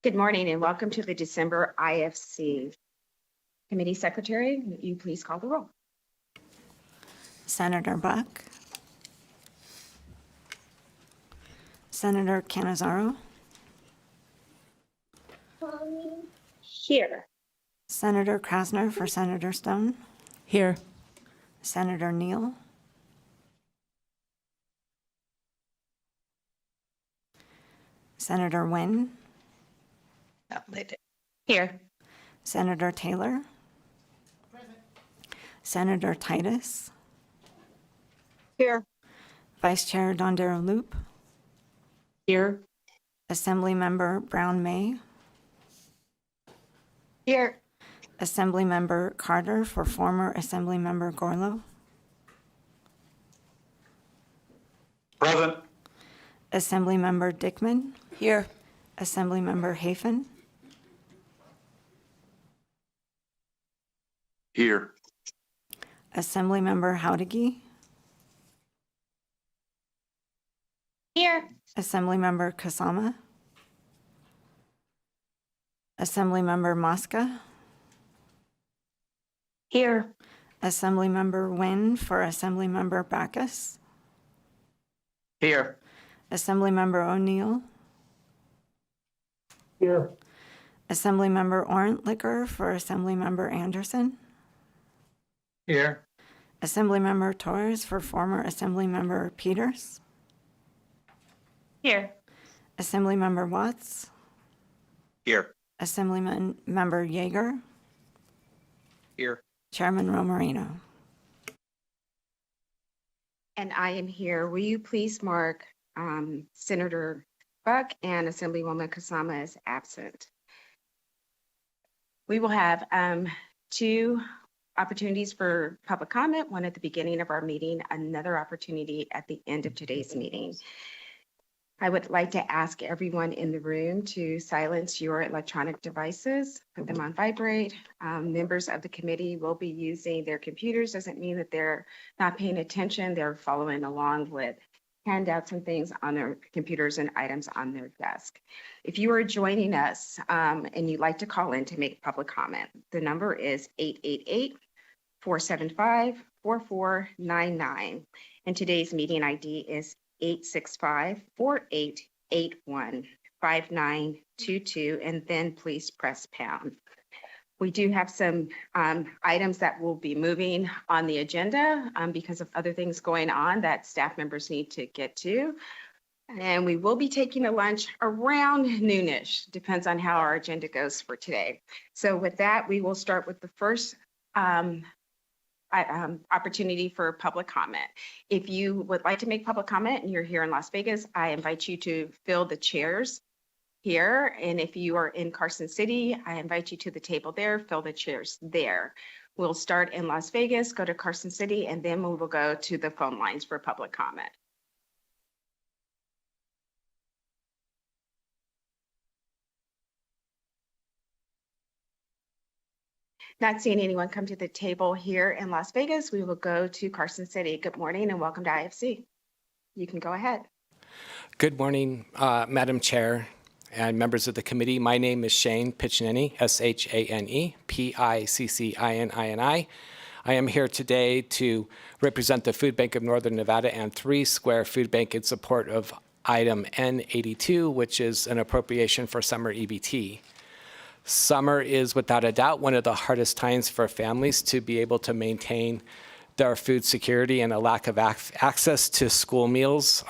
Good morning and welcome to the December IFC. Committee Secretary, will you please call the roll? Senator Buck, Senator Cannizzaro, Here. Senator Krasner for Senator Stone, Here. Senator Neal, Senator Nguyen, Here. Senator Taylor, Senator Titus, Here. Vice Chair Dondero Loop, Here. Assemblymember Brown May, Here. Assemblymember Carter for former Assemblymember Gorlow, Present. Assemblymember Dickman, Here. Assemblymember Hafen, Here. Assemblymember Howdigi, Here. Assemblymember Kasama, Assemblymember Mosca, Here. Assemblymember Nguyen for Assemblymember Backus, Here. Assemblymember O'Neill, Here. Assemblymember Orentlicker for Assemblymember Anderson, Here. Assemblymember Torres for former Assemblymember Peters, Here. Assemblymember Watts, Here. Assemblyman Member Yeager, Here. Chairman Romarino. And I am here. Will you please mark Senator Buck and Assemblywoman Kasama as absent? We will have two opportunities for public comment, one at the beginning of our meeting, another opportunity at the end of today's meeting. I would like to ask everyone in the room to silence your electronic devices, put them on vibrate. Members of the committee will be using their computers. Doesn't mean that they're not paying attention. They're following along with handouts and things on their computers and items on their desk. If you are joining us and you'd like to call in to make public comment, the number is 888-475-4499. And today's meeting ID is 865-4881-5922, and then please press pound. We do have some items that will be moving on the agenda because of other things going on that staff members need to get to. And we will be taking a lunch around noonish, depends on how our agenda goes for today. So with that, we will start with the first opportunity for public comment. If you would like to make public comment and you're here in Las Vegas, I invite you to fill the chairs here. And if you are in Carson City, I invite you to the table there, fill the chairs there. We'll start in Las Vegas, go to Carson City, and then we will go to the phone lines for public comment. Not seeing anyone come to the table here in Las Vegas, we will go to Carson City. Good morning and welcome to IFC. You can go ahead. Good morning, Madam Chair and members of the committee. My name is Shane Piccinini, S-H-A-N-E, P-I-C-C-I-N-I-N-I. I am here today to represent the Food Bank of Northern Nevada and 3 Square Food Bank in support of item N82, which is an appropriation for summer EBT. Summer is without a doubt one of the hardest times for families to be able to maintain their food security, and a lack of access to school meals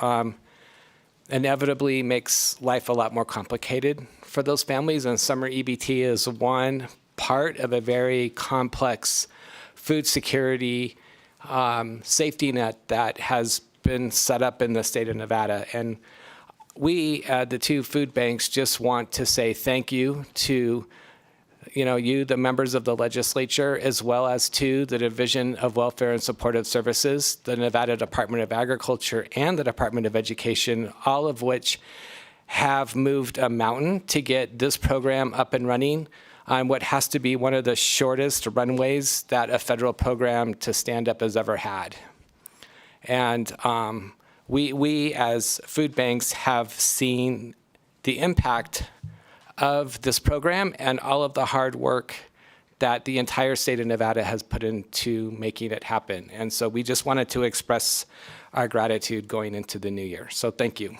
inevitably makes life a lot more complicated for those families. And summer EBT is one part of a very complex food security safety net that has been set up in the state of Nevada. And we, the 2 food banks, just want to say thank you to you, the members of the legislature, as well as to the Division of Welfare and Supportive Services, the Nevada Department of Agriculture, and the Department of Education, all of which have moved a mountain to get this program up and running on what has to be one of the shortest runways that a federal program to stand up has ever had. And we as food banks have seen the impact of this program and all of the hard work that the entire state of Nevada has put into making it happen. And so we just wanted to express our gratitude going into the new year. So thank you.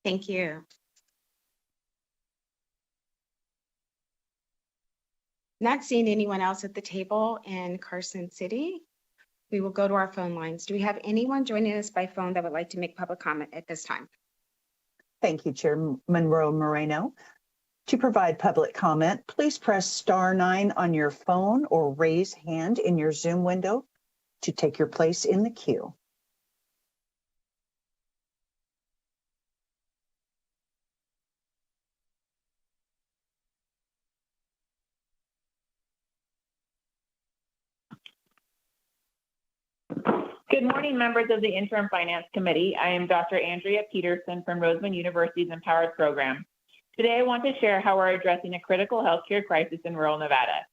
Thank you. Not seeing anyone else at the table in Carson City, we will go to our phone lines. Do we have anyone joining us by phone that would like to make public comment at this time? Thank you, Chair Monroe Moreno. To provide public comment, please press *9 on your phone or raise hand in your Zoom window to take your place in the queue. Good morning, members of the Interim Finance Committee. I am Dr. Andrea Peterson from Roseman University's Empowered Program. Today, I want to share how we're addressing a critical healthcare crisis in rural Nevada.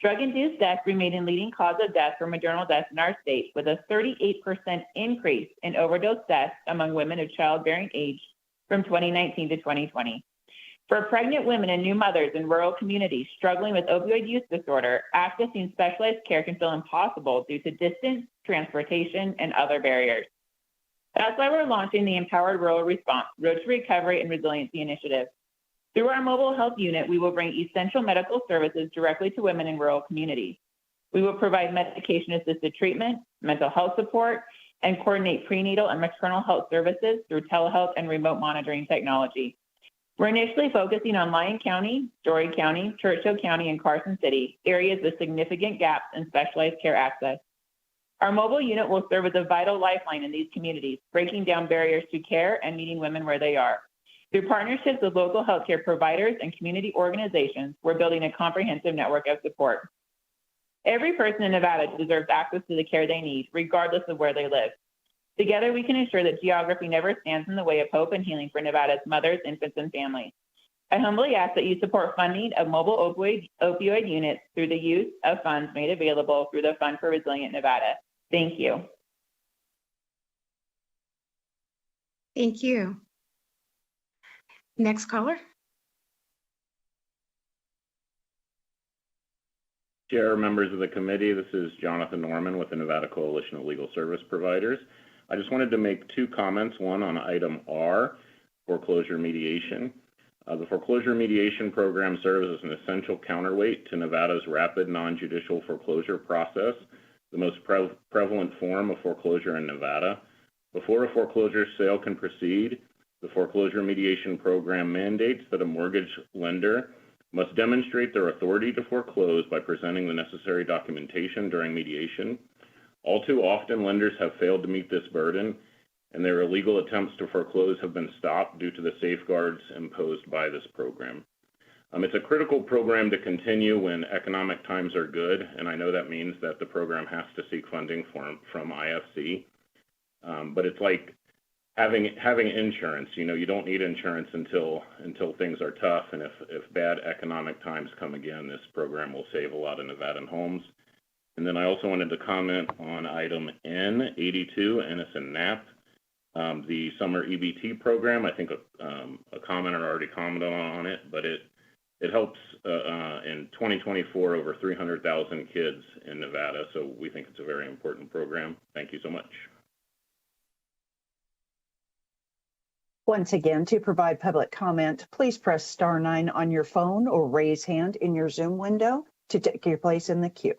Drug-induced deaths remain a leading cause of death for maternal deaths in our state, with a 38% increase in overdose deaths among women of childbearing age from 2019 to 2020. For pregnant women and new mothers in rural communities struggling with opioid use disorder, accessing specialized care can feel impossible due to distance, transportation, and other barriers. That's why we're launching the Empowered Rural Response Road to Recovery and Resiliency Initiative. Through our mobile health unit, we will bring essential medical services directly to women in rural communities. We will provide medication-assisted treatment, mental health support, and coordinate prenatal and maternal health services through telehealth and remote monitoring technology. We're initially focusing on Lyon County, Story County, Churchill County, and Carson City, areas with significant gaps in specialized care access. Our mobile unit will serve as a vital lifeline in these communities, breaking down barriers to care and meeting women where they are. Through partnerships with local healthcare providers and community organizations, we're building a comprehensive network of support. Every person in Nevada deserves access to the care they need, regardless of where they live. Together, we can ensure that geography never stands in the way of hope and healing for Nevada's mothers, infants, and families. I humbly ask that you support funding of mobile opioid units through the use of funds made available through the Fund for Resilient Nevada. Thank you. Thank you. Next caller. Chair, members of the committee, this is Jonathan Norman with the Nevada Coalition of Legal Service Providers. I just wanted to make two comments, one on item R, foreclosure mediation. The foreclosure mediation program serves as an essential counterweight to Nevada's rapid non-judicial foreclosure process, the most prevalent form of foreclosure in Nevada. Before a foreclosure sale can proceed, the foreclosure mediation program mandates that a mortgage lender must demonstrate their authority to foreclose by presenting the necessary documentation during mediation. All too often, lenders have failed to meet this burden, and their illegal attempts to foreclose have been stopped due to the safeguards imposed by this program. It's a critical program to continue when economic times are good, and I know that means that the program has to seek funding from IFC. But it's like having insurance. You know, you don't need insurance until things are tough, and if bad economic times come again, this program will save a lot of Nevadan homes. And then I also wanted to comment on item N82, Ennis and Knapp, the summer EBT program. I think a commenter already commented on it, but it helps in 2024 over 300,000 kids in Nevada, so we think it's a very important program. Thank you so much. Once again, to provide public comment, please press *9 on your phone or raise hand in your Zoom window to take your place in the queue.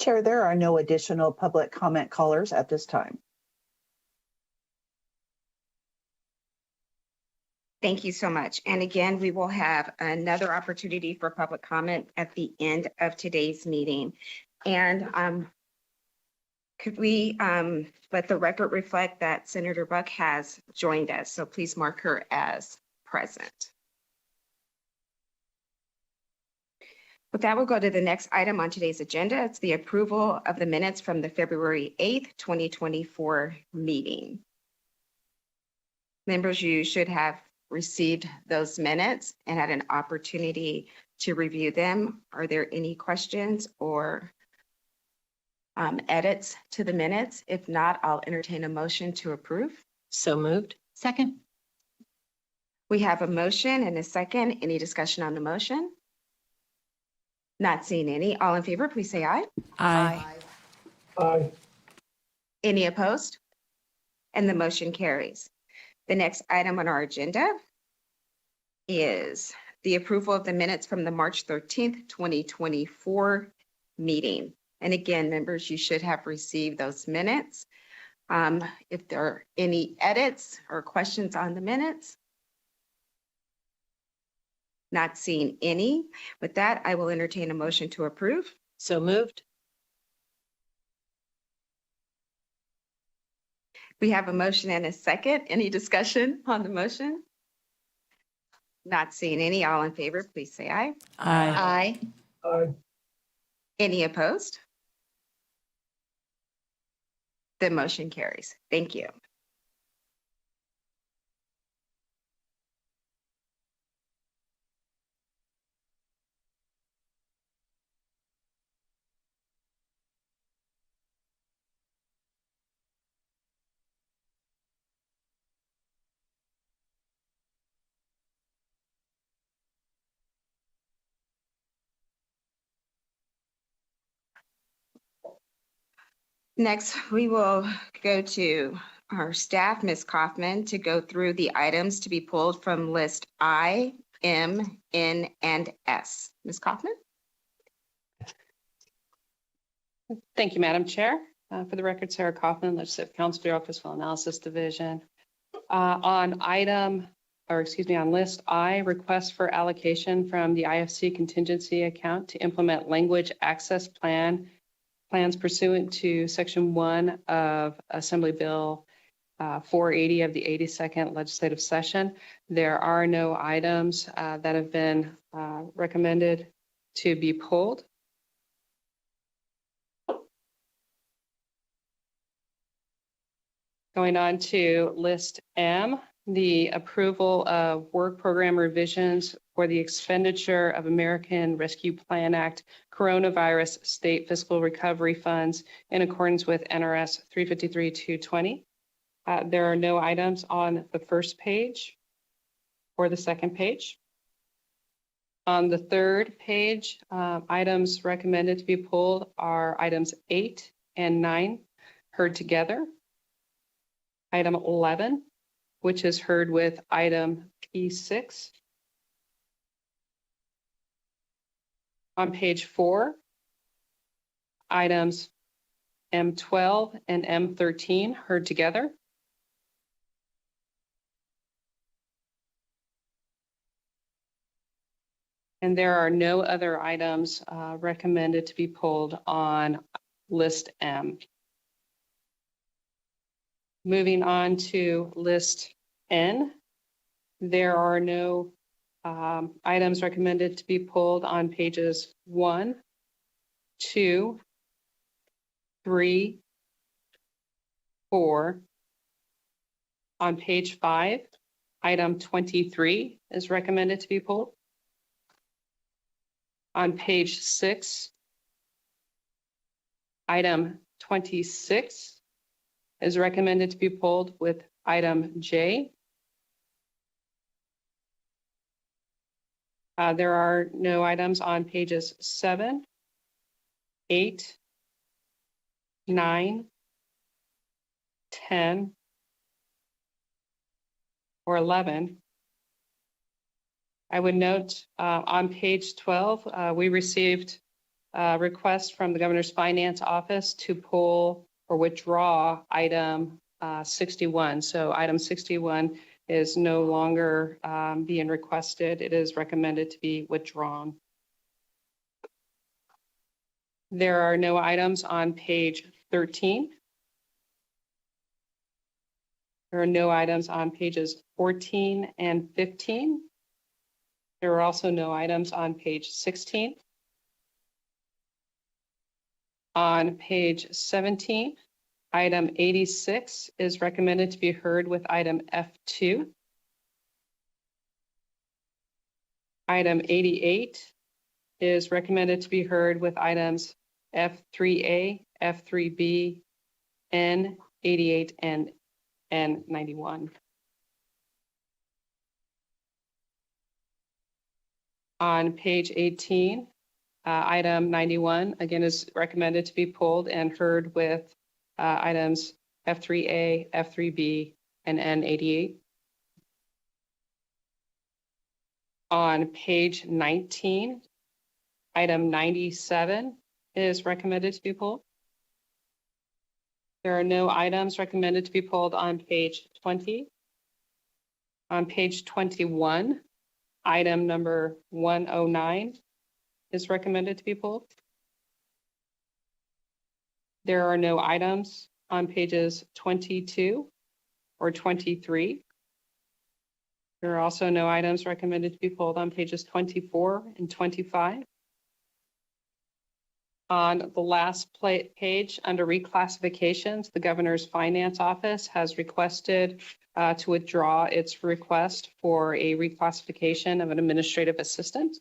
Chair, there are no additional public comment callers at this time. Thank you so much. And again, we will have another opportunity for public comment at the end of today's meeting. And could we let the record reflect that Senator Buck has joined us? So please mark her as present. With that, we'll go to the next item on today's agenda. It's the approval of the minutes from the February 8th, 2024 meeting. Members, you should have received those minutes and had an opportunity to review them. Are there any questions or edits to the minutes? If not, I'll entertain a motion to approve. So moved. Second. We have a motion and a second. Any discussion on the motion? Not seeing any. All in favor, please say aye. Aye. Aye. Any opposed? And the motion carries. The next item on our agenda is the approval of the minutes from the March 13th, 2024 meeting. And again, members, you should have received those minutes. If there are any edits or questions on the minutes, not seeing any. With that, I will entertain a motion to approve. So moved. We have a motion and a second. Any discussion on the motion? Not seeing any. All in favor, please say aye. Aye. Aye. Aye. Any opposed? The motion carries. Thank you. Next, we will go to our staff, Ms. Kaufman, to go through the items to be pulled from list I, M, N, and S. Ms. Kaufman? Thank you, Madam Chair. For the record, Sarah Kaufman, Legislative Council Bureau Fiscal Analysis Division. On list I, request for allocation from the IFC contingency account to implement language access plans pursuant to Section 1 of Assembly Bill 480 of the 82nd Legislative Session. There are no items that have been recommended to be pulled. Going on to list M, the approval of work program revisions for the expenditure of American Rescue Plan Act coronavirus state fiscal recovery funds in accordance with NRS 353-220. There are no items on the first page or the second page. On the third page, items recommended to be pulled are items 8 and 9 heard together. Item 11, which is heard with item P6. On page 4, items M12 and M13 heard together. And there are no other items recommended to be pulled on list M. Moving on to list N, there are no items recommended to be pulled on pages 1, 2, 3, 4. On page 5, item 23 is recommended to be pulled. On page 6, item 26 is recommended to be pulled with item J. There are no items on pages 7, 8, 9, 10, or 11. I would note on page 12, we received a request from the Governor's Finance Office to pull or withdraw item 61. So item 61 is no longer being requested. It is recommended to be withdrawn. There are no items on page 13. There are no items on pages 14 and 15. There are also no items on page 16. On page 17, item 86 is recommended to be heard with item F2. Item 88 is recommended to be heard with items F3A, F3B, N88, and N91. On page 18, item 91, again, is recommended to be pulled and heard with items F3A, F3B, and N88. On page 19, item 97 is recommended to be pulled. There are no items recommended to be pulled on page 20. On page 21, item number 109 is recommended to be pulled. There are no items on pages 22 or 23. There are also no items recommended to be pulled on pages 24 and 25. On the last page, under reclassifications, the Governor's Finance Office has requested to withdraw its request for a reclassification of an administrative assistant.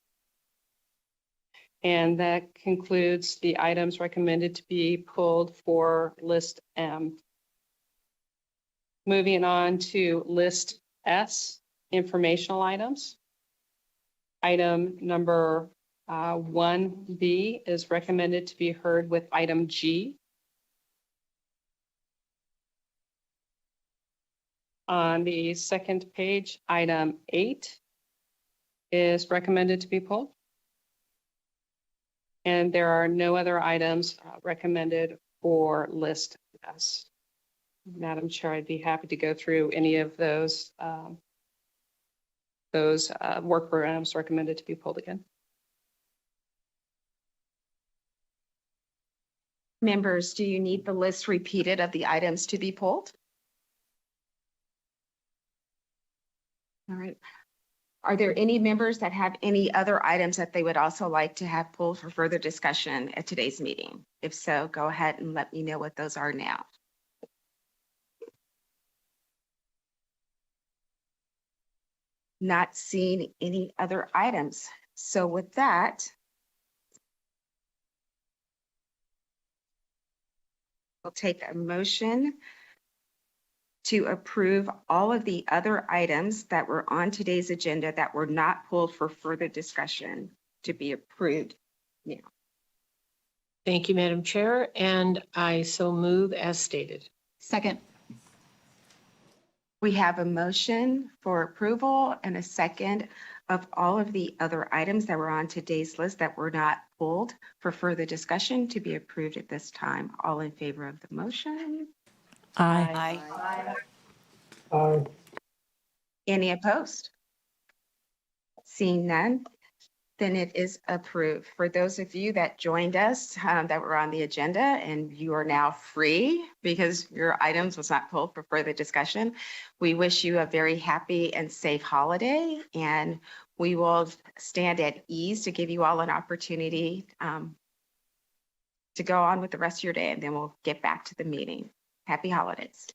And that concludes the items recommended to be pulled for list M. Moving on to list S, informational items. Item number 1B is recommended to be heard with item G. On the second page, item 8 is recommended to be pulled. And there are no other items recommended for list S. Madam Chair, I'd be happy to go through any of those work programs recommended to be pulled again. Members, do you need the list repeated of the items to be pulled? All right. Are there any members that have any other items that they would also like to have pulled for further discussion at today's meeting? If so, go ahead and let me know what those are now. Not seeing any other items. So with that, we'll take a motion to approve all of the other items that were on today's agenda that were not pulled for further discussion to be approved now. Thank you, Madam Chair, and I so move as stated. Second. We have a motion for approval and a second of all of the other items that were on today's list that were not pulled for further discussion to be approved at this time. All in favor of the motion? Aye. Any opposed? Seeing none, then it is approved. For those of you that joined us that were on the agenda and you are now free because your items was not pulled for further discussion, we wish you a very happy and safe holiday, and we will stand at ease to give you all an opportunity to go on with the rest of your day, and then we'll get back to the meeting. Happy holidays.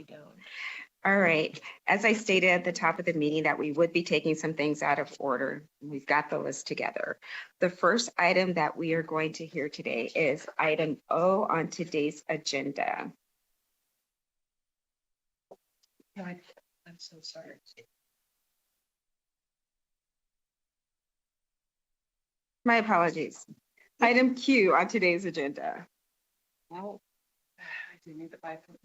we don't. All right. As I stated at the top of the meeting that we would be taking some things out of order. We've got the list together. The first item that we are going to hear today is item O on today's agenda. I'm so sorry. My apologies. Item Q on today's agenda. Well, I do need the bifold.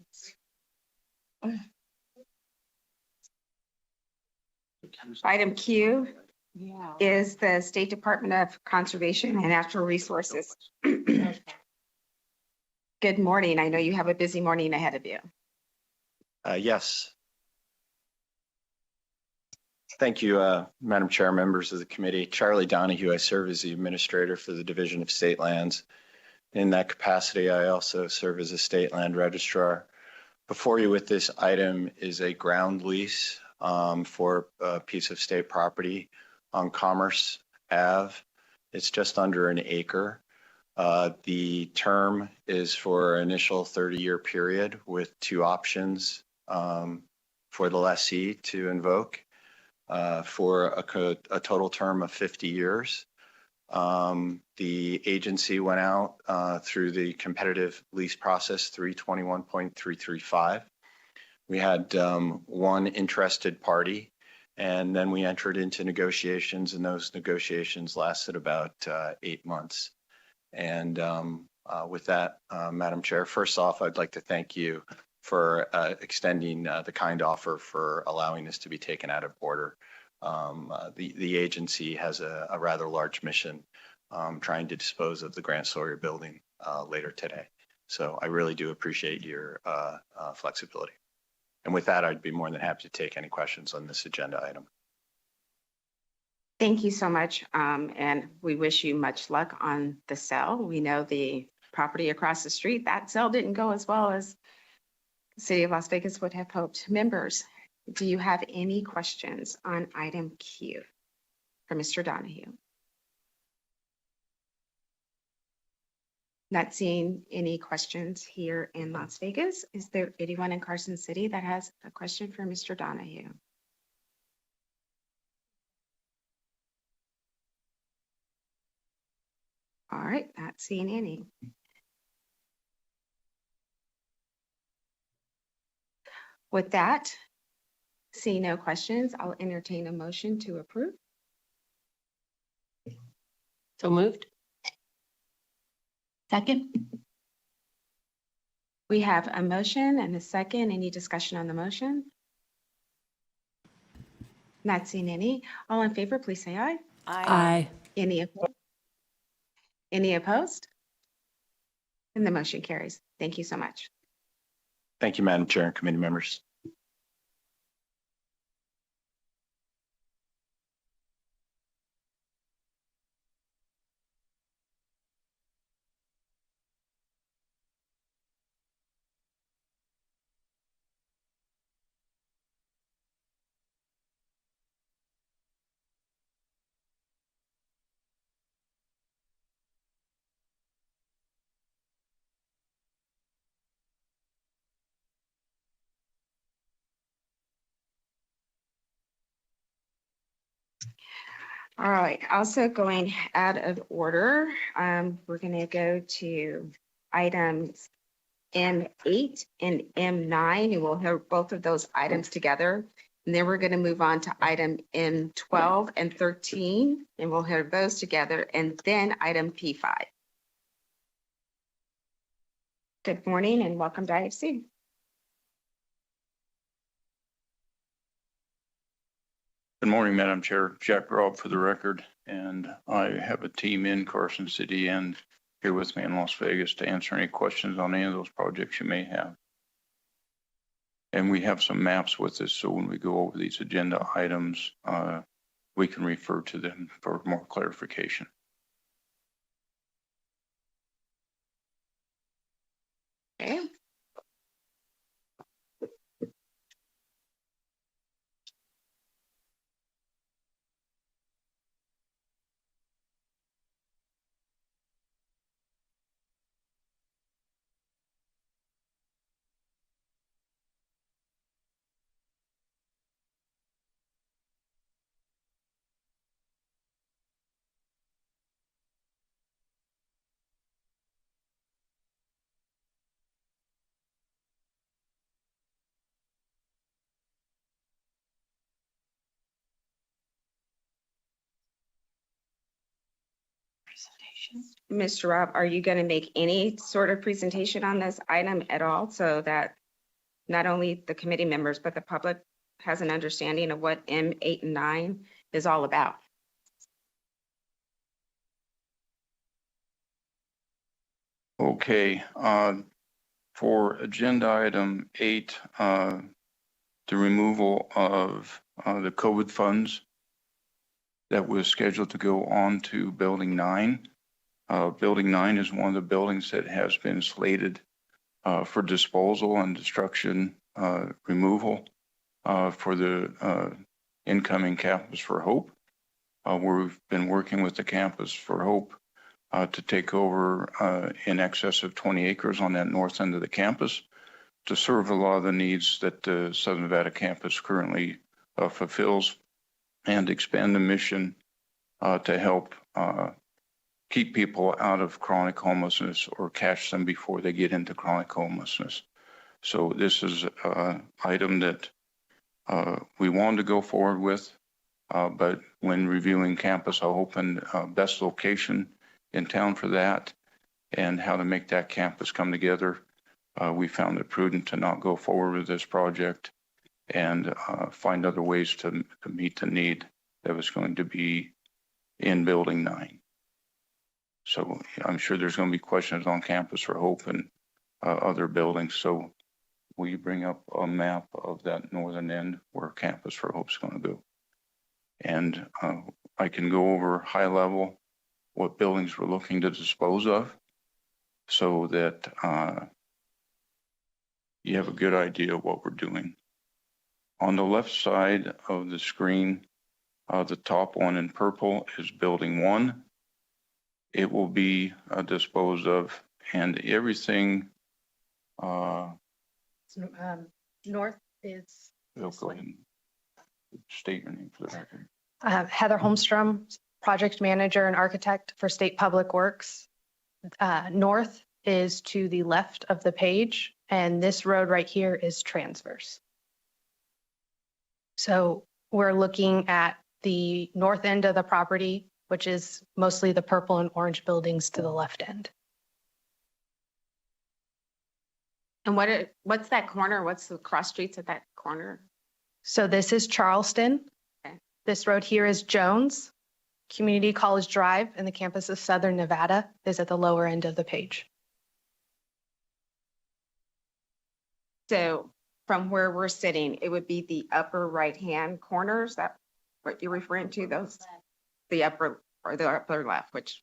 Item Q Yeah. is the State Department of Conservation and Natural Resources. Good morning. I know you have a busy morning ahead of you. Yes. Thank you, Madam Chair, members of the committee. Charlie Donahue, I serve as the administrator for the Division of State Lands. In that capacity, I also serve as a state land registrar. Before you with this item is a ground lease for a piece of state property on Commerce Ave. It's just under an acre. The term is for an initial 30-year period with 2 options for the lessee to invoke for a total term of 50 years. The agency went out through the competitive lease process 321.335. We had 1 interested party, and then we entered into negotiations, and those negotiations lasted about 8 months. And with that, Madam Chair, first off, I'd like to thank you for extending the kind offer for allowing this to be taken out of order. The agency has a rather large mission trying to dispose of the Grant Sawyer building later today. So I really do appreciate your flexibility. And with that, I'd be more than happy to take any questions on this agenda item. Thank you so much. And we wish you much luck on the sale. We know the property across the street, that sale didn't go as well as the city of Las Vegas would have hoped. Members, do you have any questions on item Q for Mr. Donahue? Not seeing any questions here in Las Vegas. Is there anyone in Carson City that has a question for Mr. Donahue? All right, not seeing any. With that, seeing no questions, I'll entertain a motion to approve. So moved. Second. We have a motion and a second. Any discussion on the motion? Not seeing any. All in favor, please say aye. Aye. Any opposed? Any opposed? And the motion carries. Thank you so much. Thank you, Madam Chair and committee members. All right, also going out of order, we're going to go to items M8 and M9, and we'll have both of those items together. And then we're going to move on to item M12 and 13, and we'll have those together, and then item P5. Good morning and welcome to IFC. Good morning, Madam Chair. Jack Robb for the record, and I have a team in Carson City and here with me in Las Vegas to answer any questions on any of those projects you may have. And we have some maps with us, so when we go over these agenda items, we can refer to them for more clarification. Okay. Mr. Rob, are you going to make any sort of presentation on this item at all so that not only the committee members, but the public has an understanding of what M8 and 9 is all about? Okay, for agenda item 8, the removal of the COVID funds that was scheduled to go on to Building 9. Building 9 is one of the buildings that has been slated for disposal and destruction removal for the incoming Campus for Hope. We've been working with the Campus for Hope to take over in excess of 20 acres on that north end of the campus to serve a lot of the needs that the Southern Nevada campus currently fulfills and expand the mission to help keep people out of chronic homelessness or catch them before they get into chronic homelessness. So this is an item that we wanted to go forward with, but when reviewing Campus Hope and best location in town for that and how to make that campus come together, we found it prudent to not go forward with this project and find other ways to meet the need that was going to be in Building 9. So I'm sure there's going to be questions on Campus for Hope and other buildings. So will you bring up a map of that northern end where Campus for Hope is going to go? And I can go over high level what buildings we're looking to dispose of so that you have a good idea of what we're doing. On the left side of the screen, the top one in purple is Building 1. It will be disposed of, and everything. North is Go ahead and state your name for the record. Heather Holmstrom, project manager and architect for State Public Works. North is to the left of the page, and this road right here is transverse. So we're looking at the north end of the property, which is mostly the purple and orange buildings to the left end. And what's that corner? What's the cross streets at that corner? So this is Charleston. Okay. This road here is Jones. Community College Drive and the campus of Southern Nevada is at the lower end of the page. So from where we're sitting, it would be the upper right-hand corners. That what you're referring to? Those, the upper or the upper left, which?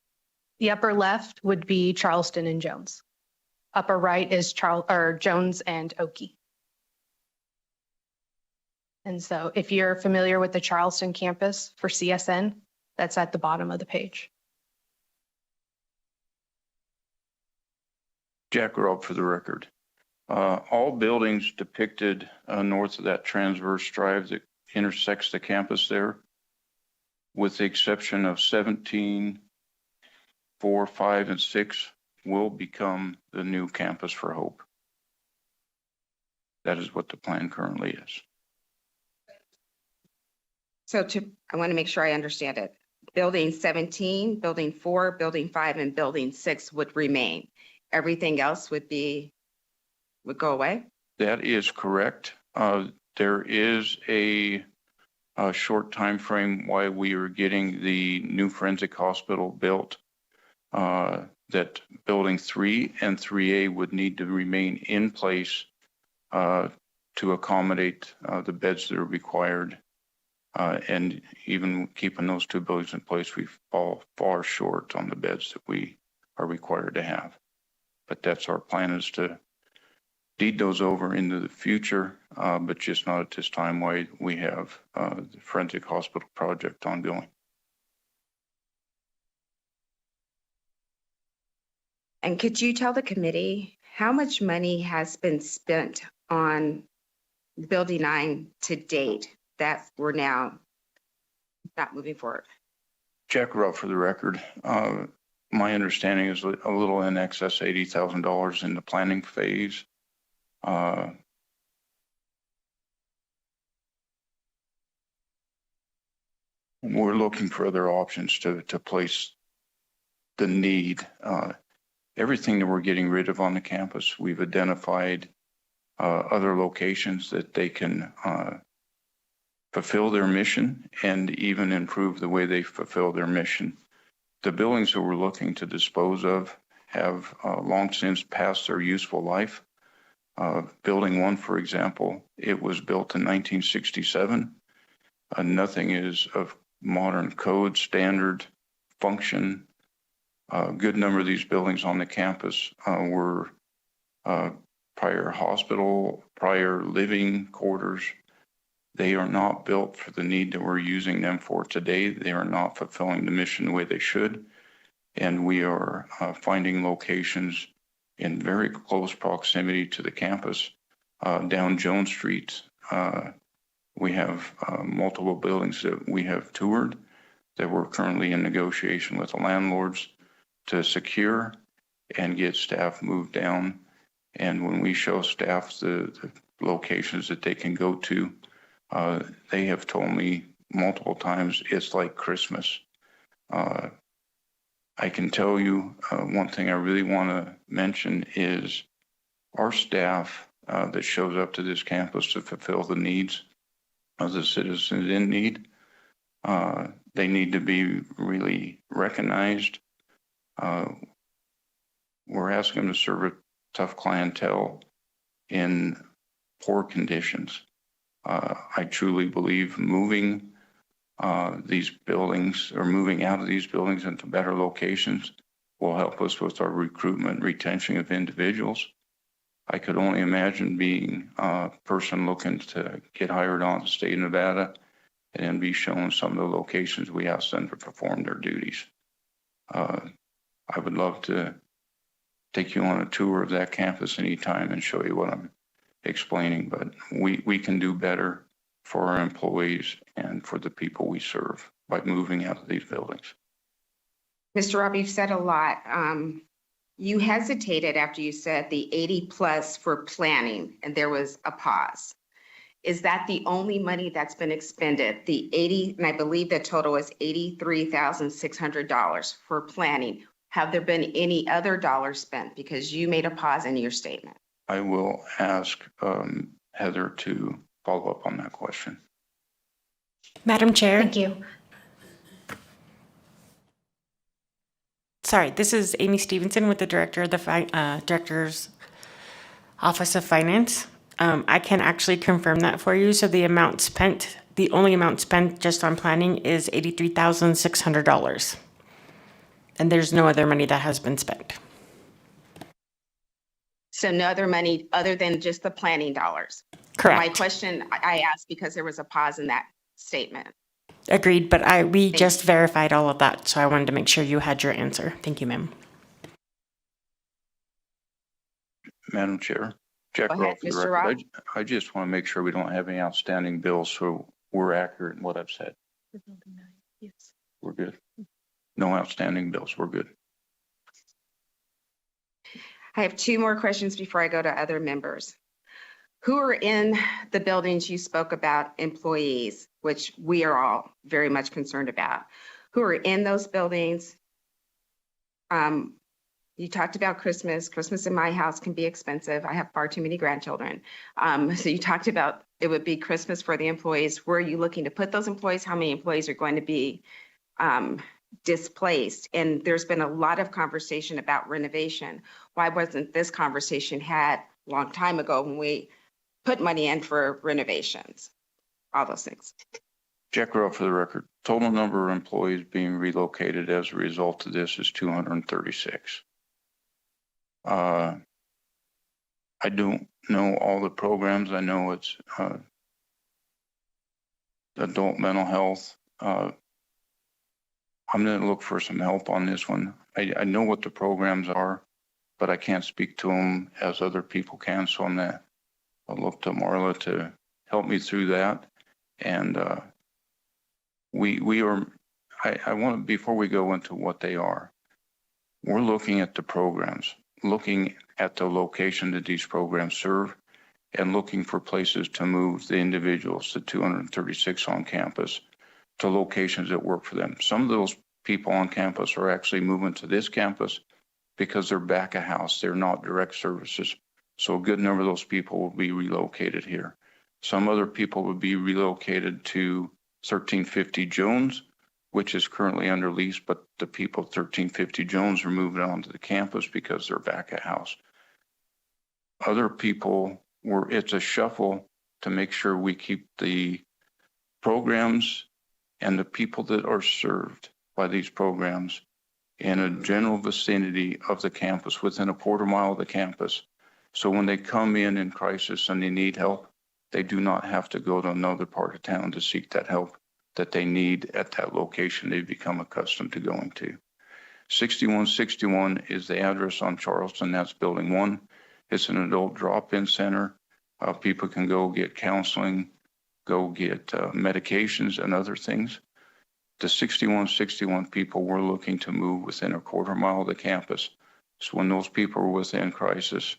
The upper left would be Charleston and Jones. Upper right is Jones and Oakey. And so if you're familiar with the Charleston campus for CSN, that's at the bottom of the page. Jack Robb for the record. All buildings depicted north of that transverse drive that intersects the campus there, with the exception of 17, 4, 5, and 6, will become the new Campus for Hope. That is what the plan currently is. So I want to make sure I understand it. Building 17, Building 4, Building 5, and Building 6 would remain. Everything else would go away? That is correct. There is a short time frame why we are getting the new forensic hospital built, that Building 3 and 3A would need to remain in place to accommodate the beds that are required. And even keeping those two buildings in place, we fall far short on the beds that we are required to have. But that's our plan, is to deed those over into the future, but just not at this time while we have the forensic hospital project ongoing. And could you tell the committee how much money has been spent on Building 9 to date that we're now not moving forward? Jack Rupp for the record. My understanding is a little in excess of $80,000 in the planning phase. We're looking for other options to place the need. Everything that we're getting rid of on the campus, we've identified other locations that they can fulfill their mission and even improve the way they fulfill their mission. The buildings that we're looking to dispose of have long since passed their useful life. Building 1, for example, it was built in 1967. Nothing is of modern code, standard, function. A good number of these buildings on the campus were prior hospital, prior living quarters. They are not built for the need that we're using them for today. They are not fulfilling the mission the way they should. And we are finding locations in very close proximity to the campus. Down Jones Street, we have multiple buildings that we have toured that we're currently in negotiation with the landlords to secure and get staff moved down. And when we show staff the locations that they can go to, they have told me multiple times it's like Christmas. I can tell you one thing I really want to mention is our staff that shows up to this campus to fulfill the needs of the citizens in need. They need to be really recognized. We're asking them to serve a tough clientele in poor conditions. I truly believe moving these buildings or moving out of these buildings into better locations will help us with our recruitment, retention of individuals. I could only imagine being a person looking to get hired on the state of Nevada and then be shown some of the locations we ask them to perform their duties. I would love to take you on a tour of that campus anytime and show you what I'm explaining, but we can do better for our employees and for the people we serve by moving out of these buildings. Mr. Robb, you've said a lot. You hesitated after you said the 80 plus for planning, and there was a pause. Is that the only money that's been expended? The 80, and I believe the total is $83,600 for planning. Have there been any other dollars spent? Because you made a pause in your statement. I will ask Heather to follow up on that question. Madam Chair. Thank you. Sorry, this is Amy Stevenson with the Director of the Director's Office of Finance. I can actually confirm that for you. So the amount spent, the only amount spent just on planning is $83,600. And there's no other money that has been spent. So no other money other than just the planning dollars? Correct. My question I asked because there was a pause in that statement. Agreed, but we just verified all of that, so I wanted to make sure you had your answer. Thank you, ma'am. Madam Chair, Jack Go ahead, Robb for the Mr. record. Robb. I just want to make sure we don't have any outstanding bills, so we're accurate in what I've said. Yes. We're good. No outstanding bills. We're good. I have two more questions before I go to other members. Who are in the buildings you spoke about, employees, which we are all very much concerned about? Who are in those buildings? You talked about Christmas. Christmas in my house can be expensive. I have far too many grandchildren. So you talked about it would be Christmas for the employees. Where are you looking to put those employees? How many employees are going to be displaced? And there's been a lot of conversation about renovation. Why wasn't this conversation had a long time ago when we put money in for renovations? All those things. Jack Robb for the record. Total number of employees being relocated as a result of this is 236. I don't know all the programs. I know it's adult mental health. I'm going to look for some help on this one. I know what the programs are, but I can't speak to them as other people can. So I'll look to Marla to help me through that. And we are, I want to, before we go into what they are, we're looking at the programs, looking at the location that these programs serve, and looking for places to move the individuals, the 236 on campus, to locations that work for them. Some of those people on campus are actually moving to this campus because they're back of house. They're not direct services. So a good number of those people will be relocated here. Some other people would be relocated to 1350 Jones, which is currently under lease, but the people at 1350 Jones are moving onto the campus because they're back at house. Other people it's a shuffle to make sure we keep the programs and the people that are served by these programs in a general vicinity of the campus, within a quarter mile of the campus. So when they come in crisis and they need help, they do not have to go to another part of town to seek that help that they need at that location they've become accustomed to going to. 6161 is the address on Charleston. That's building 1. It's an adult drop-in center. People can go get counseling, go get medications and other things. The 6161 people were looking to move within a quarter mile of the campus. So when those people are within crisis,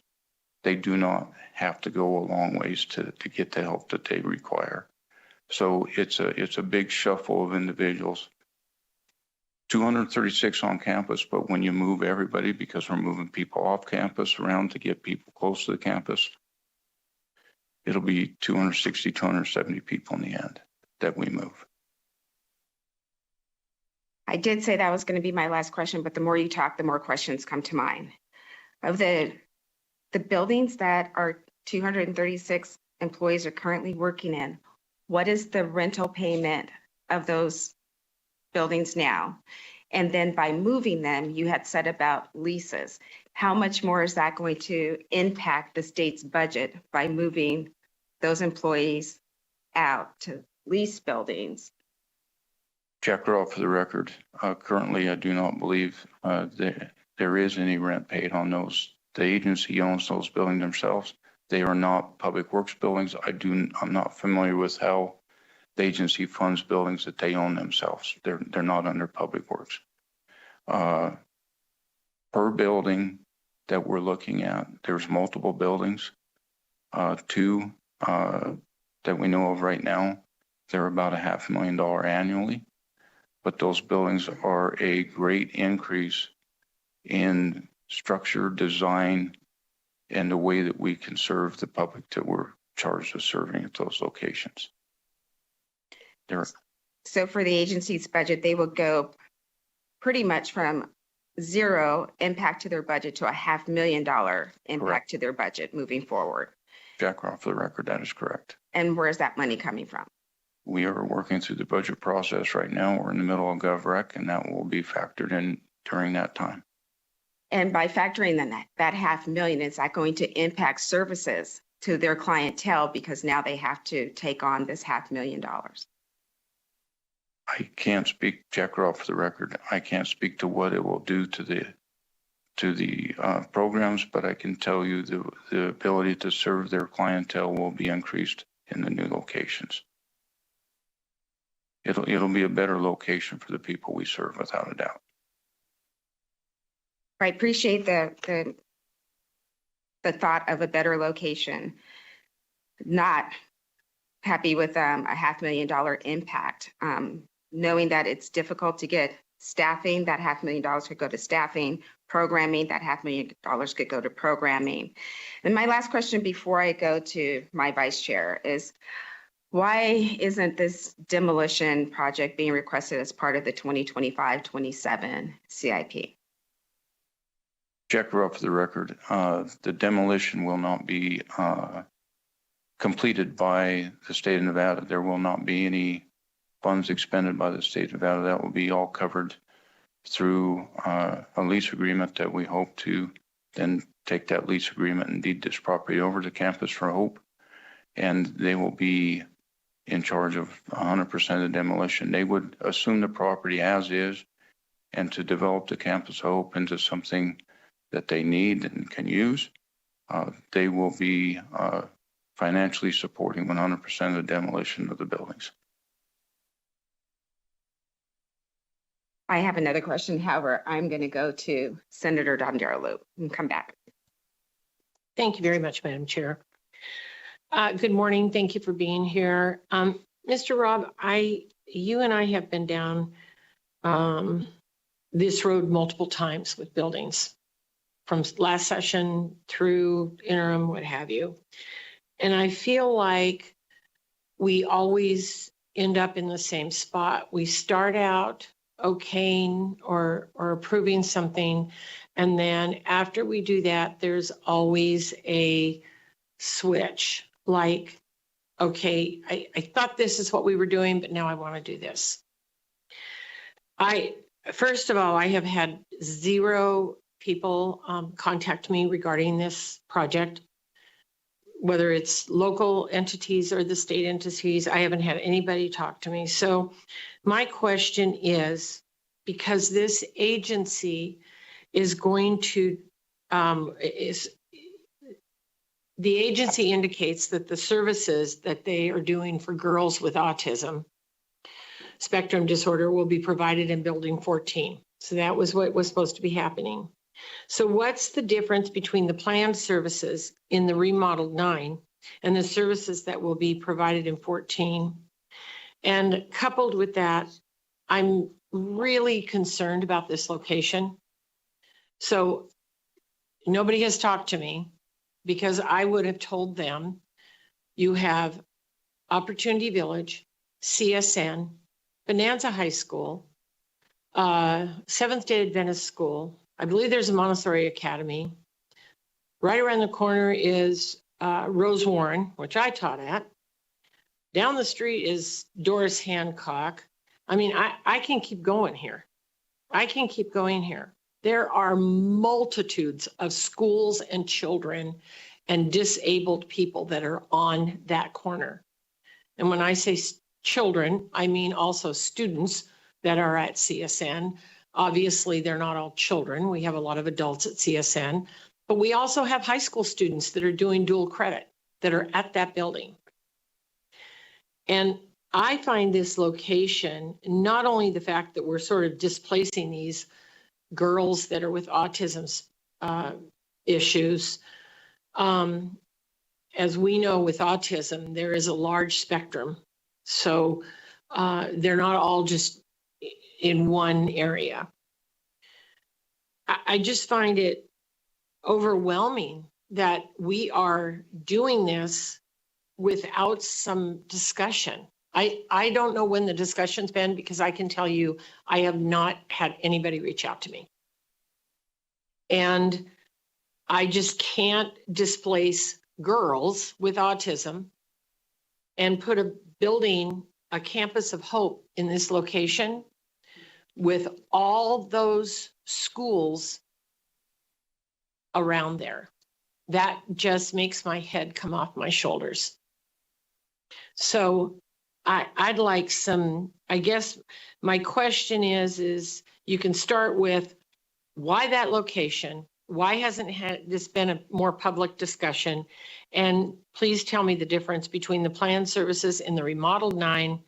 they do not have to go a long ways to get the help that they require. So it's a big shuffle of individuals. 236 on campus, but when you move everybody, because we're moving people off campus around to get people close to the campus, it'll be 260, 270 people in the end that we move. I did say that was going to be my last question, but the more you talk, the more questions come to mind. Of the buildings that our 236 employees are currently working in, what is the rental payment of those buildings now? And then by moving them, you had said about leases. How much more is that going to impact the state's budget by moving those employees out to lease buildings? Jack Rowe, for the record, currently I do not believe there is any rent paid on those. The agency owns those buildings themselves. They are not public works buildings. I'm not familiar with how the agency funds buildings that they own themselves. They're not under public works. Per building that we're looking at, there's multiple buildings. 2 that we know of right now, they're about $500,000 annually. But those buildings are a great increase in structure, design, and the way that we can serve the public that we're charged with serving at those locations. So for the agency's budget, they will go pretty much from zero impact to their budget to $500,000 impact Correct. to their budget moving forward. Jack Rowe, for the record, that is correct. And where is that money coming from? We are working through the budget process right now. We're in the middle of GovRec, and that will be factored in during that time. And by factoring that $500,000, is that going to impact services to their clientele because now they have to take on this $500,000? I can't speak, Jack Rowe, for the record, I can't speak to what it will do to the programs, but I can tell you the ability to serve their clientele will be increased in the new locations. It'll be a better location for the people we serve, without a doubt. I appreciate the thought of a better location. Not happy with a $500,000 impact. Knowing that it's difficult to get staffing, that $500,000 could go to staffing, programming, that $500,000 could go to programming. And my last question before I go to my vice chair is, why isn't this demolition project being requested as part of the 2025-27 CIP? Jack Rowe, for the record, the demolition will not be completed by the state of Nevada. There will not be any funds expended by the state of Nevada. That will be all covered through a lease agreement that we hope to then take that lease agreement and deed this property over to Campus for Hope. And they will be in charge of 100% of the demolition. They would assume the property as is, and to develop the Campus Hope into something that they need and can use, they will be financially supporting 100% of the demolition of the buildings. I have another question. However, I'm going to go to Senator Dondarello and come back. Thank you very much, Madam Chair. Good morning. Thank you for being here. Mr. Robb, you and I have been down this road multiple times with buildings from last session through interim, what have you. And I feel like we always end up in the same spot. We start out okaying or approving something. And then after we do that, there's always a switch. Like, okay, I thought this is what we were doing, but now I want to do this. First of all, I have had 0 people contact me regarding this project, whether it's local entities or the state entities. I haven't had anybody talk to me. So my question is, because this agency is going to, the agency indicates that the services that they are doing for girls with autism spectrum disorder will be provided in building 14. So that was what was supposed to be happening. So what's the difference between the planned services in the remodeled 9 and the services that will be provided in 14? And coupled with that, I'm really concerned about this location. So nobody has talked to me because I would have told them you have Opportunity Village, CSN, Bonanza High School, Seventh-day Adventist School. I believe there's a Montessori Academy. Right around the corner is Rose Warren, which I taught at. Down the street is Doris Hancock. I mean, I can keep going here. I can keep going here. There are multitudes of schools and children and disabled people that are on that corner. And when I say children, I mean also students that are at CSN. Obviously, they're not all children. We have a lot of adults at CSN, but we also have high school students that are doing dual credit that are at that building. And I find this location, not only the fact that we're sort of displacing these girls that are with autism issues. As we know with autism, there is a large spectrum. So they're not all just in one area. I just find it overwhelming that we are doing this without some discussion. I don't know when the discussion's been, because I can tell you I have not had anybody reach out to me. And I just can't displace girls with autism and put a building, a campus of hope in this location with all those schools around there. That just makes my head come off my shoulders. So I'd like some, I guess my question is you can start with why that location? Why hasn't this been a more public discussion? And please tell me the difference between the planned services in the remodeled 9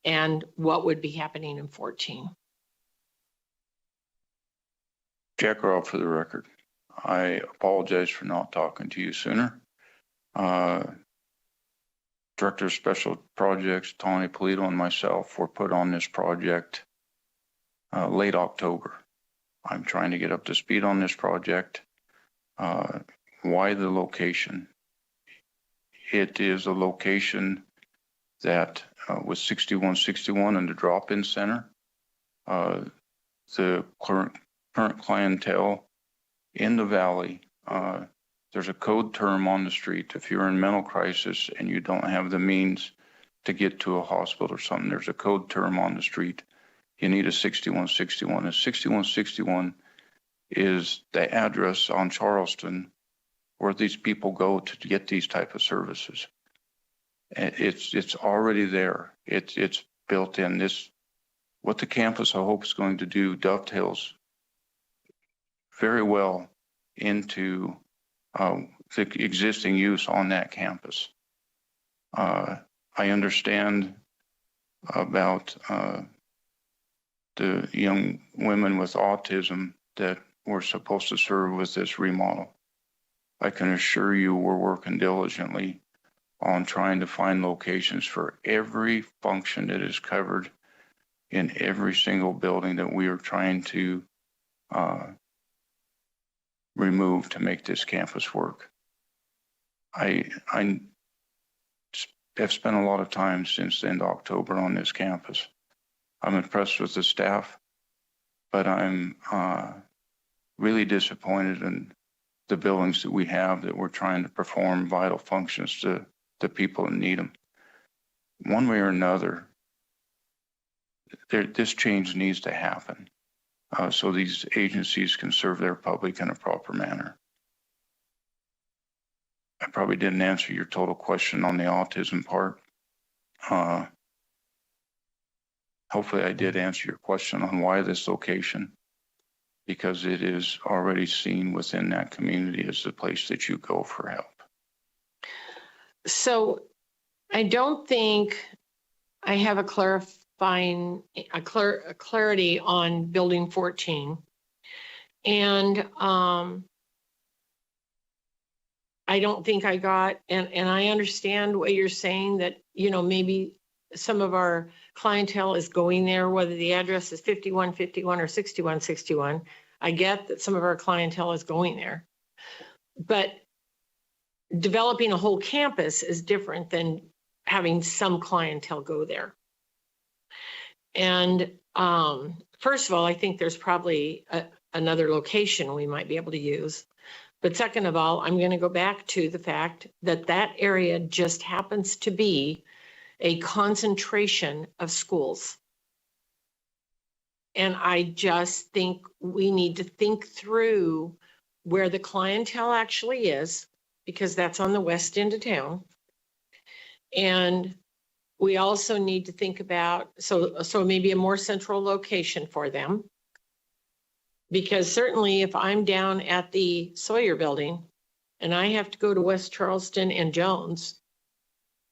and what would be happening in 14. Jack Robb for the record. I apologize for not talking to you sooner. Director of Special Projects, Tony Polito, and myself were put on this project late October. I'm trying to get up to speed on this project. Why the location? It is a location that was 6161 in the drop-in center. The current clientele in the valley, there's a code term on the street. If you're in mental crisis and you don't have the means to get to a hospital or something, there's a code term on the street. You need a 6161. A 6161 is the address on Charleston where these people go to get these type of services. It's already there. It's built in. This, what the Campus of Hope is going to do dovetails very well into the existing use on that campus. I understand about the young women with autism that we're supposed to serve with this remodel. I can assure you we're working diligently on trying to find locations for every function that is covered in every single building that we are trying to remove to make this campus work. I have spent a lot of time since the end of October on this campus. I'm impressed with the staff, but I'm really disappointed in the buildings that we have that we're trying to perform vital functions to the people that need them. One way or another, this change needs to happen so these agencies can serve their public in a proper manner. I probably didn't answer your total question on the autism part. Hopefully I did answer your question on why this location, because it is already seen within that community as the place that you go for help. So I don't think I have a clarity on building 14. And I don't think I got, and I understand what you're saying, that, you know, maybe some of our clientele is going there, whether the address is 5151 or 6161. I get that some of our clientele is going there, but developing a whole campus is different than having some clientele go there. And first of all, I think there's probably another location we might be able to use. But second of all, I'm going to go back to the fact that that area just happens to be a concentration of schools. And I just think we need to think through where the clientele actually is, because that's on the west end of town. And we also need to think about, so maybe a more central location for them. Because certainly if I'm down at the Sawyer building and I have to go to West Charleston and Jones,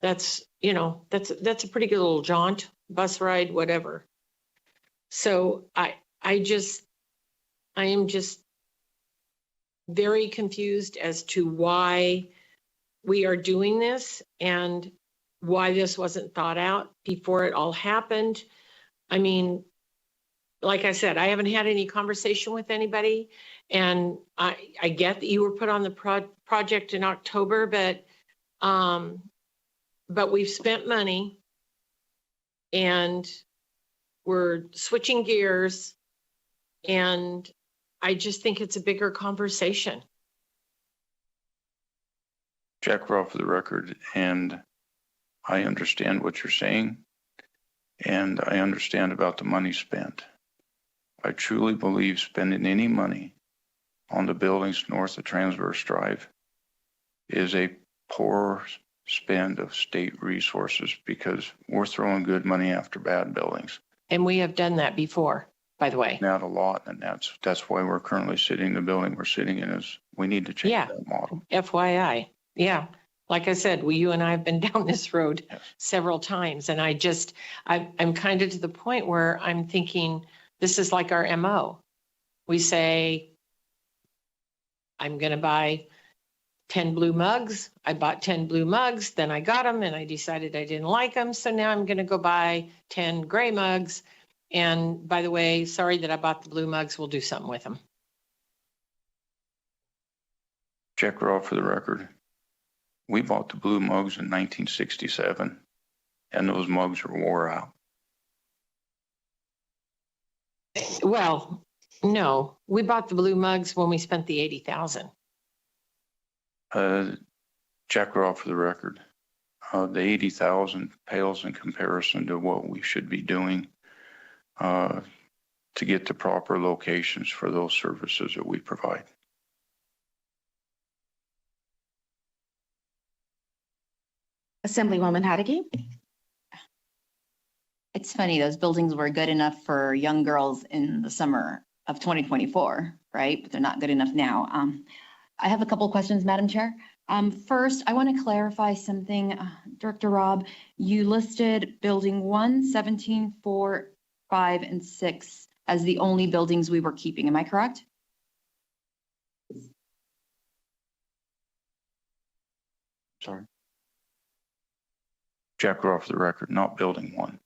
that's, you know, that's a pretty good little jaunt, bus ride, whatever. So I am just very confused as to why we are doing this and why this wasn't thought out before it all happened. I mean, like I said, I haven't had any conversation with anybody, and I get that you were put on the project in October, but we've spent money and we're switching gears, and I just think it's a bigger conversation. Jack Robb for the record, and I understand what you're saying, and I understand about the money spent. I truly believe spending any money on the buildings north of Transverse Drive is a poor spend of state resources, because we're throwing good money after bad buildings. And we have done that before, by the way. Not a lot, and that's why we're currently sitting in the building we're sitting in. Is we need to change that model. FYI. Yeah. Like I said, you and I have been down this road several times, and I'm kind of to the point where I'm thinking this is like our MO. We say, I'm going to buy 10 blue mugs. I bought 10 blue mugs, then I got them and I decided I didn't like them. So now I'm going to go buy 10 gray mugs. And by the way, sorry that I bought the blue mugs. We'll do something with them. Check her off for the record. We bought the blue mugs in 1967, and those mugs were wore out. Well, no, we bought the blue mugs when we spent the $80,000. Check her off for the record. The $80,000 pales in comparison to what we should be doing to get the proper locations for those services that we provide. Assemblywoman Haddocky. It's funny, those buildings were good enough for young girls in the summer of 2024, right? But they're not good enough now. I have a couple questions, Madam Chair. First, I want to clarify something. Director Robb, you listed building 1, 17, 4, 5, and 6 as the only buildings we were keeping. Am I correct? Sorry. Check her off the record, not building 1.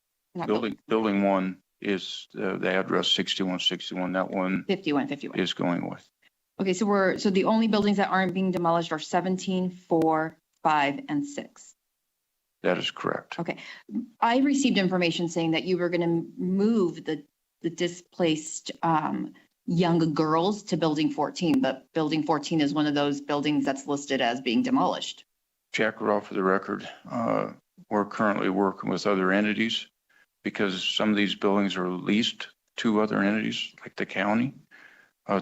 Building 1 is the address 6161. That one 51. is going with. Okay, so the only buildings that aren't being demolished are 17, 4, 5, and 6. That is correct. Okay. I received information saying that you were going to move the displaced young girls to building 14, but building 14 is one of those buildings that's listed as being demolished. Jack Raw, for the record, we're currently working with other entities because some of these buildings are leased to other entities like the county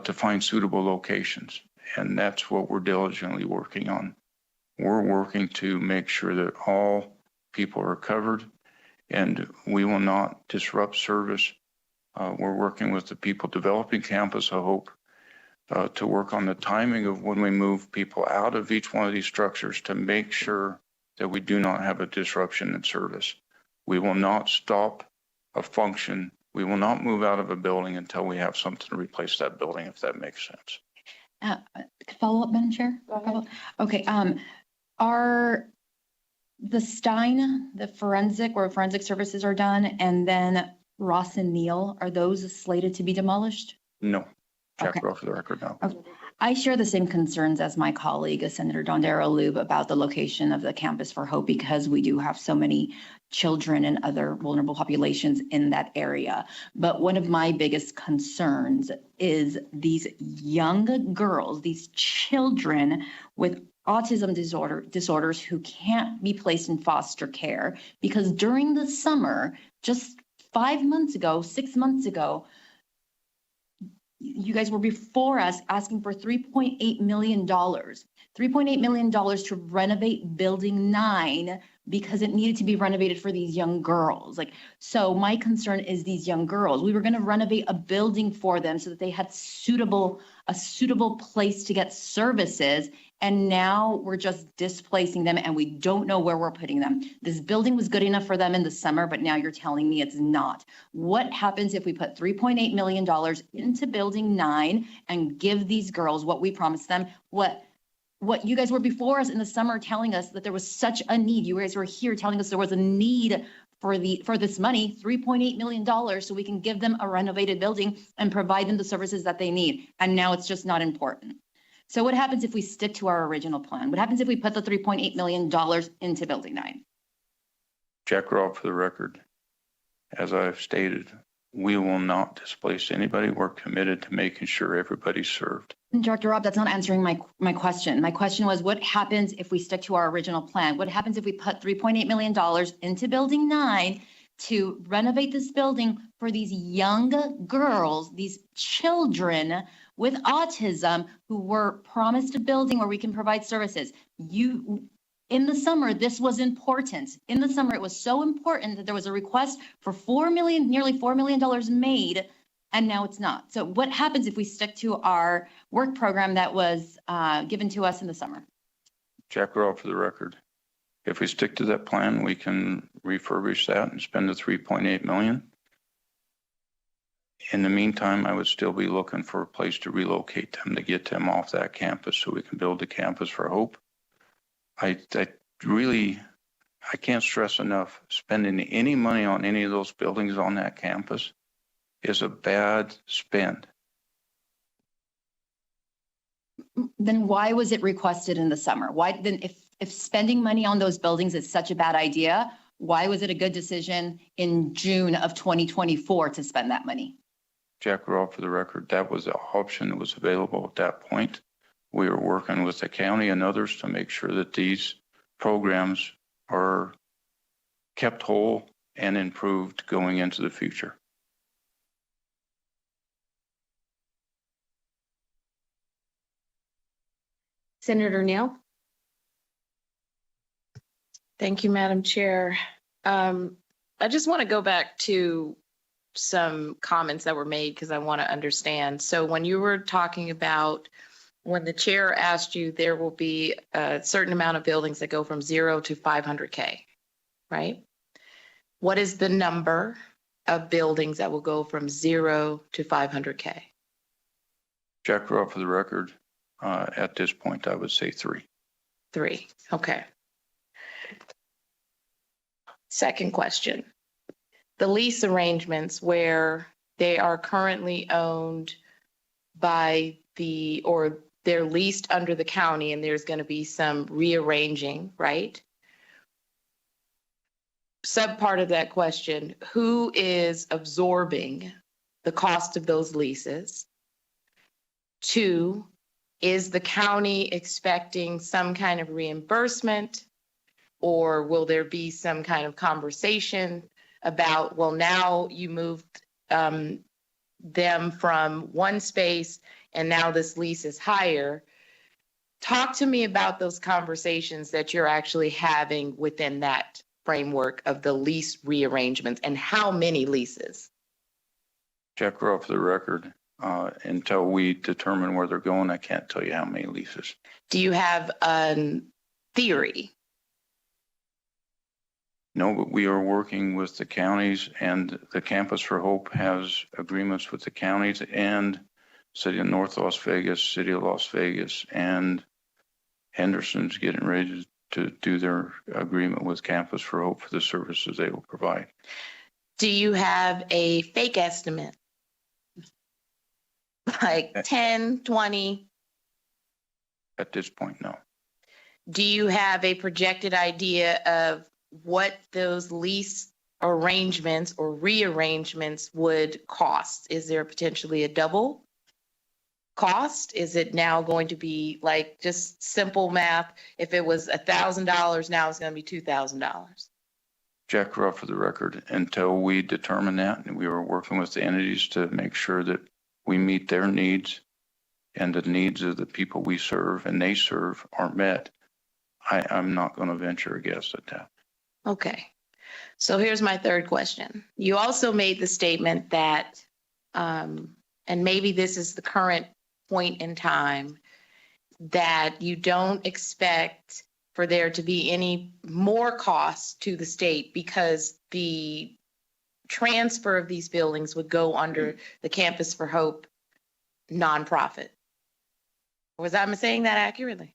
to find suitable locations. And that's what we're diligently working on. We're working to make sure that all people are covered and we will not disrupt service. We're working with the people developing campus, I hope, to work on the timing of when we move people out of each one of these structures to make sure that we do not have a disruption in service. We will not stop a function. We will not move out of a building until we have something to replace that building, if that makes sense. Follow up, Madam Chair? Okay. Are the Stein, the forensic, where forensic services are done, and then Ross and Neal, are those slated to be demolished? No. Jack Okay. Raw, for the record, no. Okay. I share the same concerns as my colleague, Senator Dondero Lube, about the location of the Campus for Hope because we do have so many children and other vulnerable populations in that area. But one of my biggest concerns is these young girls, these children with autism disorders who can't be placed in foster care because during the summer, just 5 months ago, 6 months ago, you guys were before us asking for $3.8 million. $3.8 million to renovate Building 9 because it needed to be renovated for these young girls. So my concern is these young girls. We were going to renovate a building for them so that they had a suitable place to get services. And now we're just displacing them and we don't know where we're putting them. This building was good enough for them in the summer, but now you're telling me it's not. What happens if we put $3.8 million into Building 9 and give these girls what we promised them? What you guys were before us in the summer telling us that there was such a need. You guys were here telling us there was a need for this money, $3.8 million, so we can give them a renovated building and provide them the services that they need. And now it's just not important. So what happens if we stick to our original plan? What happens if we put the $3.8 million into Building 9? Jack Raw, for the record, as I've stated, we will not displace anybody. We're committed to making sure everybody's served. Director Rob, that's not answering my question. My question was, what happens if we stick to our original plan? What happens if we put $3.8 million into Building 9 to renovate this building for these young girls, these children with autism who were promised a building where we can provide services? In the summer, this was important. In the summer, it was so important that there was a request for nearly $4 million made, and now it's not. So what happens if we stick to our work program that was given to us in the summer? Jack Raw, for the record, if we stick to that plan, we can refurbish that and spend the $3.8 million. In the meantime, I would still be looking for a place to relocate them to get them off that campus so we can build the Campus for Hope. I can't stress enough, spending any money on any of those buildings on that campus is a bad spend. Then why was it requested in the summer? Why then, if spending money on those buildings is such a bad idea, why was it a good decision in June of 2024 to spend that money? Jack Raw, for the record, that was the option that was available at that point. We are working with the county and others to make sure that these programs are kept whole and improved going into the future. Senator Neal? Thank you, Madam Chair. I just want to go back to some comments that were made because I want to understand. So when you were talking about when the chair asked you, there will be a certain amount of buildings that go from 0 to 500K, right? What is the number of buildings that will go from 0 to 500K? Jack Raw, for the record, at this point, I would say 3. 3, okay. Second question. the lease arrangements where they are currently owned by or they're leased under the county and there's going to be some rearranging, right? Subpart of that question, who is absorbing the cost of those leases? 2, is the county expecting some kind of reimbursement, or will there be some kind of conversation about, well, now you moved them from one space and now this lease is higher? Talk to me about those conversations that you're actually having within that framework of the lease rearrangements, and how many leases? Jack Rowe for the record. Until we determine where they're going, I can't tell you how many leases. Do you have a theory? No, but we are working with the counties, and the Campus for Hope has agreements with the counties and City of North Las Vegas, City of Las Vegas, and Henderson's getting ready to do their agreement with Campus for Hope for the services they will provide. Do you have a fake estimate? Like 10, 20? At this point, no. Do you have a projected idea of what those lease arrangements or rearrangements would cost? Is there potentially a double cost? Is it now going to be like just simple math? If it was $1,000, now it's going to be $2,000. Jack Rowe for the record. Until we determine that, and we are working with the entities to make sure that we meet their needs and the needs of the people we serve and they serve are met, I'm not going to venture a guess at that. Okay. So here's my third question. You also made the statement that, and maybe this is the current point in time, that you don't expect for there to be any more costs to the state because the transfer of these buildings would go under the Campus for Hope nonprofit. Was I saying that accurately?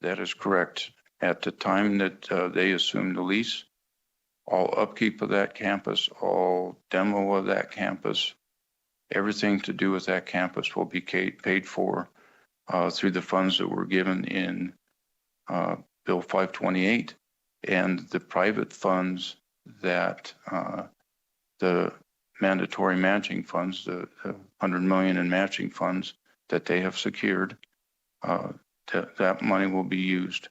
That is correct. At the time that they assumed the lease, all upkeep of that campus, all demo of that campus, everything to do with that campus will be paid for through the funds that were given in Bill 528 and the private funds that the mandatory matching funds, the $100 million in matching funds that they have secured, that money will be used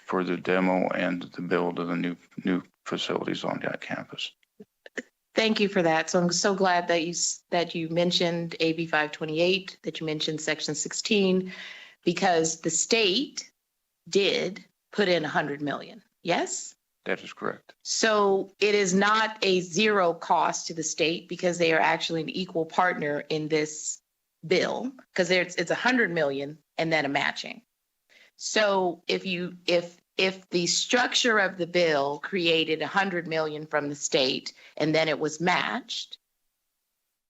for the demo and the build of the new facilities on that campus. Thank you for that. So I'm so glad that you mentioned AB 528, that you mentioned Section 16, because the state did put in $100 million. Yes? That is correct. So it is not a zero cost to the state because they are actually an equal partner in this bill, because it's $100 million and then a matching. So if the structure of the bill created $100 million from the state and then it was matched,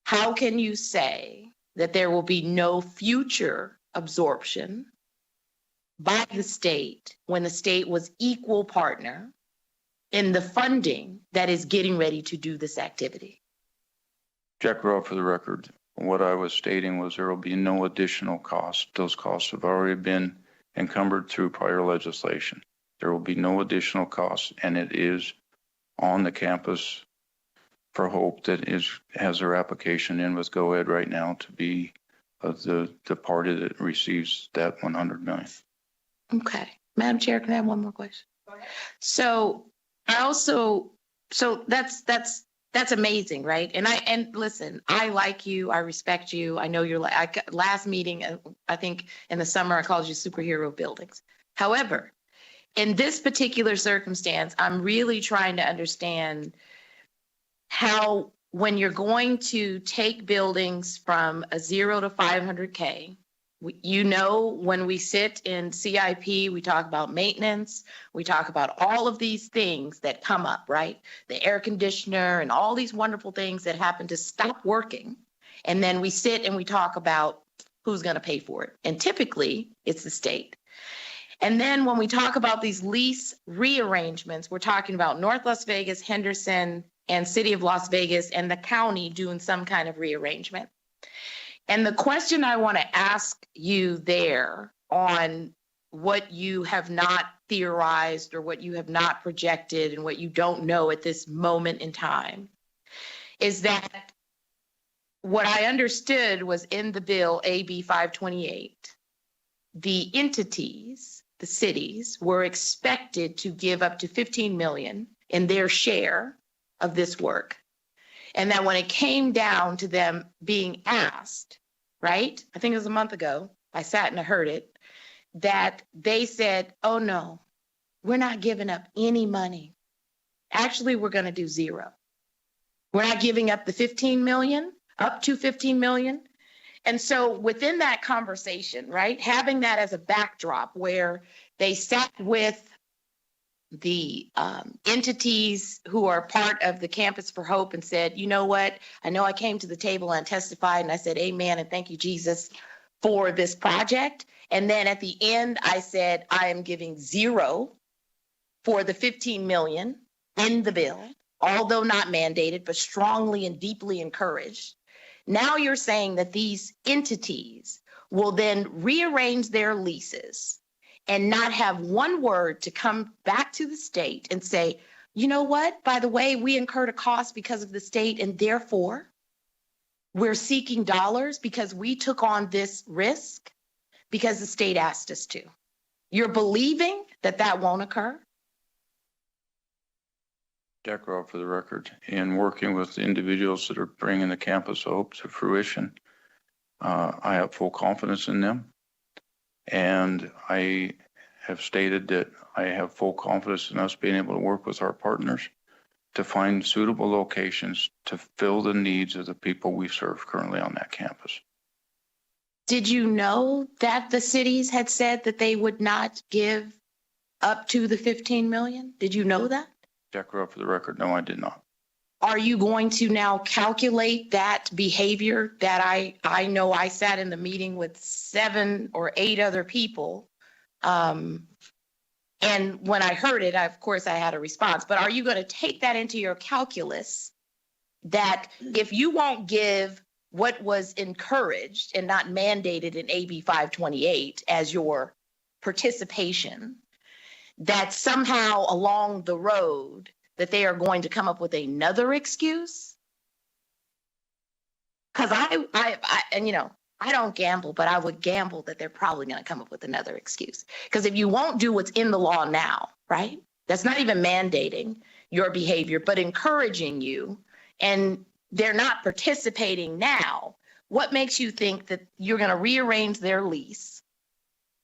how can you say that there will be no future absorption by the state when the state was equal partner in the funding that is getting ready to do this activity? Jack Rowe for the record. What I was stating was there will be no additional cost. Those costs have already been encumbered through prior legislation. There will be no additional costs, and it is on the Campus for Hope that has their application in with Go Ed right now to be the party that receives that $100 million. Okay. Madam Chair, can I have one more question? So that's amazing, right? And listen, I like you, I respect you. I know you're last meeting, I think in the summer, I called you superhero buildings. However, in this particular circumstance, I'm really trying to understand how, when you're going to take buildings from a 0 to 500K, when we sit in CIP, we talk about maintenance, we talk about all of these things that come up, right? The air conditioner and all these wonderful things that happen to stop working. And then we sit and we talk about who's going to pay for it. And typically it's the state. And then when we talk about these lease rearrangements, we're talking about North Las Vegas, Henderson, and City of Las Vegas and the county doing some kind of rearrangement. And the question I want to ask you there on what you have not theorized or what you have not projected and what you don't know at this moment in time is that what I understood was in the bill AB 528, the entities, the cities, were expected to give up to 15 million in their share of this work. And that when it came down to them being asked, right? I think it was a month ago, I sat and I heard it, that they said, oh no, we're not giving up any money. Actually, we're going to do zero. We're not giving up the 15 million, up to 15 million. And so within that conversation, right, having that as a backdrop where they sat with the entities who are part of the Campus for Hope and said, you know what, I know I came to the table and testified and I said, amen, and thank you, Jesus, for this project. And then at the end, I said, I am giving zero for the 15 million in the bill, although not mandated, but strongly and deeply encouraged. Now you're saying that these entities will then rearrange their leases and not have one word to come back to the state and say, you know what, by the way, we incurred a cost because of the state and therefore we're seeking dollars because we took on this risk because the state asked us to. You're believing that that won't occur? Jack Robb for the record. In working with the individuals that are bringing the Campus of Hope to fruition, I have full confidence in them. And I have stated that I have full confidence in us being able to work with our partners to find suitable locations to fill the needs of the people we serve currently on that campus. Did you know that the cities had said that they would not give up to the 15 million? Did you know that? Jack Robb for the record, no, I did not. Are you going to now calculate that behavior that I know I sat in the meeting with 7 or 8 other people? And when I heard it, of course, I had a response. But are you going to take that into your calculus that if you won't give what was encouraged and not mandated in AB 528 as your participation, that somehow along the road that they are going to come up with another excuse? Because and you know, I don't gamble, but I would gamble that they're probably going to come up with another excuse. Because if you won't do what's in the law now, right? That's not even mandating your behavior, but encouraging you, and they're not participating now. What makes you think that you're going to rearrange their lease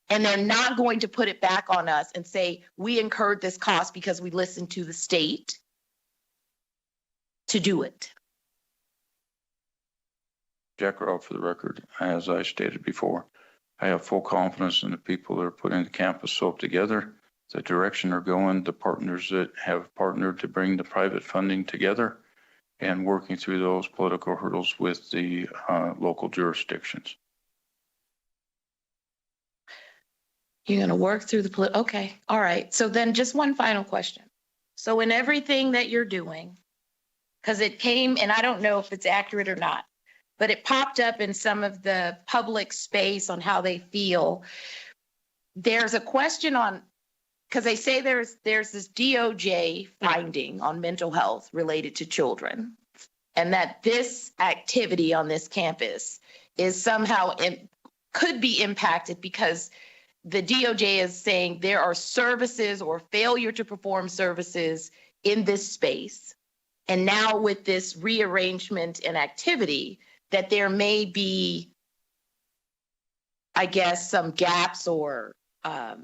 and they're not going to put it back on us and say, we incurred this cost because we listened to the state to do it? Jack Robb for the record, as I stated before, I have full confidence in the people that are putting the Campus SOAP together, the direction they're going, the partners that have partnered to bring the private funding together, and working through those political hurdles with the local jurisdictions. You're going to work through the okay, all right. So then just one final question. So in everything that you're doing, because it came, and I don't know if it's accurate or not, but it popped up in some of the public space on how they feel. There's a question on, because they say there's this DOJ finding on mental health related to children, and that this activity on this campus is somehow could be impacted because the DOJ is saying there are services or failure to perform services in this space. And now with this rearrangement and activity, that there may be, I guess, some gaps or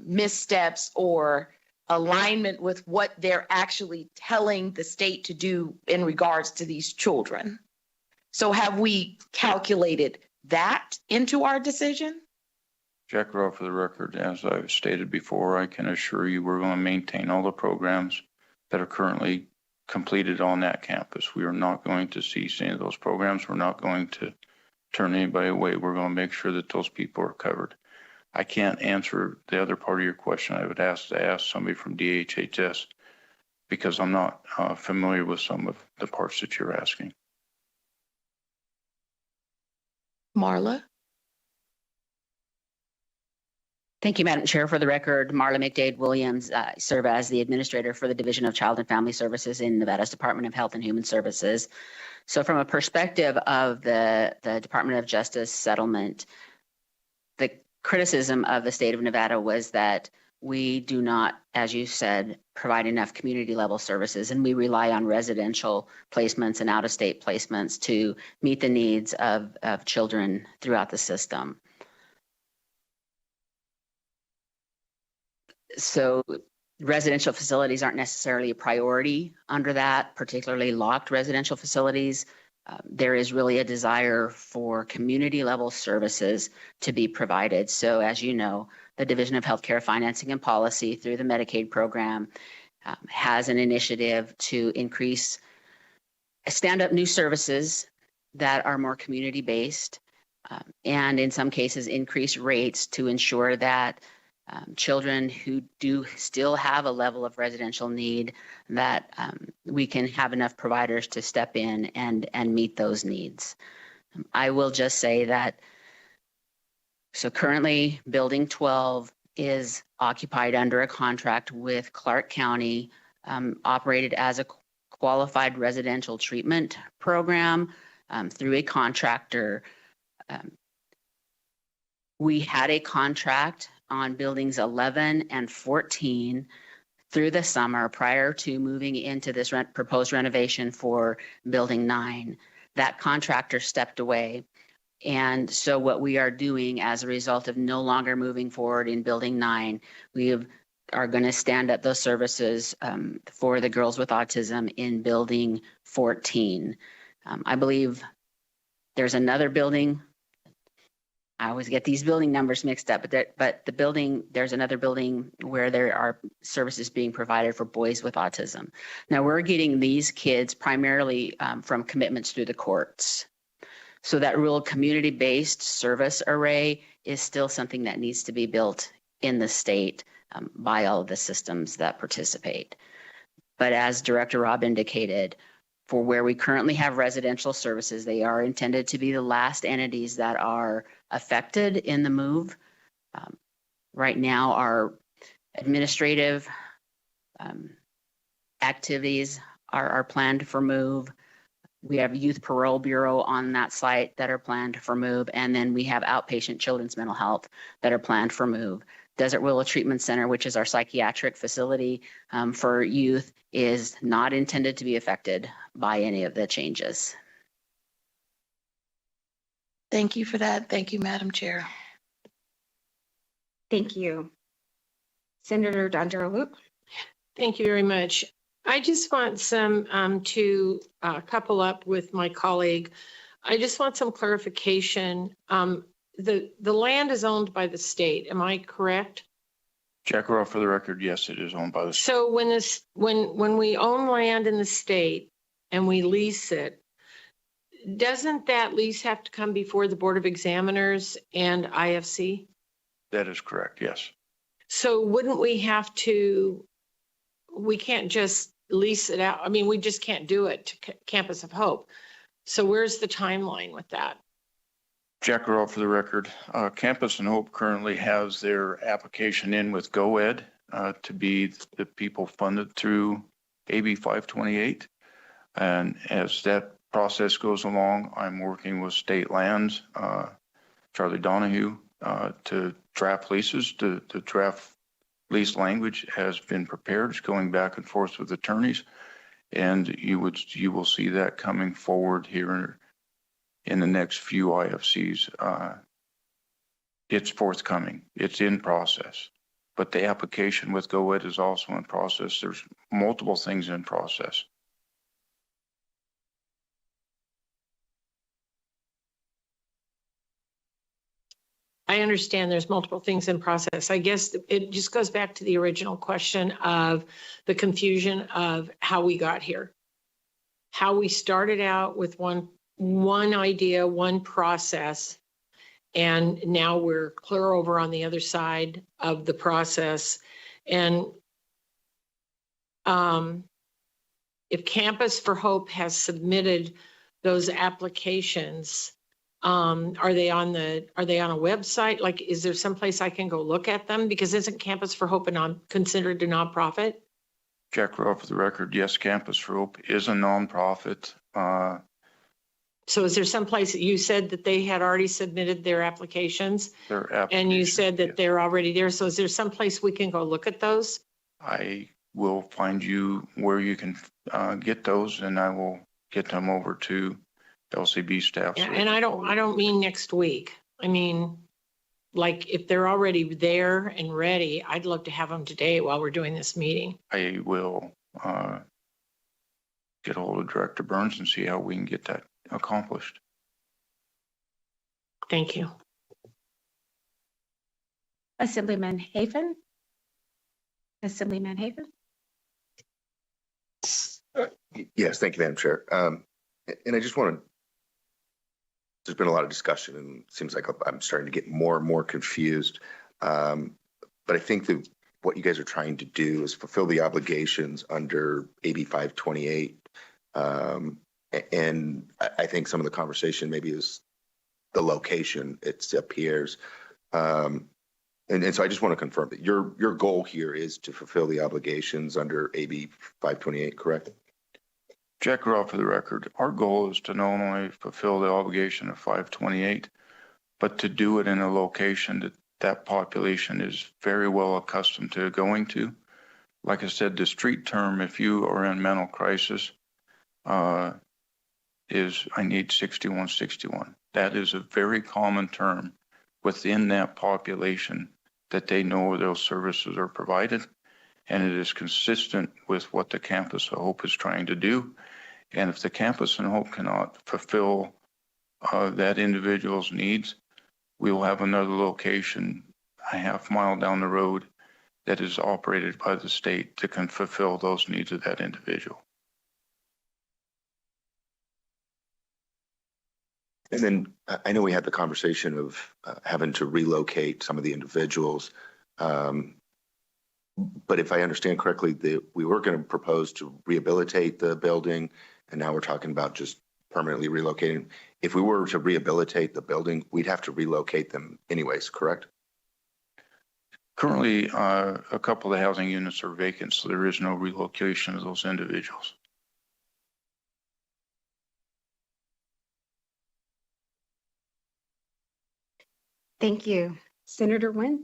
missteps or alignment with what they're actually telling the state to do in regards to these children. So have we calculated that into our decision? Jack Robb for the record, as I've stated before, I can assure you we're going to maintain all the programs that are currently completed on that campus. We are not going to cease any of those programs. We're not going to turn anybody away. We're going to make sure that those people are covered. I can't answer the other part of your question. I would ask somebody from DHHS because I'm not familiar with some of the parts that you're asking. Marla? Thank you, Madam Chair. For the record, Marla McDade Williams, serve as the Administrator for the Division of Child and Family Services in Nevada's Department of Health and Human Services. So from a perspective of the Department of Justice settlement, the criticism of the state of Nevada was that we do not, as you said, provide enough community level services, and we rely on residential placements and out-of-state placements to meet the needs of children throughout the system. So residential facilities aren't necessarily a priority under that, particularly locked residential facilities. There is really a desire for community level services to be provided. So as you know, the Division of Healthcare Financing and Policy through the Medicaid program has an initiative to stand up new services that are more community based and in some cases increase rates to ensure that children who do still have a level of residential need, that we can have enough providers to step in and meet those needs. I will just say that, so currently Building 12 is occupied under a contract with Clark County, operated as a qualified residential treatment program through a contractor. We had a contract on buildings 11 and 14 through the summer prior to moving into this proposed renovation for building 9. That contractor stepped away. And so what we are doing as a result of no longer moving forward in building 9, are going to stand up those services for the girls with autism in building 14. I believe there's another building. I always get these building numbers mixed up, but there's another building where there are services being provided for boys with autism. Now we're getting these kids primarily from commitments through the courts. So that rural community-based service array is still something that needs to be built in the state by all of the systems that participate. But as Director Robb indicated, for where we currently have residential services, they are intended to be the last entities that are affected in the move. Right now, our administrative activities are planned for move. We have Youth Parole Bureau on that site that are planned for move. And then we have outpatient children's mental health that are planned for move. Desert Willow Treatment Center, which is our psychiatric facility for youth, is not intended to be affected by any of the changes. Thank you for that. Thank you, Madam Chair. Thank you. Senator Dondarlu. Thank you very much. I just want some to couple up with my colleague. I just want some clarification. The land is owned by the state. Am I correct? Jack Rowe, for the record, yes, it is owned by the state. So when we own land in the state and we lease it, doesn't that lease have to come before the Board of Examiners and IFC? That is correct, yes. So wouldn't we have to, we can't just lease it out. I mean, we just can't do it to Campus of Hope. So where's the timeline with that? Jack Rowe, for the record, Campus and Hope currently has their application in with GoEd to be the people funded through AB 528. And as that process goes along, I'm working with State Lands, Charlie Donahue, to draft leases. The draft lease language has been prepared. It's going back and forth with attorneys, and you will see that coming forward here in the next few IFCs. It's forthcoming. It's in process, but the application with GoEd is also in process. There's multiple things in process. I understand there's multiple things in process. I guess it just goes back to the original question of the confusion of how we got here. How we started out with one idea, one process, and now we're clear over on the other side of the process. And if Campus for Hope has submitted those applications, are they on a website? Like, is there someplace I can go look at them? Because isn't Campus for Hope considered a nonprofit? Jack Rowe for the record, yes, Campus for Hope is a nonprofit. So is there someplace that you said that they had already submitted their applications? And you said that they're already there. So is there someplace we can go look at those? I will find you where you can get those, and I will get them over to LCB staff. Yeah, and I don't mean next week. I mean, like, if they're already there and ready, I'd love to have them today while we're doing this meeting. I will get a hold of Director Burns and see how we can get that accomplished. Thank you. Assemblyman Hafen? Assemblyman Hafen? Yes, thank you, Madam Chair. And I just want to, there's been a lot of discussion and it seems like I'm starting to get more and more confused. But I think that what you guys are trying to do is fulfill the obligations under AB 528. And I think some of the conversation maybe is the location, it appears. And so I just want to confirm that your goal here is to fulfill the obligations under AB 528, correct? Jack Rowe for the record, our goal is to not only fulfill the obligation of 528, but to do it in a location that population is very well accustomed to going to. Like I said, the street term, if you are in mental crisis, is I need 6161. That is a very common term within that population that they know those services are provided, and it is consistent with what the Campus of Hope is trying to do. And if the Campus of Hope cannot fulfill that individual's needs, we will have another location a half mile down the road that is operated by the state that can fulfill those needs of that individual. And then I know we had the conversation of having to relocate some of the individuals. But if I understand correctly, we were going to propose to rehabilitate the building, and now we're talking about just permanently relocating. If we were to rehabilitate the building, we'd have to relocate them anyways, correct? Currently, a couple of the housing units are vacant, so there is no relocation of those individuals. Thank you. Senator Nguyen?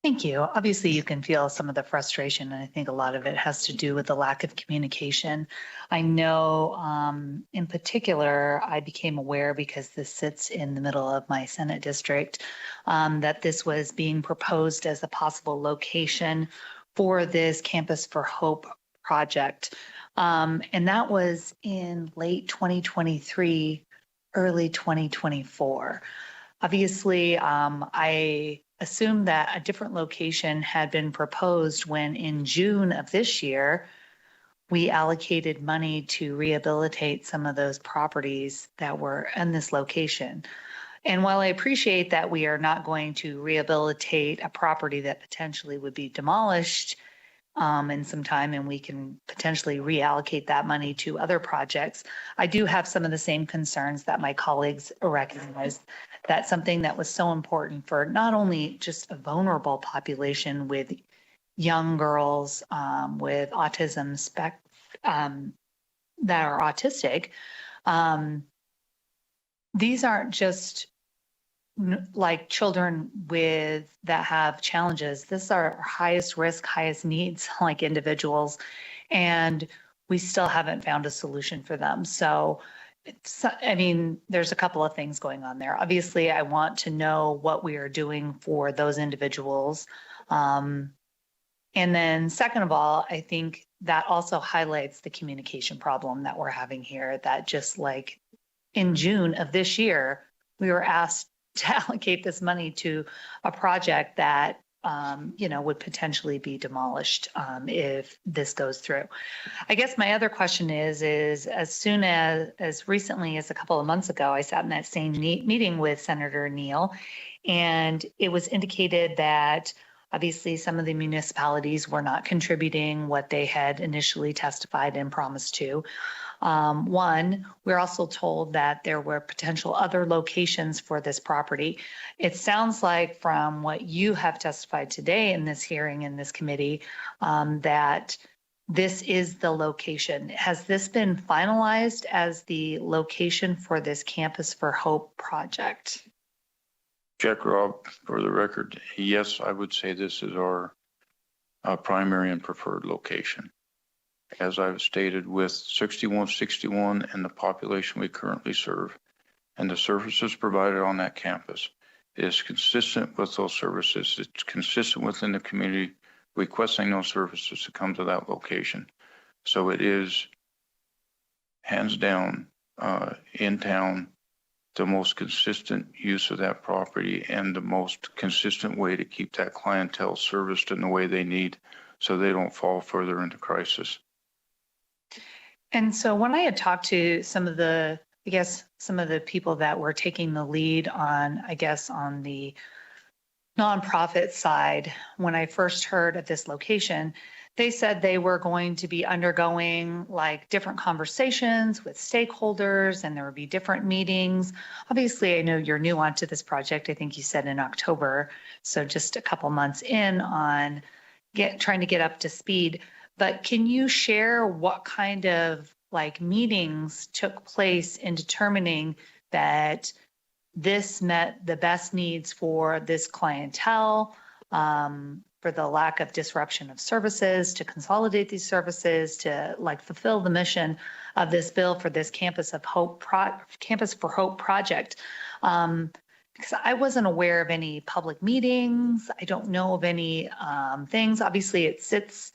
Thank you. Obviously, you can feel some of the frustration, and I think a lot of it has to do with the lack of communication. I know in particular, I became aware because this sits in the middle of my Senate district, that this was being proposed as a possible location for this Campus for Hope project. And that was in late 2023, early 2024. Obviously, I assumed that a different location had been proposed when in June of this year, we allocated money to rehabilitate some of those properties that were in this location. And while I appreciate that we are not going to rehabilitate a property that potentially would be demolished in some time, and we can potentially reallocate that money to other projects, I do have some of the same concerns that my colleagues recognize. That's something that was so important for not only just a vulnerable population with young girls with autism that are autistic. These aren't just like children that have challenges. This are our highest risk, highest needs, like individuals, and we still haven't found a solution for them. So there's a couple of things going on there. Obviously, I want to know what we are doing for those individuals. And then second of all, I think that also highlights the communication problem that we're having here, that just like in June of this year, we were asked to allocate this money to a project that would potentially be demolished if this goes through. I guess my other question is as soon as recently as a couple of months ago, I sat in that same meeting with Senator Neal, and it was indicated that Obviously, some of the municipalities were not contributing what they had initially testified and promised to. One, we're also told that there were potential other locations for this property. It sounds like from what you have testified today in this hearing in this committee, that this is the location. Has this been finalized as the location for this Campus for Hope project? Jack Robb, for the record, yes, I would say this is our primary and preferred location. As I've stated, with 6161 and the population we currently serve and the services provided on that campus, it is consistent with those services. It's consistent within the community requesting those services to come to that location. So it is hands down in town the most consistent use of that property and the most consistent way to keep that clientele serviced in the way they need so they don't fall further into crisis. And so when I had talked to some of the people that were taking the lead on, on the nonprofit side, when I first heard of this location, they said they were going to be undergoing like different conversations with stakeholders and there would be different meetings. Obviously, I know you're new onto this project. I think you said in October. So just a couple months in on trying to get up to speed. But can you share what kind of like meetings took place in determining that this met the best needs for this clientele, for the lack of disruption of services, to consolidate these services, to like fulfill the mission of this bill for this Campus for Hope project? Because I wasn't aware of any public meetings. I don't know of any things. Obviously, it sits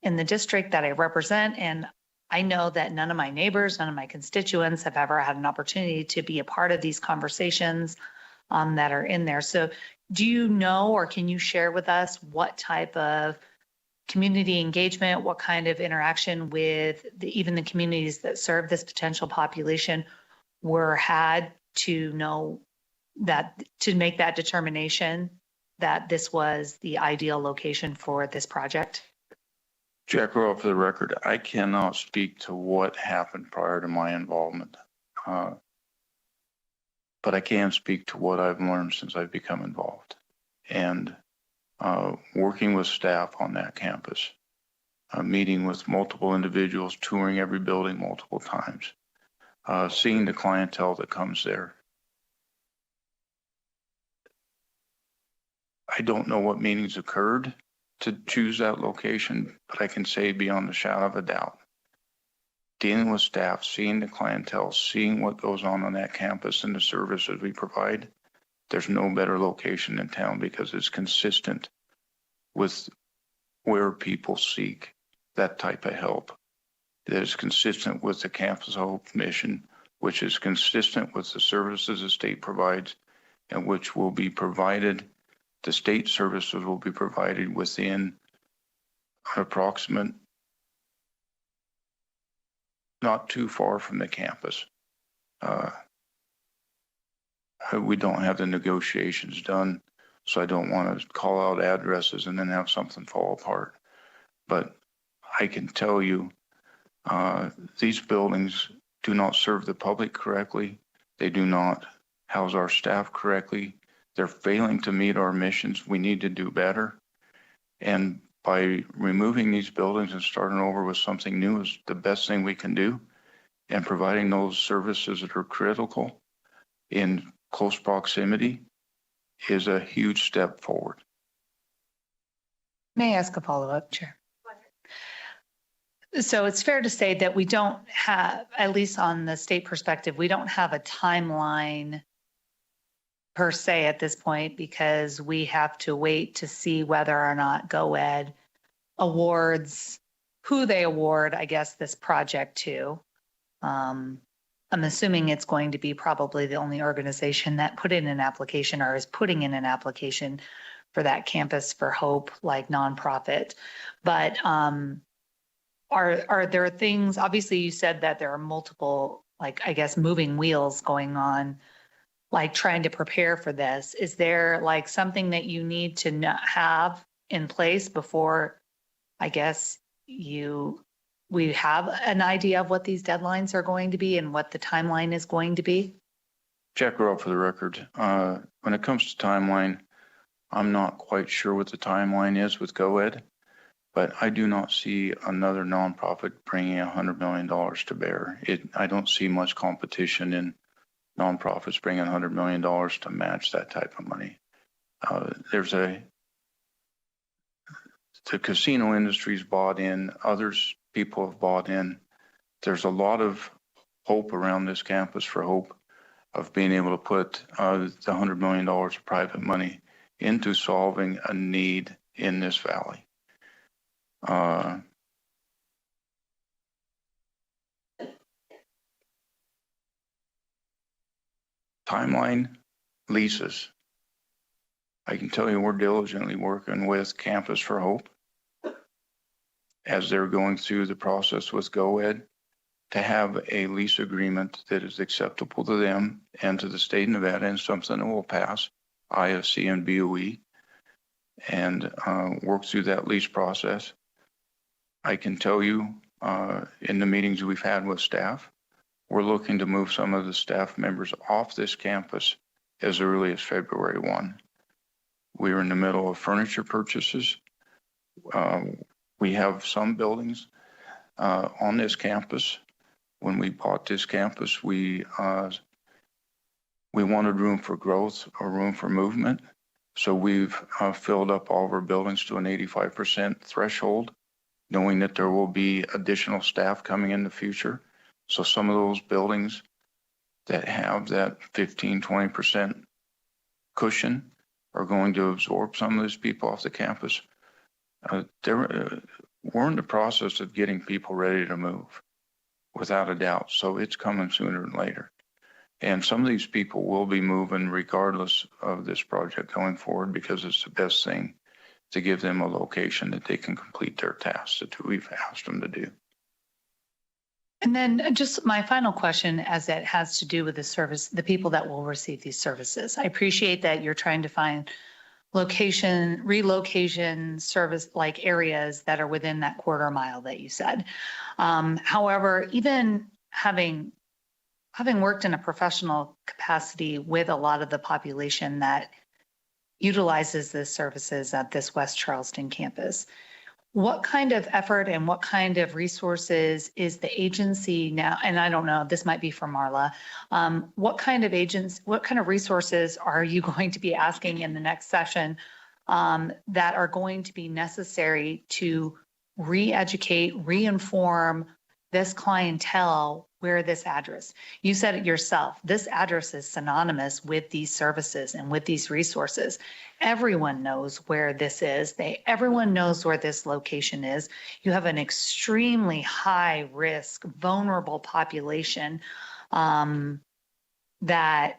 in the district that I represent, and I know that none of my neighbors, none of my constituents have ever had an opportunity to be a part of these conversations that are in there. So do you know, or can you share with us what type of community engagement, what kind of interaction with even the communities that serve this potential population were had to know that, to make that determination that this was the ideal location for this project? Jack Rowe, for the record, I cannot speak to what happened prior to my involvement, but I can speak to what I've learned since I've become involved. And working with staff on that campus, meeting with multiple individuals, touring every building multiple times, seeing the clientele that comes there. I don't know what meetings occurred to choose that location, but I can say beyond a shadow of a doubt, dealing with staff, seeing the clientele, seeing what goes on that campus and the services we provide, there's no better location in town because it's consistent with where people seek that type of help. That is consistent with the Campus of Hope mission, which is consistent with the services the state provides and which will be provided. The state services will be provided within an approximate, not too far from the campus. We don't have the negotiations done, so I don't want to call out addresses and then have something fall apart. But I can tell you, these buildings do not serve the public correctly. They do not house our staff correctly. They're failing to meet our missions. We need to do better. And by removing these buildings and starting over with something new is the best thing we can do. And providing those services that are critical in close proximity is a huge step forward. May I ask a follow-up, Chair? So it's fair to say that we don't have, at least on the state perspective, we don't have a timeline per se at this point because we have to wait to see whether or not GOED awards, who they award, I guess, this project to. I'm assuming it's going to be probably the only organization that put in an application or is putting in an application for that Campus for Hope, like nonprofit. But are there things, obviously you said that there are multiple, like, I guess, moving wheels going on, like trying to prepare for this. Is there like something that you need to have in place before, I guess, we have an idea of what these deadlines are going to be and what the timeline is going to be? Jack Robb for the record. When it comes to timeline, I'm not quite sure what the timeline is with GoEd, but I do not see another nonprofit bringing $100 million to bear. I don't see much competition in nonprofits bringing $100 million to match that type of money. The casino industry's bought in, people have bought in. There's a lot of hope around this campus for Hope of being able to put the $100 million of private money into solving a need in this valley. Timeline, leases. I can tell you we're diligently working with Campus for Hope as they're going through the process with GoEd to have a lease agreement that is acceptable to them and to the state of Nevada and something that will pass IFC and BOE and work through that lease process. I can tell you in the meetings we've had with staff, we're looking to move some of the staff members off this campus as early as February 1. We are in the middle of furniture purchases. We have some buildings on this campus. When we bought this campus, we wanted room for growth or room for movement. So we've filled up all of our buildings to an 85% threshold, knowing that there will be additional staff coming in the future. So some of those buildings that have that 15, 20% cushion are going to absorb some of these people off the campus. We're in the process of getting people ready to move, without a doubt. So it's coming sooner than later. And some of these people will be moving regardless of this project going forward because it's the best thing to give them a location that they can complete their tasks that we've asked them to do. And then just my final question, as it has to do with the service, the people that will receive these services. I appreciate that you're trying to find relocation service like areas that are within that quarter mile that you said. However, even having worked in a professional capacity with a lot of the population that utilizes the services at this West Charleston campus, what kind of effort and what kind of resources is the agency now? And I don't know, this might be for Marla. What kind of resources are you going to be asking in the next session that are going to be necessary to re-educate, re-inform this clientele where this address? You said it yourself, this address is synonymous with these services and with these resources. Everyone knows where this is. Everyone knows where this location is. You have an extremely high risk, vulnerable population that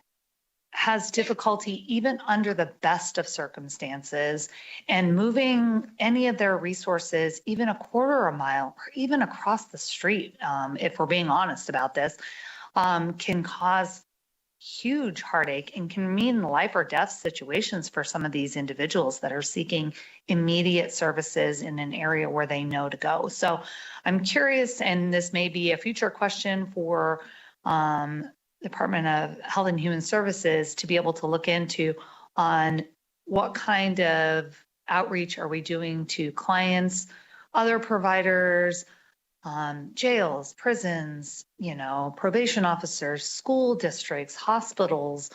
has difficulty even under the best of circumstances, and moving any of their resources even a quarter of a mile or even across the street, if we're being honest about this, can cause huge heartache and can mean life or death situations for some of these individuals that are seeking immediate services in an area where they know to go. So I'm curious, and this may be a future question for Department of Health and Human Services to be able to look into on what kind of outreach are we doing to clients, other providers, jails, prisons, probation officers, school districts, hospitals,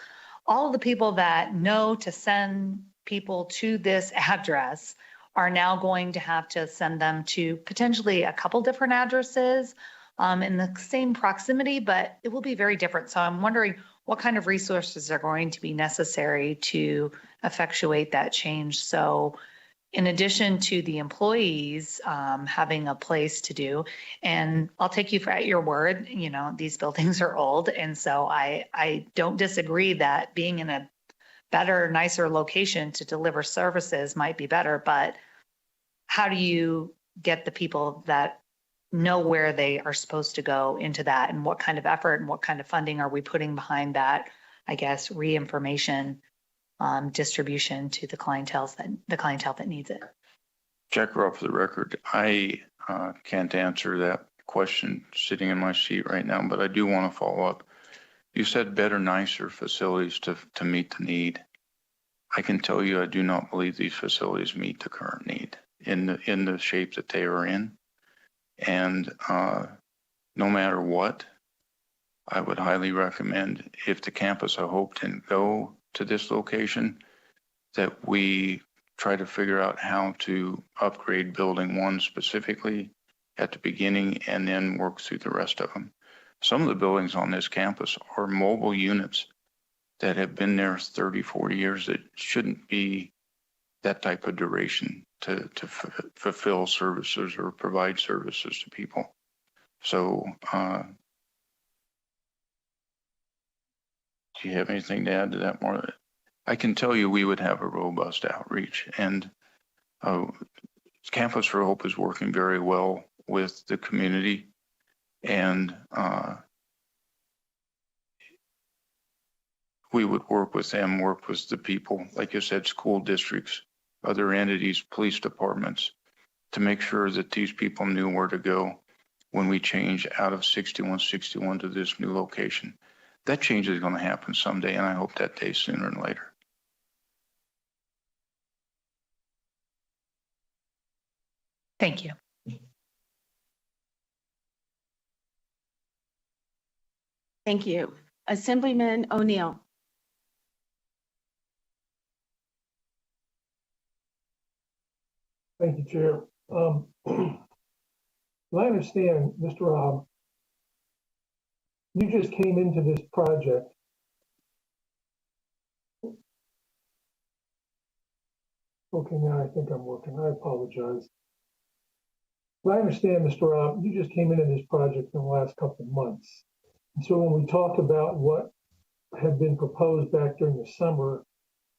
all of the people that know to send people to this address are now going to have to send them to potentially a couple different addresses in the same proximity, but it will be very different. So I'm wondering what kind of resources are going to be necessary to effectuate that change. So in addition to the employees having a place to do, and I'll take you at your word, these buildings are old. And so I don't disagree that being in a better, nicer location to deliver services might be better, but how do you get the people that know where they are supposed to go into that, and what kind of effort and what kind of funding are we putting behind that, I guess, re-information distribution to the clientele that needs it? Jack Rupp, for the record, I can't answer that question sitting in my seat right now, but I do want to follow up. You said better, nicer facilities to meet the need. I can tell you, I do not believe these facilities meet the current need in the shape that they are in. And no matter what, I would highly recommend, if the campus, I hope, didn't go to this location, that we try to figure out how to upgrade building 1 specifically at the beginning and then work through the rest of them. Some of the buildings on this campus are mobile units that have been there 30, 40 years that shouldn't be that type of duration to fulfill services or provide services to people. So, do you have anything to add to that more? I can tell you we would have a robust outreach, and Campus for Hope is working very well with the community, and we would work with them, work with the people, like you said, school districts, other entities, police departments, to make sure that these people knew where to go when we change out of 6161 to this new location. That change is going to happen someday, and I hope that day sooner than later. Thank you. Thank you. Assemblyman O'Neill. Thank you, Chair. I understand, Mr. Rob, you just came into this project. Okay, now I think I'm working. I apologize. I understand, Mr. Rob, you just came into this project in the last couple of months. And so when we talk about what had been proposed back during the summer,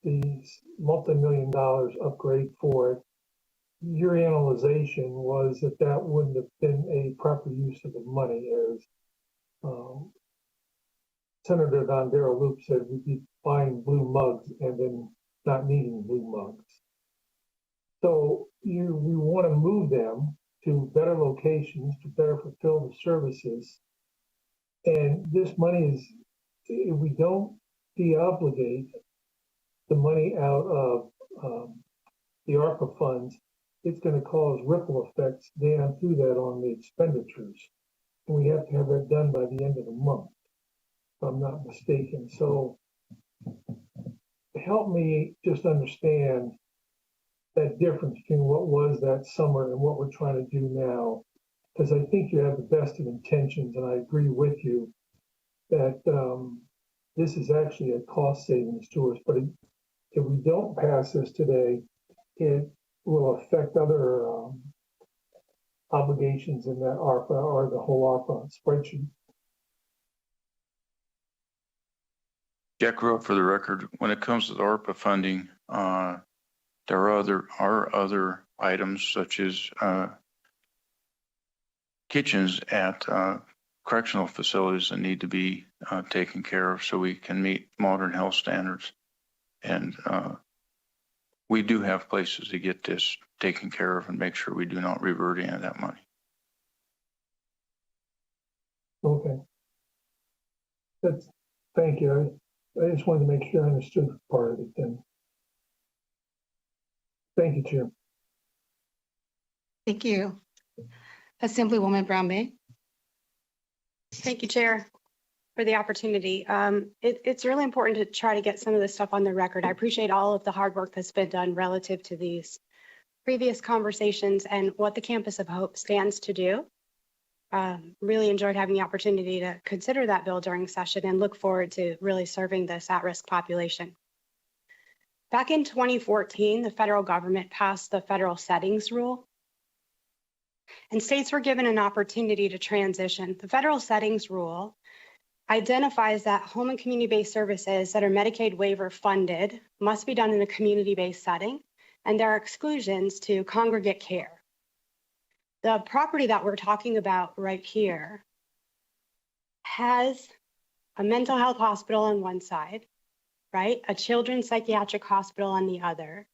the multi-million-dollar upgrade for it, your analyzation was that that wouldn't have been a proper use of the money, as Senator Don Darrell Loop said, we'd be buying blue mugs and then not needing blue mugs. So we want to move them to better locations to better fulfill the services. And this money is, if we don't de-obligate the money out of the ARPA funds, it's going to cause ripple effects down through that on the expenditures. And we have to have that done by the end of the month, if I'm not mistaken. So help me just understand that difference between what was that summer and what we're trying to do now. Because I think you have the best of intentions, and I agree with you that this is actually a cost savings to us. But if we don't pass this today, it will affect other obligations in that ARPA or the whole ARPA spreadsheet. Jack Rupp, for the record, when it comes to the ARPA funding, there are other items such as kitchens at correctional facilities that need to be taken care of so we can meet modern health standards. And we do have places to get this taken care of and make sure we do not revert any of that money. Okay. Thank you. I just wanted to make sure I understood part of it then. Thank you, Chair. Thank you. Assemblywoman Brown Bay. Thank you, Chair, for the opportunity. It's really important to try to get some of this stuff on the record. I appreciate all of the hard work that's been done relative to these previous conversations and what the Campus of Hope stands to do. Really enjoyed having the opportunity to consider that bill during session and look forward to really serving this at-risk population. Back in 2014, the federal government passed the federal settings rule, and states were given an opportunity to transition. The federal settings rule identifies that home and community-based services that are Medicaid waiver funded must be done in a community-based setting, and there are exclusions to congregate care. The property that we're talking about right here has a mental health hospital on one side, right? A children's psychiatric hospital on the other.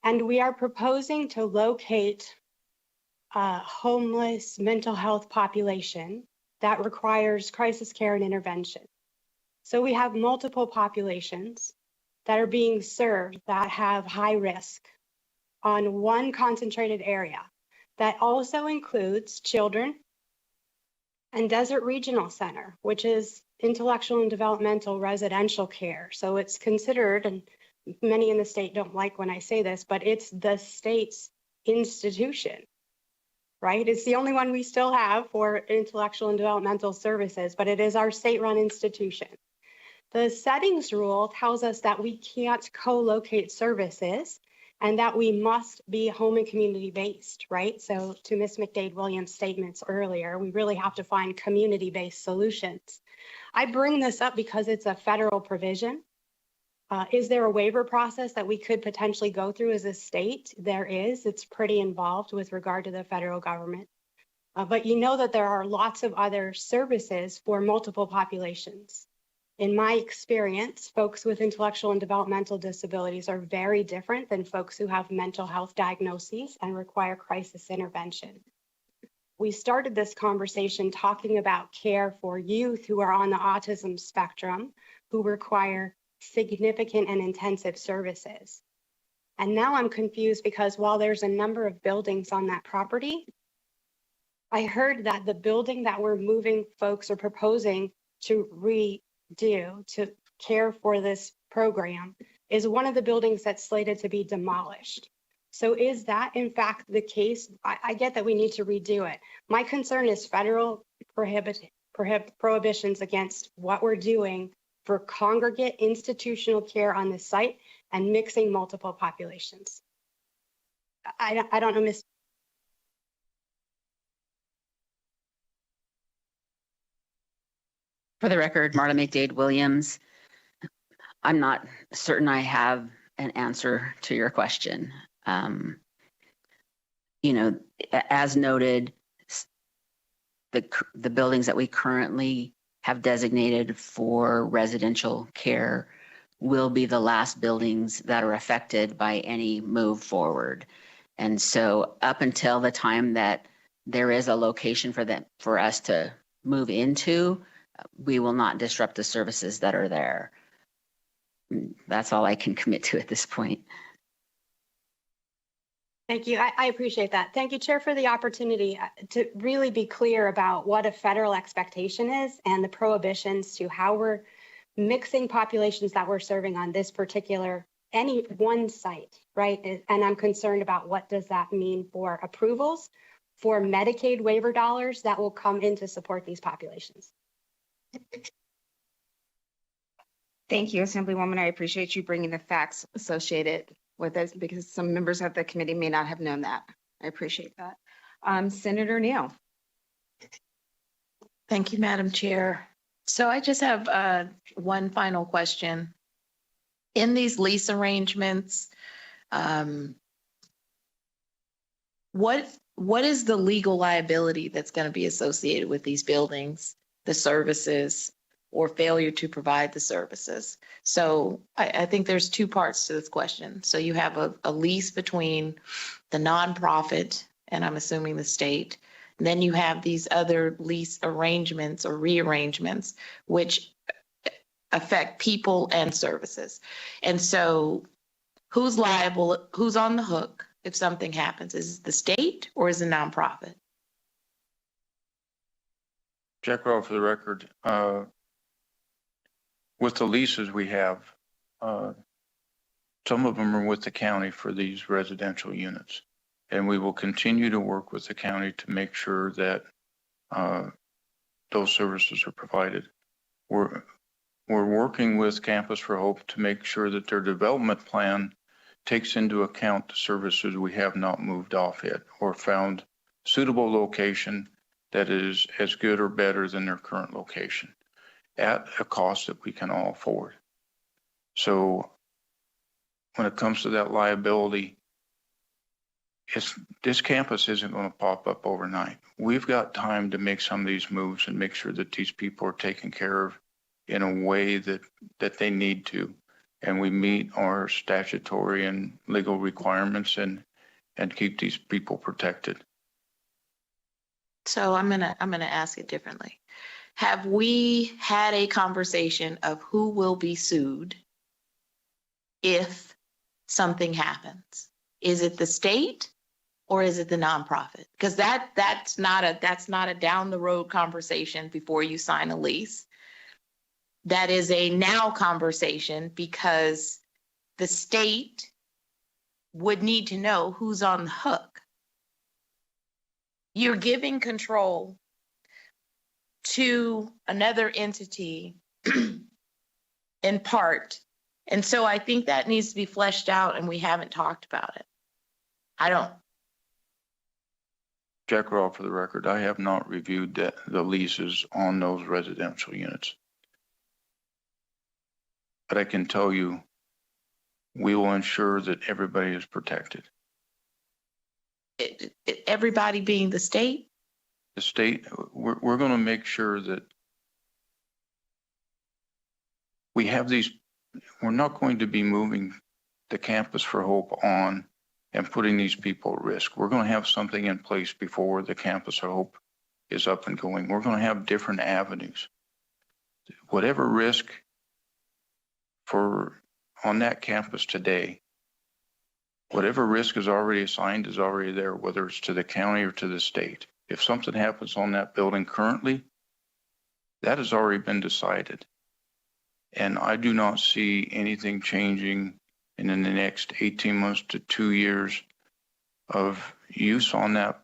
And we are proposing to locate a homeless mental health population that requires crisis care and intervention. So we have multiple populations that are being served that have high risk on one concentrated area that also includes children and Desert Regional Center, which is intellectual and developmental residential care. So it's considered, and many in the state don't like when I say this, but it's the state's institution, right? It's the only one we still have for intellectual and developmental services, but it is our state-run institution. The settings rule tells us that we can't co-locate services and that we must be home and community based, right? So to Ms. McDade Williams' statements earlier, we really have to find community-based solutions. I bring this up because it's a federal provision. Is there a waiver process that we could potentially go through as a state? There is. It's pretty involved with regard to the federal government. But you know that there are lots of other services for multiple populations. In my experience, folks with intellectual and developmental disabilities are very different than folks who have mental health diagnoses and require crisis intervention. We started this conversation talking about care for youth who are on the autism spectrum, who require significant and intensive services. And now I'm confused because while there's a number of buildings on that property, I heard that the building that we're moving folks are proposing to redo to care for this program is one of the buildings that's slated to be demolished. So is that in fact the case? I get that we need to redo it. My concern is federal prohibitions against what we're doing for congregate institutional care on the site and mixing multiple populations. I don't know, Ms. For the record, Marla McDade Williams. I'm not certain I have an answer to your question. You know, as noted, the buildings that we currently have designated for residential care will be the last buildings that are affected by any move forward. And so up until the time that there is a location for us to move into, we will not disrupt the services that are there. That's all I can commit to at this point. Thank you. I appreciate that. Thank you, Chair, for the opportunity to really be clear about what a federal expectation is and the prohibitions to how we're mixing populations that we're serving on this particular, any one site, right? And I'm concerned about what does that mean for approvals, for Medicaid waiver dollars that will come in to support these populations. Thank you, Assemblywoman. I appreciate you bringing the facts associated with this because some members of the committee may not have known that. I appreciate that. Senator Neal. Thank you, Madam Chair. So I just have one final question. In these lease arrangements, what is the legal liability that's going to be associated with these buildings, the services, or failure to provide the services? So I think there's two parts to this question. So you have a lease between the nonprofit, and I'm assuming the state, and then you have these other lease arrangements or rearrangements, which affect people and services. And so who's liable, who's on the hook if something happens? Is it the state or is it a nonprofit? Jack Rowe for the record. With the leases we have, some of them are with the county for these residential units. And we will continue to work with the county to make sure that those services are provided. We're working with Campus for Hope to make sure that their development plan takes into account the services we have not moved off yet or found suitable location that is as good or better than their current location at a cost that we can all afford. So when it comes to that liability, this campus isn't going to pop up overnight. We've got time to make some of these moves and make sure that these people are taken care of in a way that they need to and we meet our statutory and legal requirements and keep these people protected. So I'm gonna ask it differently. Have we had a conversation of who will be sued if something happens? Is it the state or is it the nonprofit? Because that's not a down the road conversation before you sign a lease. That is a now conversation because the state would need to know who's on the hook. You're giving control to another entity in part. And so I think that needs to be fleshed out, and we haven't talked about it. Jack Raw, for the record, I have not reviewed the leases on those residential units. But I can tell you, we will ensure that everybody is protected. Everybody being the state? The state, we're going to make sure that we have these, we're not going to be moving the Campus for Hope on and putting these people at risk. We're going to have something in place before the Campus for Hope is up and going. We're going to have different avenues. Whatever risk on that campus today, whatever risk is already assigned is already there, whether it's to the county or to the state. If something happens on that building currently, that has already been decided. And I do not see anything changing in the next 18 months to 2 years of use on that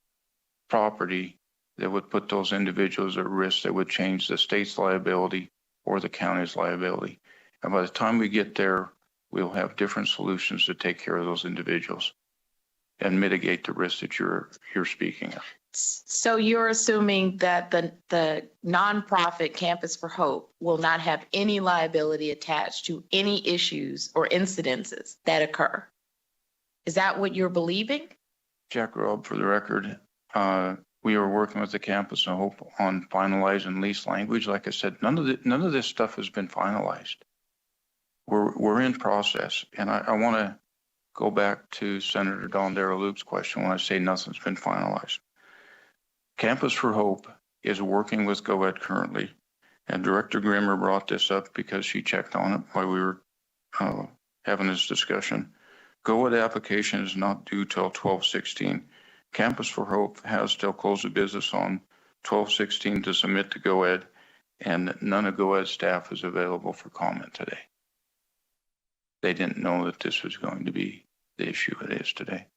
property that would put those individuals at risk, that would change the state's liability or the county's liability. And by the time we get there, we'll have different solutions to take care of those individuals and mitigate the risk that you're speaking of. So you're assuming that the nonprofit Campus for Hope will not have any liability attached to any issues or incidences that occur. Is that what you're believing? Jack Robb, for the record, we are working with the Campus for Hope on finalizing lease language. Like I said, none of this stuff has been finalized. We're in process, and I want to go back to Senator Don Darrell-Loop's question when I say nothing's been finalized. Campus for Hope is working with GoEd currently, and Director Grimmer brought this up because she checked on it while we were having this discussion. GoEd application is not due till 12/16. Campus for Hope has till close of business on 12/16 to submit to GoEd, and none of GoEd staff is available for comment today. They didn't know that this was going to be the issue it is today.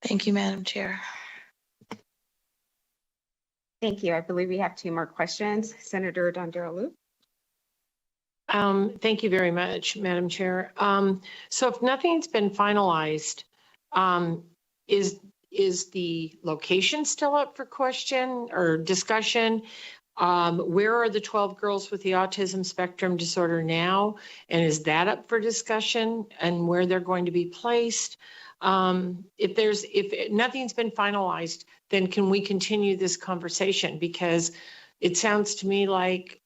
Thank you, Madam Chair. Thank you. I believe we have 2 more questions. Senator Don Darrell-Loop. Thank you very much, Madam Chair. So if nothing's been finalized, is the location still up for question or discussion? Where are the 12 girls with the autism spectrum disorder now? And is that up for discussion and where they're going to be placed? If nothing's been finalized, then can we continue this conversation? Because it sounds to me like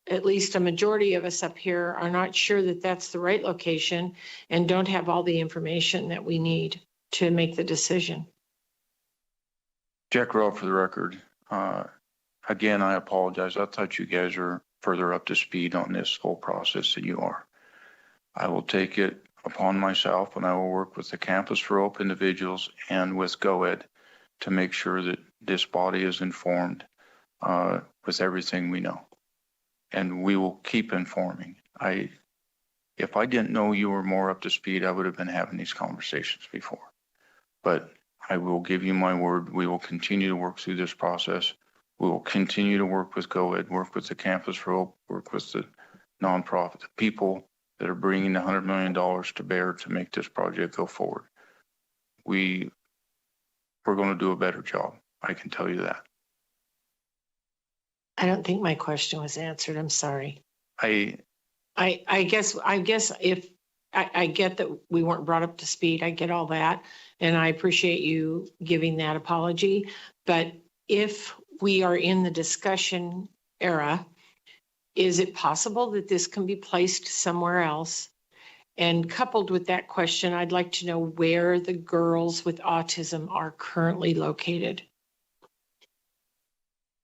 at least a majority of us up here are not sure that that's the right location and don't have all the information that we need to make the decision. Jack Rowe, for the record, again, I apologize. I thought you guys are further up to speed on this whole process than you are. I will take it upon myself and I will work with the Campus for Hope individuals and with GoEd to make sure that this body is informed with everything we know. And we will keep informing. If I didn't know you were more up to speed, I would have been having these conversations before. But I will give you my word. We will continue to work through this process. We will continue to work with GoEd, work with the Campus for Hope, work with the nonprofit, the people that are bringing the $100 million to bear to make this project go forward. We're going to do a better job. I can tell you that. I don't think my question was answered. I'm sorry. I guess if I get that we weren't brought up to speed, I get all that. And I appreciate you giving that apology. But if we are in the discussion era is it possible that this can be placed somewhere else? And coupled with that question, I'd like to know where the girls with autism are currently located.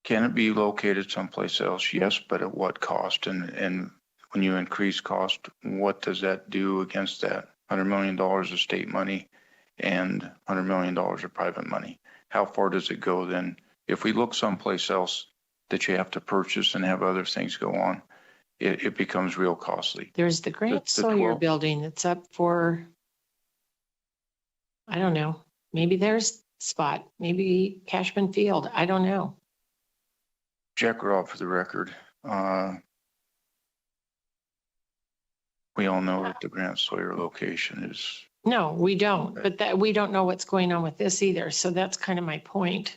Can it be located someplace else? Yes, but at what cost? And when you increase cost, what does that do against that? $100 million of state money and $100 million of private money. How far does it go then? If we look someplace else that you have to purchase and have other things go on, it becomes real costly. There's the Grant Sawyer 12 building that's up for, I don't know, maybe there's spot, maybe Cashman Field. I don't know. Jack Robb for the record. We all know that the Grant Sawyer location is. No, we don't, but that we don't know what's going on with this either. So that's kind of my point.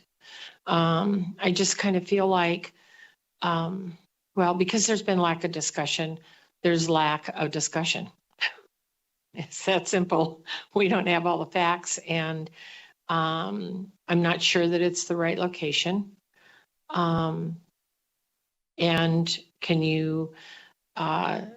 I just kind of feel like, well, because there's been lack of discussion, there's lack of discussion. It's that simple. We don't have all the facts, and I'm not sure that it's the right location. And can you, I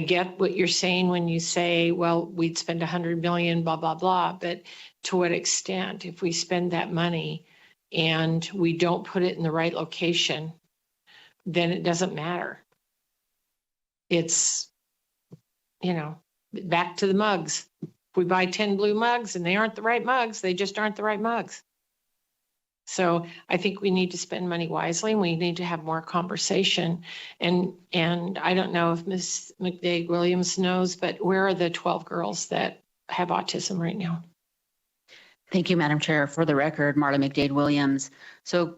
get what you're saying when you say, well, we'd spend 100 million, blah, blah, blah, but to what extent? If we spend that money and we don't put it in the right location, then it doesn't matter. It's, you know, back to the mugs. If we buy 10 blue mugs and they aren't the right mugs, they just aren't the right mugs. So I think we need to spend money wisely, and we need to have more conversation. And I don't know if Ms. McDade Williams knows, but where are the 12 girls that have autism right now? Thank you, Madam Chair. For the record, Marla McDade Williams. So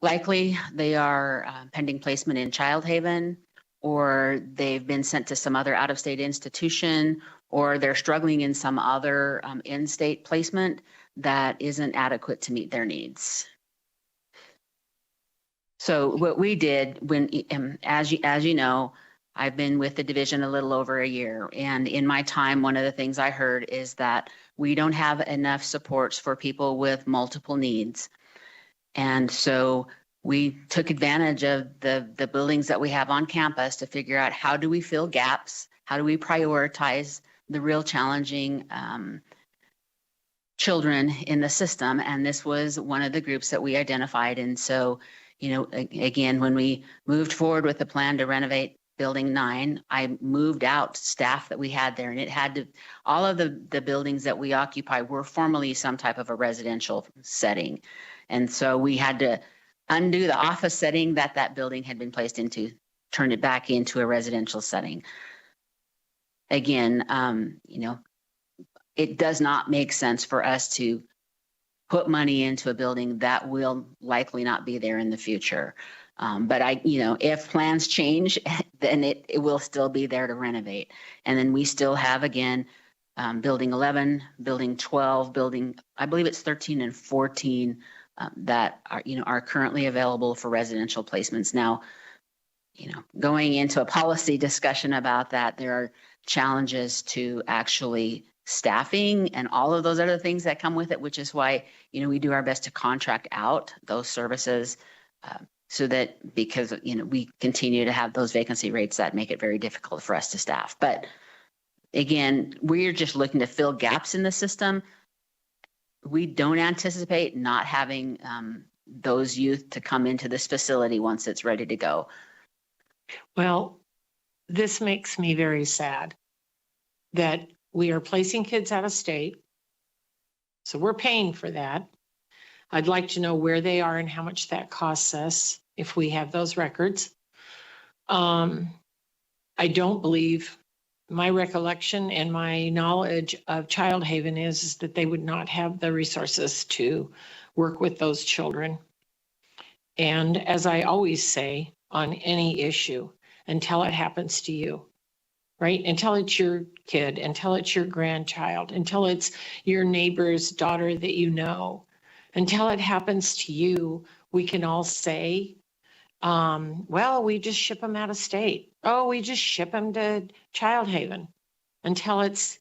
likely they are pending placement in Child Haven, or they've been sent to some other out-of-state institution, or they're struggling in some other in-state placement that isn't adequate to meet their needs. So what we did when, as you know, I've been with the division a little over a year. And in my time, one of the things I heard is that we don't have enough supports for people with multiple needs. And so we took advantage of the buildings that we have on campus to figure out how do we fill gaps? How do we prioritize the real challenging children in the system? And this was one of the groups that we identified. And so, you know, again, when we moved forward with the plan to renovate Building 9, I moved out staff that we had there, and it had to, all of the buildings that we occupy were formerly some type of a residential setting. And so we had to undo the office setting that building had been placed into, turn it back into a residential setting. Again, you know, it does not make sense for us to put money into a building that will likely not be there in the future. But you know, if plans change, then it will still be there to renovate. And then we still have, again, Building 11, Building 12, I believe it's 13 and 14 that are, you know, are currently available for residential placements. Now, you know, going into a policy discussion about that, there are challenges to actually staffing and all of those other things that come with it, which is why, you know, we do our best to contract out those services so that, because, you know, we continue to have those vacancy rates that make it very difficult for us to staff. But again, we're just looking to fill gaps in the system. We don't anticipate not having those youth to come into this facility once it's ready to go. Well, this makes me very sad that we are placing kids out of state. So we're paying for that. I'd like to know where they are and how much that costs us if we have those records. I don't believe, my recollection and my knowledge of Child Haven is that they would not have the resources to work with those children. And as I always say on any issue, until it happens to you, right? Until it's your kid, until it's your grandchild, until it's your neighbor's daughter that you know, until it happens to you, we can all say, well, we just ship them out of state. Oh, we just ship them to Child Haven, until it's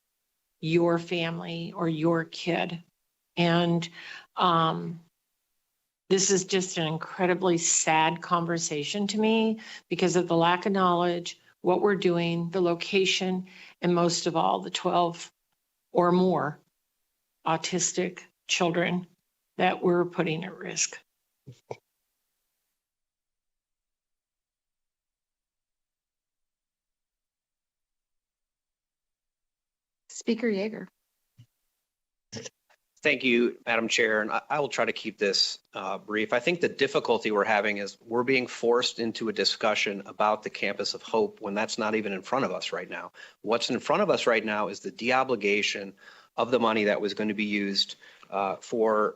your family or your kid. And This is just an incredibly sad conversation to me because of the lack of knowledge, what we're doing, the location, and most of all, the 12 or more autistic children that we're putting at risk. Speaker Yeager. Thank you, Madam Chair, and I will try to keep this brief. I think the difficulty we're having is we're being forced into a discussion about the Campus of Hope when that's not even in front of us right now. What's in front of us right now is the deobligation of the money that was going to be used for,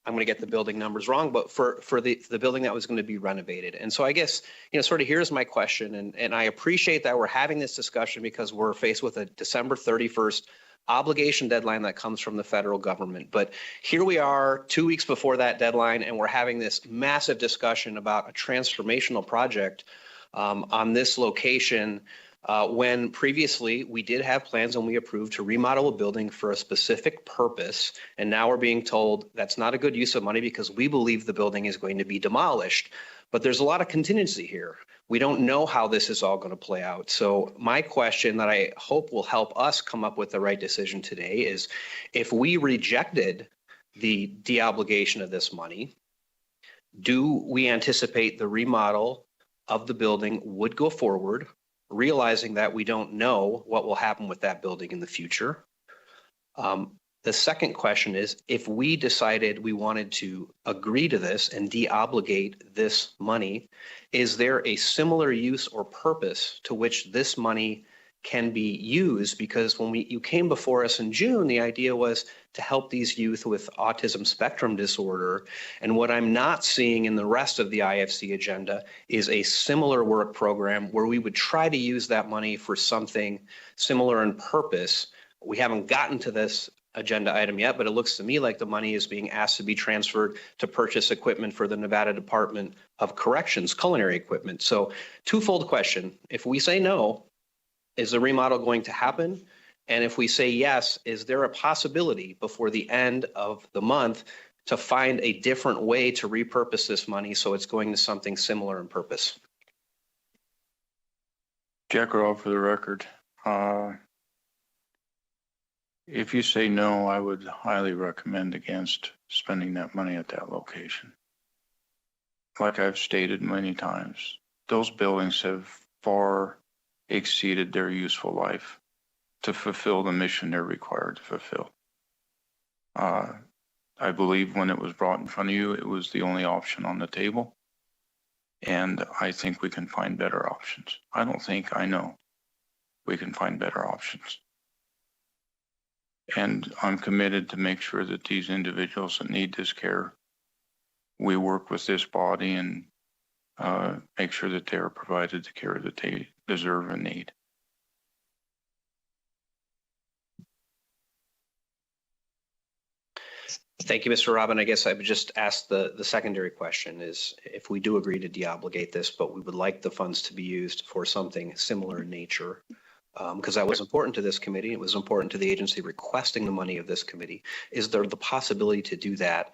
I'm going to get the building numbers wrong, but for the building that was going to be renovated. And so I guess, sort of here's my question, and I appreciate that we're having this discussion because we're faced with a December 31st obligation deadline that comes from the federal government. But here we are 2 weeks before that deadline, and we're having this massive discussion about a transformational project on this location when previously we did have plans and we approved to remodel a building for a specific purpose. And now we're being told that's not a good use of money because we believe the building is going to be demolished. But there's a lot of contingency here. We don't know how this is all going to play out. So my question that I hope will help us come up with the right decision today is if we rejected the deobligation of this money, do we anticipate the remodel of the building would go forward, realizing that we don't know what will happen with that building in the future? The second question is, if we decided we wanted to agree to this and deobligate this money, is there a similar use or purpose to which this money can be used? Because when you came before us in June, the idea was to help these youth with autism spectrum disorder. And what I'm not seeing in the rest of the IFC agenda is a similar work program where we would try to use that money for something similar in purpose. We haven't gotten to this agenda item yet, but it looks to me like the money is being asked to be transferred to purchase equipment for the Nevada Department of Corrections, culinary equipment. So twofold question. If we say no, is the remodel going to happen? And if we say yes, is there a possibility before the end of the month to find a different way to repurpose this money so it's going to something similar in purpose? Jack Earl for the record. If you say no, I would highly recommend against spending that money at that location. Like I've stated many times, those buildings have far exceeded their useful life to fulfill the mission they're required to fulfill. I believe when it was brought in front of you, it was the only option on the table. And I think we can find better options. I don't think, I know we can find better options. And I'm committed to make sure that these individuals that need this care, we work with this body and make sure that they are provided the care that they deserve and need. Thank you, Mr. Robin. I guess I would just ask the secondary question is if we do agree to deobligate this, but we would like the funds to be used for something similar in nature, because that was important to this committee. It was important to the agency requesting the money of this committee. Is there the possibility to do that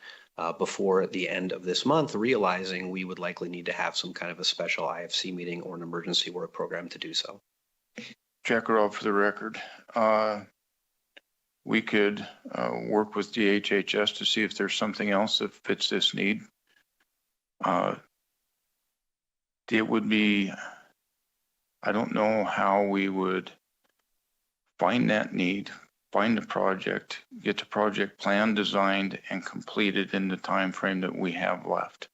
before the end of this month, realizing we would likely need to have some kind of a special IFC meeting or an emergency work program to do so? Jack Earl for the record. We could work with DHHS to see if there's something else that fits this need. It would be, I don't know how we would find that need, find the project, get the project plan designed and completed in the time frame that we have left.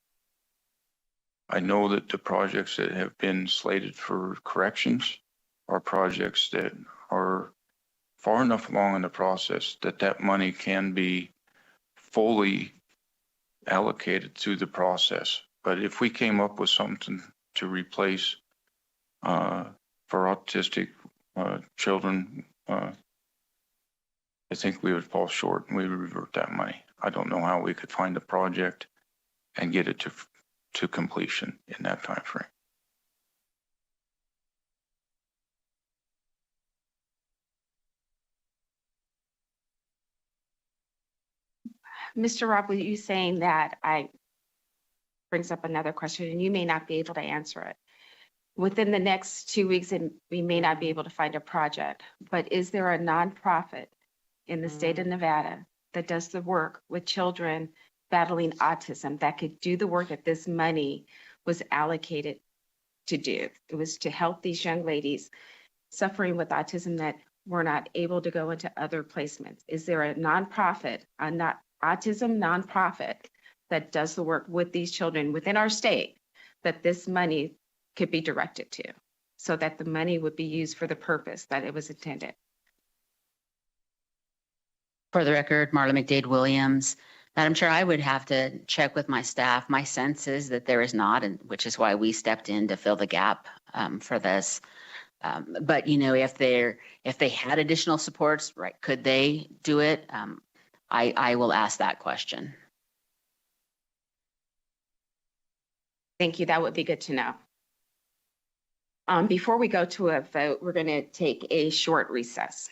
I know that the projects that have been slated for corrections are projects that are far enough along in the process that that money can be fully allocated through the process. But if we came up with something to replace for autistic children, I think we would fall short and we would revert that money. I don't know how we could find a project and get it to completion in that time frame. Mr. Rock, were you saying that brings up another question, and you may not be able to answer it. Within the next 2 weeks, and we may not be able to find a project, but is there a nonprofit in the state of Nevada that does the work with children battling autism that could do the work that this money was allocated to do? It was to help these young ladies suffering with autism that were not able to go into other placements. Is there a nonprofit, autism nonprofit that does the work with these children within our state that this money could be directed to, so that the money would be used for the purpose that it was intended? For the record, Marla McDade Williams. Madam Chair, I would have to check with my staff. My sense is that there is not, and which is why we stepped in to fill the gap for this. But you know, if they had additional supports, right, could they do it? I will ask that question. Thank you. That would be good to know. Before we go to a vote, we're going to take a short recess.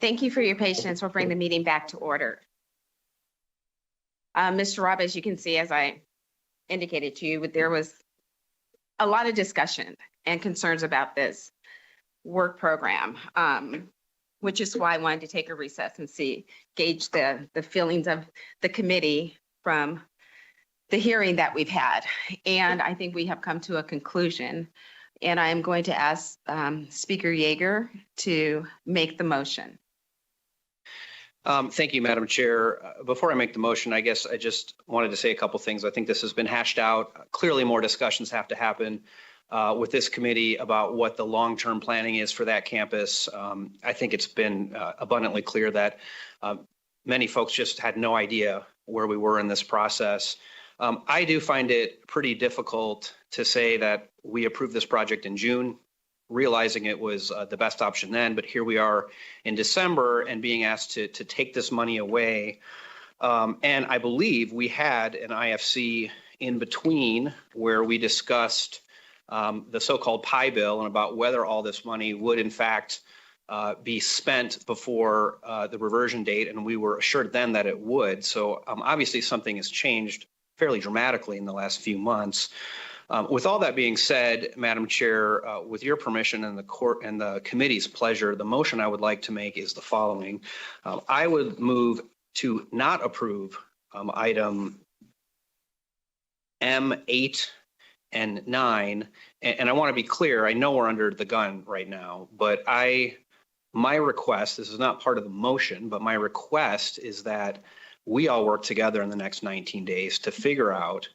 Thank you for your patience. We'll bring the meeting back to order. Mr. Robb, as you can see, as I indicated to you, there was a lot of discussion and concerns about this work program, which is why I wanted to take a recess and gauge the feelings of the committee from the hearing that we've had. And I think we have come to a conclusion. And I am going to ask Speaker Yeager to make the motion. Thank you, Madam Chair. Before I make the motion, I guess I just wanted to say a couple things. I think this has been hashed out. Clearly, more discussions have to happen with this committee about what the long-term planning is for that campus. I think it's been abundantly clear that many folks just had no idea where we were in this process. I do find it pretty difficult to say that we approved this project in June, realizing it was the best option then, but here we are in December and being asked to take this money away. And I believe we had an IFC in between where we discussed the so-called pie bill and about whether all this money would in fact be spent before the reversion date, and we were assured then that it would. So obviously something has changed fairly dramatically in the last few months. With all that being said, Madam Chair, with your permission and the court and the committee's pleasure, the motion I would like to make is the following. I would move to not approve item M8 and 9. And I want to be clear, I know we're under the gun right now, but my request, this is not part of the motion, but my request is that we all work together in the next 19 days to figure out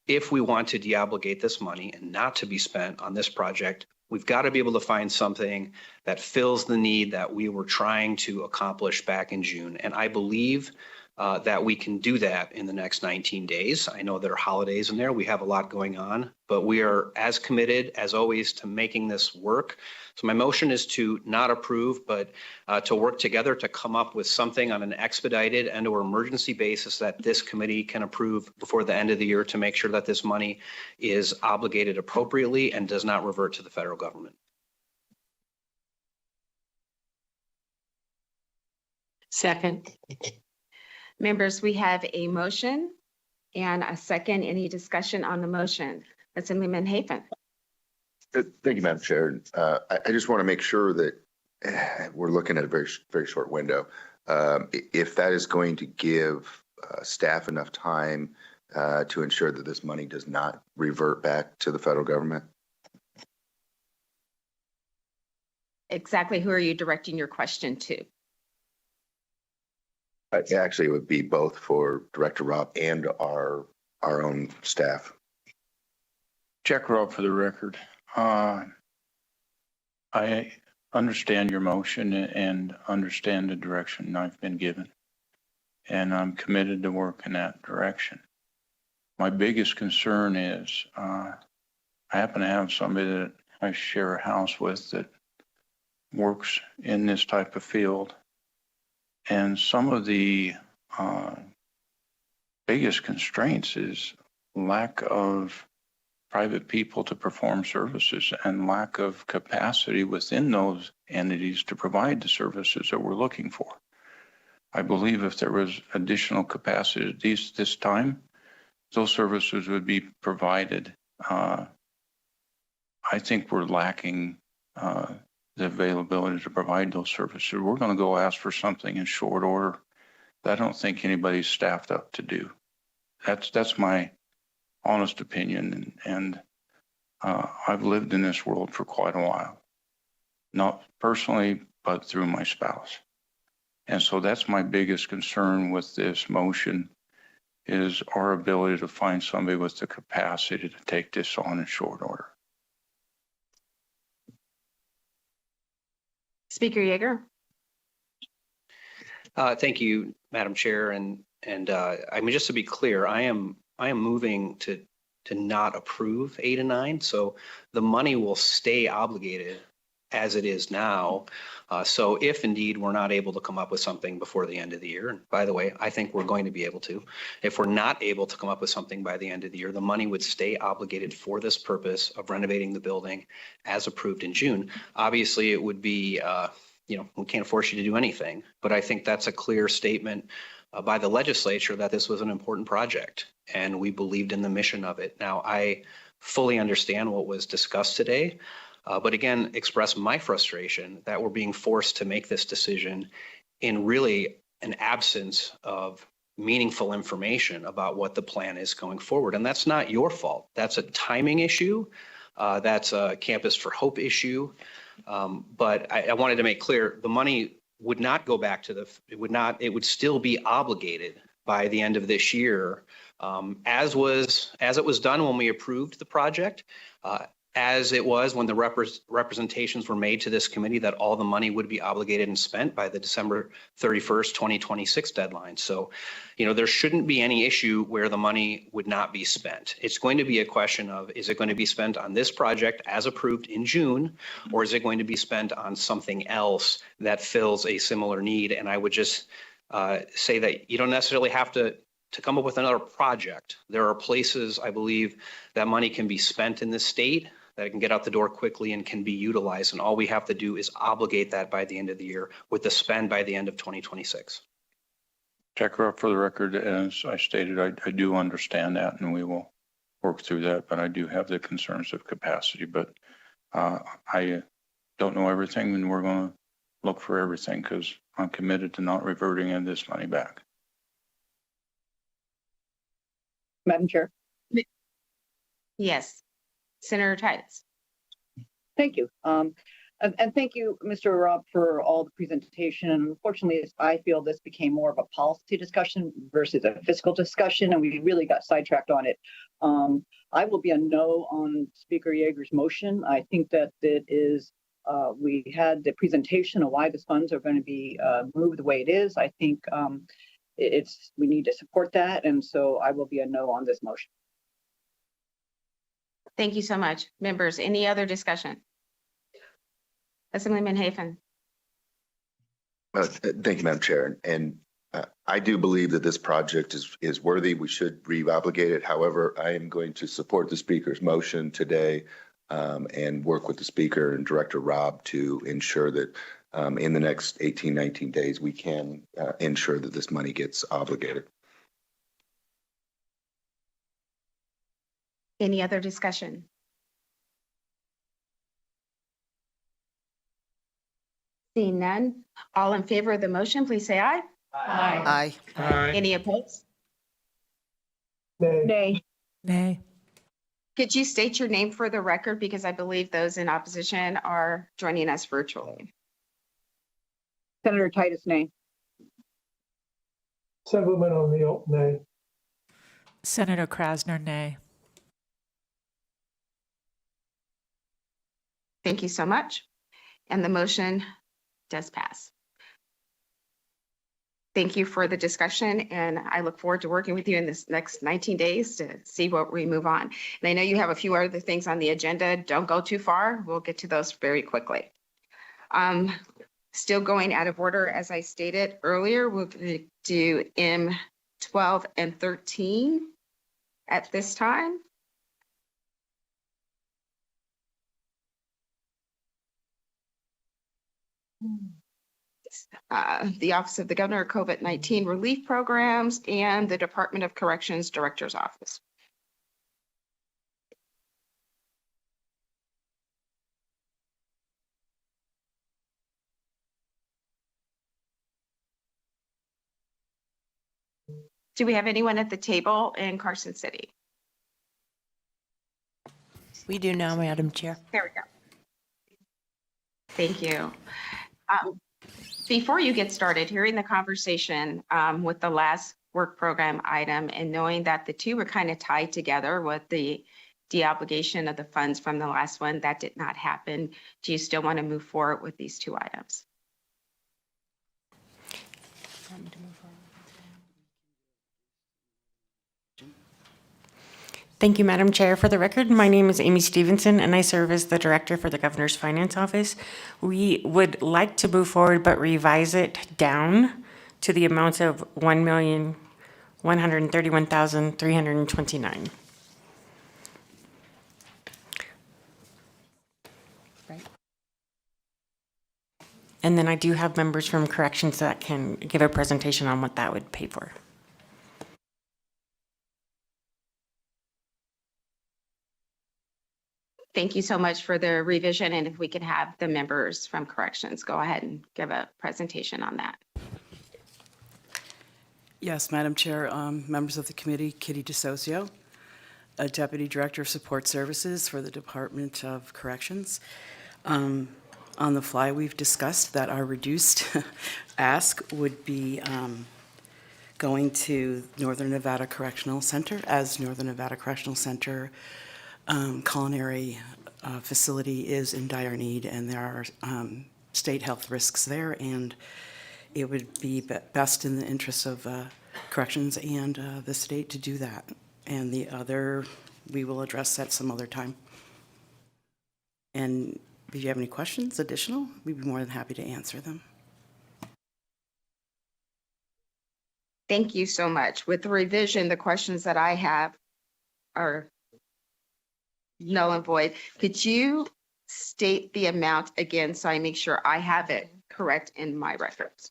if we want to deobligate this money and not to be spent on this project. We've got to be able to find something that fills the need that we were trying to accomplish back in June. And I believe that we can do that in the next 19 days. I know there are holidays in there. We have a lot going on, but we are as committed as always to making this work. So my motion is to not approve, but to work together to come up with something on an expedited and or emergency basis that this committee can approve before the end of the year to make sure that this money is obligated appropriately and does not revert to the federal government. Second. Members, we have a motion and a second. Any discussion on the motion? Assemblyman Hafen. Thank you, Madam Chair. I just want to make sure that we're looking at a very, very short window. If that is going to give staff enough time to ensure that this money does not revert back to the federal government. Exactly who are you directing your question to? Actually, it would be both for Director Robb and our own staff. Jack Robb for the record. I understand your motion and understand the direction I've been given, and I'm committed to work in that direction. My biggest concern is I happen to have somebody that I share a house with that works in this type of field. And some of the biggest constraints is lack of private people to perform services and lack of capacity within those entities to provide the services that we're looking for. I believe if there was additional capacity this time, those services would be provided. I think we're lacking the availability to provide those services. We're going to go ask for something in short order that I don't think anybody's staffed up to do. That's my honest opinion. And I've lived in this world for quite a while, not personally, but through my spouse. And so that's my biggest concern with this motion is our ability to find somebody with the capacity to take this on in short order. Speaker Yeager. Thank you, Madam Chair. And I mean, just to be clear, I am moving to not approve 8 and 9. So the money will stay obligated as it is now. So if indeed we're not able to come up with something before the end of the year, and by the way, I think we're going to be able to, if we're not able to come up with something by the end of the year, the money would stay obligated for this purpose of renovating the building as approved in June. Obviously, it would be we can't force you to do anything. But I think that's a clear statement by the legislature that this was an important project and we believed in the mission of it. Now, I fully understand what was discussed today, but again, express my frustration that we're being forced to make this decision in really an absence of meaningful information about what the plan is going forward. And that's not your fault. That's a timing issue. That's a Campus for Hope issue. But I wanted to make clear the money would not go back to it would still be obligated by the end of this year, as it was done when we approved the project, as it was when the representations were made to this committee that all the money would be obligated and spent by the December 31st, 2026 deadline. So, there shouldn't be any issue where the money would not be spent. It's going to be a question of, is it going to be spent on this project as approved in June, or is it going to be spent on something else that fills a similar need? And I would just say that you don't necessarily have to come up with another project. There are places, I believe, that money can be spent in this state, that it can get out the door quickly and can be utilized. And all we have to do is obligate that by the end of the year with the spend by the end of 2026. Jack Rupp, for the record, as I stated, I do understand that and we will work through that, but I do have the concerns of capacity. But I don't know everything and we're going to look for everything because I'm committed to not reverting any of this money back. Madam Chair. Yes. Senator Titus. Thank you. And thank you, Mr. Rob, for all the presentation. And unfortunately, I feel this became more of a policy discussion versus a fiscal discussion, and we really got sidetracked on it. I will be a no on Speaker Yeager's motion. I think that it is, we had the presentation of why the funds are going to be moved the way it is. I think we need to support that. And so I will be a no on this motion. Thank you so much. Members, any other discussion? Assemblyman Hafen. Thank you, Madam Chair. And I do believe that this project is worthy. We should re-obligate it. However, I am going to support the Speaker's motion today and work with the Speaker and Director Rob to ensure that in the next 18, 19 days, we can ensure that this money gets obligated. Any other discussion? Seeing none, all in favor of the motion, please say aye. Aye. Aye. Any opposed? Nay. Nay. Could you state your name for the record, because I believe those in opposition are joining us virtually. Senator Titus, nay. Assemblyman O'Neill, nay. Senator Krasner, nay. Thank you so much. And the motion does pass. Thank you for the discussion, and I look forward to working with you in this next 19 days to see what we move on. And I know you have a few other things on the agenda. Don't go too far. We'll get to those very quickly. Still going out of order, as I stated earlier, we'll do M12 and 13 at this time. The Office of the Governor COVID-19 Relief Programs and the Department of Corrections Director's Office. Do we have anyone at the table in Carson City? We do now, Madam Chair. There we go. Thank you. Before you get started, hearing the conversation with the last work program item and knowing that the two were kind of tied together with the deobligation of the funds from the last one, that did not happen. Do you still want to move forward with these two items? Thank you, Madam Chair. For the record, my name is Amy Stevenson, and I serve as the Director for the Governor's Finance Office. We would like to move forward, but revise it down to the amount of $1,131,329. And then I do have members from corrections that can give a presentation on what that would pay for. Thank you so much for the revision. And if we could have the members from corrections go ahead and give a presentation on that. Yes, Madam Chair, members of the committee, Kitty DeSocio, Deputy Director of Support Services for the Department of Corrections. On the fly, we've discussed that our reduced ask would be going to Northern Nevada Correctional Center, as Northern Nevada Correctional Center culinary facility is in dire need, and there are state health risks there, and it would be best in the interests of corrections and the state to do that. And the other, we will address that some other time. And if you have any questions additional, we'd be more than happy to answer them. Thank you so much. With the revision, the questions that I have are null and void. Could you state the amount again so I make sure I have it correct in my records?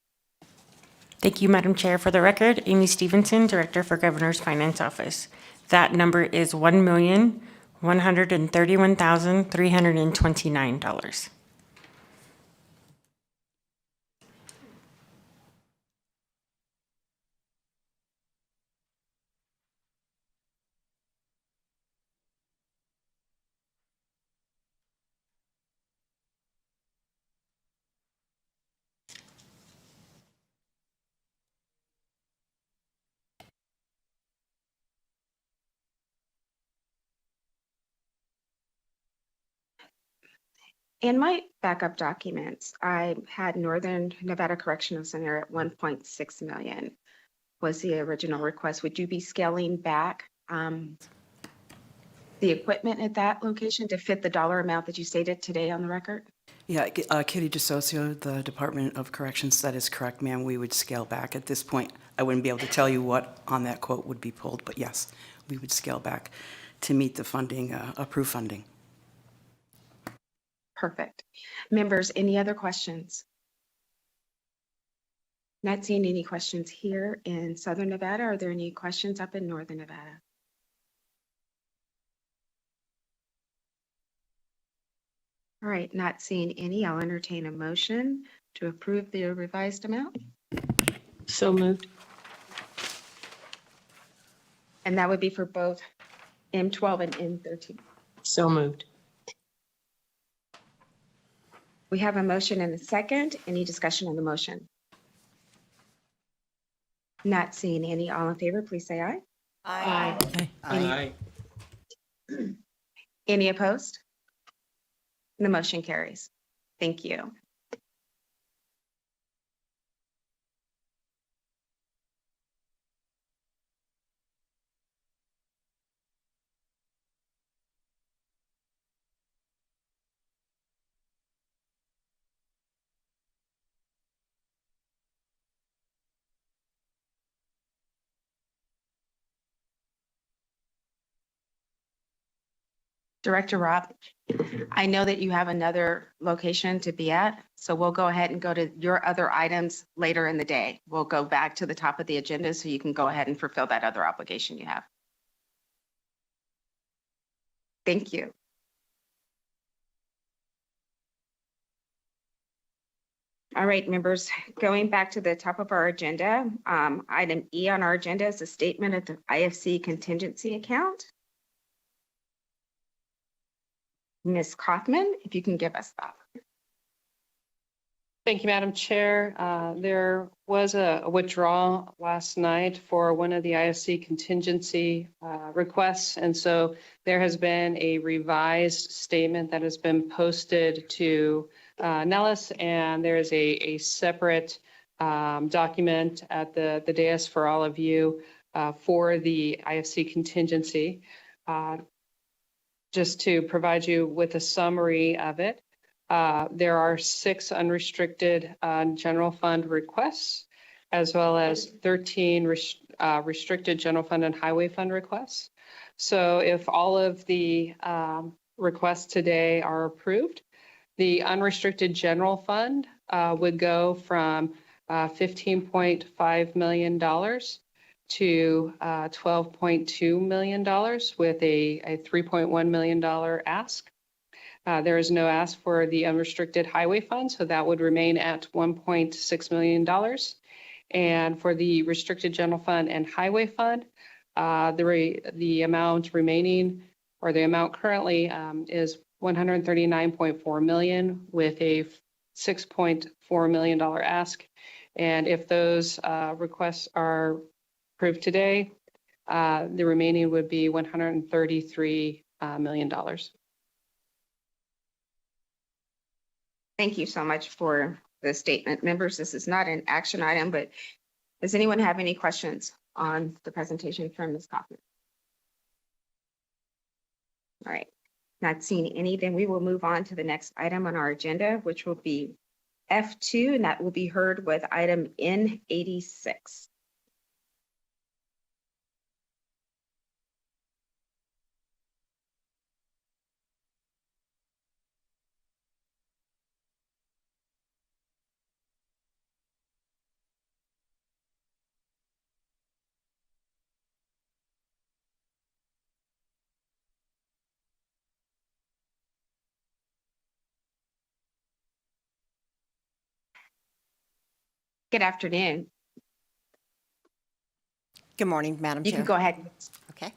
Thank you, Madam Chair. For the record, Amy Stevenson, Director for Governor's Finance Office. That number is $1,131,329. In my backup documents, I had Northern Nevada Correctional Center at 1.6 million was the original request. Would you be scaling back the equipment at that location to fit the dollar amount that you stated today on the record? Yeah, Kitty DeSocio, the Department of Corrections, that is correct, ma'am. We would scale back at this point. I wouldn't be able to tell you what on that quote would be pulled, but yes, we would scale back to meet the funding, approved funding. Perfect. Members, any other questions? Not seeing any questions here in Southern Nevada. Are there any questions up in Northern Nevada? All right, not seeing any. I'll entertain a motion to approve the revised amount. So moved. And that would be for both M12 and M13. So moved. We have a motion and a second. Any discussion on the motion? Not seeing any. All in favor, please say aye. Aye. Aye. Any opposed? The motion carries. Thank you. Director Rob, I know that you have another location to be at, so we'll go ahead and go to your other items later in the day. We'll go back to the top of the agenda so you can go ahead and fulfill that other obligation you have. Thank you. All right, members, going back to the top of our agenda, item E on our agenda is a statement of the IFC contingency account. Ms. Kaufman, if you can give us that. Thank you, Madam Chair. There was a withdrawal last night for one of the IFC contingency requests. And so there has been a revised statement that has been posted to Nellis, and there is a separate document at the dais for all of you for the IFC contingency. Just to provide you with a summary of it, there are 6 unrestricted general fund requests, as well as 13 restricted general fund and highway fund requests. So if all of the requests today are approved, the unrestricted general fund would go from $15.5 million to $12.2 million with a $3.1 million ask. There is no ask for the unrestricted highway fund, so that would remain at $1.6 million. And for the restricted general fund and highway fund, the amount remaining, or the amount currently, is $139.4 million with a $6.4 million ask. And if those requests are approved today, the remaining would be $133 million. Thank you so much for the statement. Members, this is not an action item, but does anyone have any questions on the presentation from Ms. Kaufman? All right, not seeing any, then we will move on to the next item on our agenda, which will be F2, and that will be heard with item N86. Good afternoon. Good morning, Madam You Chair. can go ahead. Okay.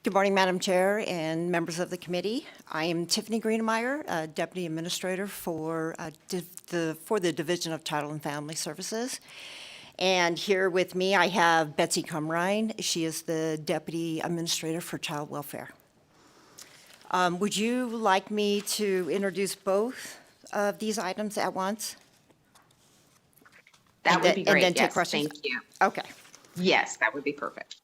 Good morning, Madam Chair and members of the committee. I am Tiffany Greenemeyer, Deputy Administrator for the Division of Child and Family Services. And here with me, I have Betsy Crumrine. She is the Deputy Administrator for Child Welfare. Would you like me to introduce both of these items at once? That would be great. And then Yes, take questions? thank you. Okay. Yes, that would be perfect.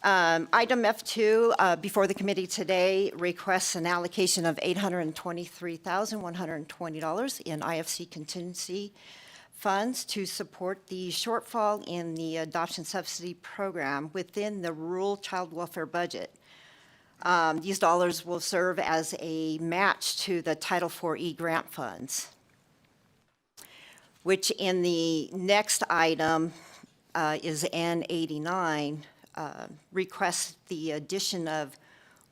Item F2 before the committee today requests an allocation of $823,120 in IFC contingency funds to support the shortfall in the adoption subsidy program within the rural child welfare budget. These dollars will serve as a match to the Title IV grant funds, which in the next item is N89, requests the addition of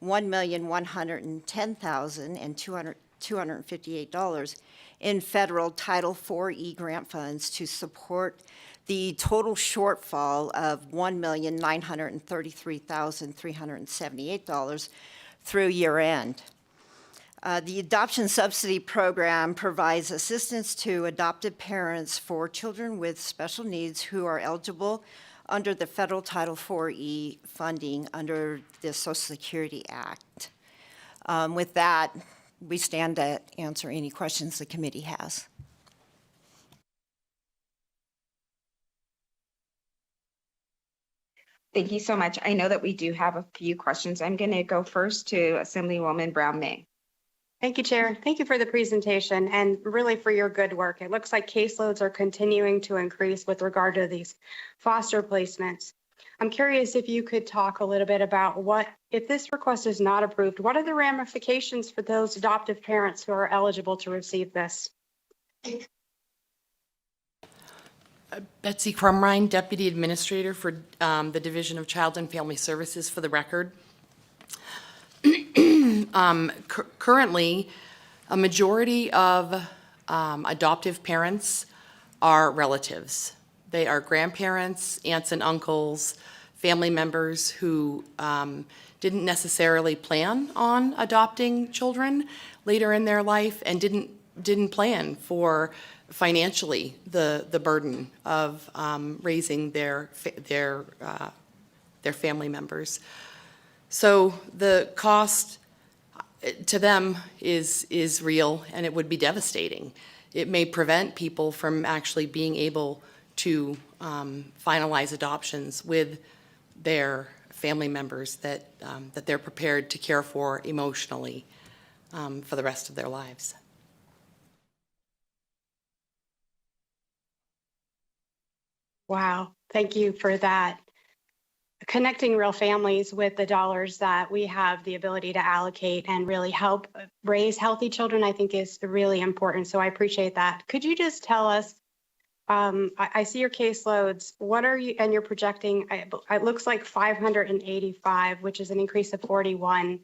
$1,110,258 in federal Title IV grant funds to support the total shortfall of $1,933,378 through year end. The adoption subsidy program provides assistance to adopted parents for children with special needs who are eligible under the federal Title IV funding under the Social Security Act. With that, we stand to answer any questions the committee has. Thank you so much. I know that we do have a few questions. I'm going to go first to Assemblywoman Brown-May. Thank you, Chair. Thank you for the presentation and really for your good work. It looks like caseloads are continuing to increase with regard to these foster placements. I'm curious if you could talk a little bit about what, if this request is not approved, what are the ramifications for those adoptive parents who are eligible to receive this? Betsy Crumrine, Deputy Administrator for the Division of Child and Family Services, for the record. Currently, a majority of adoptive parents are relatives. They are grandparents, aunts and uncles, family members who didn't necessarily plan on adopting children later in their life and didn't plan for financially the burden of raising their family members. So the cost to them is real, and it would be devastating. It may prevent people from actually being able to finalize adoptions with their family members that they're prepared to care for emotionally for the rest of their lives. Wow, thank you for that. connecting real families with the dollars that we have the ability to allocate and really help raise healthy children, I think is really important. So I appreciate that. Could you just tell us, I see your caseloads. What are you, and you're projecting, it looks like 585, which is an increase of 41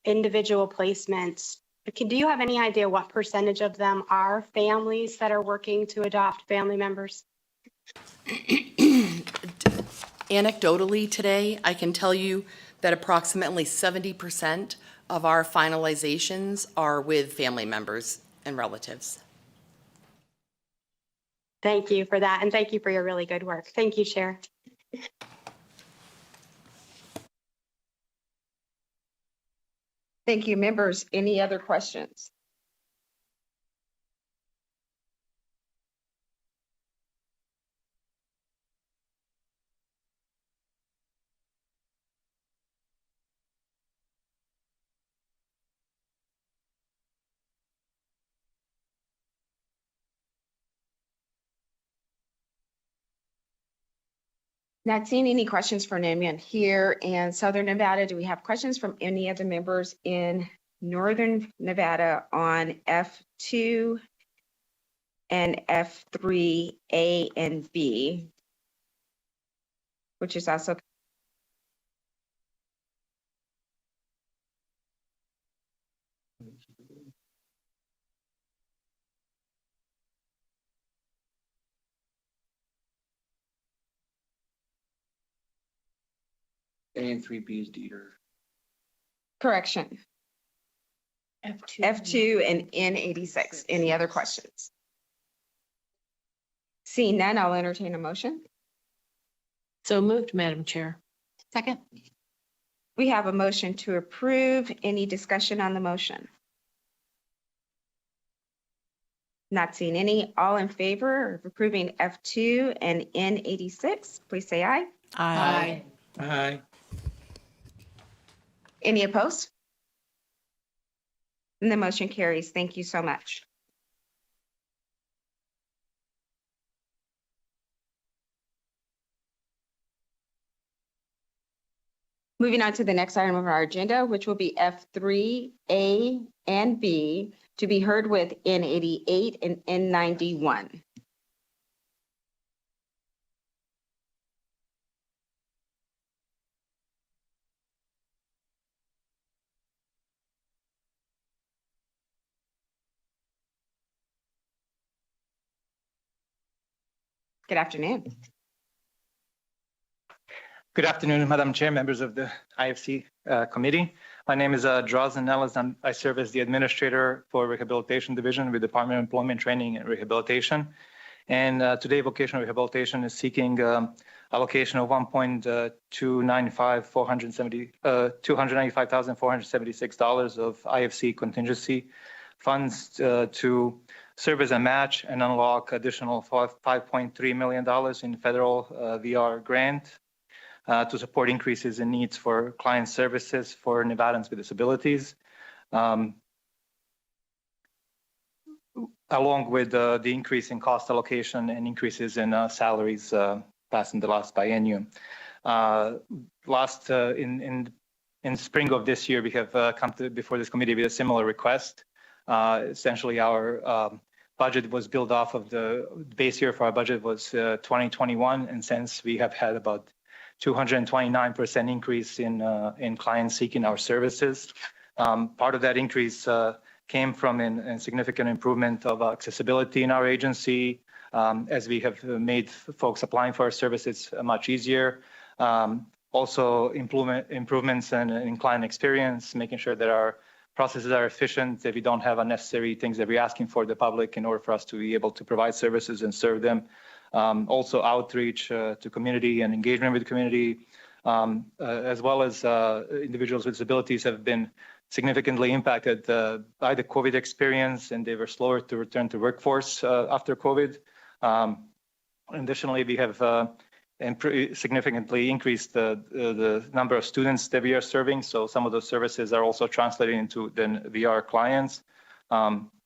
individual placements. Do you have any idea what percentage of them are families that are working to adopt family members? Anecdotally today, I can tell you that approximately 70% of our finalizations are with family members and relatives. Thank you for that, and thank you for your really good work. Thank you, Chair. Thank you, members. Any other questions? Not seeing any questions for anyone here in Southern Nevada. Do we have questions from any of the members in Northern Nevada on F2 and F3A and B, which is also A and 3B is Dieter. correction. F2 and N86. Any other questions? Seeing none, I'll entertain a motion. So moved, Madam Chair. Second. We have a motion to approve. Any discussion on the motion? Not seeing any. All in favor of approving F2 and N86, please say aye. Aye. Aye. Any opposed? And the motion carries. Thank you so much. Moving on to the next item of our agenda, which will be F3A and B, to be heard with N88 and N91. Good afternoon. Good afternoon, Madam Chair, members of the IFC committee. My name is Drazen Ellis, and I serve as the administrator for Rehabilitation Division with Department of Employment Training and Rehabilitation. And today, Vocational Rehabilitation is seeking allocation of $295,476 of IFC contingency funds to serve as a match and unlock additional $5.3 million in federal VR grant to support increases in needs for client services for Nevadans with disabilities, along with the increase in cost allocation and increases in salaries passed in the last biennium. In spring of this year, we have come before this committee with a similar request. Essentially, our budget was built off of the base year for our budget was 2021, and since we have had about 229% increase in clients seeking our services. Part of that increase came from a significant improvement of accessibility in our agency, as we have made folks applying for our services much easier. Also, improvements in client experience, making sure that our processes are efficient, that we don't have unnecessary things that we're asking for the public in order for us to be able to provide services and serve them. Also outreach to community and engagement with the community, as well as individuals with disabilities have been significantly impacted by the COVID experience, and they were slower to return to workforce after COVID. Additionally, we have significantly increased the number of students that we are serving, so some of those services are also translating into then VR clients.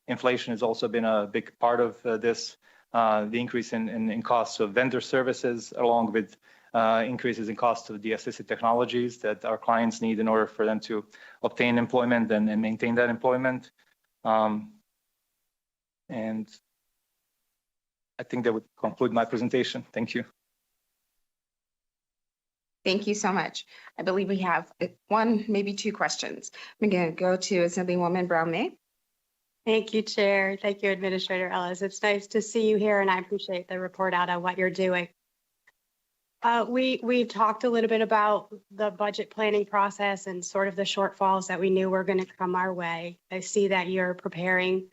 Inflation has also been a big part of this. The increase in costs of vendor services, along with increases in cost of the assistive technologies that our clients need in order for them to obtain employment and maintain that employment. And I think that would conclude my presentation. Thank you. Thank you so much. I believe we have one, maybe two questions. I'm going to go to Assemblywoman Brown-May. Thank you, Chair. Thank you, Administrator Ellis. It's nice to see you here, and I appreciate the report out on what you're doing. We talked a little bit about the budget planning process and sort of the shortfalls that we knew were going to come our way. I see that you're preparing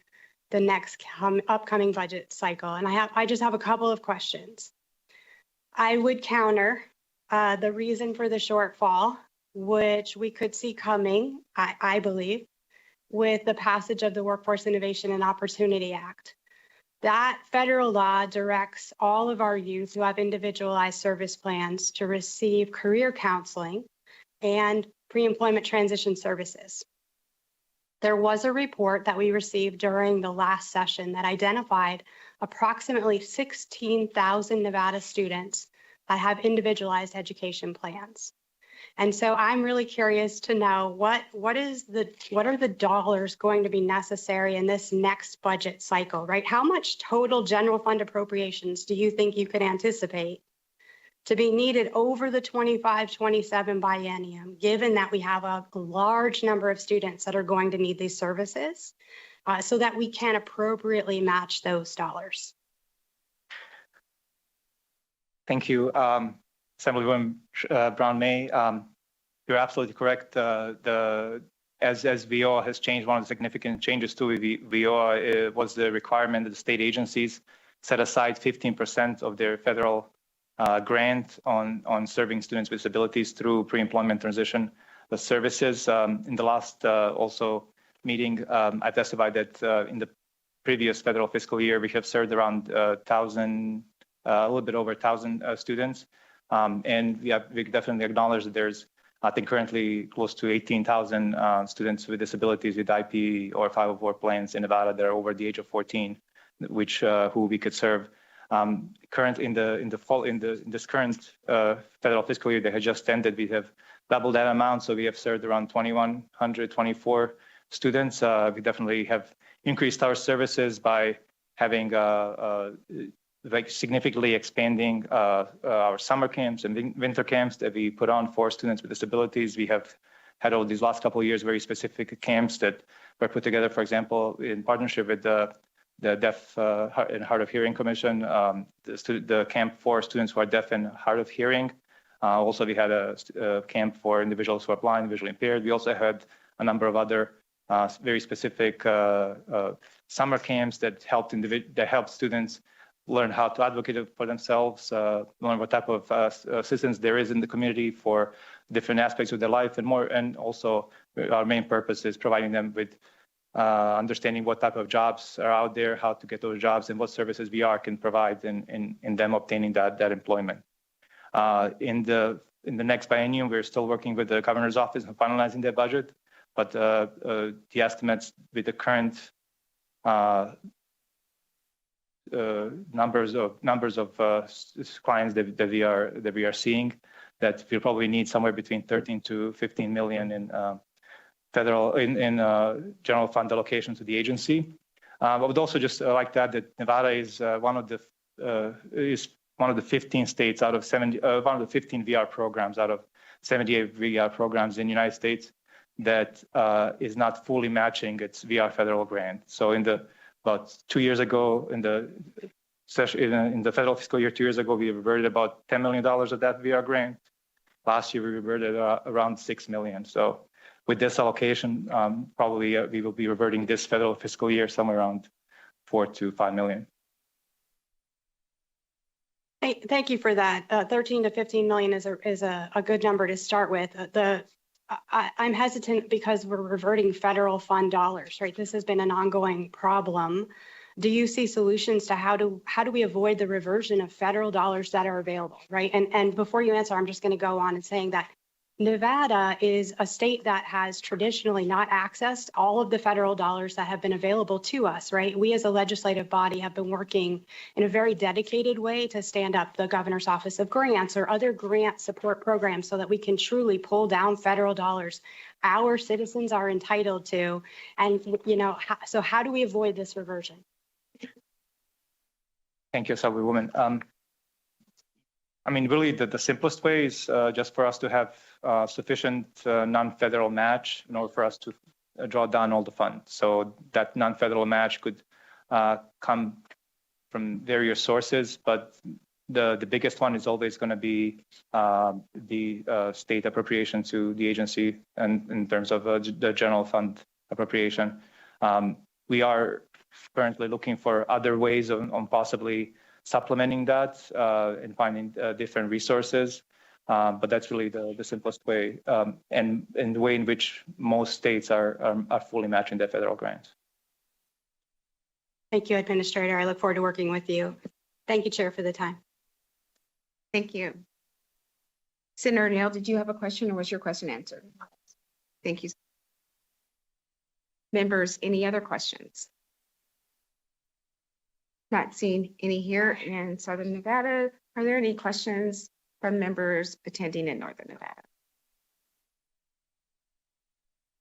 the next upcoming budget cycle, and I just have a couple of questions. I would counter the reason for the shortfall, which we could see coming, I believe, with the passage of the Workforce Innovation and Opportunity Act. That federal law directs all of our youth who have individualized service plans to receive career counseling and pre-employment transition services. There was a report that we received during the last session that identified approximately 16,000 Nevada students that have individualized education plans. And so I'm really curious to know what are the dollars going to be necessary in this next budget cycle, right? How much total general fund appropriations do you think you could anticipate to be needed over the 25-27 biennium, given that we have a large number of students that are going to need these services, so that we can appropriately match those dollars? Thank you, Assemblywoman Brown-May. You're absolutely correct. As VOA has changed, one of the significant changes to VOA was the requirement that the state agencies set aside 15% of their federal grant on serving students with disabilities through pre-employment transition services. In the last also meeting, I testified that in the previous federal fiscal year, we have served around a little bit over 1,000 students. And we definitely acknowledge that there's, I think, currently close to 18,000 students with disabilities with IP or 504 plans in Nevada that are over the age of 14, which who we could serve. Currently, in this current federal fiscal year that has just ended, we have doubled that amount. So we have served around 2,124 students. We definitely have increased our services by having significantly expanding our summer camps and winter camps that we put on for students with disabilities. We have had over these last couple of years very specific camps that were put together, for example, in partnership with the Deaf and Hard of Hearing Commission, the camp for students who are deaf and hard of hearing. Also, we had a camp for individuals who are blind, visually impaired. We also had a number of other very specific summer camps that helped students learn how to advocate for themselves, learn what type of assistance there is in the community for different aspects of their life and more. And also, our main purpose is providing them with understanding what type of jobs are out there, how to get those jobs, and what services VR can provide in them obtaining that employment. In the next biennium, we're still working with the governor's office on finalizing their budget, but the estimates with the current numbers of clients that we are seeing, that we'll probably need somewhere between 13 to 15 million in general fund allocation to the agency. I would also just like to add that Nevada is one of the 15 states out of 70, one of the 15 VR programs out of 78 VR programs in the United States that is not fully matching its VR federal grant. So about 2 years ago, in the federal fiscal year 2 years ago, we reverted about $10 million of that VR grant. Last year, we reverted around $6 million. So with this allocation, probably we will be reverting this federal fiscal year somewhere around $4 to $5 million. Thank you for that. 13 to 15 million is a good number to start with. I'm hesitant because we're reverting federal fund dollars, right? This has been an ongoing problem. Do you see solutions to how do we avoid the reversion of federal dollars that are available, right? And before you answer, I'm just going to go on and saying that Nevada is a state that has traditionally not accessed all of the federal dollars that have been available to us, right? We as a legislative body have been working in a very dedicated way to stand up the Governor's Office of Grants or other grant support programs so that we can truly pull down federal dollars our citizens are entitled to. And, so how do we avoid this reversion? Thank you, Assemblywoman. I mean, really, the simplest way is just for us to have sufficient non-federal match in order for us to draw down all the funds. So that non-federal match could come from various sources, but the biggest one is always going to be the state appropriation to the agency, and in terms of the general fund appropriation. We are currently looking for other ways on possibly supplementing that and finding different resources. But that's really the simplest way, and the way in which most states are fully matching their federal grants. Thank you, Administrator. I look forward to working with you. Thank you, Chair, for the time. Thank you. Senator Neal, did you have a question or was your question answered? Thank you. Members, any other questions? Not seeing any here in Southern Nevada. Are there any questions from members attending in Northern Nevada?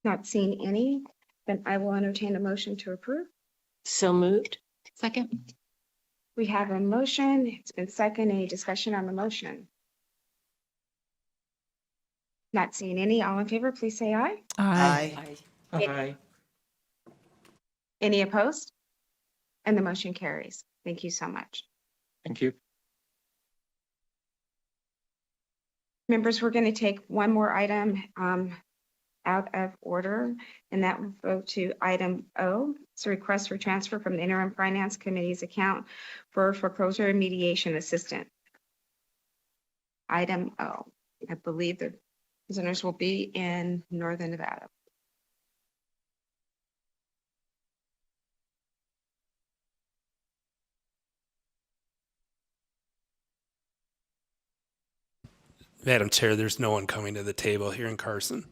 Not seeing any, then I will entertain a motion to approve. So moved. Second. We have a motion. It's been second. Any discussion on the motion? Not seeing any. All in favor, please say aye. Aye. Aye. Any opposed? And the motion carries. Thank you so much. Thank you. Members, we're going to take one more item out of order, and that will go to item O. It's a request for transfer from the Interim Finance Committee's account for foreclosure and mediation assistant. Item O. I believe the presenters will be in Northern Nevada. Madam Chair, there's no one coming to the table here in Carson.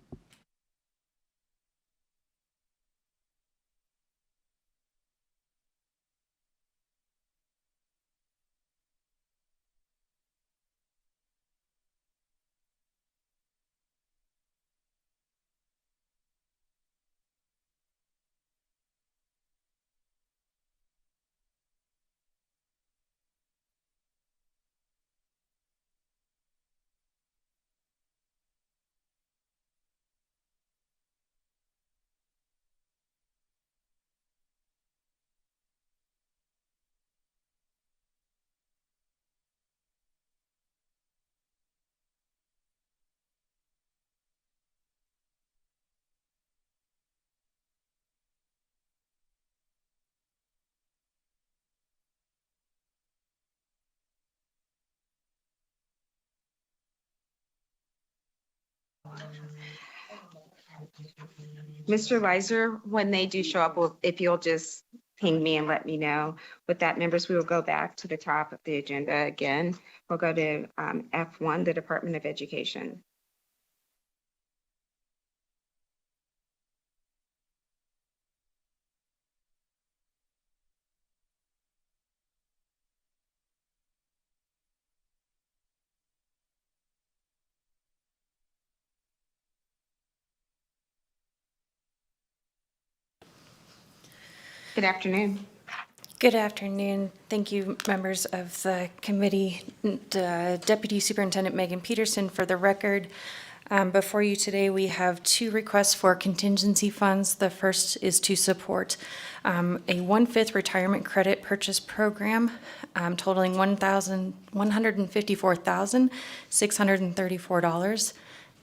Mr. Weiser, when they do show up, if you'll just ping me and let me know. With that, members, we will go back to the top of the agenda again. We'll go to F1, the Department of Education. Good afternoon. Good afternoon. Thank you, members of the committee. Deputy Superintendent Megan Peterson for the record. Before you today, we have two requests for contingency funds. The first is to support a 1/5 retirement credit purchase program totaling $154,634.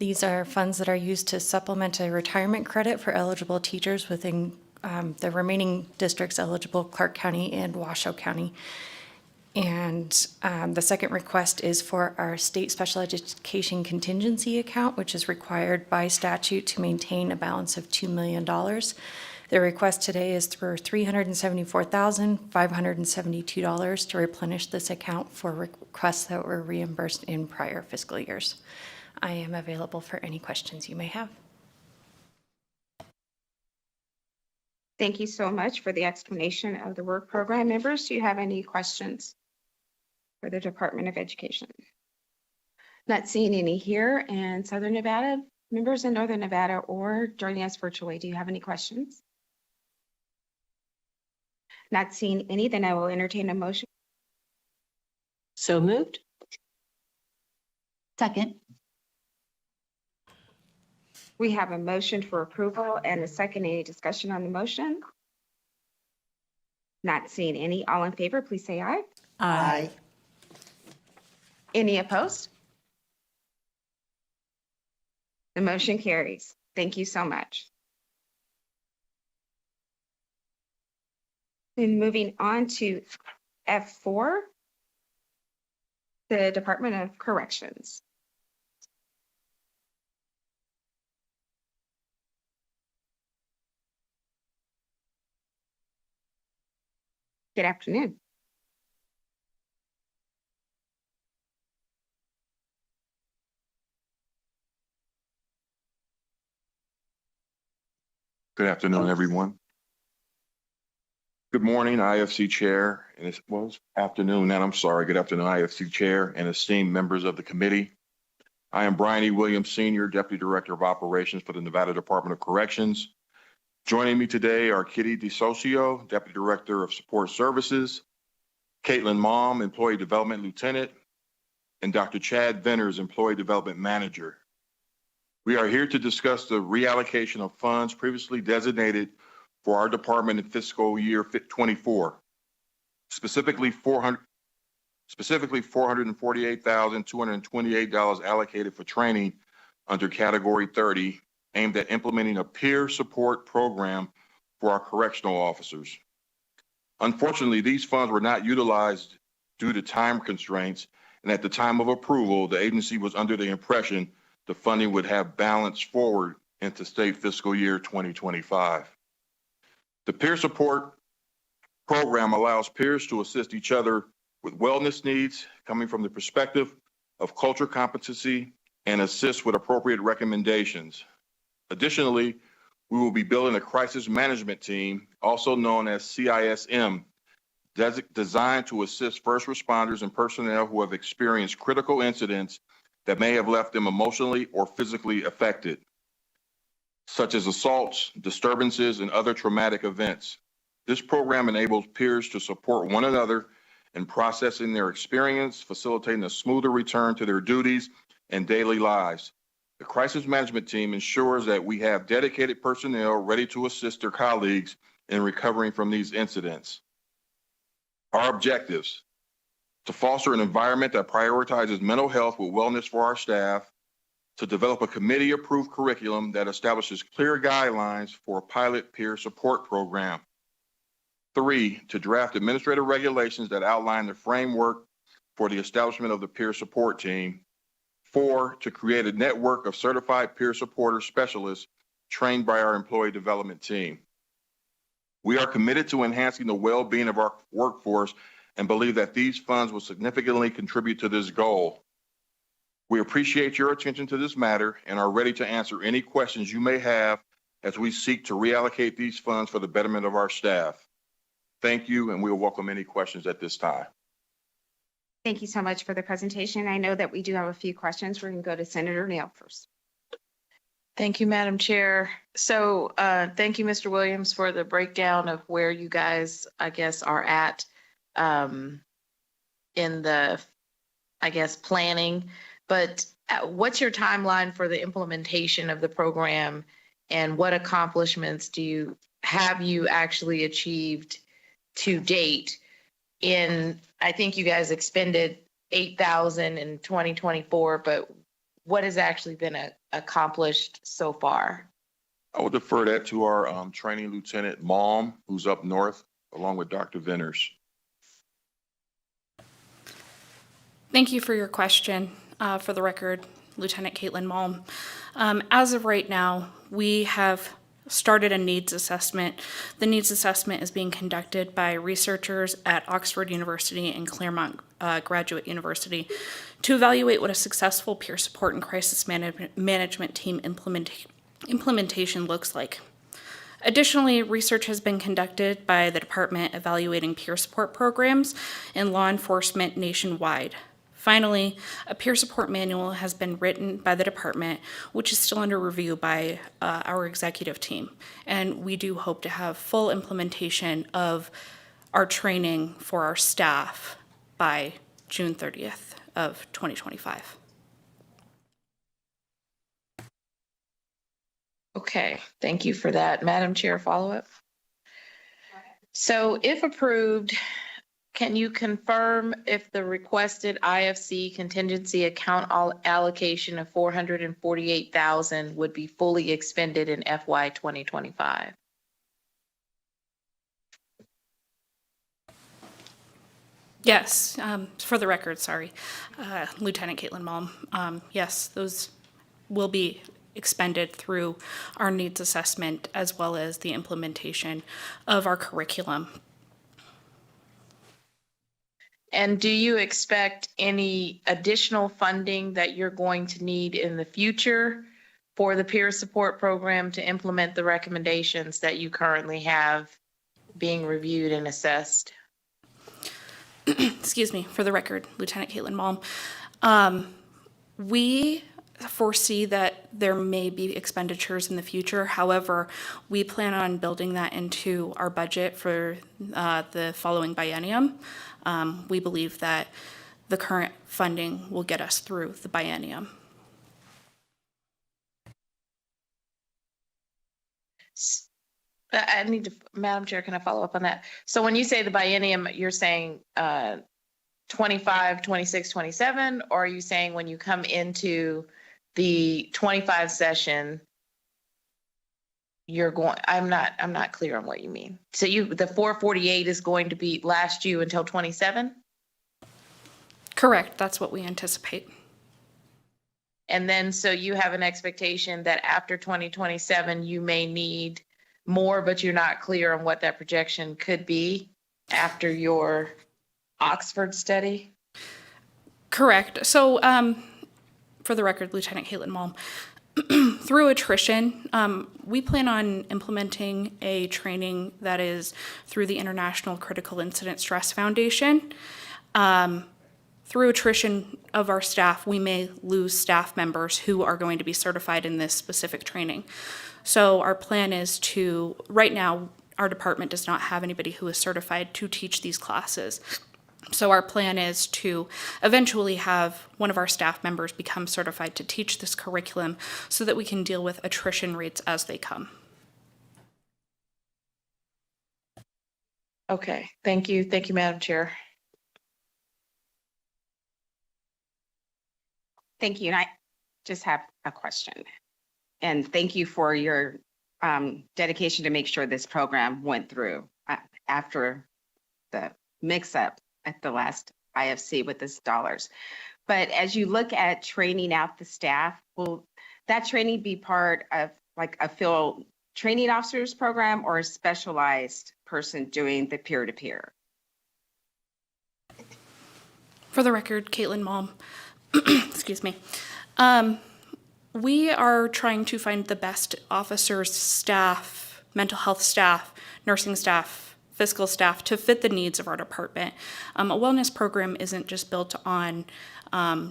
These are funds that are used to supplement a retirement credit for eligible teachers within the remaining districts eligible, Clark County and Washoe County. And the second request is for our state special education contingency account, which is required by statute to maintain a balance of $2 million. The request today is for $374,572 to replenish this account for requests that were reimbursed in prior fiscal years. I am available for any questions you may have. Thank you so much for the explanation of the work program. Members, do you have any questions for the Department of Education? Not seeing any here in Southern Nevada. Members in Northern Nevada or joining us virtually, do you have any questions? Not seeing any, then I will entertain a motion. So moved. Second. We have a motion for approval and a second. Any discussion on the motion? Not seeing any. All in favor, please say aye. Aye. Any opposed? The motion carries. Thank you so much. Then moving on to F4, the Department of Corrections. Good afternoon. Good afternoon, everyone. Good morning, IFC Chair, and it was afternoon, and I'm sorry, good afternoon, IFC Chair and esteemed members of the committee. I am Brian E. Williams, Senior Deputy Director of Operations for the Nevada Department of Corrections. Joining me today are Kitty DeSocio, Deputy Director of Support Services, Caitlin Mom, Employee Development Lieutenant, and Dr. Chad Venners, Employee Development Manager. We are here to discuss the reallocation of funds previously designated for our department in fiscal year 24, specifically $448,228 allocated for training under Category 30, aimed at implementing a peer support program for our correctional officers. Unfortunately, these funds were not utilized due to time constraints, and at the time of approval, the agency was under the impression the funding would have balanced forward into state fiscal year 2025. The peer support program allows peers to assist each other with wellness needs coming from the perspective of culture competency and assist with appropriate recommendations. Additionally, we will be building a crisis management team, also known as CISM, designed to assist first responders and personnel who have experienced critical incidents that may have left them emotionally or physically affected, such as assaults, disturbances, and other traumatic events. This program enables peers to support one another in processing their experience, facilitating a smoother return to their duties and daily lives. The crisis management team ensures that we have dedicated personnel ready to assist their colleagues in recovering from these incidents. Our objectives: to foster an environment that prioritizes mental health with wellness for our staff, to develop a committee-approved curriculum that establishes clear guidelines for a pilot peer support program. 3, to draft administrative regulations that outline the framework for the establishment of the peer support team. 4, to create a network of certified peer supporter specialists trained by our employee development team. We are committed to enhancing the well-being of our workforce and believe that these funds will significantly contribute to this goal. We appreciate your attention to this matter and are ready to answer any questions you may have as we seek to reallocate these funds for the betterment of our staff. Thank you, and we will welcome any questions at this time. Thank you so much for the presentation. I know that we do have a few questions. We're going to go to Senator Neal first. Thank you, Madam Chair. So thank you, Mr. Williams, for the breakdown of where you guys, I guess, are at in the, I guess, planning. But what's your timeline for the implementation of the program, and what accomplishments have you actually achieved to date? I think you guys expended $8,000 in 2024, but what has actually been accomplished so far? I will defer that to our training lieutenant, Mom, who's up north, along with Dr. Venners. Thank you for your question. For the record, Lieutenant Caitlin Malm. As of right now, we have started a needs assessment. The needs assessment is being conducted by researchers at Oxford University and Claremont Graduate University to evaluate what a successful peer support and crisis management team implementation looks like. Additionally, research has been conducted by the department evaluating peer support programs in law enforcement nationwide. Finally, a peer support manual has been written by the department, which is still under review by our executive team. And we do hope to have full implementation of our training for our staff by June 30th of 2025. Okay, thank you for that. Madam Chair, follow-up. So if approved, can you confirm if the requested IFC contingency account allocation of $448,000 would be fully expended in FY 2025? Yes, for the record, sorry, Lieutenant Caitlin Malm. Yes, those will be expended through our needs assessment as well as the implementation of our curriculum. And do you expect any additional funding that you're going to need in the future for the peer support program to implement the recommendations that you currently have being reviewed and assessed? Excuse me, for the record, Lieutenant Caitlin Malm. We foresee that there may be expenditures in the future. However, we plan on building that into our budget for the following biennium. We believe that the current funding will get us through the biennium. I need to, Madam Chair, can I follow up on that? So when you say the biennium, you're saying 25, 26, 27, or are you saying when you come into the 25 session, you're going, I'm not clear on what you mean. So the 448 is going to be last you until 27? Correct, that's what we anticipate. And then, so you have an expectation that after 2027, you may need more, but you're not clear on what that projection could be after your Oxford study? Correct. So, for the record, Lieutenant Caitlin Malm, through attrition, we plan on implementing a training that is through the International Critical Incident Stress Foundation. Through attrition of our staff, we may lose staff members who are going to be certified in this specific training. So our plan is to, right now, our department does not have anybody who is certified to teach these classes. So our plan is to eventually have one of our staff members become certified to teach this curriculum so that we can deal with attrition rates as they come. Okay, thank you. Thank you, Madam Chair. Thank you. And I just have a question. And thank you for your dedication to make sure this program went through after the mix-up at the last IFC with this dollars. But as you look at training out the staff, will that training be part of like a field training officers program or a specialized person doing the peer-to-peer? For the record, Caitlin Malm, excuse me. We are trying to find the best officers, staff, mental health staff, nursing staff, fiscal staff to fit the needs of our department. A wellness program isn't just built on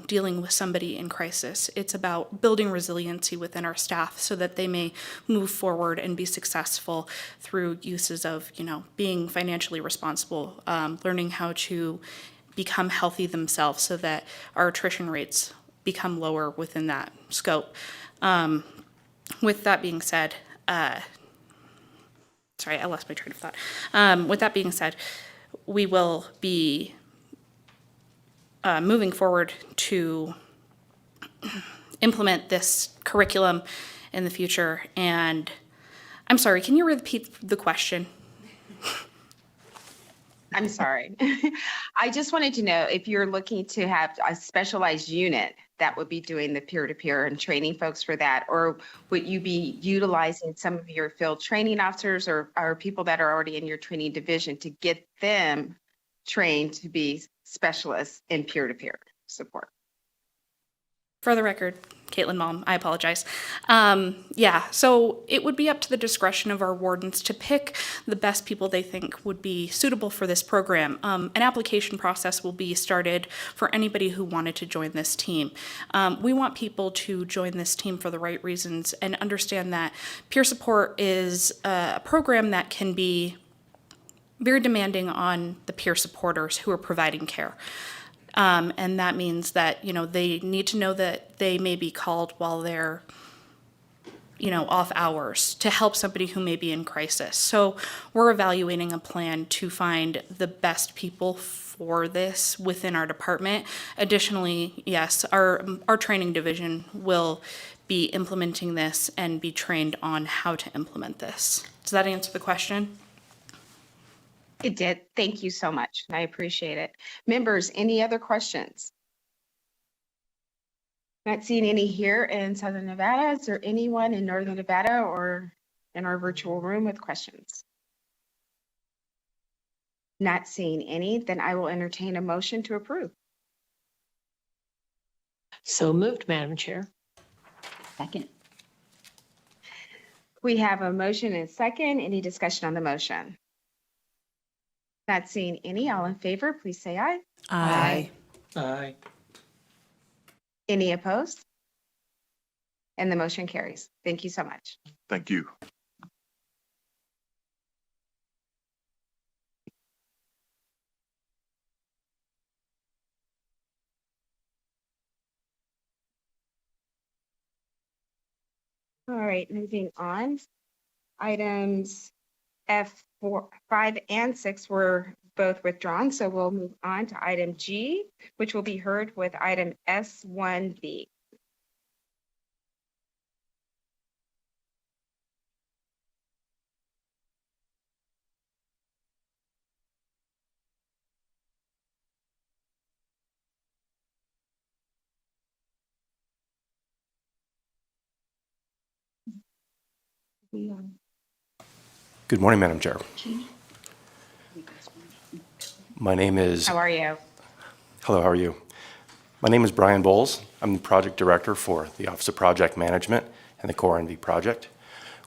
dealing with somebody in crisis. It's about building resiliency within our staff so that they may move forward and be successful through uses of, being financially responsible, learning how to become healthy themselves so that our attrition rates become lower within that scope. With that being said, sorry, I lost my train of thought. With that being said, we will be moving forward to implement this curriculum in the future. And I'm sorry, can you repeat the question? I'm sorry. I just wanted to know if you're looking to have a specialized unit that would be doing the peer-to-peer and training folks for that, or would you be utilizing some of your field training officers or people that are already in your training division to get them trained to be specialists in peer-to-peer support? For the record, Caitlin Mom, I apologize. So it would be up to the discretion of our wardens to pick the best people they think would be suitable for this program. An application process will be started for anybody who wanted to join this team. We want people to join this team for the right reasons and understand that peer support is a program that can be very demanding on the peer supporters who are providing care. And that means that, they need to know that they may be called while they're, off hours to help somebody who may be in crisis. So we're evaluating a plan to find the best people for this within our department. Additionally, yes, our training division will be implementing this and be trained on how to implement this. Does that answer the question? It did. Thank you so much. I appreciate it. Members, any other questions? Not seeing any here in Southern Nevada. Is there anyone in Northern Nevada or in our virtual room with questions? Not seeing any, then I will entertain a motion to approve. So moved, Madam Chair. Second. We have a motion and a second. Any discussion on the motion? Not seeing any. All in favor, please say aye. Aye. Aye. Any opposed? And the motion carries. Thank you so much. Thank you. All right, moving on. Items F4, 5, and 6 were both withdrawn, so we'll move on to item G, which will be heard with item S1B. Good morning, Madam Chair. My name is... How are you? Hello, how are you? My name is Brian Bowles. I'm the Project Director for the Office of Project Management and the Core NV project.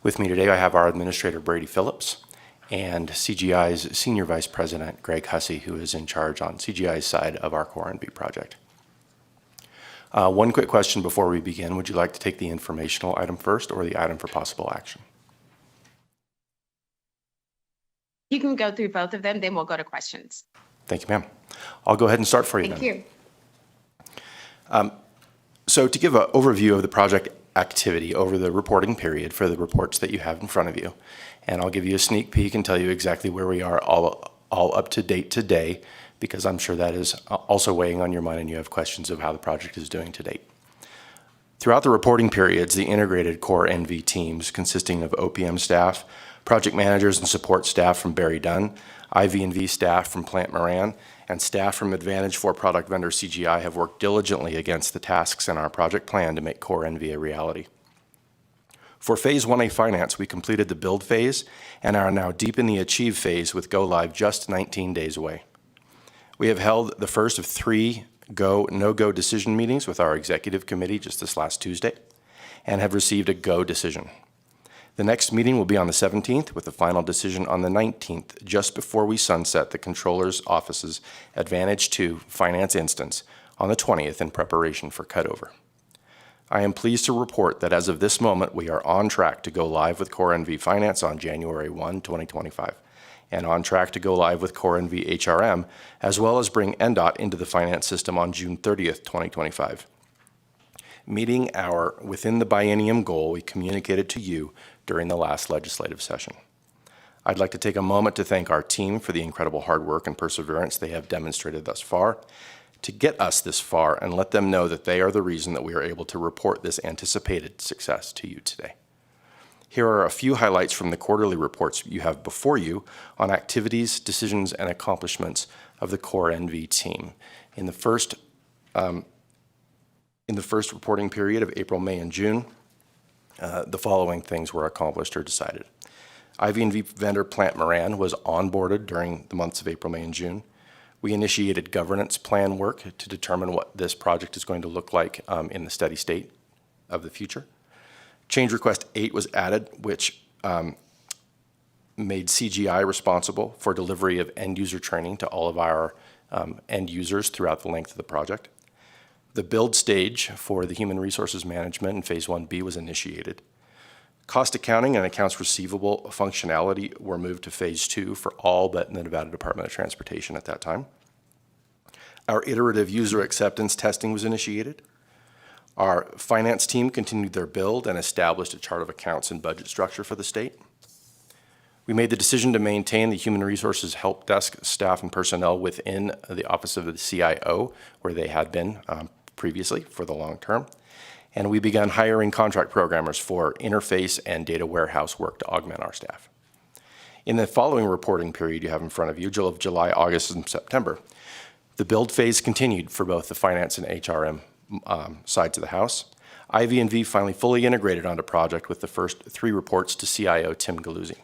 With me today, I have our Administrator, Brady Phillips, and CGI's Senior Vice President, Greg Hussey, who is in charge on CGI's side of our Core NV project. One quick question before we begin. Would you like to take the informational item first or the item for possible action? You can go through both of them, then we'll go to questions. Thank you, ma'am. I'll go ahead and start for you then. Thank you. So to give an overview of the project activity over the reporting period for the reports that you have in front of you, and I'll give you a sneak peek and tell you exactly where we are all up to date today, because I'm sure that is also weighing on your mind and you have questions of how the project is doing to date. Throughout the reporting periods, the integrated Core NV teams consisting of OPM staff, project managers and support staff from Barry Dunn, IV&V staff from Plant Moran, and staff from Advantage for product vendor CGI have worked diligently against the tasks in our project plan to make Core NV a reality. For Phase 1A Finance, we completed the build phase and are now deep in the achieve phase with go live just 19 days away. We have held the first of 3 go, no-go decision meetings with our executive committee just this last Tuesday and have received a go decision. The next meeting will be on the 17th with the final decision on the 19th, just before we sunset the Controller's Office's Advantage 2 Finance instance on the 20th in preparation for cutover. I am pleased to report that as of this moment, we are on track to go live with Core NV Finance on January 1, 2025, and on track to go live with Core NV HRM, as well as bring NDOT into the finance system on June 30th, 2025. Meeting our within the biennium goal we communicated to you during the last legislative session. I'd like to take a moment to thank our team for the incredible hard work and perseverance they have demonstrated thus far to get us this far and let them know that they are the reason that we are able to report this anticipated success to you today. Here are a few highlights from the quarterly reports you have before you on activities, decisions, and accomplishments of the Core NV team. In the first reporting period of April, May, and June, the following things were accomplished or decided. IV&V vendor Plant Moran was onboarded during the months of April, May, and June. We initiated governance plan work to determine what this project is going to look like in the steady state of the future. Change request 8 was added, which made CGI responsible for delivery of end user training to all of our end users throughout the length of the project. The build stage for the human resources management in phase 1B was initiated. Cost accounting and accounts receivable functionality were moved to phase 2 for all but the Nevada Department of Transportation at that time. Our iterative user acceptance testing was initiated. Our finance team continued their build and established a chart of accounts and budget structure for the state. We made the decision to maintain the human resources help desk staff and personnel within the office of the CIO, where they had been previously for the long term. And we began hiring contract programmers for interface and data warehouse work to augment our staff. In the following reporting period you have in front of you, July, August, and September, the build phase continued for both the finance and HRM sides of the house. IV&V finally fully integrated onto project with the first 3 reports to CIO Tim Galuzzi.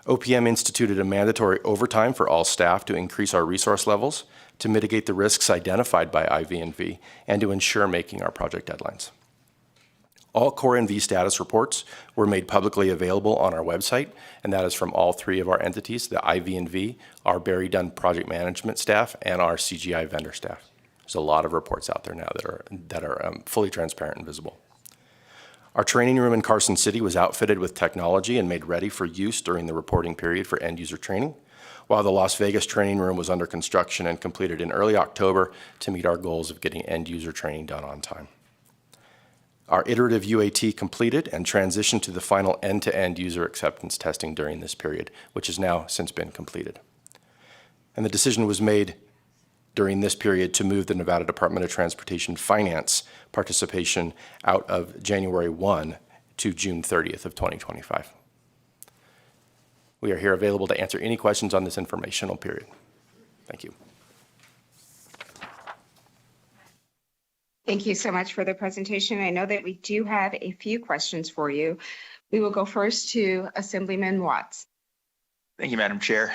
OPM instituted a mandatory overtime for all staff to increase our resource levels, to mitigate the risks identified by IV&V, and to ensure making our project deadlines. All Core NV status reports were made publicly available on our website, and that is from all 3 of our entities, the IV&V, our Barry Dunn project management staff, and our CGI vendor staff. There's a lot of reports out there now that are fully transparent and visible. Our training room in Carson City was outfitted with technology and made ready for use during the reporting period for end user training, while the Las Vegas training room was under construction and completed in early October to meet our goals of getting end user training done on time. Our iterative UAT completed and transitioned to the final end-to-end user acceptance testing during this period, which has now since been completed. And the decision was made during this period to move the Nevada Department of Transportation finance participation out of January 1 to June 30th of 2025. We are here available to answer any questions on this informational period. Thank you. Thank you so much for the presentation. I know that we do have a few questions for you. We will go first to Assemblyman Watts. Thank you, Madam Chair.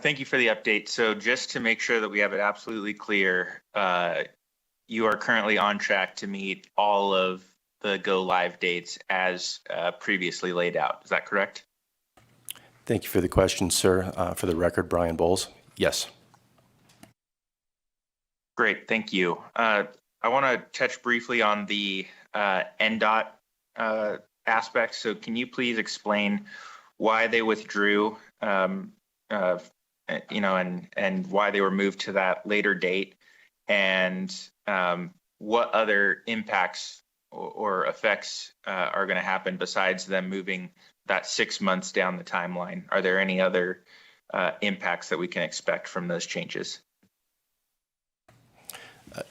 Thank you for the update. So just to make sure that we have it absolutely clear, you are currently on track to meet all of the go live dates as previously laid out. Is that correct? Thank you for the question, sir. For the record, Brian Bowles. Yes. Great, thank you. I want to touch briefly on the NDOT aspect. So can you please explain why they withdrew, and why they were moved to that later date, and what other impacts or effects are going to happen besides them moving that 6 months down the timeline? Are there any other impacts that we can expect from those changes?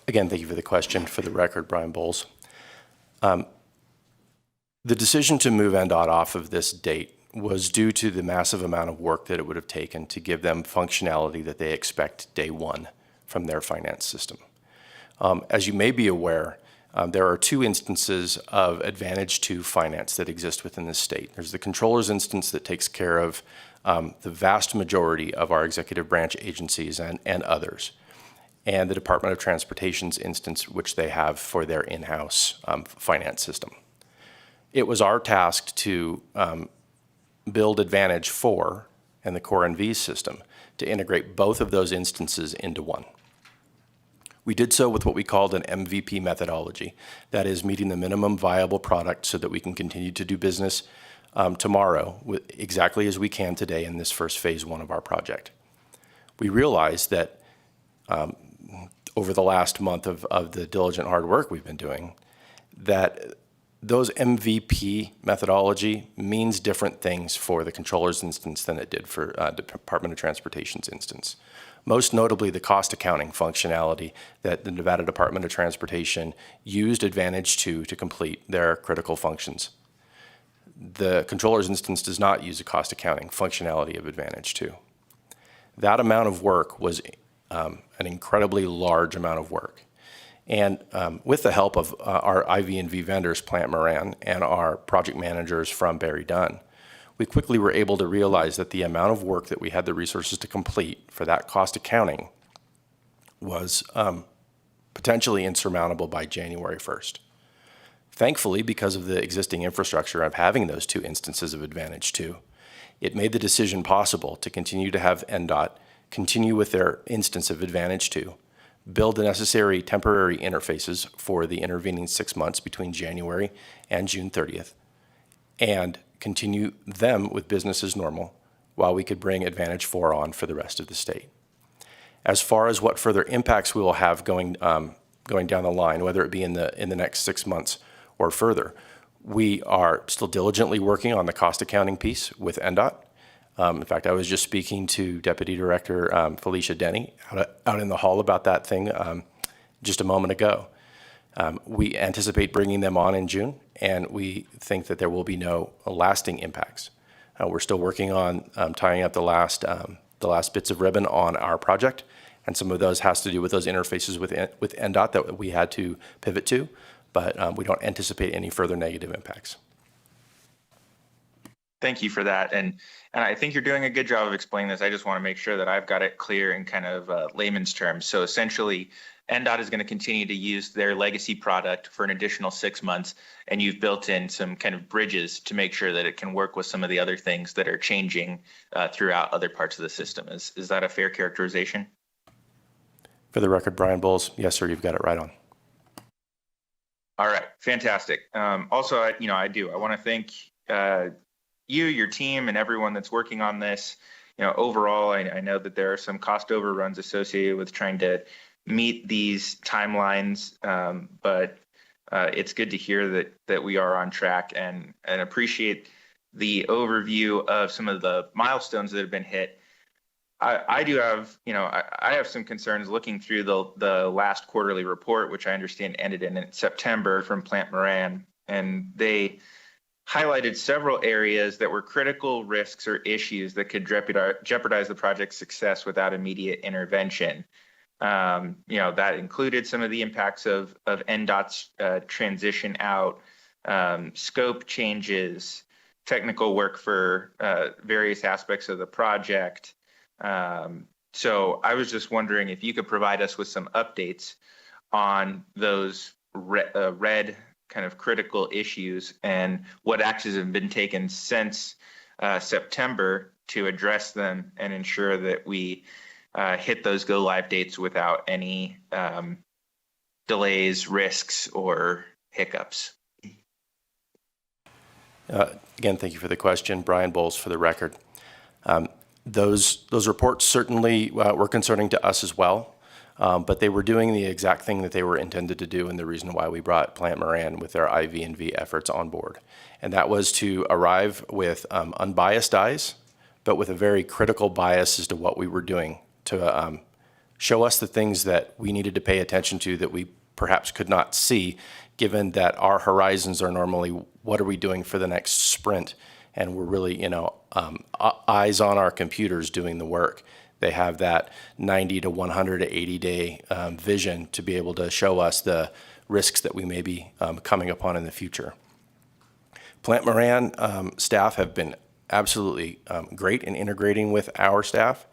Again, thank you for the question. For the record, Brian Bowles. The decision to move NDOT off of this date was due to the massive amount of work that it would have taken to give them functionality that they expect day one from their finance system. As you may be aware, there are 2 instances of Advantage 2 finance that exist within the state. There's the controller's instance that takes care of the vast majority of our executive branch agencies and others, and the Department of Transportation's instance, which they have for their in-house finance system. It was our task to build Advantage 4 and the Core NV system to integrate both of those instances into one. We did so with what we called an MVP methodology, that is meeting the minimum viable product so that we can continue to do business tomorrow exactly as we can today in this first phase 1 of our project. We realized that over the last month of the diligent hard work we've been doing, that those MVP methodology means different things for the controller's instance than it did for the Department of Transportation's instance. Most notably, the cost accounting functionality that the Nevada Department of Transportation used Advantage 2 to complete their critical functions. the controller's instance does not use a cost accounting functionality of Advantage 2. That amount of work was an incredibly large amount of work. And with the help of our IV&V vendors, Plant Moran, and our project managers from Barry Dunn, we quickly were able to realize that the amount of work that we had the resources to complete for that cost accounting was potentially insurmountable by January 1st. Thankfully, because of the existing infrastructure of having those two instances of Advantage 2, it made the decision possible to continue to have NDOT continue with their instance of Advantage 2, build the necessary temporary interfaces for the intervening 6 months between January and June 30th, and continue them with business as normal while we could bring Advantage 4 on for the rest of the state. As far as what further impacts we will have going down the line, whether it be in the next 6 months or further, we are still diligently working on the cost accounting piece with NDOT. In fact, I was just speaking to Deputy Director Felicia Denny out in the hall about that thing just a moment ago. We anticipate bringing them on in June, and we think that there will be no lasting impacts. We're still working on tying up the last bits of ribbon on our project, and some of those has to do with those interfaces with NDOT that we had to pivot to, but we don't anticipate any further negative impacts. Thank you for that. And I think you're doing a good job of explaining this. I just want to make sure that I've got it clear in kind of layman's terms. So essentially, NDOT is going to continue to use their legacy product for an additional 6 months, and you've built in some kind of bridges to make sure that it can work with some of the other things that are changing throughout other parts of the system. Is that a fair characterization? For the record, Brian Bowles, yes, sir, you've got it right on. All right, fantastic. Also, I want to thank you, your team, and everyone that's working on this. Overall, I know that there are some cost overruns associated with trying to meet these timelines, but it's good to hear that we are on track, and appreciate the overview of some of the milestones that have been hit. I do have, I have some concerns looking through the last quarterly report, which I understand ended in September from Plant Moran, and they highlighted several areas that were critical risks or issues that could jeopardize the project's success without immediate intervention. That included some of the impacts of NDOT's transition out, scope changes, technical work for various aspects of the project. So I was just wondering if you could provide us with some updates on those red kind of critical issues and what actions have been taken since September to address them and ensure that we hit those go live dates without any delays, risks, or hiccups. Again, thank you for the question. Brian Bowles for the record. Those reports certainly were concerning to us as well, but they were doing the exact thing that they were intended to do, and the reason why we brought Plant Moran with their IV&V efforts on board. And that was to arrive with unbiased eyes, but with a very critical bias as to what we were doing, to show us the things that we needed to pay attention to that we perhaps could not see, given that our horizons are normally, what are we doing for the next sprint? And we're really, eyes on our computers doing the work. They have that 90 to 180 day vision to be able to show us the risks that we may be coming upon in the future. Plant Moran staff have been absolutely great in integrating with our staff,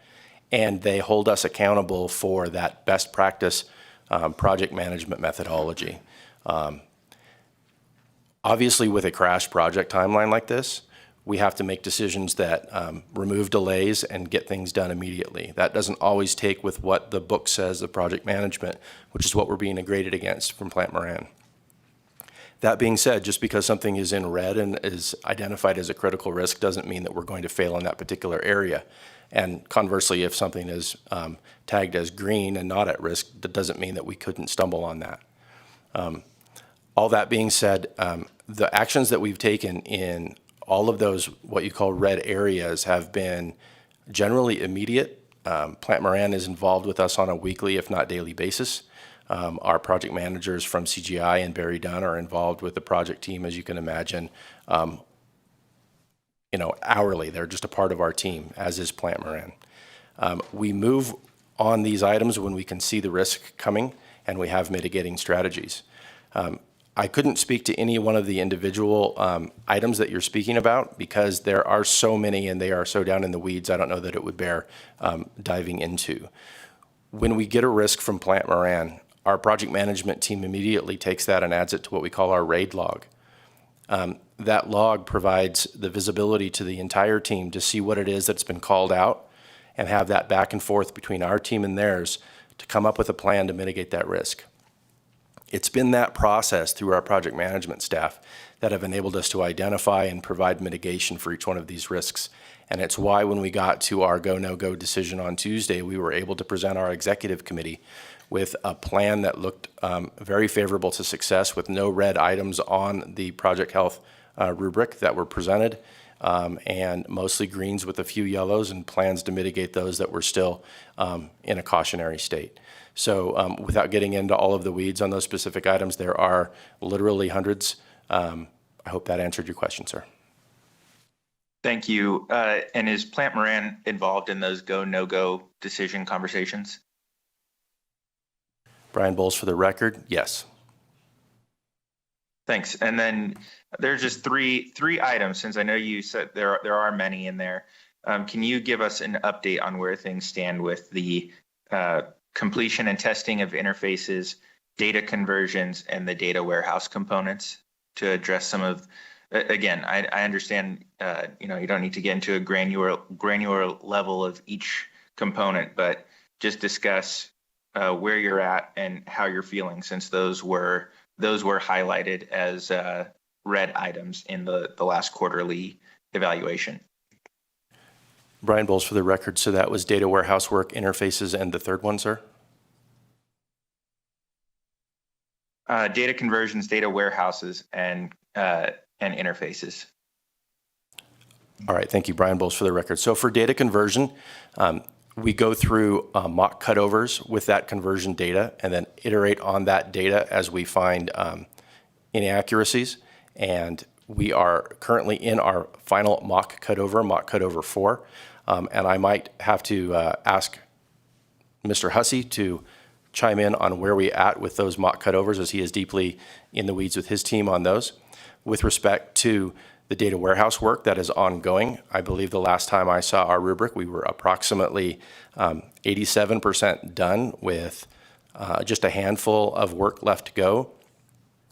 and they hold us accountable for that best practice project management methodology. Obviously, with a crash project timeline like this, we have to make decisions that remove delays and get things done immediately. That doesn't always take with what the book says, the project management, which is what we're being graded against from Plant Moran. That being said, just because something is in red and is identified as a critical risk doesn't mean that we're going to fail in that particular area. And conversely, if something is tagged as green and not at risk, that doesn't mean that we couldn't stumble on that. All that being said, the actions that we've taken in all of those, what you call red areas, have been generally immediate. Plant Moran is involved with us on a weekly, if not daily basis. Our project managers from CGI and Barry Dunn are involved with the project team, as you can imagine, hourly. They're just a part of our team, as is Plant Moran. We move on these items when we can see the risk coming and we have mitigating strategies. I couldn't speak to any one of the individual items that you're speaking about because there are so many and they are so down in the weeds, I don't know that it would bear diving into. When we get a risk from Plant Moran, our project management team immediately takes that and adds it to what we call our RAID log. That log provides the visibility to the entire team to see what it is that's been called out and have that back and forth between our team and theirs to come up with a plan to mitigate that risk. It's been that process through our project management staff that have enabled us to identify and provide mitigation for each one of these risks. And it's why when we got to our go, no-go decision on Tuesday, we were able to present our executive committee with a plan that looked very favorable to success with no red items on the project health rubric that were presented, and mostly greens with a few yellows and plans to mitigate those that were still in a cautionary state. So without getting into all of the weeds on those specific items, there are literally hundreds. I hope that answered your question, sir. Thank you. And is Plant Moran involved in those go, no-go decision conversations? Brian Bowles, for the record, yes. Thanks. And then there's just three items, since I know you said there are many in there. Can you give us an update on where things stand with the completion and testing of interfaces, data conversions, and the data warehouse components to address some of, again, I understand, you don't need to get into a granular level of each component, but just discuss where you're at and how you're feeling, since those were highlighted as red items in the last quarterly evaluation. Brian Bowles, for the record, so that was data warehouse work, interfaces, and the third one, sir? Data conversions, data warehouses, and interfaces. All right, thank you, Brian Bowles, for the record. So for data conversion, we go through mock cutovers with that conversion data and then iterate on that data as we find inaccuracies. And we are currently in our final mock cutover 4. And I might have to ask Mr. Hussey to chime in on where we at with those mock cutovers, as he is deeply in the weeds with his team on those. With respect to the data warehouse work that is ongoing, I believe the last time I saw our rubric, we were approximately 87% done with just a handful of work left to go.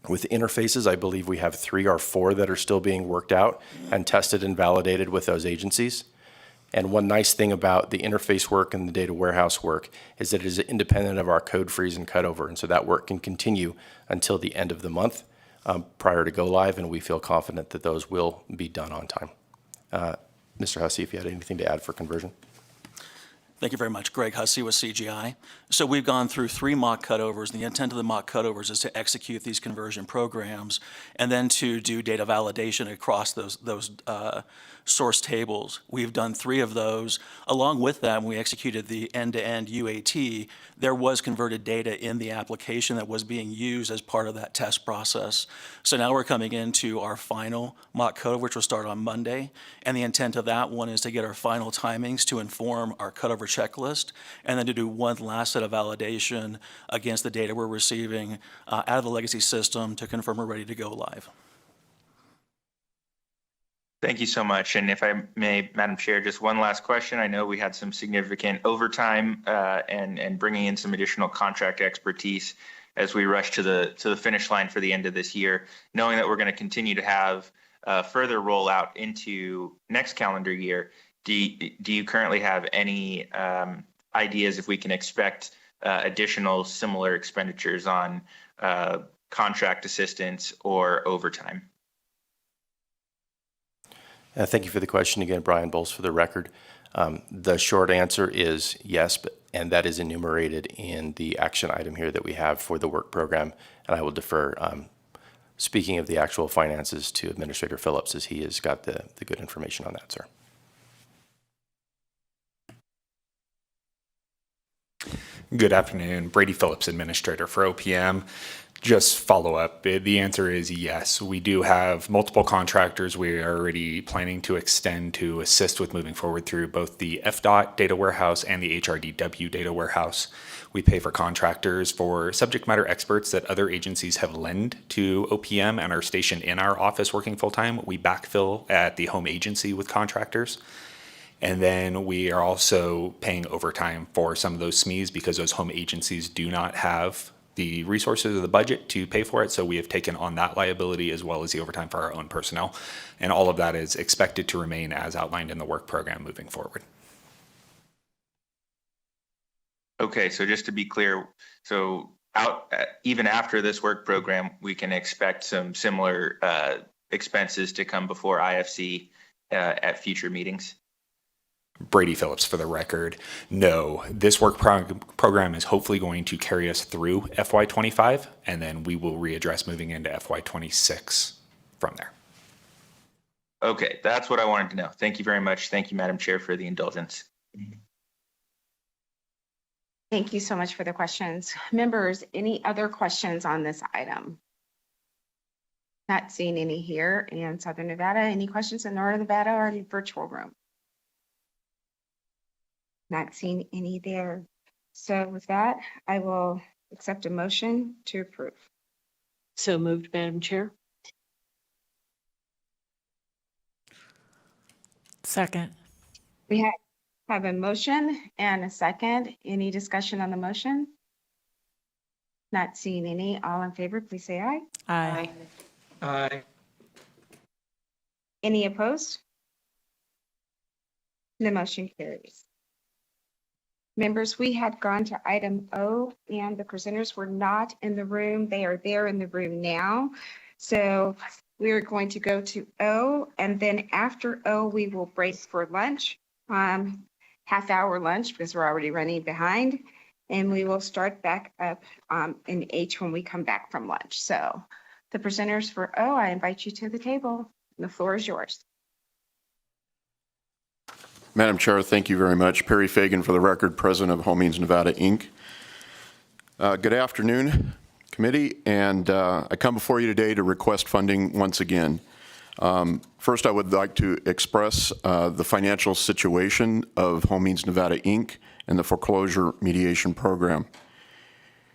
With interfaces, I believe we have 3 or 4 that are still being worked out and tested and validated with those agencies. And one nice thing about the interface work and the data warehouse work is that it is independent of our code freeze and cutover. And so that work can continue until the end of the month prior to go live, and we feel confident that those will be done on time. Mr. Hussey, if you had anything to add for conversion. Thank you very much. Greg Hussey with CGI. So we've gone through 3 mock cutovers. The intent of the mock cutovers is to execute these conversion programs and then to do data validation across those source tables. We've done 3 of those. Along with that, when we executed the end-to-end UAT, there was converted data in the application that was being used as part of that test process. So now we're coming into our final mock cutover, which will start on Monday. And the intent of that one is to get our final timings to inform our cutover checklist, and then to do one last set of validation against the data we're receiving out of the legacy system to confirm we're ready to go live. Thank you so much. And if I may, Madam Chair, just one last question. I know we had some significant overtime and bringing in some additional contract expertise as we rush to the finish line for the end of this year, knowing that we're going to continue to have further rollout into next calendar year. Do you currently have any ideas if we can expect additional similar expenditures on contract assistance or overtime? Thank you for the question again, Brian Bowles, for the record. The short answer is yes, and that is enumerated in the action item here that we have for the work program. And I will defer, speaking of the actual finances, to Administrator Phillips, as he has got the good information on that, sir. Good afternoon. Brady Phillips, Administrator for OPM. Just follow up. The answer is yes. We do have multiple contractors we are already planning to extend to assist with moving forward through both the FDOT data warehouse and the HRDW data warehouse. We pay for contractors for subject matter experts that other agencies have lent to OPM and are stationed in our office working full-time. We backfill at the home agency with contractors. And then we are also paying overtime for some of those SMEs because those home agencies do not have the resources or the budget to pay for it. So we have taken on that liability as well as the overtime for our own personnel. And all of that is expected to remain as outlined in the work program moving forward. Okay, so just to be clear, so even after this work program, we can expect some similar expenses to come before IFC at future meetings? Brady Phillips for the record. No, this work program is hopefully going to carry us through FY25, and then we will readdress moving into FY26 from there. Okay, that's what I wanted to know. Thank you very much. Thank you, Madam Chair, for the indulgence. Thank you so much for the questions. Members, any other questions on this item? Not seeing any here in Southern Nevada. Any questions in Northern Nevada or in virtual room? Not seeing any there. So with that, I will accept a motion to approve. So moved, Madam Chair. Second. We have a motion and a second. Any discussion on the motion? Not seeing any. All in favor, please say aye. Aye. Aye. Any opposed? The motion carries. Members, we had gone to item O and the presenters were not in the room. They are there in the room now. So we are going to go to O, and then after O, we will break for lunch, half-hour lunch because we're already running behind. And we will start back up in H when we come back from lunch. So the presenters for O, I invite you to the table. The floor is yours. Madam Chair, thank you very much. Perry Fagan for the record, President of Homeings Nevada, Inc. Good afternoon, committee, and I come before you today to request funding once again. First, I would like to express the financial situation of Homeings Nevada, Inc. and the foreclosure mediation program.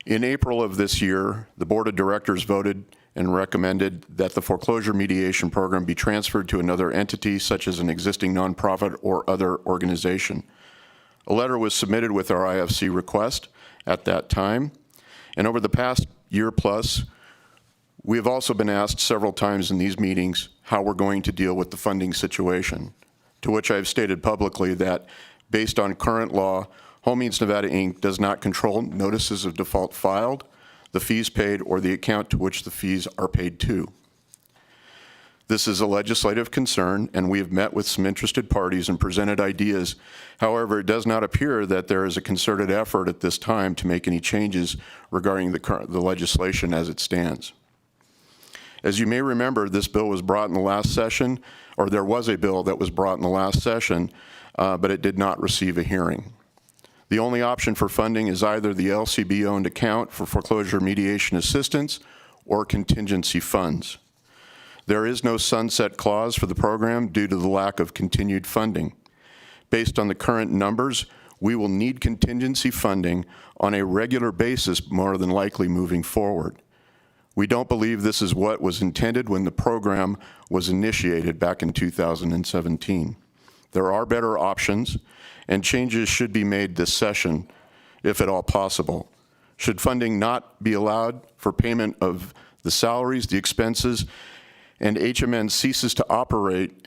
In April of this year, the Board of Directors voted and recommended that the foreclosure mediation program be transferred to another entity such as an existing nonprofit or other organization. A letter was submitted with our IFC request at that time, and over the past year plus, we have also been asked several times in these meetings how we're going to deal with the funding situation, to which I have stated publicly that based on current law, Homeings Nevada, Inc. does not control notices of default filed, the fees paid, or the account to which the fees are paid to. This is a legislative concern, and we have met with some interested parties and presented ideas. However, it does not appear that there is a concerted effort at this time to make any changes regarding the legislation as it stands. As you may remember, this bill was brought in the last session, or there was a bill that was brought in the last session, but it did not receive a hearing. The only option for funding is either the LCB-owned account for foreclosure mediation assistance or contingency funds. There is no sunset clause for the program due to the lack of continued funding. Based on the current numbers, we will need contingency funding on a regular basis more than likely moving forward. We don't believe this is what was intended when the program was initiated back in 2017. There are better options, and changes should be made this session, if at all possible. Should funding not be allowed for payment of the salaries, the expenses, and HMN ceases to operate,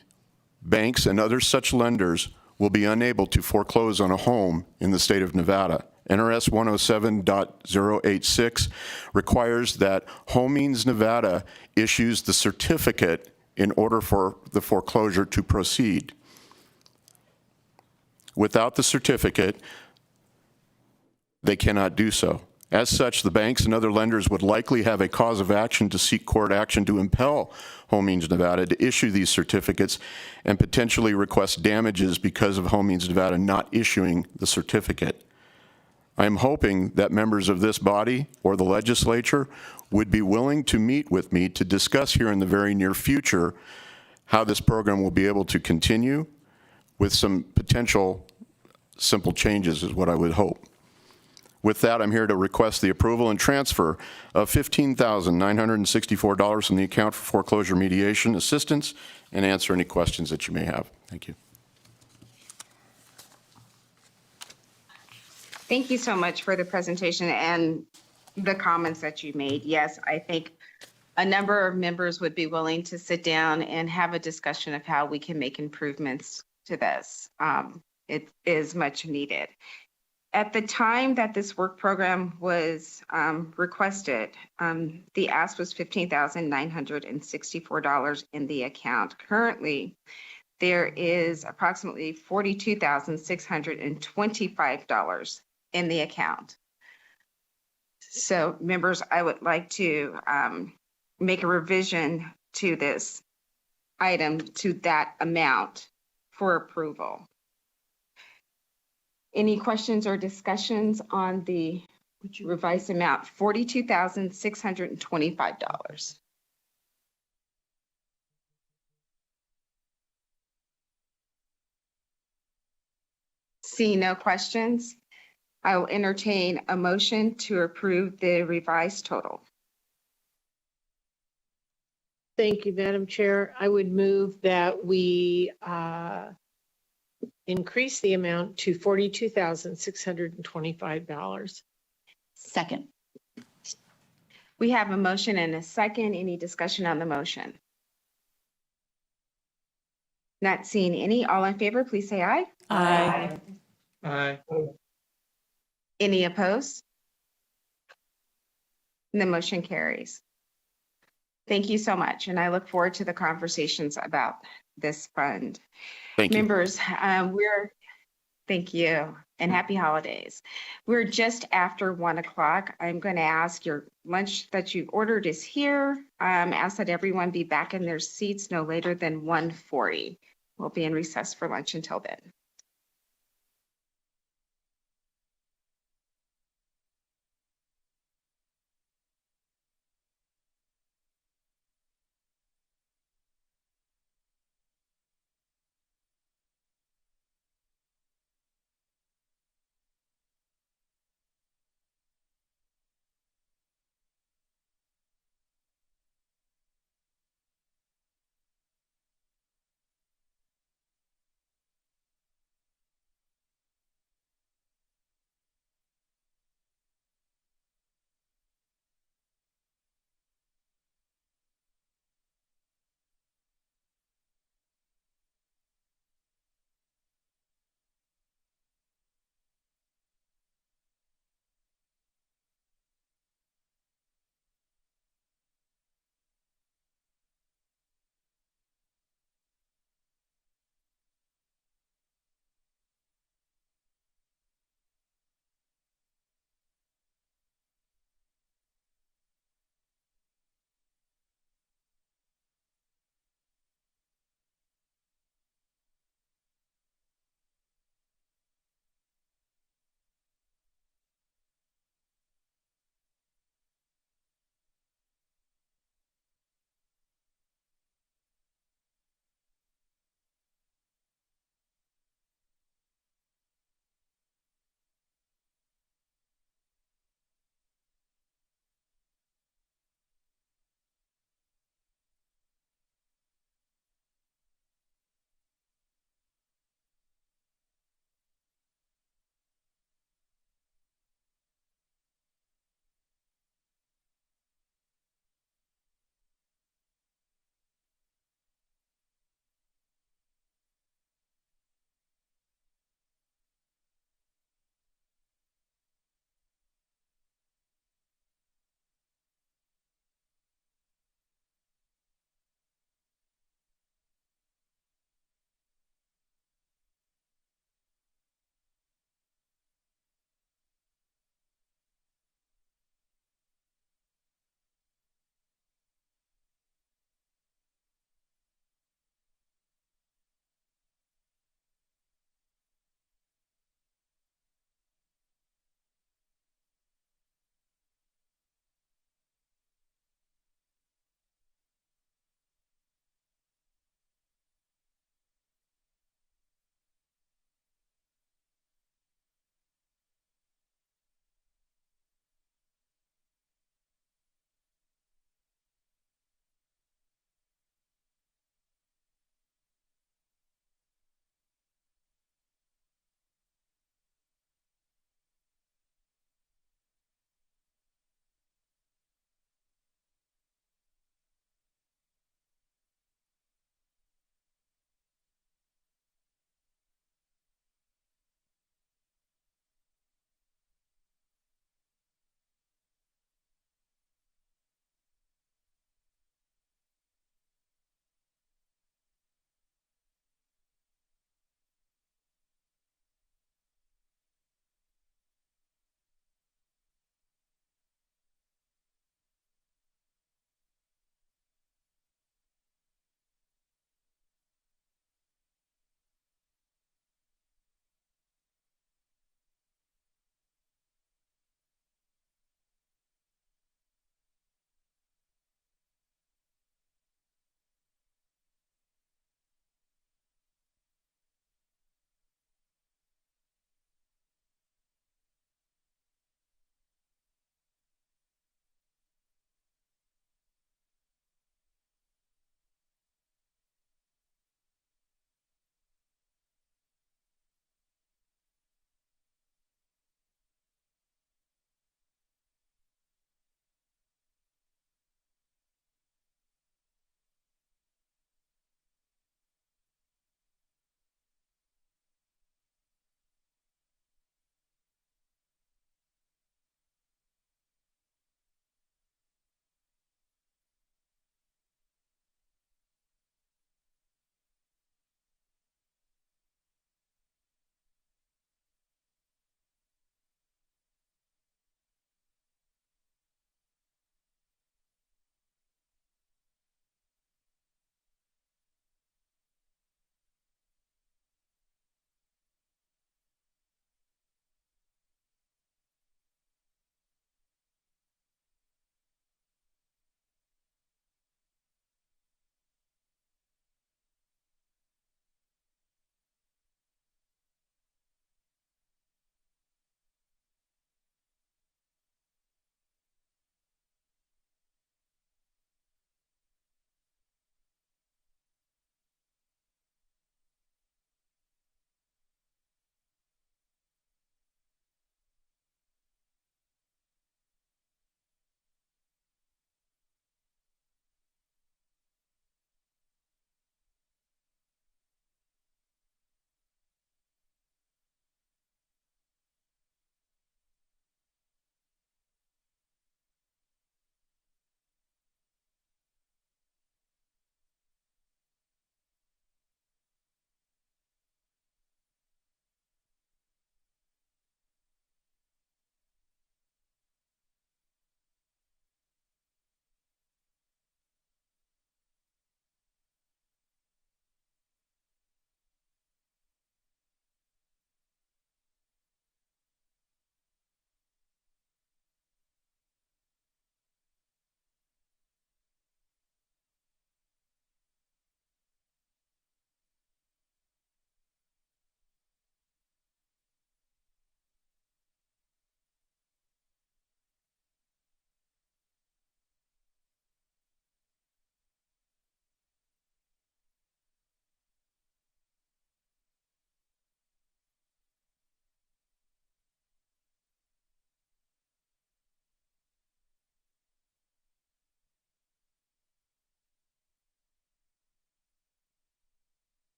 banks and other such lenders will be unable to foreclose on a home in the state of Nevada. NRS 107.086 requires that Homeings Nevada issues the certificate in order for the foreclosure to proceed. Without the certificate, they cannot do so. As such, the banks and other lenders would likely have a cause of action to seek court action to impel Homeings Nevada to issue these certificates and potentially request damages because of Homeings Nevada not issuing the certificate. I am hoping that members of this body or the legislature would be willing to meet with me to discuss here in the very near future how this program will be able to continue with some potential simple changes is what I would hope. With that, I'm here to request the approval and transfer of $15,964 from the account for foreclosure mediation assistance and answer any questions that you may have. Thank you. Thank you so much for the presentation and the comments that you made. Yes, I think a number of members would be willing to sit down and have a discussion of how we can make improvements to this. It is much needed. At the time that this work program was requested, the ask was $15,964 in the account. Currently, there is approximately $42,625 in the account. So members, I would like to make a revision to this item to that amount for approval. Any questions or discussions on the revised amount, $42,625? See no questions, I will entertain a motion to approve the revised total. Thank you, Madam Chair. I would move that we increase the amount to $42,625. Second. We have a motion and a second. Any discussion on the motion? Not seeing any. All in favor, please say aye. Aye. Aye. Any opposed? The motion carries. Thank you so much, and I look forward to the conversations about this fund. Thank you. Members, thank you, and happy holidays. We're just after 1 o'clock. I'm going to ask your lunch that you ordered is here. Ask that everyone be back in their seats no later than 1:40. We'll be in recess for lunch until then.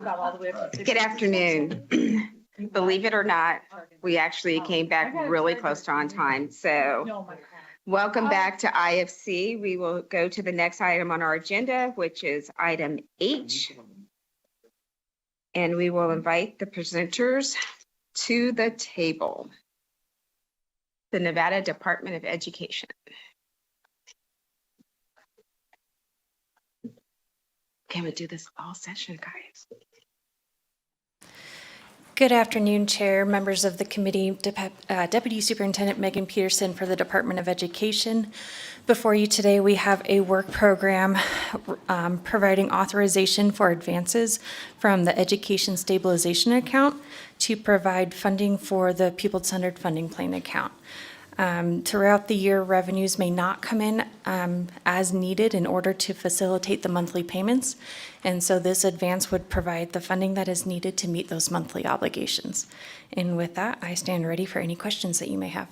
Good afternoon. Believe it or not, we actually came back really close to on time. So welcome back to IFC. We will go to the next item on our agenda, which is item H. And we will invite the presenters to the table. The Nevada Department of Education. Can we do this all session, guys? Good afternoon, Chair, members of the committee, Deputy Superintendent Megan Peterson for the Department of Education. Before you today, we have a work program providing authorization for advances from the Education Stabilization Account to provide funding for the Pupil-Centered Funding Plan account. Throughout the year, revenues may not come in as needed in order to facilitate the monthly payments. And so this advance would provide the funding that is needed to meet those monthly obligations. And with that, I stand ready for any questions that you may have.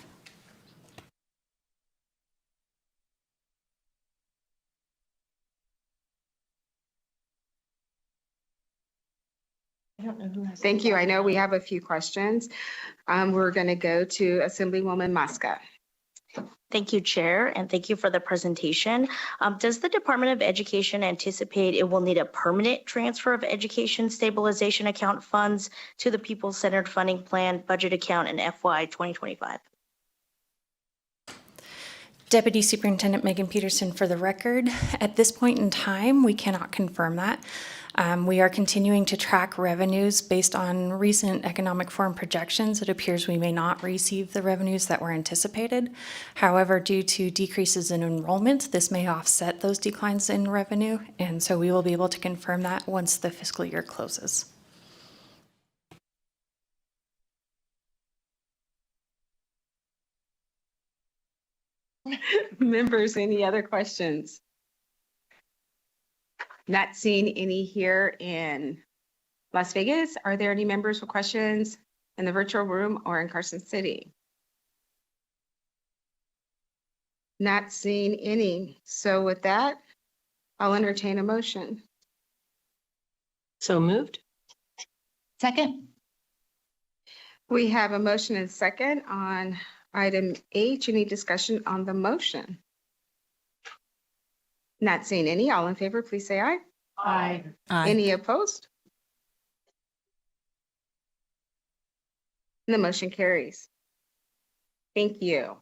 Thank you. I know we have a few questions. We're going to go to Assemblywoman Mosca. Thank you, Chair, and thank you for the presentation. Does the Department of Education anticipate it will need a permanent transfer of education stabilization account funds to the People-Centered Funding Plan budget account in FY 2025? Deputy Superintendent Megan Peterson for the record. At this point in time, we cannot confirm that. We are continuing to track revenues based on recent economic forum projections. It appears we may not receive the revenues that were anticipated. However, due to decreases in enrollment, this may offset those declines in revenue. And so we will be able to confirm that once the fiscal year closes. Members, any other questions? Not seeing any here in Las Vegas. Are there any members with questions in the virtual room or in Carson City? Not seeing any. So with that, I'll entertain a motion. So moved. Second. We have a motion and second on item H. Any discussion on the motion? Not seeing any. All in favor, please say aye. Aye. Any opposed? The motion carries. Thank you.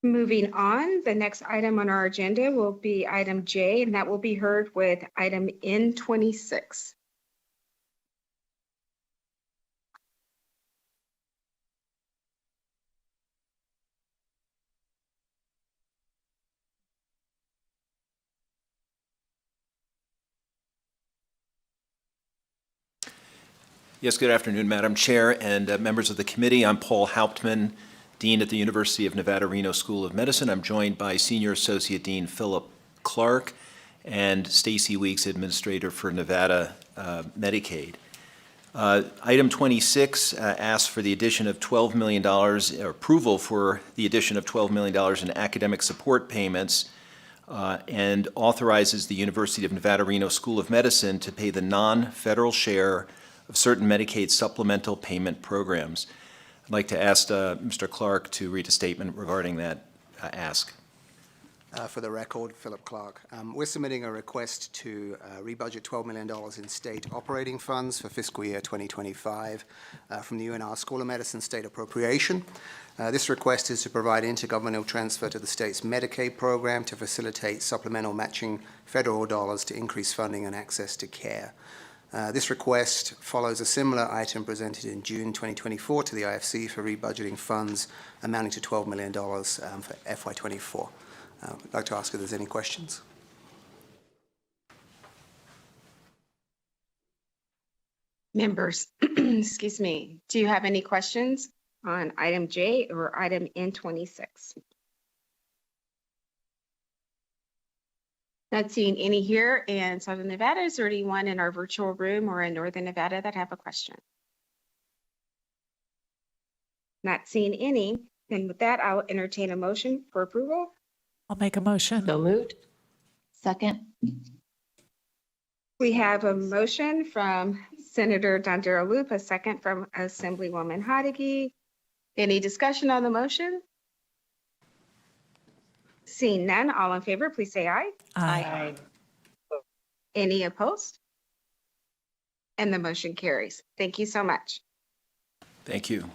Moving on, the next item on our agenda will be item J, and that will be heard with item N26. Yes, good afternoon, Madam Chair and members of the committee. I'm Paul Hauptmann, Dean at the University of Nevada, Reno School of Medicine. I'm joined by Senior Associate Dean Philip Clark and Stacy Weeks, Administrator for Nevada Medicaid. Item 26 asks for the addition of $12 million, or approval for the addition of $12 million in academic support payments and authorizes the University of Nevada, Reno School of Medicine to pay the non-federal share of certain Medicaid supplemental payment programs. I'd like to ask Mr. Clark to read a statement regarding that ask. For the record, Philip Clark. We're submitting a request to rebudget $12 million in state operating funds for fiscal year 2025 from the UNR School of Medicine state appropriation. This request is to provide intergovernmental transfer to the state's Medicaid program to facilitate supplemental matching federal dollars to increase funding and access to care. This request follows a similar item presented in June 2024 to the IFC for rebudgeting funds amounting to $12 million for FY24. I'd like to ask if there's any questions. Members, excuse me, do you have any questions on item J or item N26? Not seeing any here in Southern Nevada. Is there anyone in our virtual room or in Northern Nevada that have a question? Not seeing any. And with that, I'll entertain a motion for approval. I'll make a motion. So moved. Second. We have a motion from Senator Dondero Loop, a second from Assemblywoman Hodeggy. Any discussion on the motion? Seeing none, all in favor, please say aye. Aye. Any opposed? And the motion carries. Thank you so much. Thank you.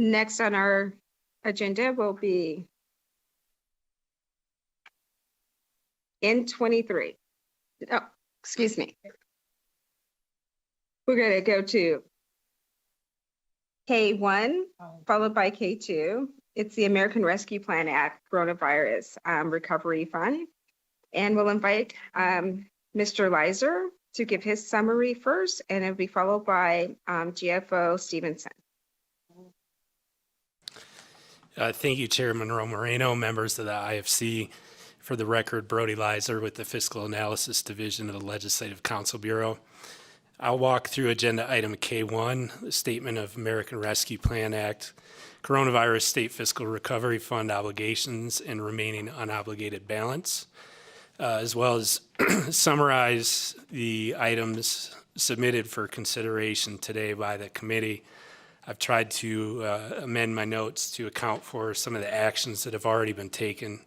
Next on our agenda will be N23. Oh, excuse me. We're going to go to K1 followed by K2. It's the American Rescue Plan Act Coronavirus Recovery Fund. And we'll invite Mr. Leiser to give his summary first, and it'll be followed by GFO Stevenson. Thank you, Chairman Moreno, members of the IFC. For the record, Brody Leiser with the Fiscal Analysis Division of the Legislative Council Bureau. I'll walk through agenda item K1, the Statement of American Rescue Plan Act, Coronavirus State Fiscal Recovery Fund obligations and remaining unobligated balance, as well as summarize the items submitted for consideration today by the committee. I've tried to amend my notes to account for some of the actions that have already been taken.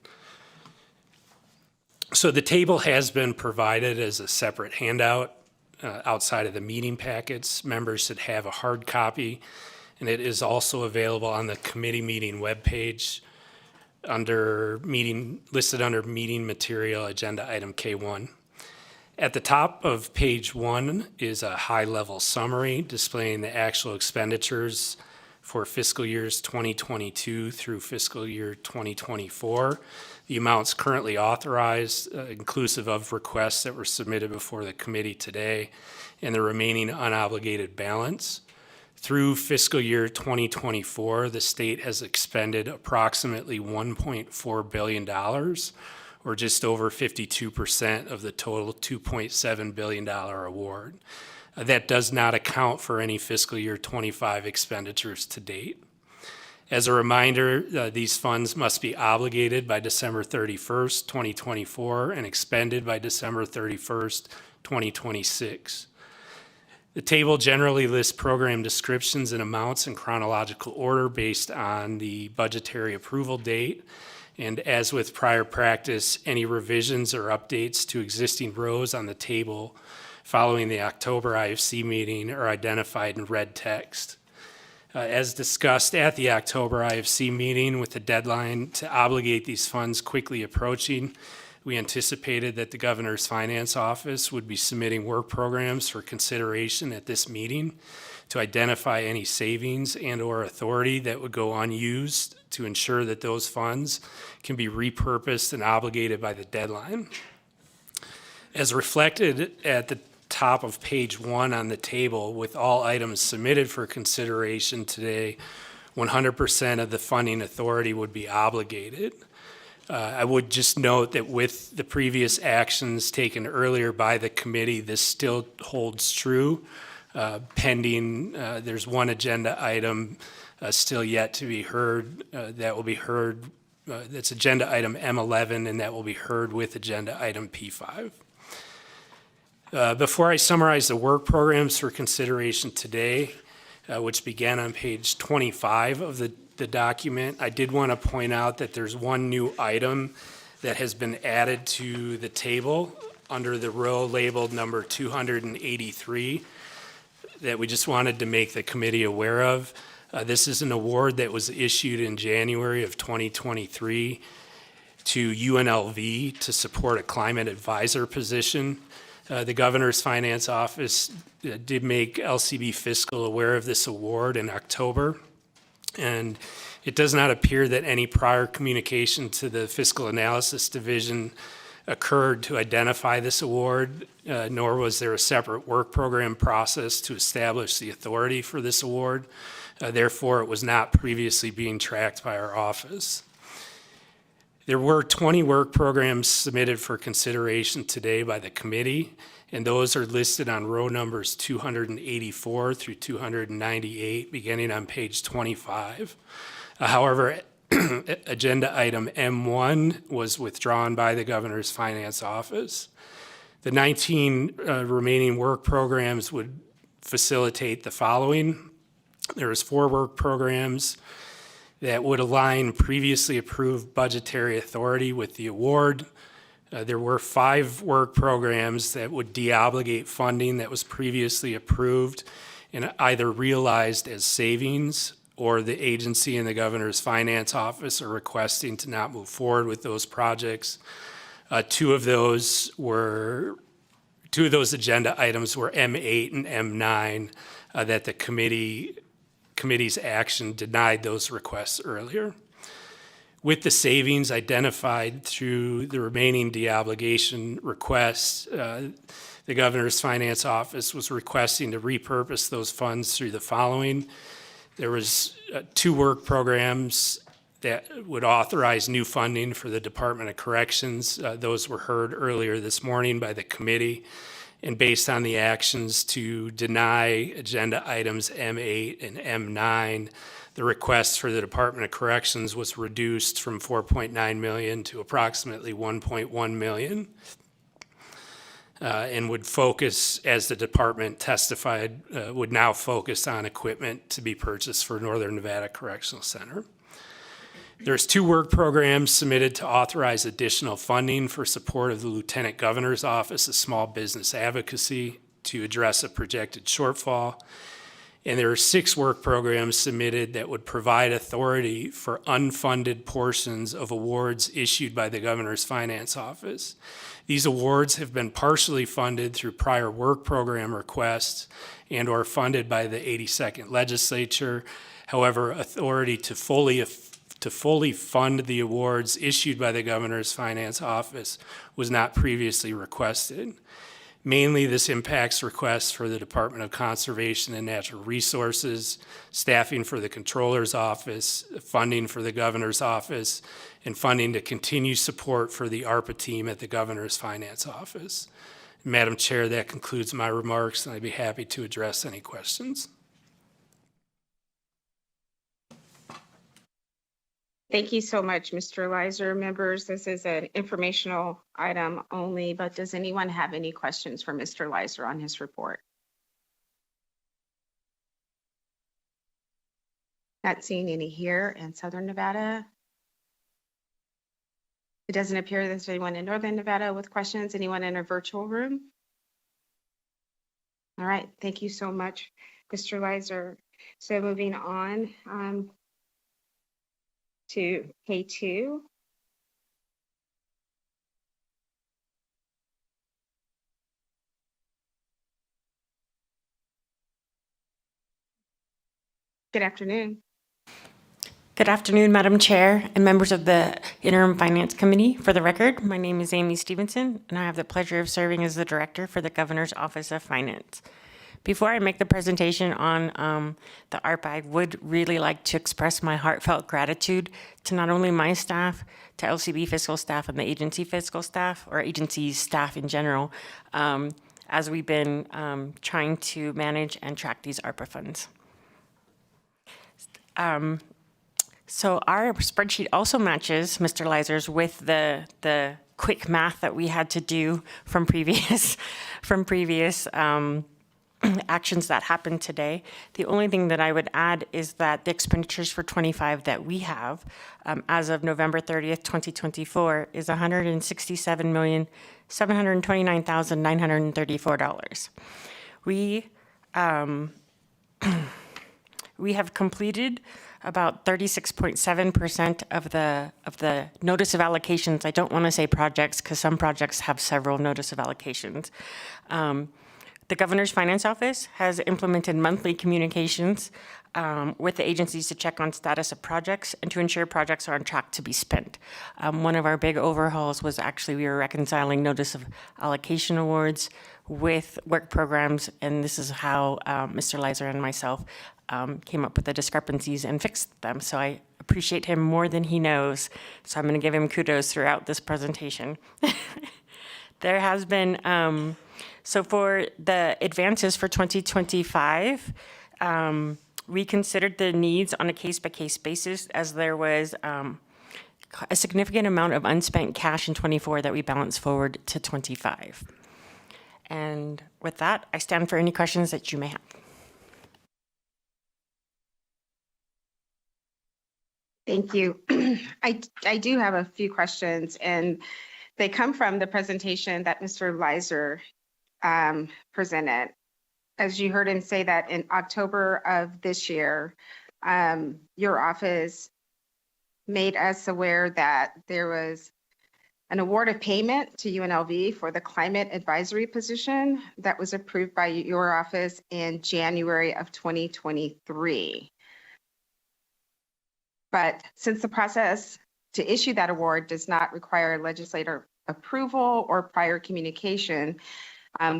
So the table has been provided as a separate handout outside of the meeting packets. Members should have a hard copy, and it is also available on the committee meeting webpage listed under meeting material agenda item K1. At the top of page 1 is a high-level summary displaying the actual expenditures for fiscal years 2022 through fiscal year 2024. The amounts currently authorized, inclusive of requests that were submitted before the committee today, and the remaining unobligated balance. Through fiscal year 2024, the state has expended approximately $1.4 billion, or just over 52% of the total $2.7 billion award. That does not account for any fiscal year 25 expenditures to date. As a reminder, these funds must be obligated by December 31st, 2024 and expended by December 31st, 2026. The table generally lists program descriptions and amounts in chronological order based on the budgetary approval date. And as with prior practice, any revisions or updates to existing rows on the table following the October IFC meeting are identified in red text. As discussed at the October IFC meeting, with the deadline to obligate these funds quickly approaching, we anticipated that the Governor's Finance Office would be submitting work programs for consideration at this meeting to identify any savings and/or authority that would go unused to ensure that those funds can be repurposed and obligated by the deadline. As reflected at the top of page 1 on the table, with all items submitted for consideration today, 100% of the funding authority would be obligated. I would just note that with the previous actions taken earlier by the committee, this still holds true. Pending, there's one agenda item still yet to be heard. That will be heard, that's agenda item M11, and that will be heard with agenda item P5. Before I summarize the work programs for consideration today, which began on page 25 of the document, I did want to point out that there's one new item that has been added to the table under the row labeled number 283 that we just wanted to make the committee aware of. This is an award that was issued in January of 2023 to UNLV to support a climate advisor position. The Governor's Finance Office did make LCB Fiscal aware of this award in October, and it does not appear that any prior communication to the Fiscal Analysis Division occurred to identify this award, nor was there a separate work program process to establish the authority for this award. Therefore, it was not previously being tracked by our office. There were 20 work programs submitted for consideration today by the committee, and those are listed on row numbers 284 through 298, beginning on page 25. However, agenda item M1 was withdrawn by the governor's finance office. The 19 remaining work programs would facilitate the following. There's 4 work programs that would align previously approved budgetary authority with the award. There were 5 work programs that would deobligate funding that was previously approved and either realized as savings, or the agency and the governor's finance office are requesting to not move forward with those projects. Two of those agenda items were M8 and M9 that the committee's action denied those requests earlier. With the savings identified through the remaining deobligation requests, the governor's finance office was requesting to repurpose those funds through the following. There was 2 work programs that would authorize new funding for the Department of Corrections. Those were heard earlier this morning by the committee. And based on the actions to deny agenda items M8 and M9, the request for the Department of Corrections was reduced from $4.9 million to approximately $1.1 million. And would focus, as the department testified, would now focus on equipment to be purchased for Northern Nevada Correctional Center. There's 2 work programs submitted to authorize additional funding for support of the Lieutenant Governor's Office of Small Business Advocacy to address a projected shortfall. And there are 6 work programs submitted that would provide authority for unfunded portions of awards issued by the Governor's Finance Office. These awards have been partially funded through prior work program requests and or funded by the 82nd Legislature. However, authority to fully fund the awards issued by the Governor's Finance Office was not previously requested. Mainly, this impacts requests for the Department of Conservation and Natural Resources, staffing for the Controller's Office, funding for the Governor's Office, and funding to continue support for the ARPA team at the Governor's Finance Office. Madam Chair, that concludes my remarks, and I'd be happy to address any questions. Thank you so much, Mr. Leiser. Members, this is an informational item only, but does anyone have any questions for Mr. Leiser on his report? Not seeing any here in Southern Nevada. It doesn't appear there's anyone in Northern Nevada with questions. Anyone in a virtual room? All right, thank you so much, Mr. Leiser. So moving on to K2. Good afternoon. Good afternoon, Madam Chair and members of the Interim Finance Committee. For the record, my name is Amy Stevenson, and I have the pleasure of serving as the Director for the Governor's Office of Finance. Before I make the presentation on the ARPA, I would really like to express my heartfelt gratitude to not only my staff, to LCB fiscal staff and the agency fiscal staff, or agency staff in general, as we've been trying to manage and track these ARPA funds. So our spreadsheet also matches Mr. Leiser's with the quick math that we had to do from previous actions that happened today. The only thing that I would add is that the expenditures for 25 that we have as of November 30th, 2024 is $167,729,934. We have completed about 36.7% of the notice of allocations. I don't want to say projects because some projects have several notice of allocations. The Governor's Finance Office has implemented monthly communications with the agencies to check on status of projects and to ensure projects are on track to be spent. One of our big overhauls was actually we were reconciling notice of allocation awards with work programs, and this is how Mr. Leiser and myself came up with the discrepancies and fixed them. So I appreciate him more than he knows. So I'm going to give him kudos throughout this presentation. There has been, so for the advances for 2025, we considered the needs on a case-by-case basis as there was a significant amount of unspent cash in 24 that we balanced forward to 25. And with that, I stand for any questions that you may have. Thank you. I do have a few questions, and they come from the presentation that Mr. Leiser presented. As you heard him say that in October of this year, your office made us aware that there was an award of payment to UNLV for the climate advisory position that was approved by your office in January of 2023. But since the process to issue that award does not require legislative approval or prior communication,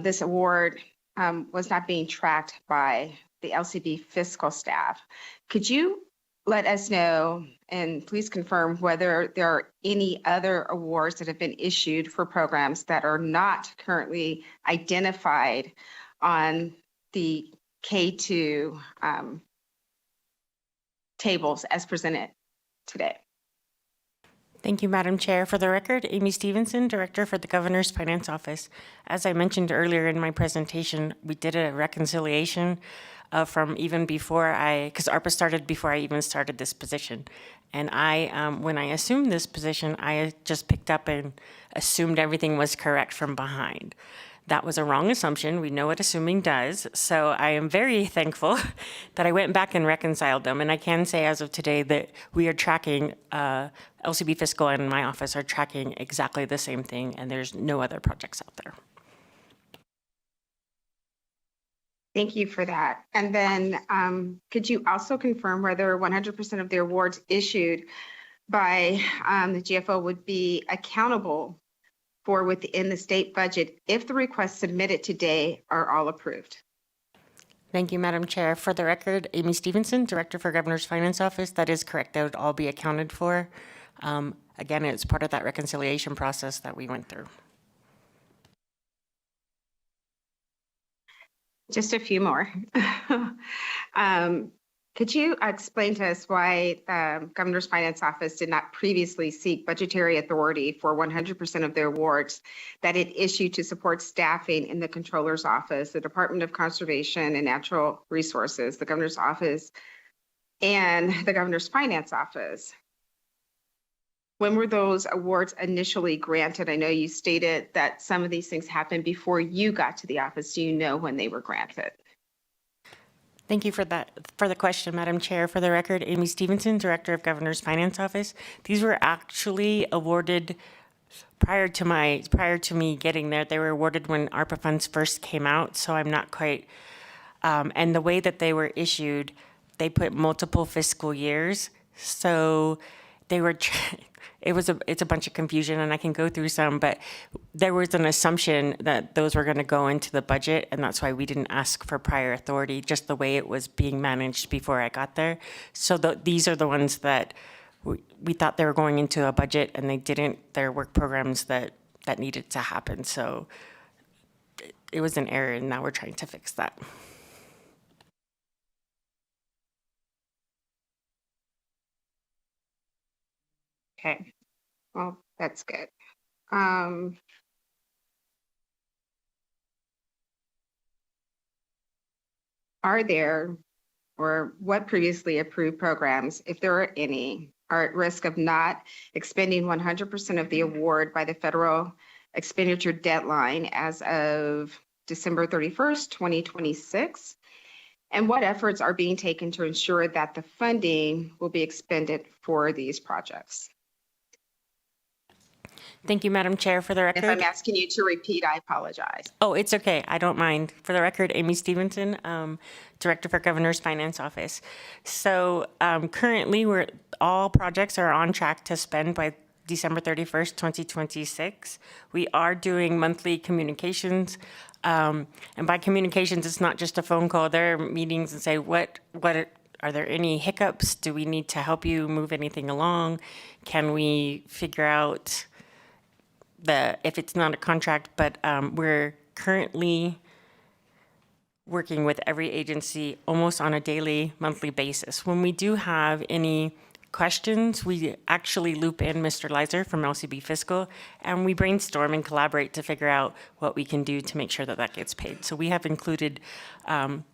this award was not being tracked by the LCB fiscal staff. Could you let us know and please confirm whether there are any other awards that have been issued for programs that are not currently identified on the K2 tables as presented today? Thank you, Madam Chair. For the record, Amy Stevenson, Director for the Governor's Finance Office. As I mentioned earlier in my presentation, we did a reconciliation from even before because ARPA started before I even started this position. And when I assumed this position, I just picked up and assumed everything was correct from behind. That was a wrong assumption. We know what assuming does. So I am very thankful that I went back and reconciled them. And I can say as of today that we are tracking, LCB Fiscal and my office are tracking exactly the same thing, and there's no other projects out there. Thank you for that. And then could you also confirm whether 100% of the awards issued by the GFO would be accountable for within the state budget if the requests submitted today are all approved? Thank you, Madam Chair. For the record, Amy Stevenson, Director for Governor's Finance Office. That is correct. That would all be accounted for. Again, it's part of that reconciliation process that we went through. Just a few more. Could you explain to us why the Governor's Finance Office did not previously seek budgetary authority for 100% of the awards that it issued to support staffing in the Controller's Office, the Department of Conservation and Natural Resources, the Governor's Office, and the Governor's Finance Office? When were those awards initially granted? I know you stated that some of these things happened before you got to the office. Do you know when they were granted? Thank you for the question, Madam Chair. For the record, Amy Stevenson, Director of Governor's Finance Office. These were actually awarded prior to me getting there. They were awarded when ARPA funds first came out, so I'm not quite. And the way that they were issued, they put multiple fiscal years, so they were. It's a bunch of confusion, and I can go through some, but there was an assumption that those were going to go into the budget, and that's why we didn't ask for prior authority, just the way it was being managed before I got there. So these are the ones that we thought they were going into a budget, and they didn't. They're work programs that needed to happen. So it was an error, and now we're trying to fix that. Okay, well, that's good. Are there, or what previously approved programs, if there are any, are at risk of not expending 100% of the award by the federal expenditure deadline as of December 31st, 2026? And what efforts are being taken to ensure that the funding will be expended for these projects? Thank you, Madam Chair. For the If I'm record, asking you to repeat, I apologize. oh, it's okay. I don't mind. For the record, Amy Stevenson, Director for Governor's Finance Office. So currently, all projects are on track to spend by December 31st, 2026. We are doing monthly communications. And by communications, it's not just a phone call. There are meetings and say, are there any hiccups? Do we need to help you move anything along? Can we figure out if it's not a contract, but we're currently working with every agency almost on a daily, monthly basis. When we do have any questions, we actually loop in Mr. Leiser from LCB Fiscal, and we brainstorm and collaborate to figure out what we can do to make sure that that gets paid. So we have included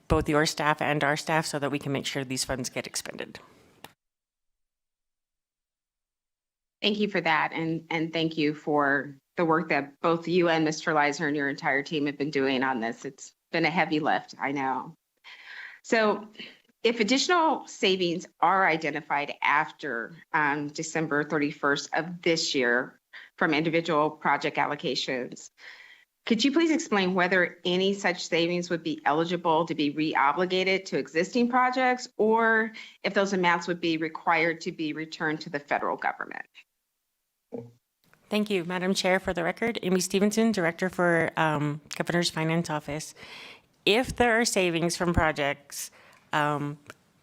both your staff and our staff so that we can make sure these funds get expended. Thank you for that, and thank you for the work that both you and Mr. Leiser and your entire team have been doing on this. It's been a heavy lift, I know. So if additional savings are identified after December 31st of this year from individual project allocations, could you please explain whether any such savings would be eligible to be re-obligated to existing projects, or if those amounts would be required to be returned to the federal government? Thank you, Madam Chair. For the record, Amy Stevenson, Director for Governor's Finance Office. If there are savings from projects, and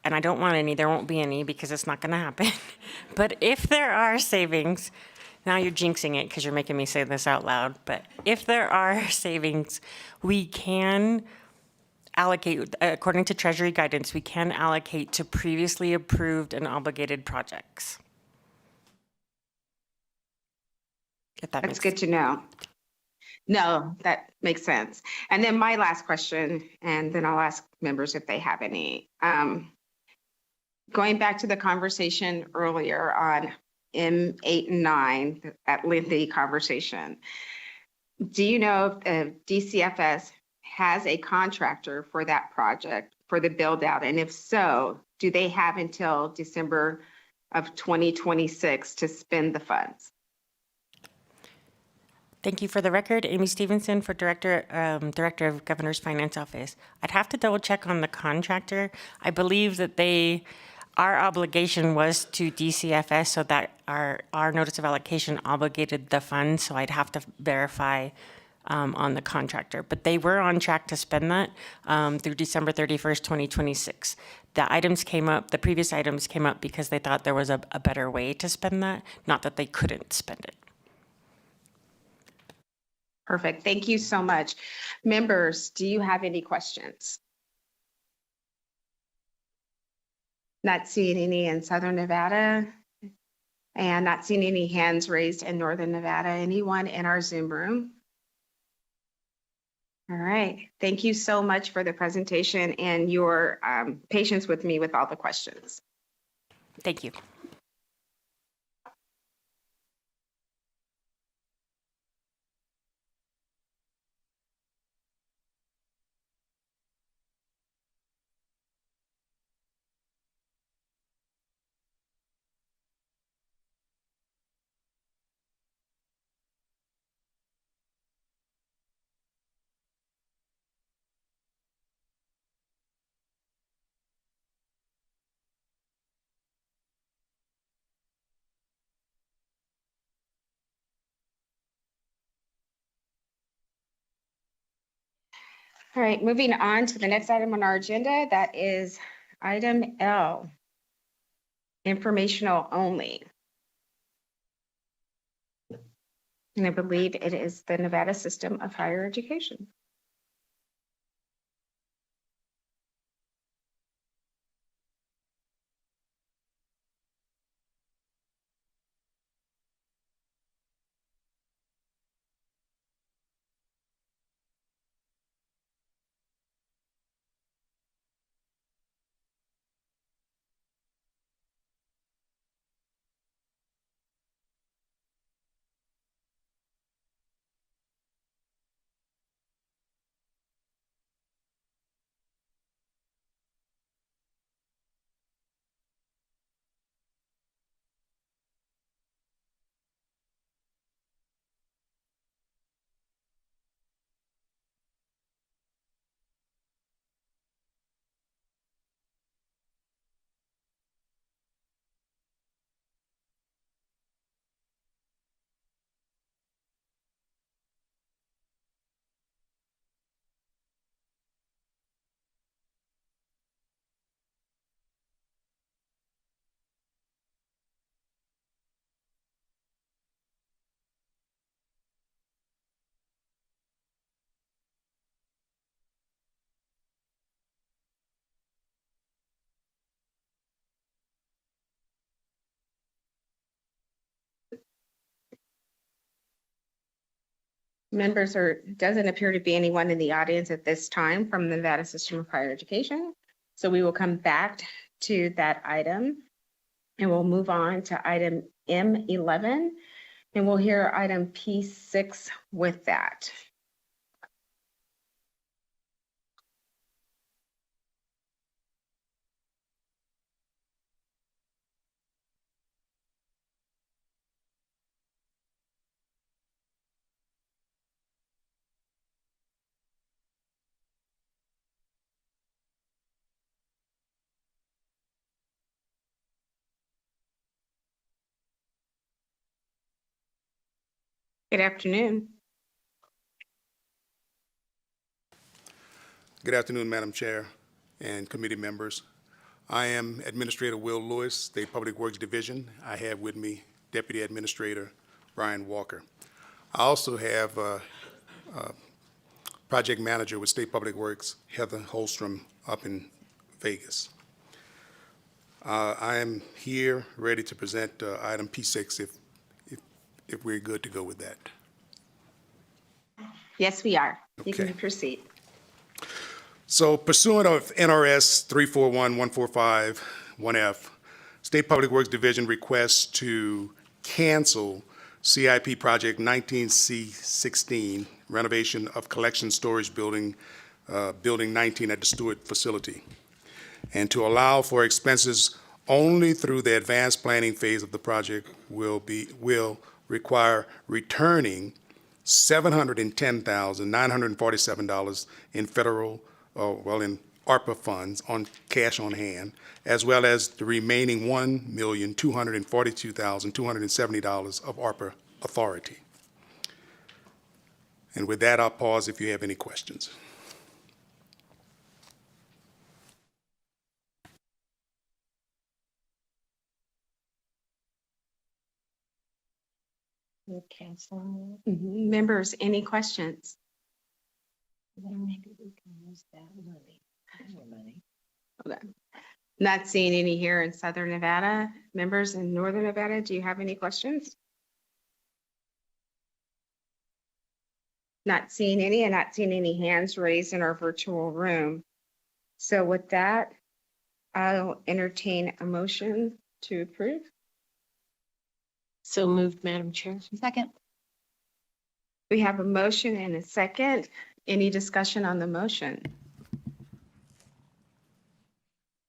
I don't want any, there won't be any because it's not going to happen. But if there are savings, now you're jinxing it because you're making me say this out loud. But if there are savings, we can allocate, according to Treasury guidance, we can allocate to previously approved and obligated projects. That's good to know. No, that makes sense. And then my last question, and then I'll ask members if they have any. Going back to the conversation earlier on M8 and 9, that lengthy conversation, do you know if DCFS has a contractor for that project, for the build out? And if so, do they have until December of 2026 to spend the funds? Thank you. For the record, Amy Stevenson, for Director of Governor's Finance Office. I'd have to double check on the contractor. I believe that our obligation was to DCFS, so that our notice of allocation obligated the funds. So I'd have to verify on the contractor. But they were on track to spend that through December 31st, 2026. The previous items came up because they thought there was a better way to spend that, not that they couldn't spend it. Perfect. Thank you so much. Members, do you have any questions? Not seeing any in Southern Nevada and not seeing any hands raised in Northern Nevada. Anyone in our Zoom room? All right. Thank you so much for the presentation and your patience with me with all the questions. Thank you. All right, moving on to the next item on our agenda, that is item L, informational only. And I believe it is the Nevada System of Higher Education. Members, doesn't appear to be anyone in the audience at this time from the Nevada System of Higher Education. So we will come back to that item and we'll move on to item M11 and we'll hear item P6 with that. Good afternoon. Good afternoon, Madam Chair and committee members. I am Administrator Will Lewis, State Public Works Division. I have with me Deputy Administrator Brian Walker. I also have Project Manager with State Public Works, Heather Holstrom, up in Vegas. I am here ready to present item P6 if we're good to go with that. Yes, we are. You Okay. can proceed. So pursuant of NRS 341.145.1F, State Public Works Division requests to cancel CIP Project 19C16, renovation of collection storage building, Building 19 at the Stewart facility, and to allow for expenses only through the advanced planning phase of the project will require returning $710,947 in federal, in ARPA funds on cash on hand, as well as the remaining $1,242,270 of ARPA authority. And with that, I'll pause if you have any questions. Members, any questions? Maybe we can use that money. Okay. Not seeing any here in Southern Nevada. Members in Northern Nevada, do you have any questions? Not seeing any and not seeing any hands raised in our virtual room. So with that, I'll entertain a motion to approve. So moved, Madam Chair. Second. We have a motion and a second. Any discussion on the motion?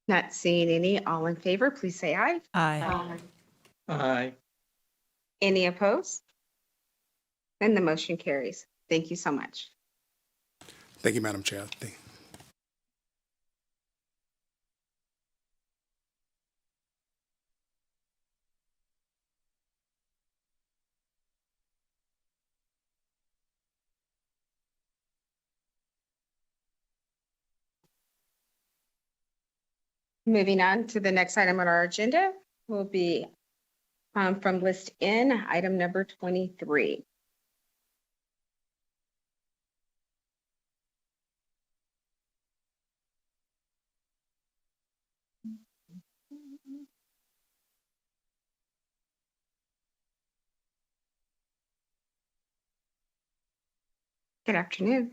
Not seeing any. All in favor, please say aye. Aye. Aye. Any opposed? Then the motion carries. Thank you so much. Thank you, Madam Chair. Moving on to the next item on our agenda will be from list N, item number 23. Good afternoon.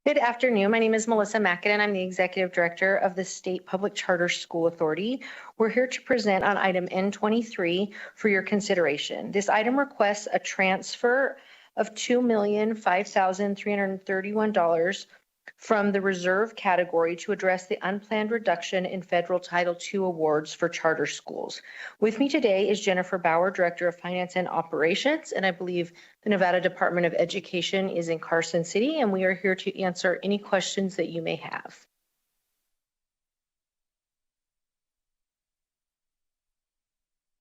Good afternoon. My name is Melissa Mackin. I'm the Executive Director of the State Public Charter School Authority. We're here to present on item N23 for your consideration. This item requests a transfer of $2,005,331 from the reserve category to address the unplanned reduction in federal Title II awards for charter schools. With me today is Jennifer Bauer, Director of Finance and Operations, and I believe the Nevada Department of Education is in Carson City, and we are here to answer any questions that you may have.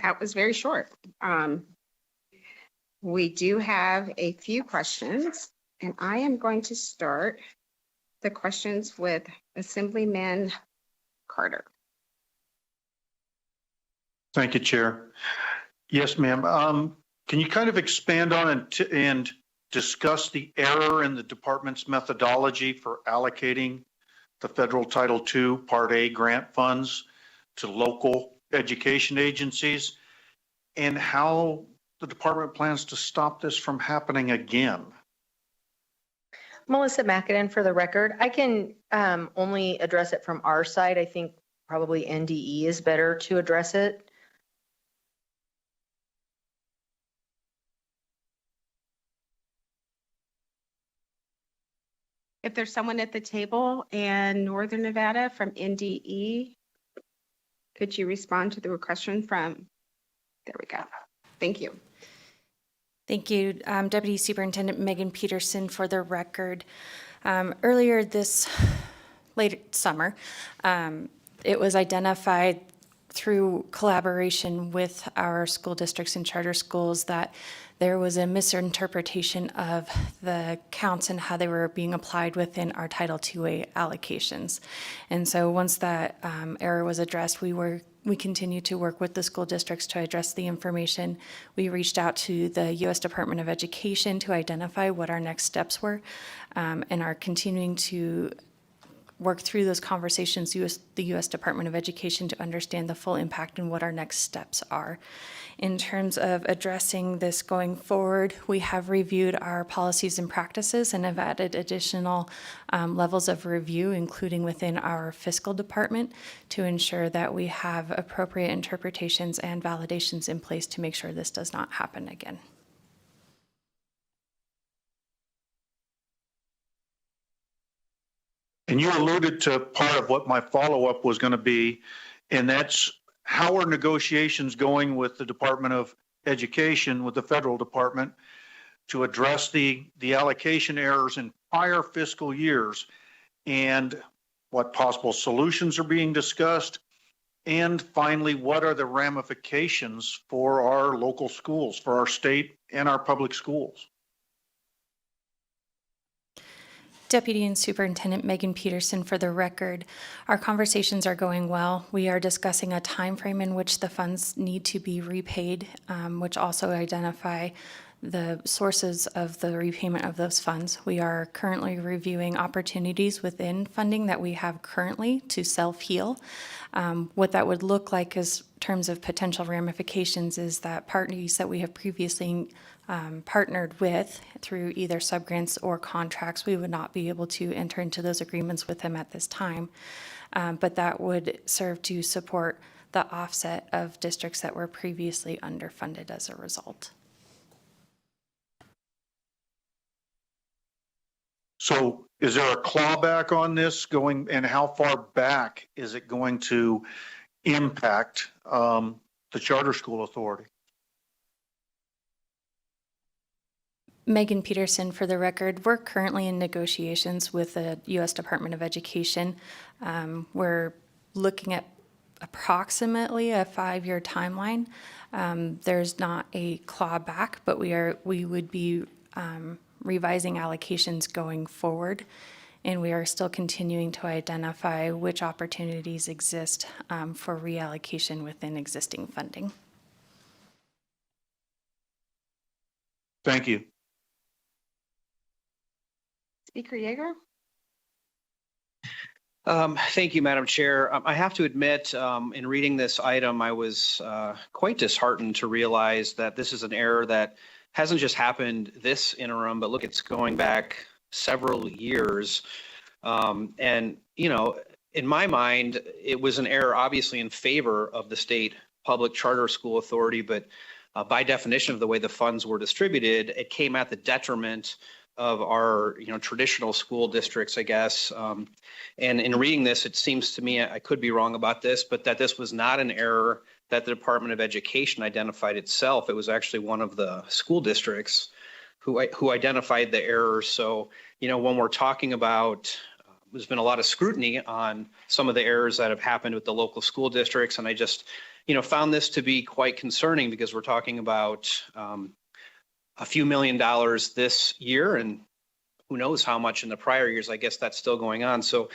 That was very short. We do have a few questions, and I am going to start the questions with Assemblyman Carter. Thank you, Chair. Yes, ma'am. Can you kind of expand on and discuss the error in the department's methodology for allocating the federal Title II Part A grant funds to local education agencies, and how the department plans to stop this from happening again. Melissa Mackinnon for the record. I can only address it from our side. I think probably NDE is better to address it. If there's someone at the table in Northern Nevada from NDE, could you respond to the question from, there we go. Thank you. Thank you, Deputy Superintendent Megan Peterson for the record. Earlier this late summer, it was identified through collaboration with our school districts and charter schools that there was a misinterpretation of the counts and how they were being applied within our Title IIA allocations. And so once that error was addressed, we continue to work with the school districts to address the information. We reached out to the U.S. Department of Education to identify what our next steps were, and are continuing to work through those conversations with the U.S. Department of Education to understand the full impact and what our next steps are. In terms of addressing this going forward, we have reviewed our policies and practices and have added additional levels of review, including within our fiscal department, to ensure that we have appropriate interpretations and validations in place to make sure this does not happen again. And you alluded to part of what my follow-up was going to be, and that's how are negotiations going with the Department of Education, with the federal department, to address the allocation errors in prior fiscal years, and what possible solutions are being discussed, and finally, what are the ramifications for our local schools, for our state and our public schools? Deputy and Superintendent Megan Peterson for the record. Our conversations are going well. We are discussing a time frame in which the funds need to be repaid, which also identify the sources of the repayment of those funds. We are currently reviewing opportunities within funding that we have currently to self-heal. What that would look like in terms of potential ramifications is that parties that we have previously partnered with through either subgrants or contracts, we would not be able to enter into those agreements with them at this time. But that would serve to support the offset of districts that were previously underfunded as a result. So is there a clawback on this going, and how far back is it going to impact the charter school authority? Megan Peterson for the record. We're currently in negotiations with the U.S. Department of Education. We're looking at approximately a 5-year timeline. There's not a clawback, but we would be revising allocations going forward, and we are still continuing to identify which opportunities exist for reallocation within existing funding. Thank you. Speaker Yeager? Thank you, Madam Chair. I have to admit, in reading this item, I was quite disheartened to realize that this is an error that hasn't just happened this interim, but look, it's going back several years. And, you know, in my mind, it was an error obviously in favor of the state public charter school authority, but by definition of the way the funds were distributed, it came at the detriment of our, you know, traditional school districts, I guess. And in reading this, it seems to me, I could be wrong about this, but that this was not an error that the Department of Education identified itself. It was actually one of the school districts who identified the error. So, you know, when we're talking about, there's been a lot of scrutiny on some of the errors that have happened with the local school districts. And I just, you know, found this to be quite concerning because we're talking about a few $1 million this year, and who knows how much in the prior years. I guess that's still going on. So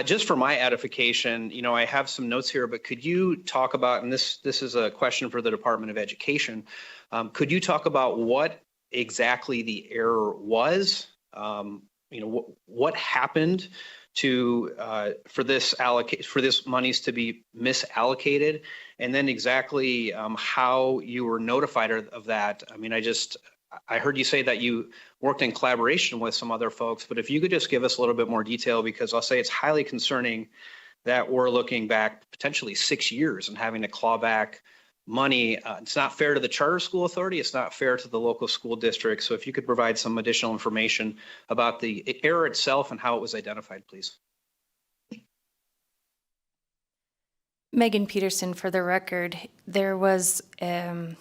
just for my edification, you know, I have some notes here, but could you talk about, and this is a question for the Department of Education, could you talk about what exactly the error was? You know, what happened for this monies to be misallocated, and then exactly how you were notified of that. I mean, I heard you say that you worked in collaboration with some other folks, but if you could just give us a little bit more detail, because I'll say it's highly concerning that we're looking back potentially 6 years and having to claw back money. It's not fair to the charter school authority. It's not fair to the local school district. So if you could provide some additional information about the error itself and how it was identified, please. Megan Peterson, for the record, there was a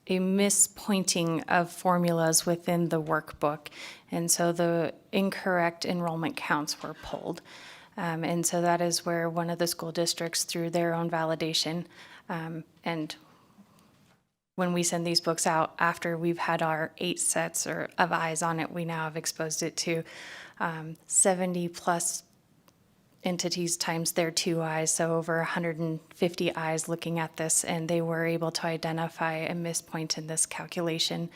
mispointing of formulas within the workbook, and so the incorrect enrollment counts were pulled. And so that is where one of the school districts, through their own validation, and when we send these books out after we've had our 8 sets of eyes on it, we now have exposed it to 70 plus entities times their 2 eyes, so over 150 eyes looking at this, and they were able to identify a mispoint in this calculation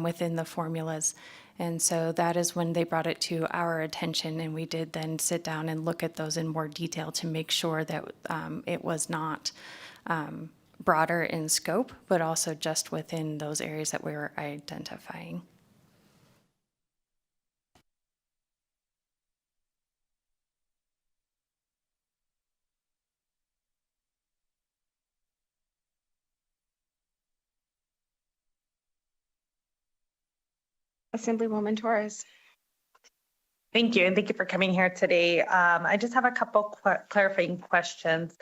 within the formulas. And so that is when they brought it to our attention, and we did then sit down and look at those in more detail to make sure that it was not broader in scope, but also just within those areas that we were identifying. Assemblywoman Torres. Thank you, and thank you for coming here today. I just have a couple clarifying questions.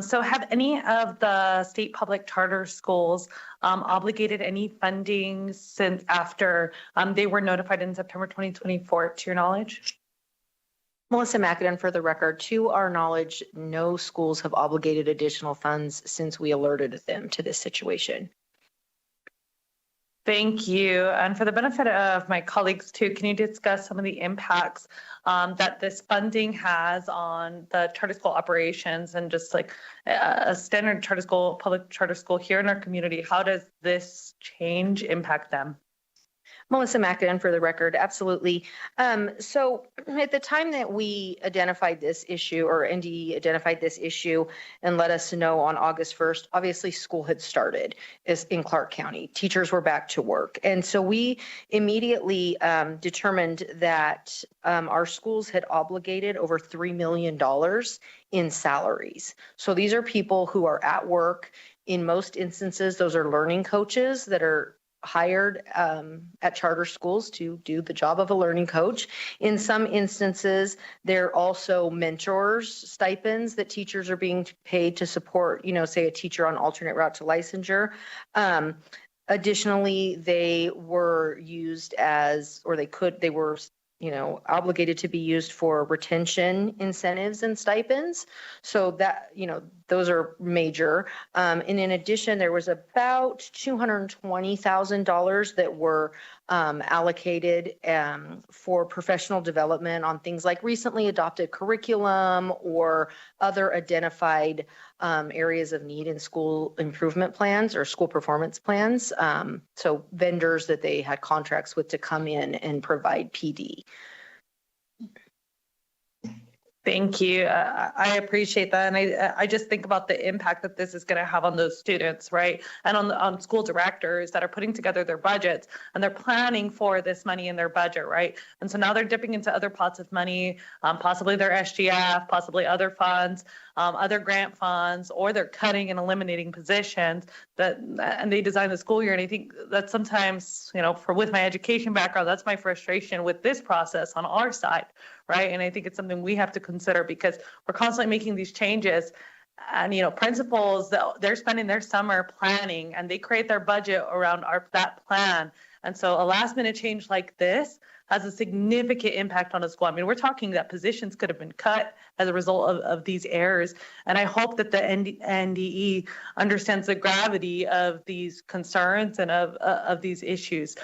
So have any of the state public charter schools obligated any funding since after they were notified in September 2024, to your knowledge? Melissa McAdam, for the record, to our knowledge, no schools have obligated additional funds since we alerted them to this situation. Thank you. And for the benefit of my colleagues too, can you discuss some of the impacts that this funding has on the charter school operations and just like a standard charter school, public charter school here in our community? How does this change impact them? Melissa McAdam, for the record, absolutely. So at the time that we identified this issue, or NDE identified this issue and let us know on August 1st, obviously school had started in Clark County. Teachers were back to work. And so we immediately determined that our schools had obligated over $3 million in salaries. So these are people who are at work. In most instances, those are learning coaches that are hired at charter schools to do the job of a learning coach. In some instances, they're also mentors, stipends that teachers are being paid to support, say a teacher on alternate route to licensure. Additionally, they were used as, or they were obligated to be used for retention incentives and stipends. So that, those are major. And in addition, there was about $220,000 that were allocated for professional development on things like recently adopted curriculum or other identified areas of need in school improvement plans or school performance plans. So vendors that they had contracts with to come in and provide PD. Thank you. I appreciate that. And I just think about the impact that this is going to have on those students, right? And on school directors that are putting together their budgets and they're planning for this money in their budget, right? And so now they're dipping into other pots of money, possibly their SGF, possibly other funds, other grant funds, or they're cutting and eliminating positions and they design the school year. And I think that sometimes, with my education background, that's my frustration with this process on our side, right? And I think it's something we have to consider because we're constantly making these changes. And, principals, they're spending their summer planning and they create their budget around that plan. And so a last minute change like this has a significant impact on a school. I mean, we're talking that positions could have been cut as a result of these errors. And I hope that the NDE understands the gravity of these concerns and of these issues.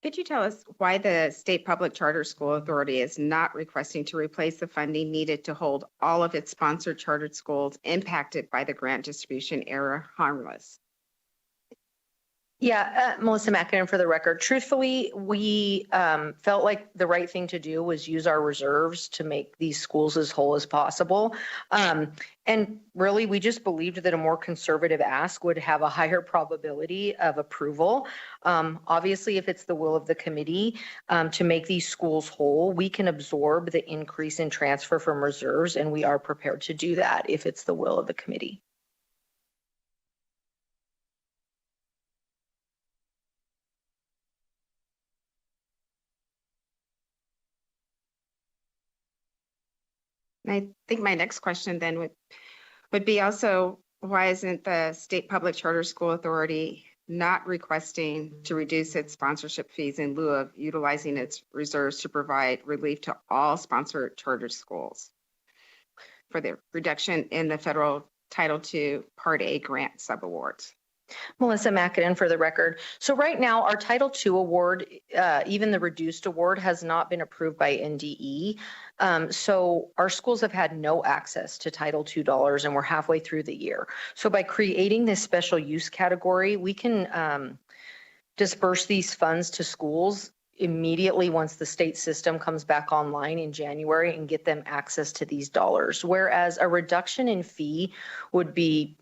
Could you tell us why the State Public Charter School Authority is not requesting to replace the funding needed to hold all of its sponsored chartered schools impacted by the grant distribution error harmless? Yeah, Melissa McInerney for the record. Truthfully, we felt like the right thing to do was use our reserves to make these schools as whole as possible. And really, we just believed that a more conservative ask would have a higher probability of approval. Obviously, if it's the will of the committee to make these schools whole, we can absorb the increase in transfer from reserves, and we are prepared to do that if it's the will of the committee. And I think my next question then would be also, why isn't the State Public Charter School Authority not requesting to reduce its sponsorship fees in lieu of utilizing its reserves to provide relief to all sponsored charter schools for the reduction in the federal Title II Part A grant subawards? Melissa McInerney for the record. So right now, our Title II award, even the reduced award, has not been approved by NDE. So our schools have had no access to Title II dollars, and we're halfway through the year. So by creating this special use category, we can disperse these funds to schools immediately once the state system comes back online in January and get them access to these dollars. Whereas a reduction in fee would be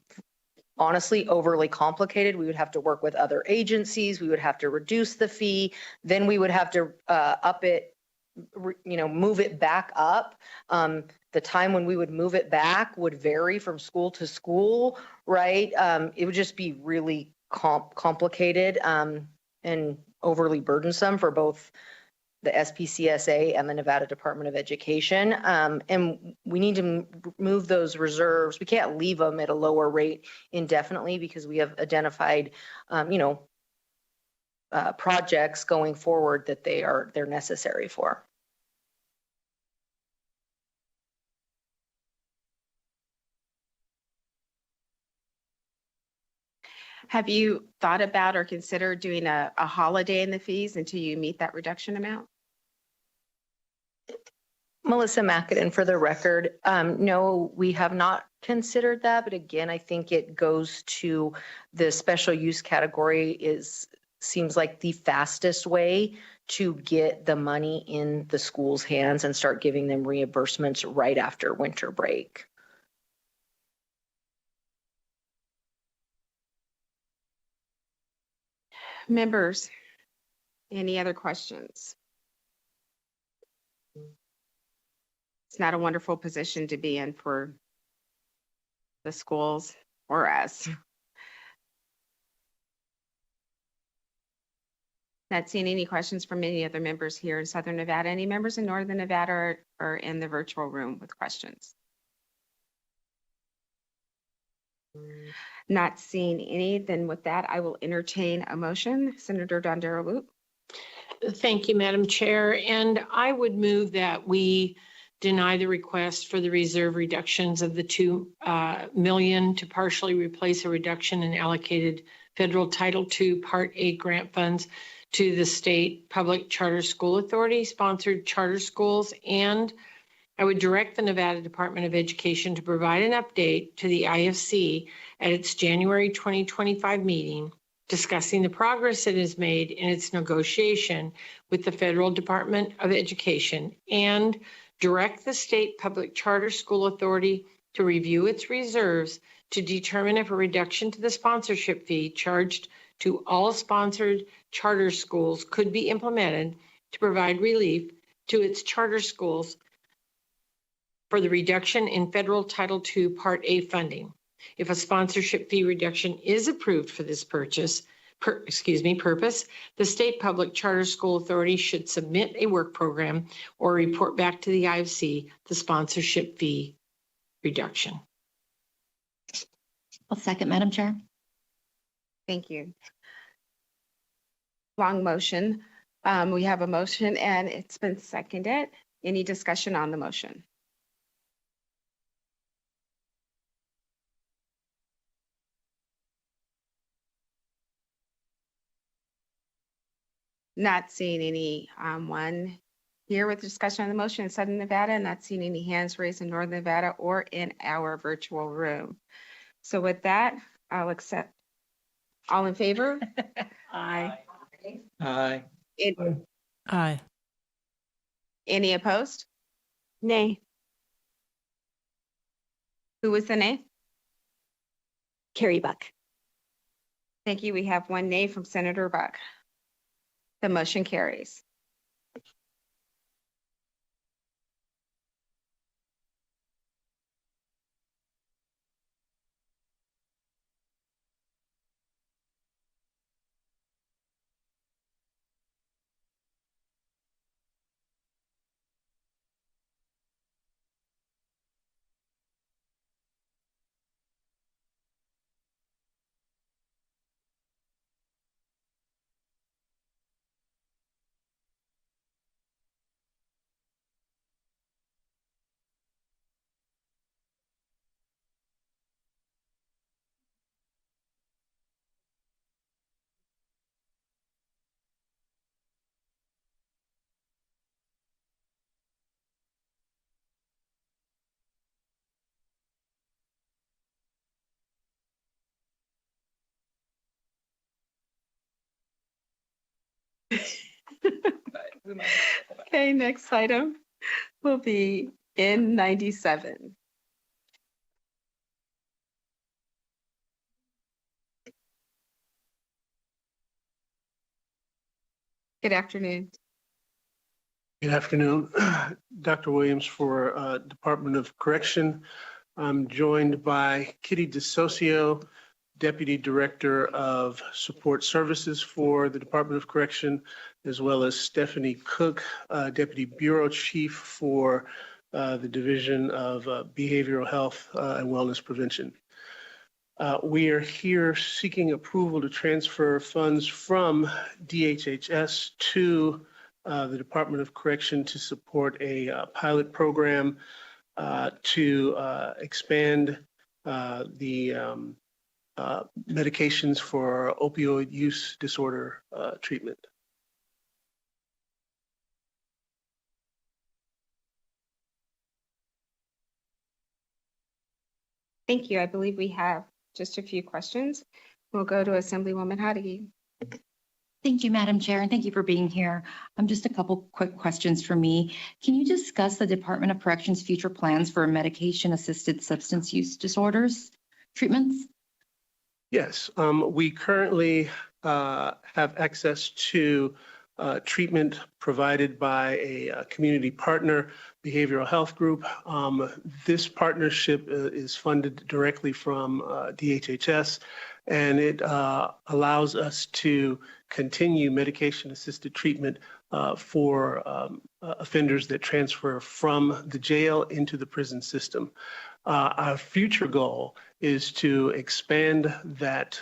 honestly overly complicated. We would have to work with other agencies. We would have to reduce the fee. Then we would have to up it, move it back up. The time when we would move it back would vary from school to school, right? It would just be really complicated and overly burdensome for both the SPCSA and the Nevada Department of Education. And we need to move those reserves. We can't leave them at a lower rate indefinitely because we have identified, projects going forward that they're necessary for. Have you thought about or considered doing a holiday in the fees until you meet that reduction amount? Melissa McInerney for the record. No, we have not considered that. But again, I think it goes to the special use category seems like the fastest way to get the money in the school's hands and start giving them reimbursements right after winter break. Members, any other questions? It's not a wonderful position to be in for the schools or us. Not seeing any questions from any other members here in Southern Nevada. Any members in Northern Nevada are in the virtual room with questions? Not seeing any, then with that, I will entertain a motion. Senator Dondero-Luke. Thank you, Madam Chair. And I would move that we deny the request for the reserve reductions of the $2 million to partially replace a reduction in allocated federal Title II Part A grant funds to the State Public Charter School Authority sponsored charter schools. And I would direct the Nevada Department of Education to provide an update to the IFC at its January 2025 meeting, discussing the progress it has made in its negotiation with the Federal Department of Education, and direct the State Public Charter School Authority to review its reserves to determine if a reduction to the sponsorship fee charged to all sponsored charter schools could be implemented to provide relief to its charter schools for the reduction in federal Title II Part A funding. If a sponsorship fee reduction is approved for this purpose, the State Public Charter School Authority should submit a work program or report back to the IFC the sponsorship fee reduction. I'll second, Madam Chair. Thank you. Long motion. We have a motion and it's been seconded. Any discussion on the motion? Not seeing any one here with discussion on the motion in Southern Nevada, not seeing any hands raised in Northern Nevada or in our virtual room. So with that, I'll accept. All in favor? Aye. Aye. Aye. Any opposed? Nay. Who was the nay? Carrie Buck. Thank you. We have one nay from Senator Buck. The motion carries. Okay, next item will be N97. Good afternoon. Good afternoon, Dr. Williams for Department of Correction. I'm joined by Kitty DeSocio, Deputy Director of Support Services for the Department of Correction, as well as Stephanie Cook, Deputy Bureau Chief for the Division of Behavioral Health and Wellness Prevention. We are here seeking approval to transfer funds from DHHS to the Department of Correction to support a pilot program to expand the medications for opioid use disorder treatment. Thank you. I believe we have just a few questions. We'll go to Assemblywoman Hodgie. Thank you, Madam Chair, and thank you for being here. Just a couple quick questions for me. Can you discuss the Department of Corrections' future plans for medication-assisted substance use disorders treatments? Yes, we currently have access to treatment provided by a community partner behavioral health group. This partnership is funded directly from DHHS, and it allows us to continue medication-assisted treatment for offenders that transfer from the jail into the prison system. Our future goal is to expand that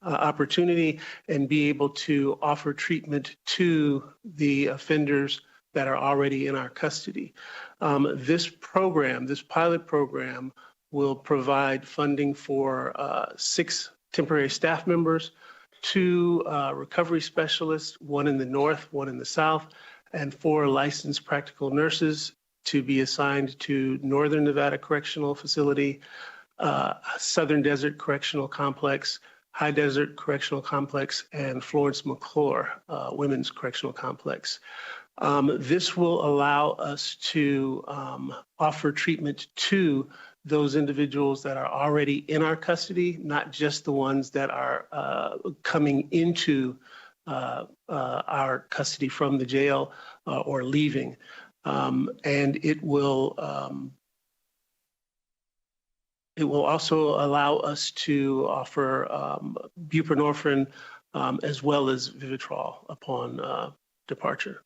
opportunity and be able to offer treatment to the offenders that are already in our custody. This program, this pilot program, will provide funding for 6 temporary staff members, 2 recovery specialists, 1 in the north, 1 in the south, and 4 licensed practical nurses to be assigned to Northern Nevada Correctional Facility, Southern Desert Correctional Complex, High Desert Correctional Complex, and Florence McClure Women's Correctional Complex. This will allow us to offer treatment to those individuals that are already in our custody, not just the ones that are coming into our custody from the jail or leaving. And it will also allow us to offer buprenorphine as well as Vivitrol upon departure.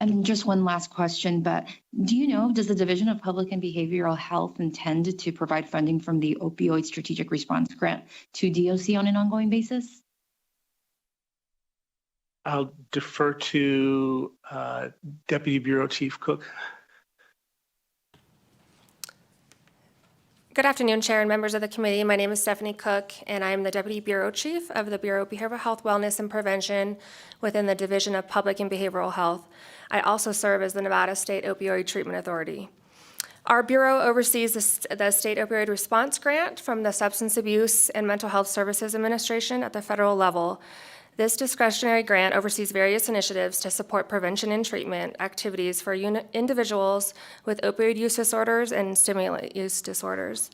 And just one last question, but do you know, does the Division of Public and Behavioral Health intend to provide funding from the Opioid Strategic Response Grant to DOC on an ongoing basis? I'll defer to Deputy Bureau Chief Cook. Good afternoon, Chair and members of the committee. My name is Stephanie Cook, and I am the Deputy Bureau Chief of the Bureau of Behavioral Health, Wellness, and Prevention within the Division of Public and Behavioral Health. I also serve as the Nevada State Opioid Treatment Authority. Our Bureau oversees the State Opioid Response Grant from the Substance Abuse and Mental Health Services Administration at the federal level. This discretionary grant oversees various initiatives to support prevention and treatment activities for individuals with opioid use disorders and stimulant use disorders.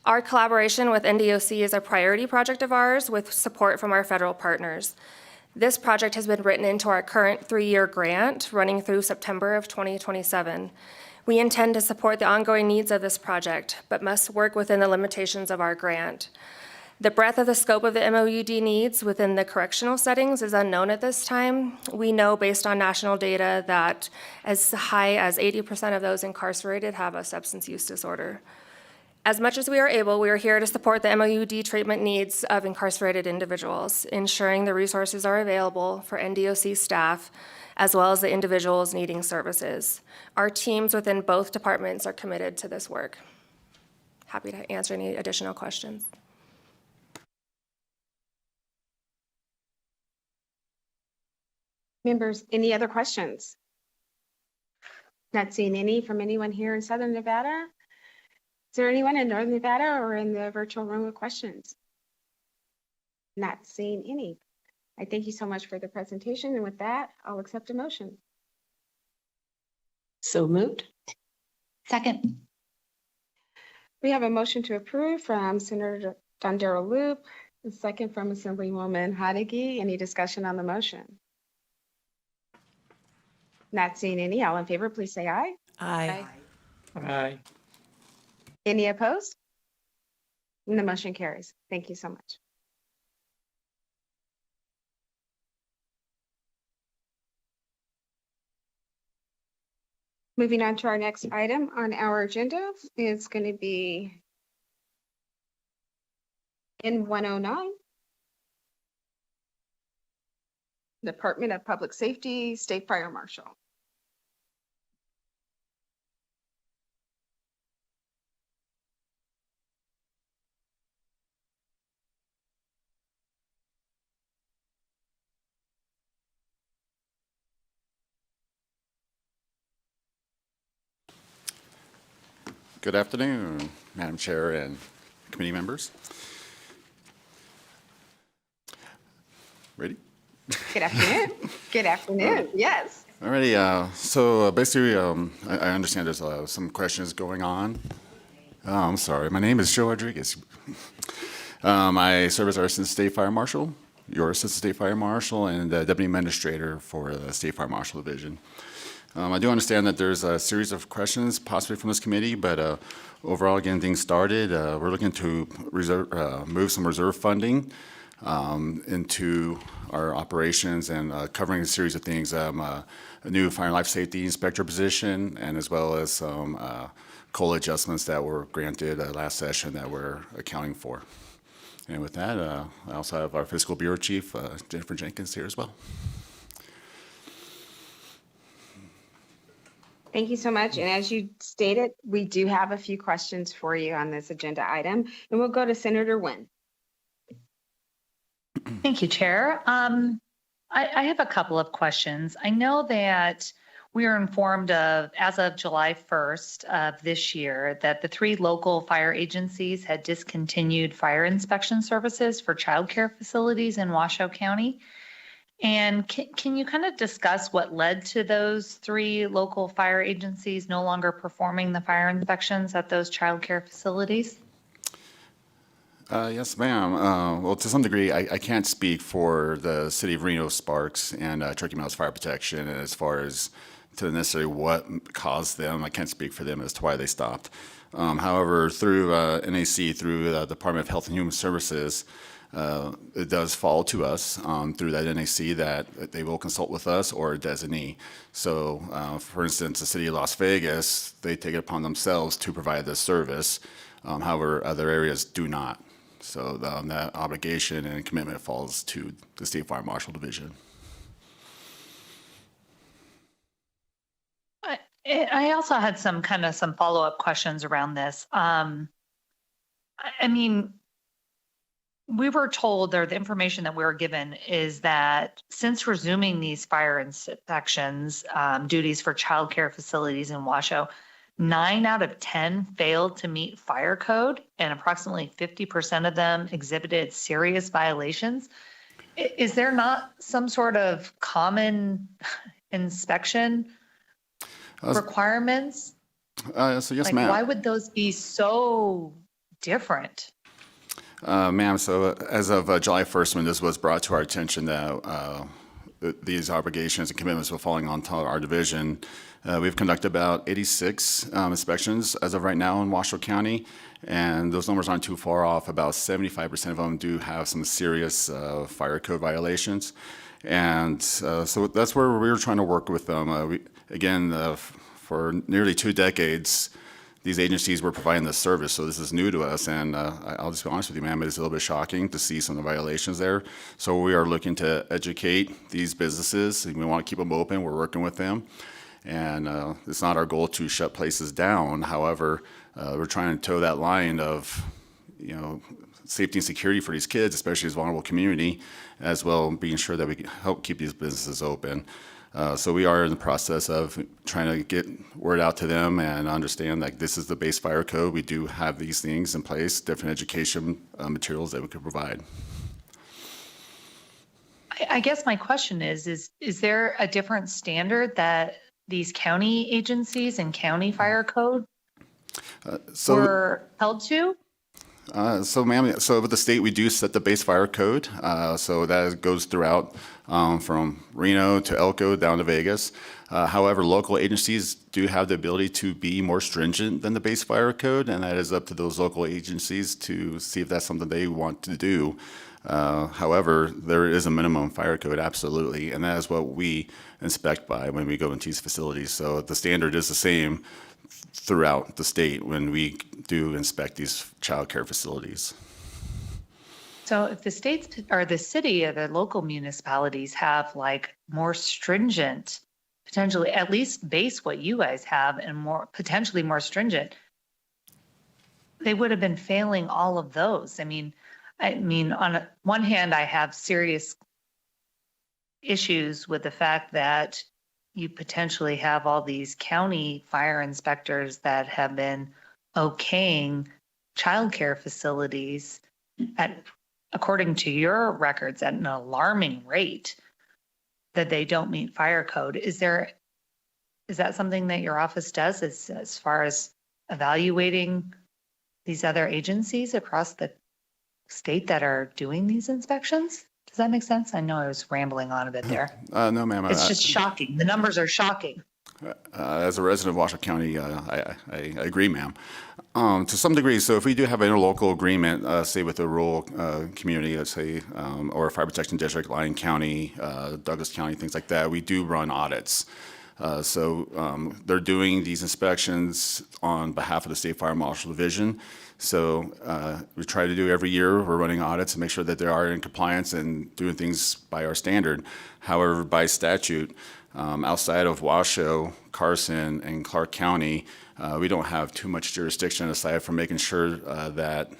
Our collaboration with NDOC is a priority project of ours with support from our federal partners. This project has been written into our current 3-year grant running through September of 2027. We intend to support the ongoing needs of this project, but must work within the limitations of our grant. The breadth of the scope of the MOUD needs within the correctional settings is unknown at this time. We know based on national data that as high as 80% of those incarcerated have a substance use disorder. As much as we are able, we are here to support the MOUD treatment needs of incarcerated individuals, ensuring the resources are available for NDOC staff, as well as the individuals needing services. Our teams within both departments are committed to this work. Happy to answer any additional questions. Members, any other questions? Not seeing any from anyone here in Southern Nevada. Is there anyone in Northern Nevada or in the virtual room with questions? Not seeing any. I thank you so much for the presentation, and with that, I'll accept a motion. So moved. Second. We have a motion to approve from Senator Dondero Loop, a second from Assemblywoman Hodeggy. Any discussion on the motion? Not seeing any. All in favor, please say aye. Aye. Aye. Any opposed? And the motion carries. Thank you so much. Moving on to our next item on our agenda is going to be N109. Department of Public Safety, State Fire Marshal. Good afternoon, Madam Chair and committee members. Ready? Good afternoon. Good afternoon. Yes. Alrighty. So basically, I understand there's some questions going on. I'm sorry. My name is Joe Rodriguez. I serve as our Assistant State Fire Marshal, your Assistant State Fire Marshal, and Deputy Administrator for the State Fire Marshal Division. I do understand that there's a series of questions possibly from this committee, but overall, getting things started, we're looking to move some reserve funding into our operations and covering a series of things, a new fire and life safety inspector position, and as well as some COLA adjustments that were granted last session that we're accounting for. And with that, I also have our Fiscal Bureau Chief, Jennifer Jenkins, here as well. Thank you so much. And as you stated, we do have a few questions for you on this agenda item, and we'll go to Senator Nguyen. Thank you, Chair. I have a couple of questions. I know that we are informed of, as of July 1st of this year, that the 3 local fire agencies had discontinued fire inspection services for childcare facilities in Washoe County. And can you kind of discuss what led to those 3 local fire agencies no longer performing the fire inspections at those childcare facilities? Yes, ma'am. Well, to some degree, I can't speak for the city of Reno Sparks and Turkey Mountain Fire Protection as far as to necessarily what caused them. I can't speak for them as to why they stopped. However, through NAC, through the Department of Health and Human Services, it does fall to us through that NAC that they will consult with us or a designee. So, for instance, the city of Las Vegas, they take it upon themselves to provide this service. However, other areas do not. So that obligation and commitment falls to the State Fire Marshal Division. I also had some follow-up questions around this. I mean, we were told, or the information that we were given is that since resuming these fire inspections, duties for childcare facilities in Washoe, 9 out of 10 failed to meet fire code, and approximately 50% of them exhibited serious violations. Is there not some sort of common inspection requirements? So yes, Like, ma'am. why would those be so different? Ma'am, so as of July 1st, when this was brought to our attention that these obligations and commitments were falling onto our division, we've conducted about 86 inspections as of right now in Washoe County, and those numbers aren't too far off. About 75% of them do have some serious fire code violations, and so that's where we were trying to work with them. For nearly 2 decades, these agencies were providing this service, so this is new to us, and I'll just be honest with you, ma'am, it's a little bit shocking to see some of the violations there. So we are looking to educate these businesses, and we want to keep them open. We're working with them, and it's not our goal to shut places down. However, we're trying to toe that line of, safety and security for these kids, especially this vulnerable community, as well being sure that we can help keep these businesses open. So we are in the process of trying to get word out to them and understand that this is the base fire code. We do have these things in place, different education materials that we could provide. I guess my question is there a different standard that these county agencies and county fire code were held to? So, ma'am, so with the state, we do set the base fire code. So that goes throughout from Reno to Elko down to Vegas. However, local agencies do have the ability to be more stringent than the base fire code, and that is up to those local agencies to see if that's something they want to do. However, there is a minimum fire code, absolutely, and that is what we inspect by when we go into these facilities. So the standard is the same throughout the state when we do inspect these child care facilities. So if the states or the city or the local municipalities have like more stringent, potentially at least base what you guys have and more potentially more stringent, they would have been failing all of those. I mean, on one hand, I have serious issues with the fact that you potentially have all these county fire inspectors that have been okaying childcare facilities at, according to your records, at an alarming rate that they don't meet fire code. Is that something that your office does as far as evaluating these other agencies across the state that are doing these inspections? Does that make sense? I know I was rambling on a bit there. No, ma'am. It's just shocking. The numbers are shocking. As a resident of Washoe County, I agree, ma'am. To some degree, so if we do have an interlocal agreement, say with a rural community, let's say, or a fire protection district, Lyon County, Douglas County, things like that, we do run audits. So they're doing these inspections on behalf of the State Fire Marshal Division. So we try to do every year, we're running audits to make sure that they are in compliance and doing things by our standard. However, by statute, outside of Washoe, Carson, and Clark County, we don't have too much jurisdiction aside from making sure that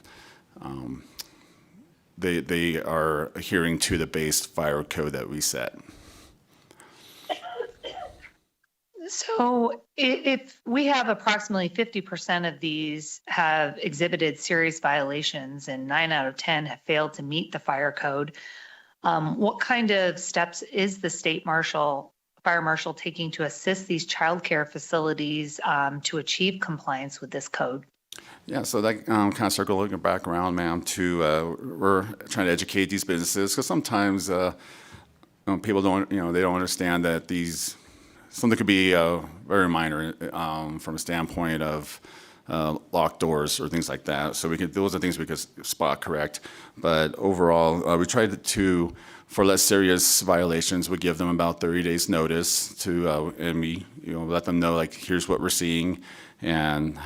they are adhering to the base fire code that we set. So if we have approximately 50% of these have exhibited serious violations and 9 out of 10 have failed to meet the fire code, what kind of steps is the state fire marshal taking to assist these childcare facilities to achieve compliance with this code? Yeah, so that kind of circling back around, ma'am, to we're trying to educate these businesses because sometimes people don't, they don't understand that something could be very minor from a standpoint of locked doors or things like that. So those are things we could spot correct. But overall, we tried to, for less serious violations, we give them about 30 days notice and we let them know like here's what we're seeing and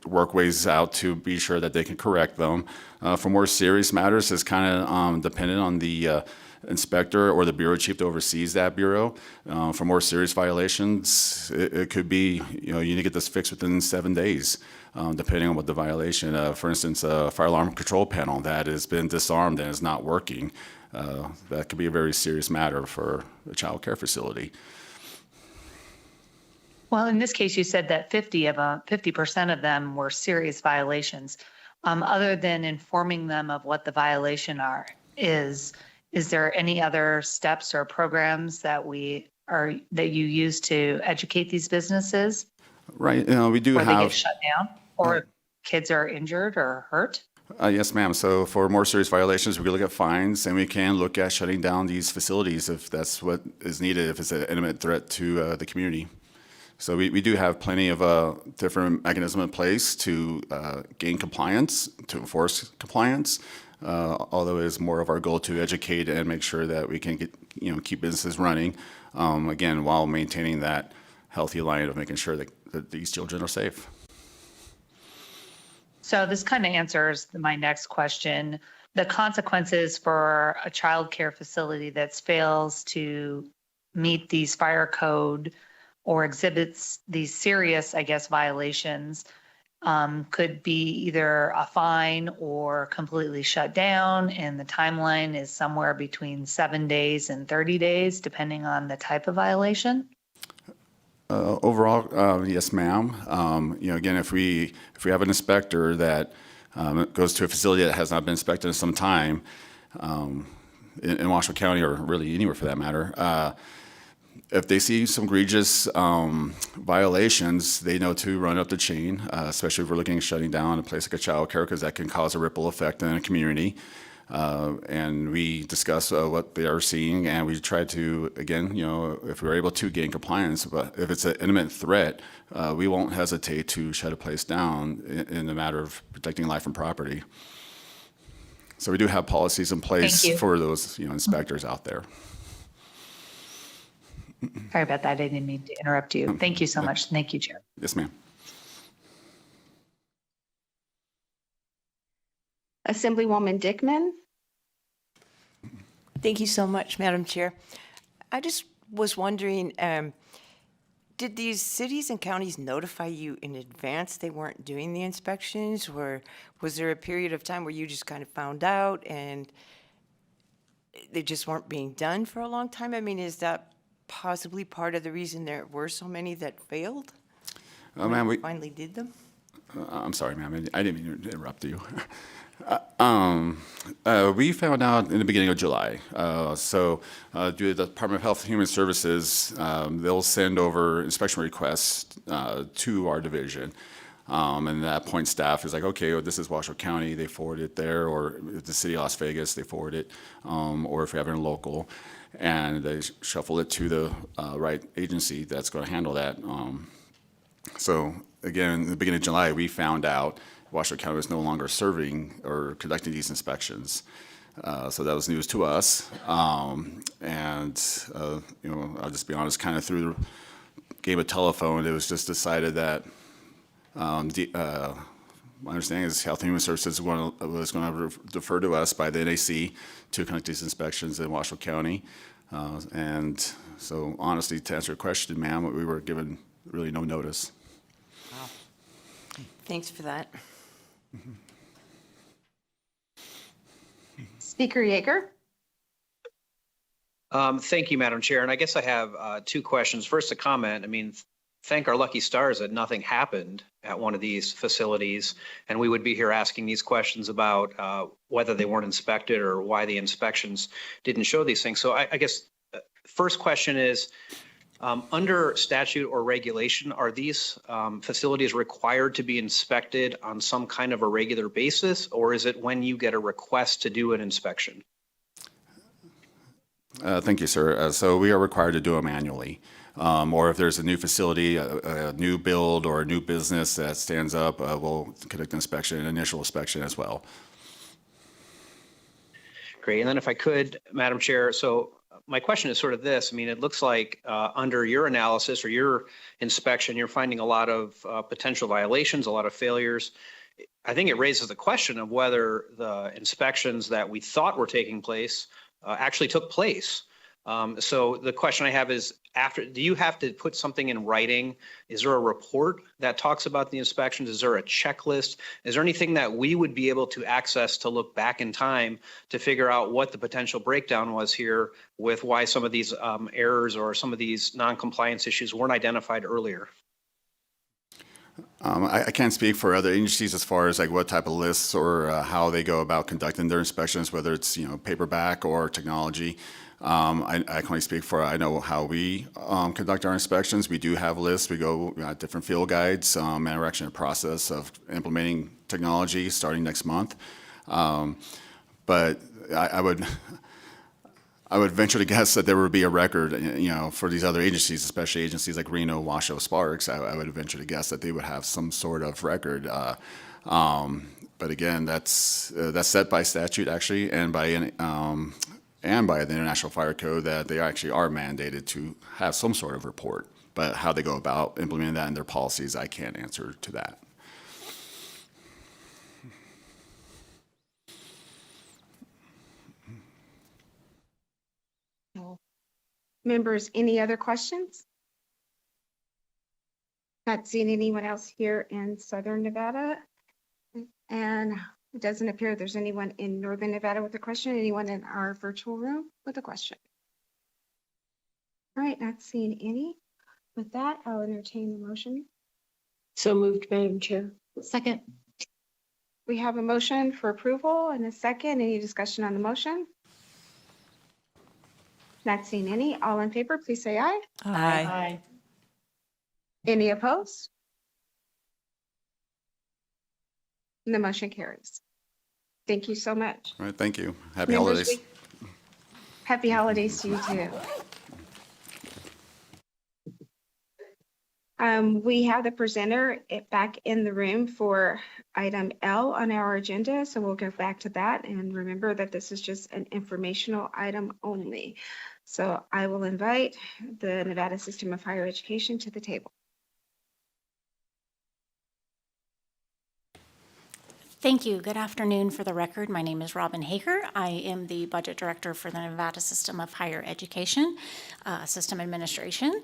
work ways out to be sure that they can correct them. For more serious matters, it's kind of dependent on the inspector or the bureau chief that oversees that bureau. For more serious violations, it could be, you need to get this fixed within 7 days. depending on what the violation. For instance, a fire alarm control panel that has been disarmed and is not working. That could be a very serious matter for a child care facility. Well, in this case, you said that 50% of them were serious violations. Other than informing them of what the violation is there any other steps or programs that you use to educate these businesses? Right. We do Where have. they get shut down, or kids are injured or hurt? Yes, ma'am. So for more serious violations, we can look at fines, and we can look at shutting down these facilities if that's what is needed, if it's an imminent threat to the community. So we do have plenty of different mechanisms in place to gain compliance, to enforce compliance, although it is more of our goal to educate and make sure that we can keep businesses running, again, while maintaining that healthy line of making sure that these children are safe. So this kind of answers my next question. The consequences for a child care facility that fails to meet these fire code or exhibits these serious, I guess, violations could be either a fine or completely shut down. And the timeline is somewhere between 7 days and 30 days, depending on the type of violation. Overall, yes, ma'am. Again, if we have an inspector that goes to a facility that has not been inspected in some time, in Washoe County, or really anywhere for that matter, if they see some egregious violations, they know to run up the chain, especially if we're looking at shutting down a place like a child care, because that can cause a ripple effect in a community. And we discuss what they are seeing, and we try to, again, if we're able to gain compliance, but if it's an imminent threat, we won't hesitate to shut a place down in the matter of protecting life and property. So we do have policies in place for those, inspectors out there. Sorry about that. I didn't mean to interrupt you. Thank you so much. Thank you, Chair. Yes, ma'am. Assemblywoman Dickman. Thank you so much, Madam Chair. I just was wondering, did these cities and counties notify you in advance they weren't doing the inspections, or was there a period of time where you just kind of found out and they just weren't being done for a long time? I mean, is that possibly part of the reason there were so many that failed? Ma'am, we finally did them? I'm sorry, ma'am. I didn't mean to interrupt you. We found out in the beginning of July. So due to the Department of Health and Human Services, they'll send over inspection requests to our division. And at that point, staff is like, okay, well, this is Washoe County, they forward it there, or the city of Las Vegas, they forward it, or if we have it in local, and they shuffle it to the right agency that's going to handle that. So again, in the beginning of July, we found out Washoe County was no longer serving or conducting these inspections. So that was news to us. I'll just be honest, kind of through the game of telephone, it was just decided that my understanding is Health and Human Services was going to defer to us by the NAC to conduct these inspections in Washoe County. And so honestly, to answer your question, ma'am, we were given really no notice. Wow. Thanks for that. Speaker Yeager. Thank you, Madam Chair. And I guess I have two questions. First, a comment. I mean, thank our lucky stars that nothing happened at one of these facilities, and we would be here asking these questions about whether they weren't inspected or why the inspections didn't show these things. So I guess first question is, under statute or regulation, are these facilities required to be inspected on some kind of a regular basis, or is it when you get a request to do an inspection? Thank you, sir. So we are required to do them annually. Or if there's a new facility, a new build, or a new business that stands up, we'll conduct an inspection, an initial inspection as well. Great. And then if I could, Madam Chair, so my question is sort of this. I mean, it looks like under your analysis or your inspection, you're finding a lot of potential violations, a lot of failures. I think it raises the question of whether the inspections that we thought were taking place actually took place. So the question I have is, do you have to put something in writing? Is there a report that talks about the inspections? Is there a checklist? Is there anything that we would be able to access to look back in time to figure out what the potential breakdown was here with why some of these errors or some of these non-compliance issues weren't identified earlier? I can't speak for other agencies as far as like what type of lists or how they go about conducting their inspections, whether it's paperback or technology. I can only speak for I know how we conduct our inspections. We do have lists. We go different field guides, and we're actually in the process of implementing technology starting next month. But I would venture to guess that there would be a record, for these other agencies, especially agencies like Reno, Washoe, Sparks. I would venture to guess that they would have some sort of record. But again, that's set by statute actually, and by the International Fire Code, that they actually are mandated to have some sort of report. But how they go about implementing that in their policies, I can't answer to that. Members, any other questions? Not seeing anyone else here in Southern Nevada. And it doesn't appear there's anyone in Northern Nevada with a question. Anyone in our virtual room with a question? All right, not seeing any. With that, I'll entertain the motion. So moved, Madam Chair. Second. We have a motion for approval and a second. Any discussion on the motion? Not seeing any. All in favor, please say aye. Aye. Any opposed? And the motion carries. Thank you so much. All right, thank you. Happy Members, holidays. Happy holidays to you too. We have the presenter back in the room for item L on our agenda, so we'll go back to that. And remember that this is just an informational item only. So I will invite the Nevada System of Higher Education to the table. Thank you. Good afternoon. For the record, my name is Robin Hager. I am the Budget Director for the Nevada System of Higher Education, System Administration.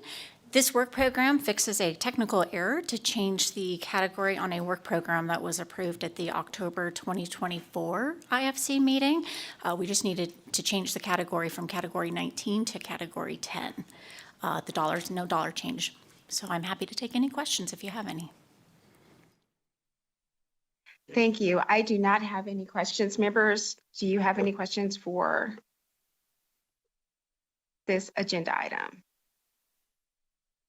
This work program fixes a technical error to change the category on a work program that was approved at the October 2024 IFC meeting. We just needed to change the category from category 19 to category 10. No dollar change. So I'm happy to take any questions if you have any. Thank you. I do not have any questions. Members, do you have any questions for this agenda item?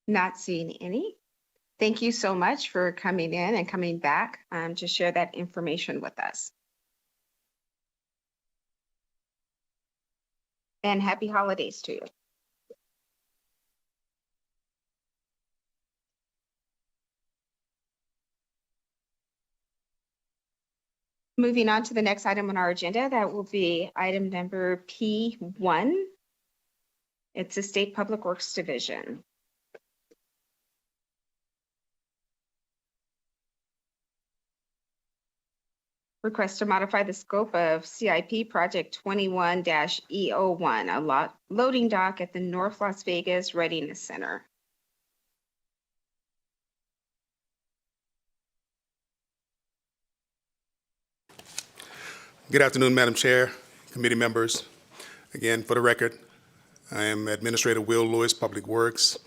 Not seeing any. Thank you so much for coming in and coming back to share that information with us. And happy holidays to you. Moving on to the next item on our agenda, that will be item number P1. It's the State Public Works Division. Request to modify the scope of CIP Project 21-E01, a loading dock at the North Las Vegas Readiness Center. Good afternoon, Madam Chair, committee members. Again, for the record, I am Administrator Will Lewis, Public Works.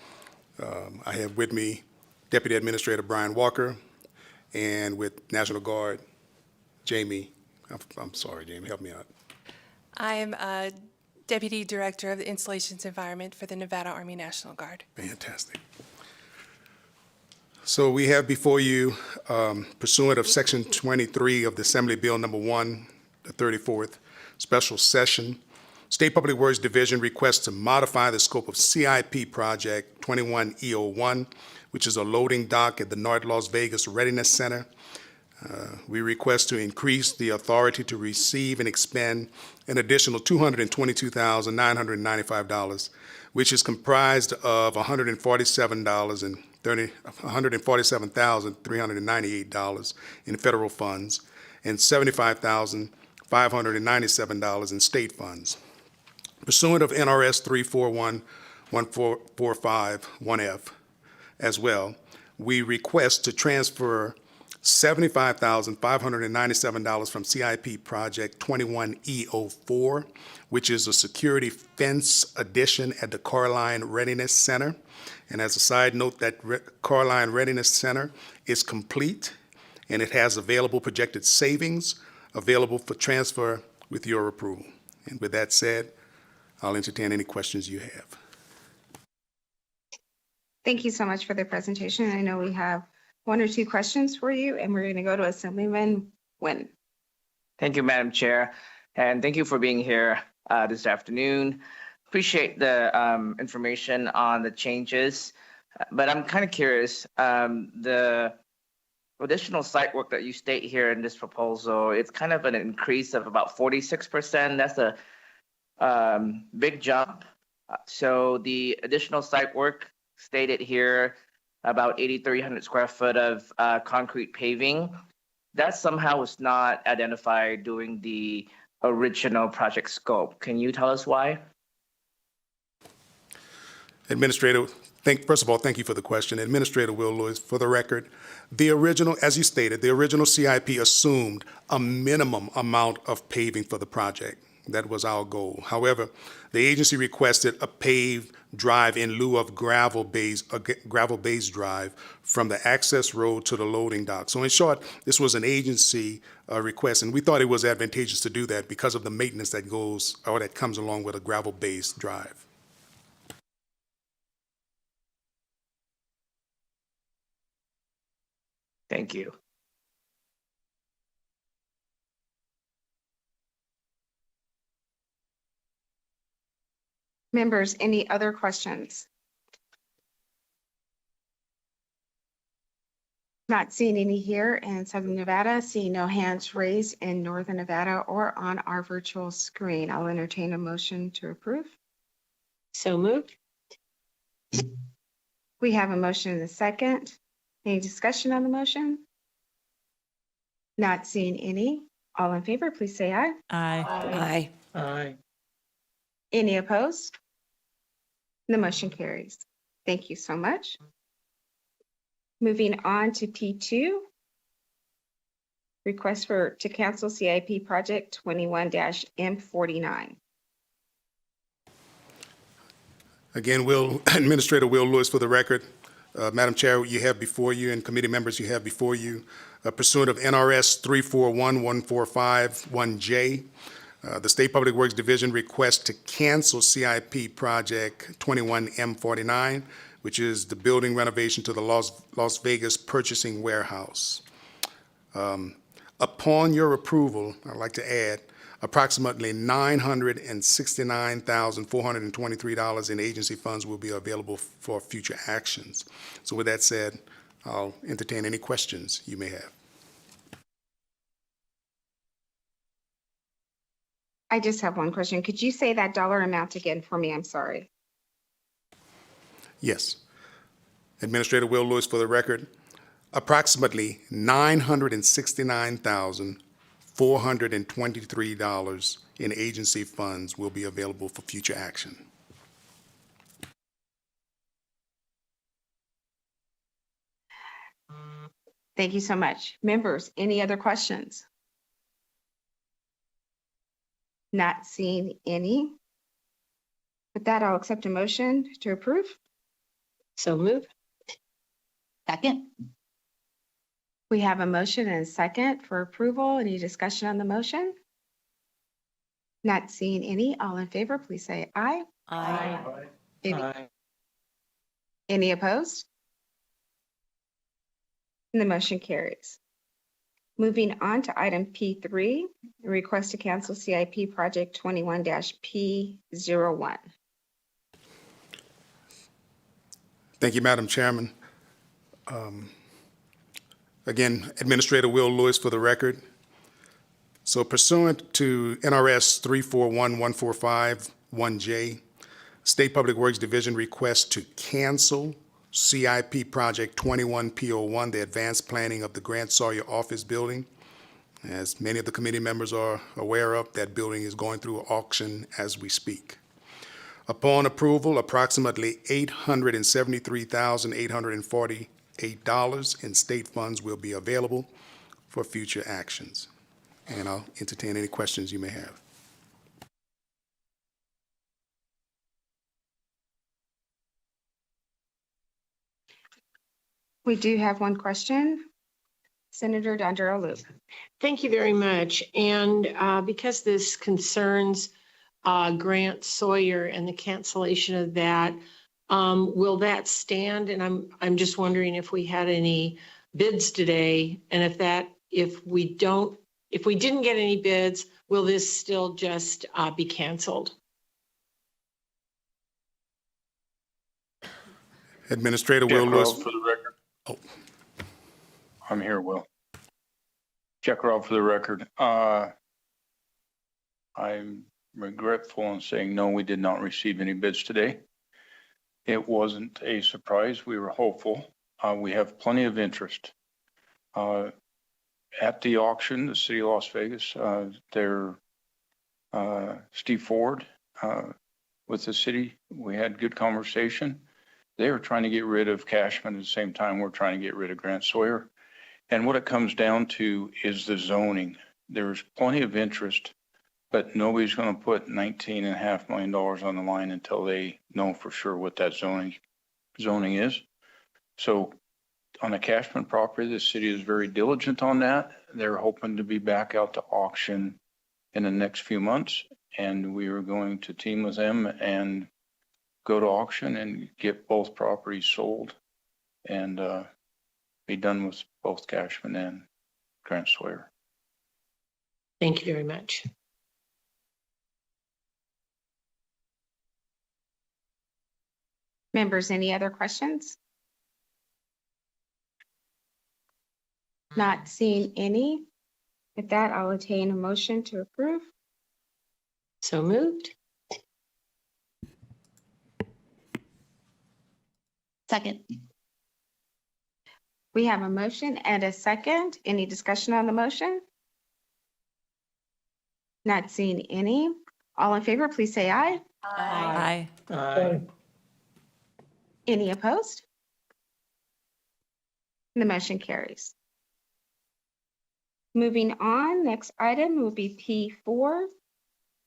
I have with me Deputy Administrator Brian Walker, and with National Guard, Jamie. I'm sorry, Jamie, help me out. I'm Deputy Director of the Installations Environment for the Nevada Army National Guard. Fantastic. So we have before you, pursuant of Section 23 of the Assembly Bill Number 1, the 34th Special Session, State Public Works Division requests to modify the scope of CIP Project 21-E01, which is a loading dock at the North Las Vegas Readiness Center. We request to increase the authority to receive and expend an additional $222,995, which is comprised of $147,398 in federal funds and $75,597 in state funds. Pursuant of NRS 341-14451F as well, we request to transfer $75,597 from CIP Project 21E04, which is a security fence addition at the Carline Readiness Center. And as a side note, that Carline Readiness Center is complete, and it has available projected savings available for transfer with your approval. And with that said, I'll entertain any questions you have. Thank you so much for the presentation. I know we have one or two questions for you, and we're going to go to Assemblyman Nguyen. Thank you, Madam Chair, and thank you for being here this afternoon. Appreciate the information on the changes, but I'm kind of curious. The additional site work that you state here in this proposal, it's kind of an increase of about 46%. That's a big jump. So the additional site work stated here, about 8,300 square foot of concrete paving, that somehow was not identified during the original project scope. Can you tell us why? Administrator, first of all, thank you for the question. Administrator Will Lewis, for the record, the original, as you stated, the original CIP assumed a minimum amount of paving for the project. That was our goal. However, the agency requested a paved drive in lieu of gravel-based drive from the access road to the loading dock. So in short, this was an agency request, and we thought it was advantageous to do that because of the maintenance that goes or that comes along with a gravel-based drive. Thank you. Members, any other questions? Not seeing any here in Southern Nevada, seeing no hands raised in Northern Nevada or on our virtual screen. I'll entertain a motion to approve. So moved. We have a motion and a second. Any discussion on the motion? Not seeing any. All in favor, please say aye. Aye. Aye. Any opposed? The motion carries. Thank you so much. Moving on to P2. Request to cancel CIP project 21-M49. Again, Administrator Will Lewis, for the record. Madam Chair, you have before you, and committee members, you have before you, pursuant of NRS 341-145-1J, the State Public Works Division requests to cancel CIP Project 21M49, which is the building renovation to the Las Vegas Purchasing Warehouse. Upon your approval, I'd like to add, approximately $969,423 in agency funds will be available for future actions. So with that said, I'll entertain any questions you may have. I just have one question. Could you say that dollar amount again for me? I'm sorry. Yes. Administrator Will Lewis, for the record, approximately $969,423 in agency funds will be available for future action. Thank you so much. Members, any other questions? Not seeing any. With that, I'll accept a motion to approve. So moved. Second. We have a motion and a second for approval. Any discussion on the motion? Not seeing any. All in favor, please say aye. Aye. Any opposed? And the motion carries. Moving on to item P3, a request to cancel CIP project 21-P01. Thank you, Madam Chairman. Again, Administrator Will Lewis, for the record. So pursuant to NRS 341-145-1J, State Public Works Division requests to cancel CIP Project 21P01, the advanced planning of the Grant Sawyer office building. As many of the committee members are aware of, that building is going through auction as we speak. Upon approval, approximately $873,848 in state funds will be available for future actions. And I'll entertain any questions you may have. We do have one question. Senator Dondero Loop. Thank you very much. And because this concerns Grant Sawyer and the cancellation of that, will that stand? And I'm just wondering if we had any bids today, and if we didn't get any bids, will this still just be canceled? Administrator Jack Will Robb Lewis. for the record. Oh. I'm here, Will. Jack Robb for the record. I'm regretful in saying no, we did not receive any bids today. It wasn't a surprise. We were hopeful. We have plenty of interest. At the auction, the city of Las Vegas, Steve Ford with the city, we had good conversation. They were trying to get rid of Cashman at the same time we're trying to get rid of Grant Sawyer. And what it comes down to is the zoning. There's plenty of interest, but nobody's going to put $19.5 million on the line until they know for sure what that zoning is. So on the Cashman property, the city is very diligent on that. They're hoping to be back out to auction in the next few months, and we are going to team with them and go to auction and get both properties sold and be done with both Cashman and Grant Sawyer. Thank you very much. Members, any other questions? Not seeing any. With that, I'll entertain a motion to approve. So moved. Second. We have a motion and a second. Any discussion on the motion? Not seeing any. All in favor, please say aye. Aye. Aye. Any opposed? The motion carries. Moving on, next item will be P4,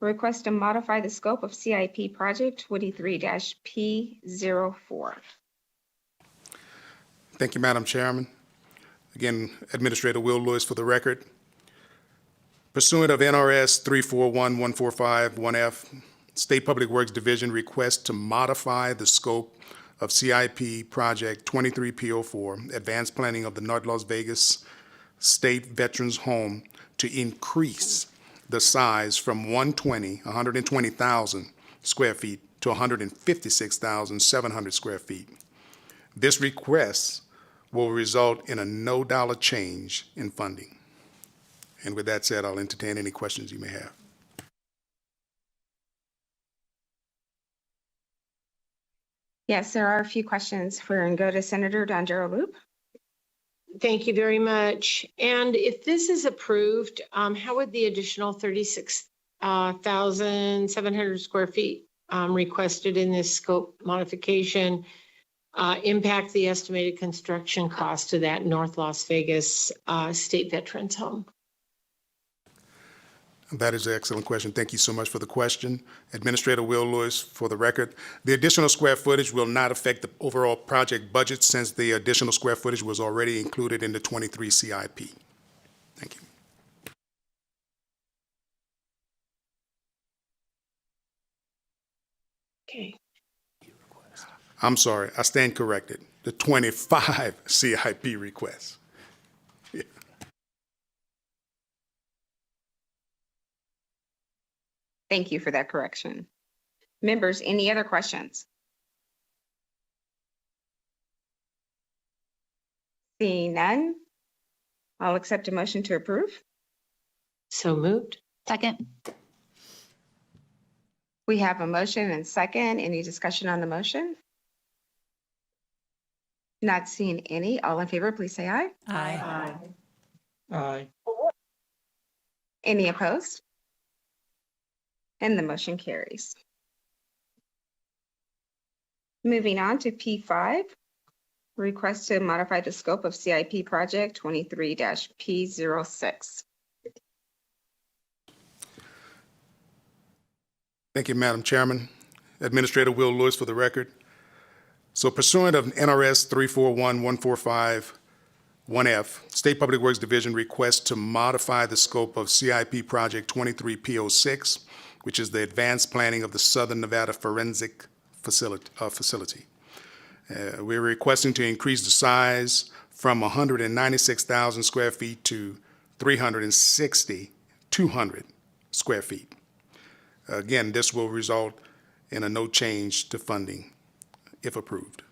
request to modify the scope of CIP project 23-P04. Thank you, Madam Chairman. Again, Administrator Will Lewis for the record. Pursuant of NRS 341-145-1F, State Public Works Division requests to modify the scope of CIP Project 23P04, Advanced Planning of the North Las Vegas State Veterans Home, to increase the size from 120,000 square feet to 156,700 square feet. This request will result in a no-dollar change in funding. And with that said, I'll entertain any questions you may have. Yes, there are a few questions. We're going to go to Senator Dondero Loop. Thank you very much. And if this is approved, how would the additional 36,700 square feet requested in this scope modification impact the estimated construction cost of that North Las Vegas State Veterans Home? That is an excellent question. Thank you so much for the question. Administrator Will Lewis, for the record, the additional square footage will not affect the overall project budget since the additional square footage was already included in the 23 CIP. Thank you. Okay. I'm sorry, I stand corrected. The 25 CIP requests. Yeah. Thank you for that correction. Members, any other questions? Seeing none, I'll accept a motion to approve. So moved. Second. We have a motion and second. Any discussion on the motion? Not seeing any. All in favor, please say aye. Aye. Aye. Any opposed? And the motion carries. Moving on to P5, request to modify the scope of CIP project 23-P06. Thank you, Madam Chairman. Administrator Will Lewis for the record. So pursuant of NRS 341-145-1F, State Public Works Division requests to modify the scope of CIP Project 23P06, which is the advanced planning of the Southern Nevada Forensic Facility. We're requesting to increase the size from 196,000 square feet to 200 square feet. Again, this will result in a no change to funding if approved.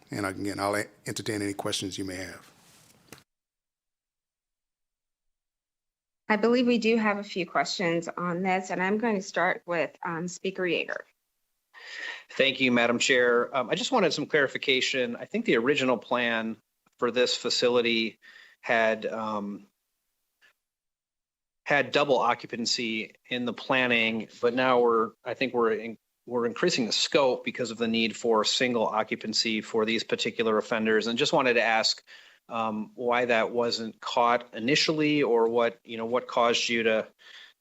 And again, I'll entertain any questions you may have. I believe we do have a few questions on this, and I'm going to start with Speaker Yeager. Thank you, Madam Chair. I just wanted some clarification. I think the original plan for this facility had double occupancy in the planning, but now we're increasing the scope because of the need for single occupancy for these particular offenders. And just wanted to ask why that wasn't caught initially, or what caused you to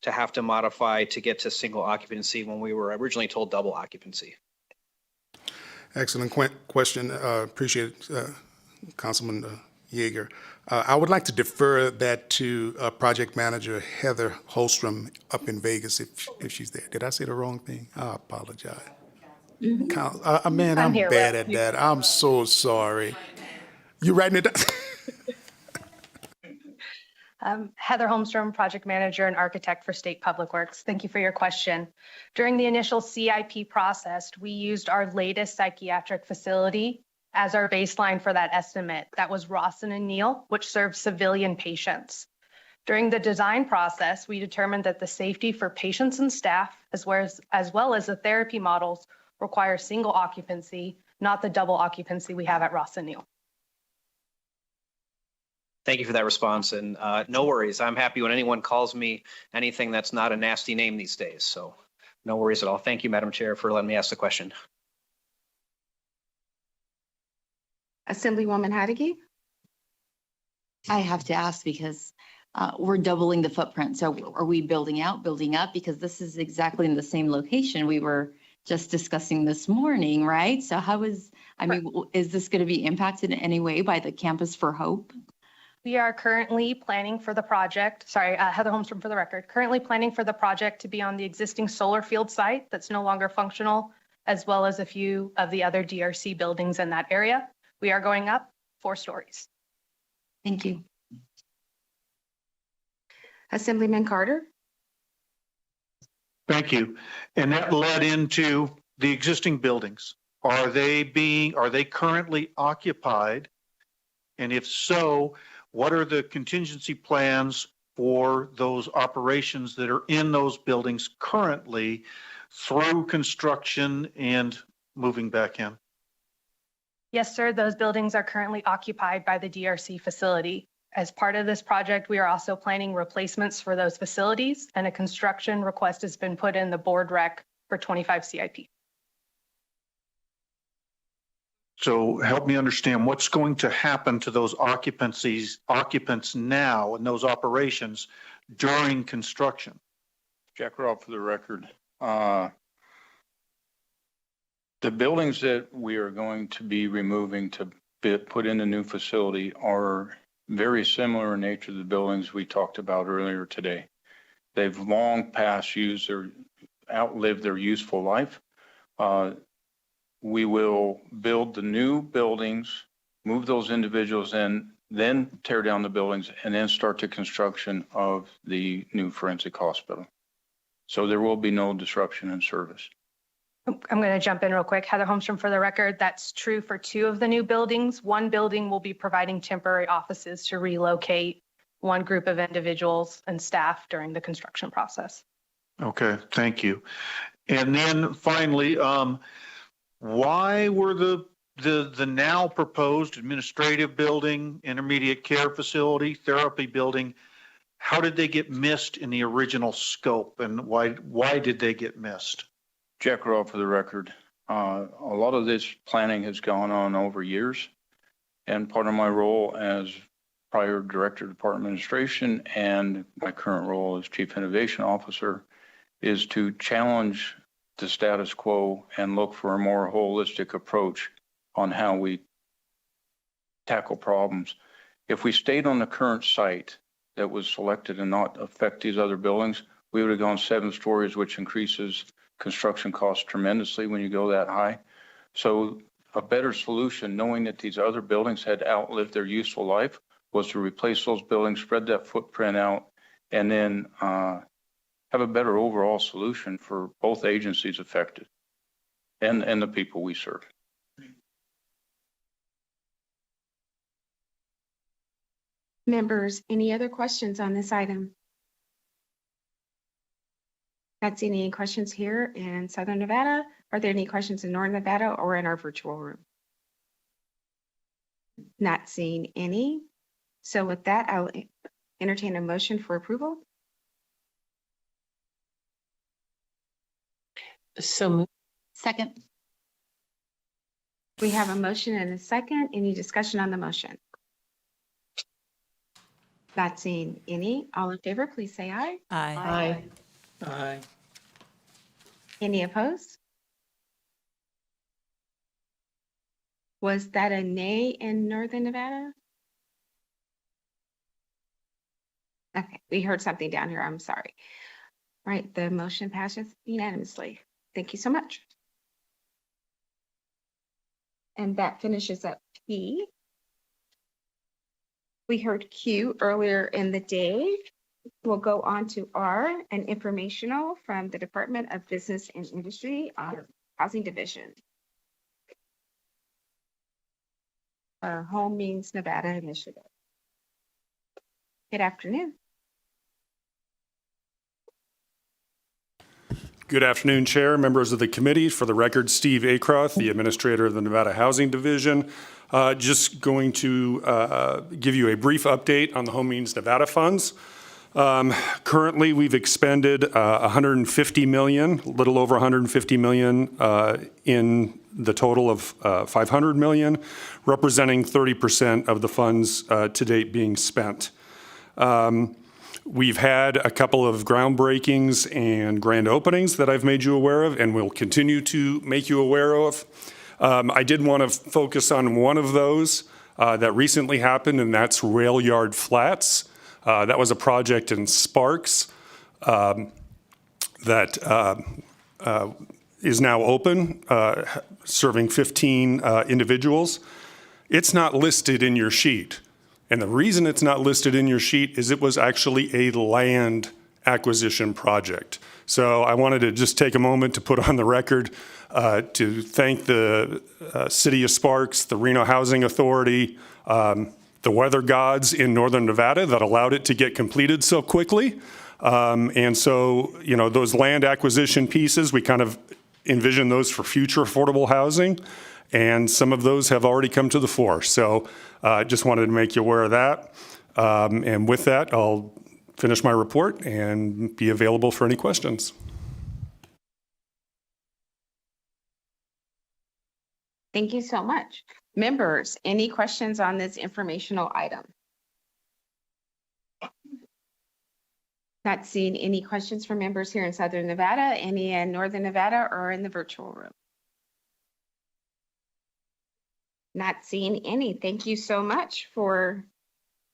have to modify to get to single occupancy when we were originally told double occupancy. Excellent question. Appreciate it, Councilman Yeager. I would like to defer that to Project Manager Heather Holstrom up in Vegas if she's there. Did I say the wrong thing? I apologize. Mm-hmm. Man, I'm bad at that. I'm so sorry. You writing it down? Heather Holmstrom, Project Manager and Architect for State Public Works. Thank you for your question. During the initial CIP process, we used our latest psychiatric facility as our baseline for that estimate. That was Rawson and Neal, which serves civilian patients. During the design process, we determined that the safety for patients and staff, as well as the therapy models, require single occupancy, not the double occupancy we have at Rawson and Neal. Thank you for that response, and no worries. I'm happy when anyone calls me anything that's not a nasty name these days, so no worries at all. Thank you, Madam Chair, for letting me ask the question. Assemblywoman Hadigi. I have to ask because we're doubling the footprint. So are we building out, building up? Because this is exactly in the same location we were just discussing this morning, right? So is this going to be impacted in any way by the Campus for Hope? We are currently planning for the project, Heather Holmstrom for the record, currently planning for the project to be on the existing solar field site that's no longer functional, as well as a few of the other DRC buildings in that area. We are going up 4 stories. Thank you. Assemblyman Carter. Thank you. And that led into the existing buildings. Are they currently occupied? And if so, what are the contingency plans for those operations that are in those buildings currently through construction and moving back in? Yes, sir. Those buildings are currently occupied by the DRC facility. As part of this project, we are also planning replacements for those facilities, and a construction request has been put in the board rec for 25 CIP. So help me understand what's going to happen to those occupants now in those operations during construction. Jack Robb for the record. The buildings that we are going to be removing to put in a new facility are very similar in nature to the buildings we talked about earlier today. They've long past outlived their useful life. We will build the new buildings, move those individuals in, then tear down the buildings, and then start the construction of the new forensic hospital. So there will be no disruption in service. I'm going to jump in real quick. Heather Holmstrom for the record. That's true for 2 of the new buildings. One building will be providing temporary offices to relocate one group of individuals and staff during the construction process. Okay, thank you. And then finally, why were the now proposed administrative building, intermediate care facility, therapy building, how did they get missed in the original scope, and why did they get missed? Jack Robb for the record. A lot of this planning has gone on over years. And part of my role as prior Director of Department Administration and my current role as Chief Innovation Officer is to challenge the status quo and look for a more holistic approach on how we tackle problems. If we stayed on the current site that was selected and not affect these other buildings, we would have gone 7 stories, which increases construction costs tremendously when you go that high. So a better solution, knowing that these other buildings had outlived their useful life, was to replace those buildings, spread that footprint out, and then have a better overall solution for both agencies affected and the people we serve. Members, any other questions on this item? Not seeing any questions here in Southern Nevada. Are there any questions in Northern Nevada or in our virtual room? Not seeing any. So with that, I'll entertain a motion for approval. So Second. We have a motion and a second. Any discussion on the motion? Not seeing any. All in favor, please say aye. Aye. Aye. Any opposed? Was that a nay in Northern Nevada? Okay, we heard something down here. I'm sorry. All right, the motion passes unanimously. Thank you so much. And that finishes up P. We heard Q earlier in the day. We'll go on to R, an informational from the Department of Business and Industry, Housing Division. Home Means Nevada Initiative. Good afternoon. Good afternoon, Chair, members of the committee. For the record, Steve Acroth, the Administrator of the Nevada Housing Division. Just going to give you a brief update on the Home Means Nevada funds. Currently, we've expended $150 million, a little over $150 million in the total of $500 million, representing 30% of the funds to date being spent. We've had a couple of groundbreakings and grand openings that I've made you aware of and will continue to make you aware of. I did want to focus on one of those that recently happened, and that's Rail Yard Flats. That was a project in Sparks that is now open, serving 15 individuals. It's not listed in your sheet. And the reason it's not listed in your sheet is it was actually a land acquisition project. So I wanted to just take a moment to put on the record to thank the City of Sparks, the Reno Housing Authority, the weather gods in Northern Nevada that allowed it to get completed so quickly. And so, you know, those land acquisition pieces, we kind of envision those for future affordable housing. And some of those have already come to the fore. So just wanted to make you aware of that. And with that, I'll finish my report and be available for any questions. Thank you so much. Members, any questions on this informational item? Not seeing any questions from members here in Southern Nevada, any in Northern Nevada, or in the virtual room. Not seeing any. Thank you so much for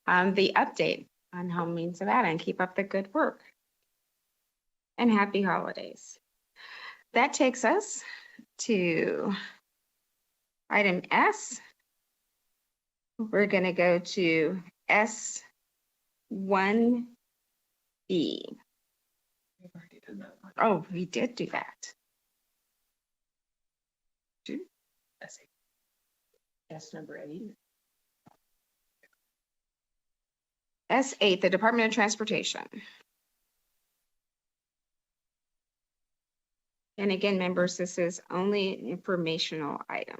the update on Home Means Nevada, and keep up the good work. And happy holidays. That takes us to item S. We're going to go to S1B. Oh, we did do that. S number 8. S8, the Department of Transportation. And again, members, this is only an informational item.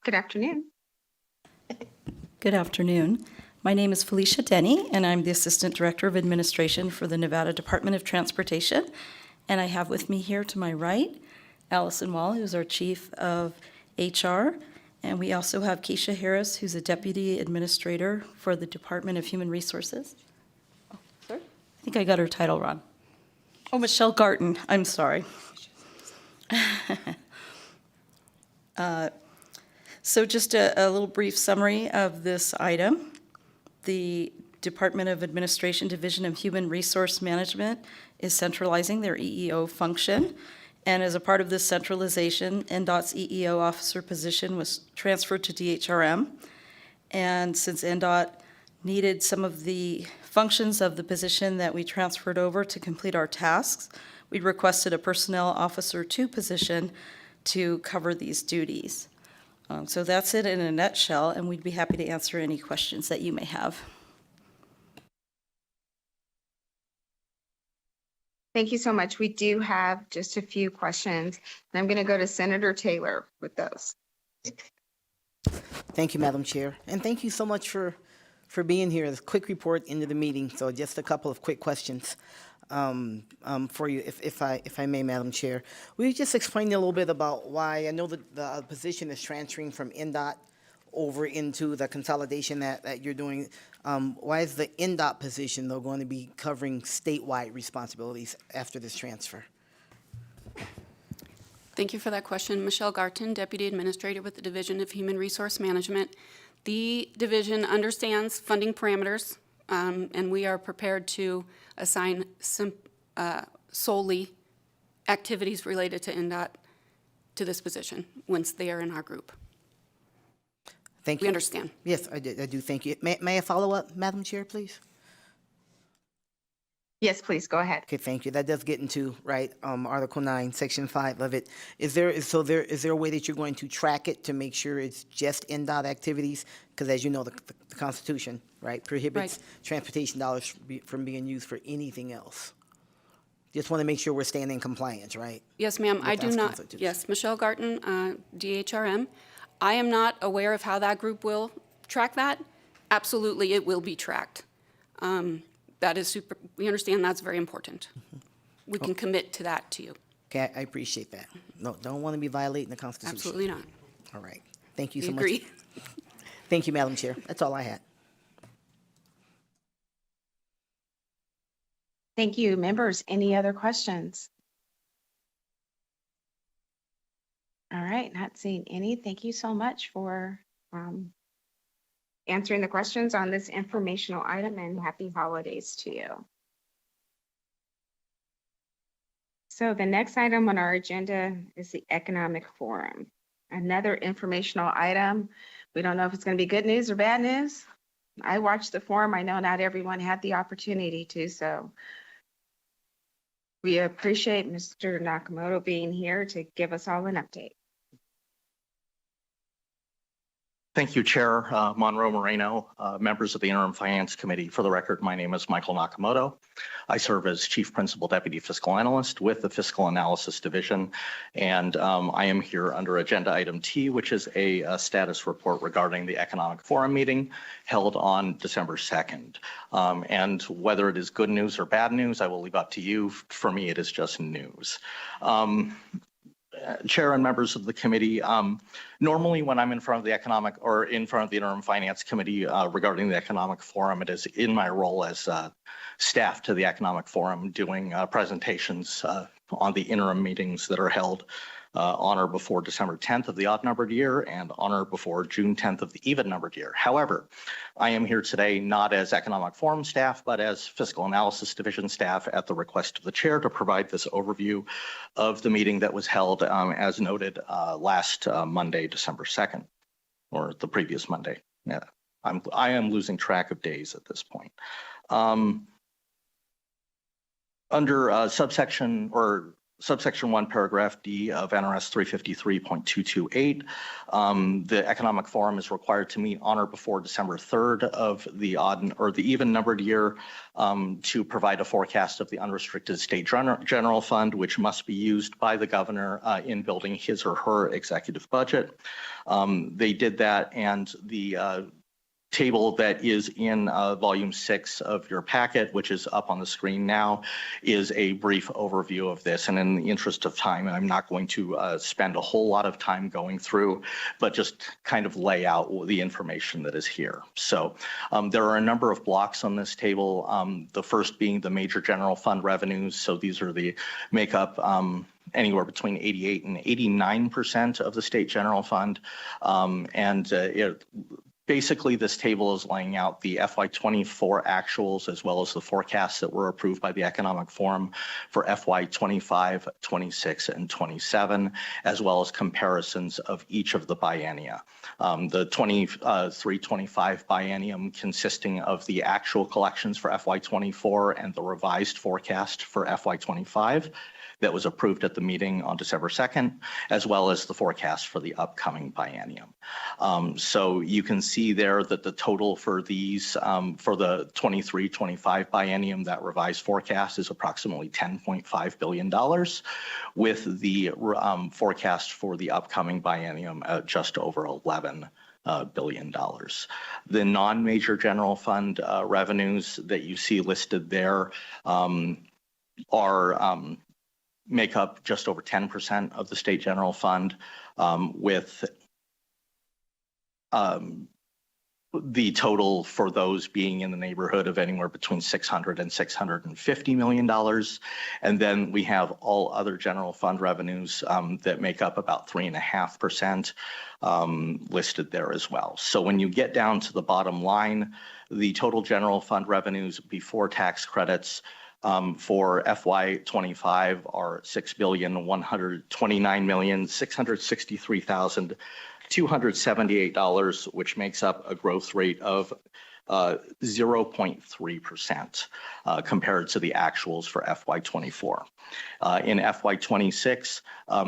Good afternoon. Good afternoon. My name is Felicia Denny, and I'm the Assistant Director of Administration for the Nevada Department of Transportation. And I have with me here to my right, Allison Wall, who's our Chief of HR. And we also have Keisha Harris, who's a Deputy Administrator for the Department of Human Resources. Oh, sorry? I think I got her title wrong. Oh, Michelle Garten, I'm sorry. So just a little brief summary of this item. The Department of Administration Division of Human Resource Management is centralizing their EEO function. And as a part of this centralization, NDOT's EEO officer position was transferred to DHRM. And since NDOT needed some of the functions of the position that we transferred over to complete our tasks, we requested a Personnel Officer 2 position to cover these duties. So that's it in a nutshell, and we'd be happy to answer any questions that you may have. Thank you so much. We do have just a few questions, and I'm going to go to Senator Taylor with those. Thank you, Madam Chair. And thank you so much for being here. This quick report into the meeting. So just a couple of quick questions for you, if I may, Madam Chair. Will you just explain a little bit about why, I know that the position is transferring from NDOT over into the consolidation that you're doing. Why is the NDOT position, though, going to be covering statewide responsibilities after this transfer? Thank you for that question. Michelle Garten, Deputy Administrator with the Division of Human Resource Management. The division understands funding parameters, and we are prepared to assign solely activities related to NDOT to this position once they are in our group. Thank you. We understand. Yes, I do. Thank you. May I follow up, Madam Chair, please? Yes, please, go ahead. Okay, thank you. That does get into, right, Article 9, Section 5 of it. Is there a way that you're going to track it to make sure it's just NDOT activities? Because as you know, the Constitution, right, prohibits transportation dollars from being used for anything else. Just want to make sure we're staying in compliance, right? Yes, ma'am. I do not. Yes, Michelle Garten, DHRM. I am not aware of how that group will track that. Absolutely, it will be tracked. That is super, we understand that's very important. We can commit to that to you. Okay, I appreciate that. No, don't want to be violating the Constitution. Absolutely not. All right. Thank you so We much. agree. Thank you, Madam Chair. That's all I had. Thank you. Members, any other questions? All right, not seeing any. Thank you so much for answering the questions on this informational item, and happy holidays to you. So the next item on our agenda is the Economic Forum. Another informational item. We don't know if it's going to be good news or bad news. I watched the forum. I know not everyone had the opportunity to, so we appreciate Mr. Nakamoto being here to give us all an update. Thank you, Chair Monroe Moreno, members of the Interim Finance Committee. For the record, my name is Michael Nakamoto. I serve as Chief Principal Deputy Fiscal Analyst with the Fiscal Analysis Division, and I am here under Agenda Item T, which is a status report regarding the Economic Forum meeting held on December 2nd. And whether it is good news or bad news, I will leave up to you. For me, it is just news. Chair and members of the committee, normally when I'm in front of the Interim Finance Committee regarding the Economic Forum, it is in my role as staff to the Economic Forum doing presentations on the interim meetings that are held on or before December 10th of the odd-numbered year and on or before June 10th of the even-numbered year. However, I am here today not as Economic Forum staff, but as Fiscal Analysis Division staff at the request of the chair to provide this overview of the meeting that was held, as noted, last Monday, December 2nd, or the previous Monday. Yeah, I am losing track of days at this point. Under subsection or subsection 1, paragraph D of NRS 353.228. The Economic Forum is required to meet on or before December 3rd of the odd or the even numbered year to provide a forecast of the unrestricted state general fund, which must be used by the governor in building his or her executive budget. They did that, and the table that is in volume 6 of your packet, which is up on the screen now, is a brief overview of this. And in the interest of time, I'm not going to spend a whole lot of time going through, but just kind of lay out the information that is here. So there are a number of blocks on this table, the first being the major general fund revenues. So these are the makeup anywhere between 88 and 89% of the state general fund. Basically, this table is laying out the FY24 actuals as well as the forecasts that were approved by the Economic Forum for FY25, 26, and 27, as well as comparisons of each of the biennia. The 23-25 biennium consisting of the actual collections for FY24 and the revised forecast for FY25 that was approved at the meeting on December 2nd, as well as the forecast for the upcoming biennium. So you can see there that the total for these, for the 23-25 biennium, that revised forecast is approximately $10.5 billion, with the forecast for the upcoming biennium at just over $11 billion. The non-major general fund revenues that you see listed there make up just over 10% of the state general fund, with the total for those being in the neighborhood of anywhere between $600 and $650 million. And then we have all other general fund revenues that make up about 3.5% listed there as well. So when you get down to the bottom line, the total general fund revenues before tax credits for FY25 are $6,129,663,278, which makes up a growth rate of 0.3% compared to the actuals for FY24. In FY26,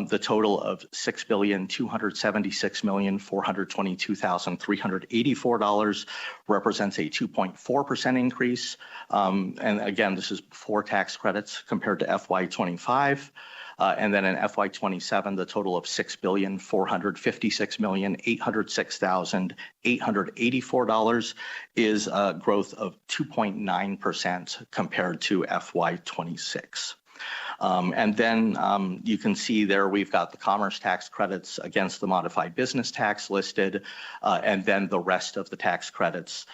the total of $6,276,422,384 represents a 2.4% increase. And again, this is before tax credits compared to FY25. And then in FY27, the total of $6,456,806,884 is a growth of 2.9% compared to FY26. And then you can see there we've got the commerce tax credits against the modified business tax listed, and then the rest of the tax credits,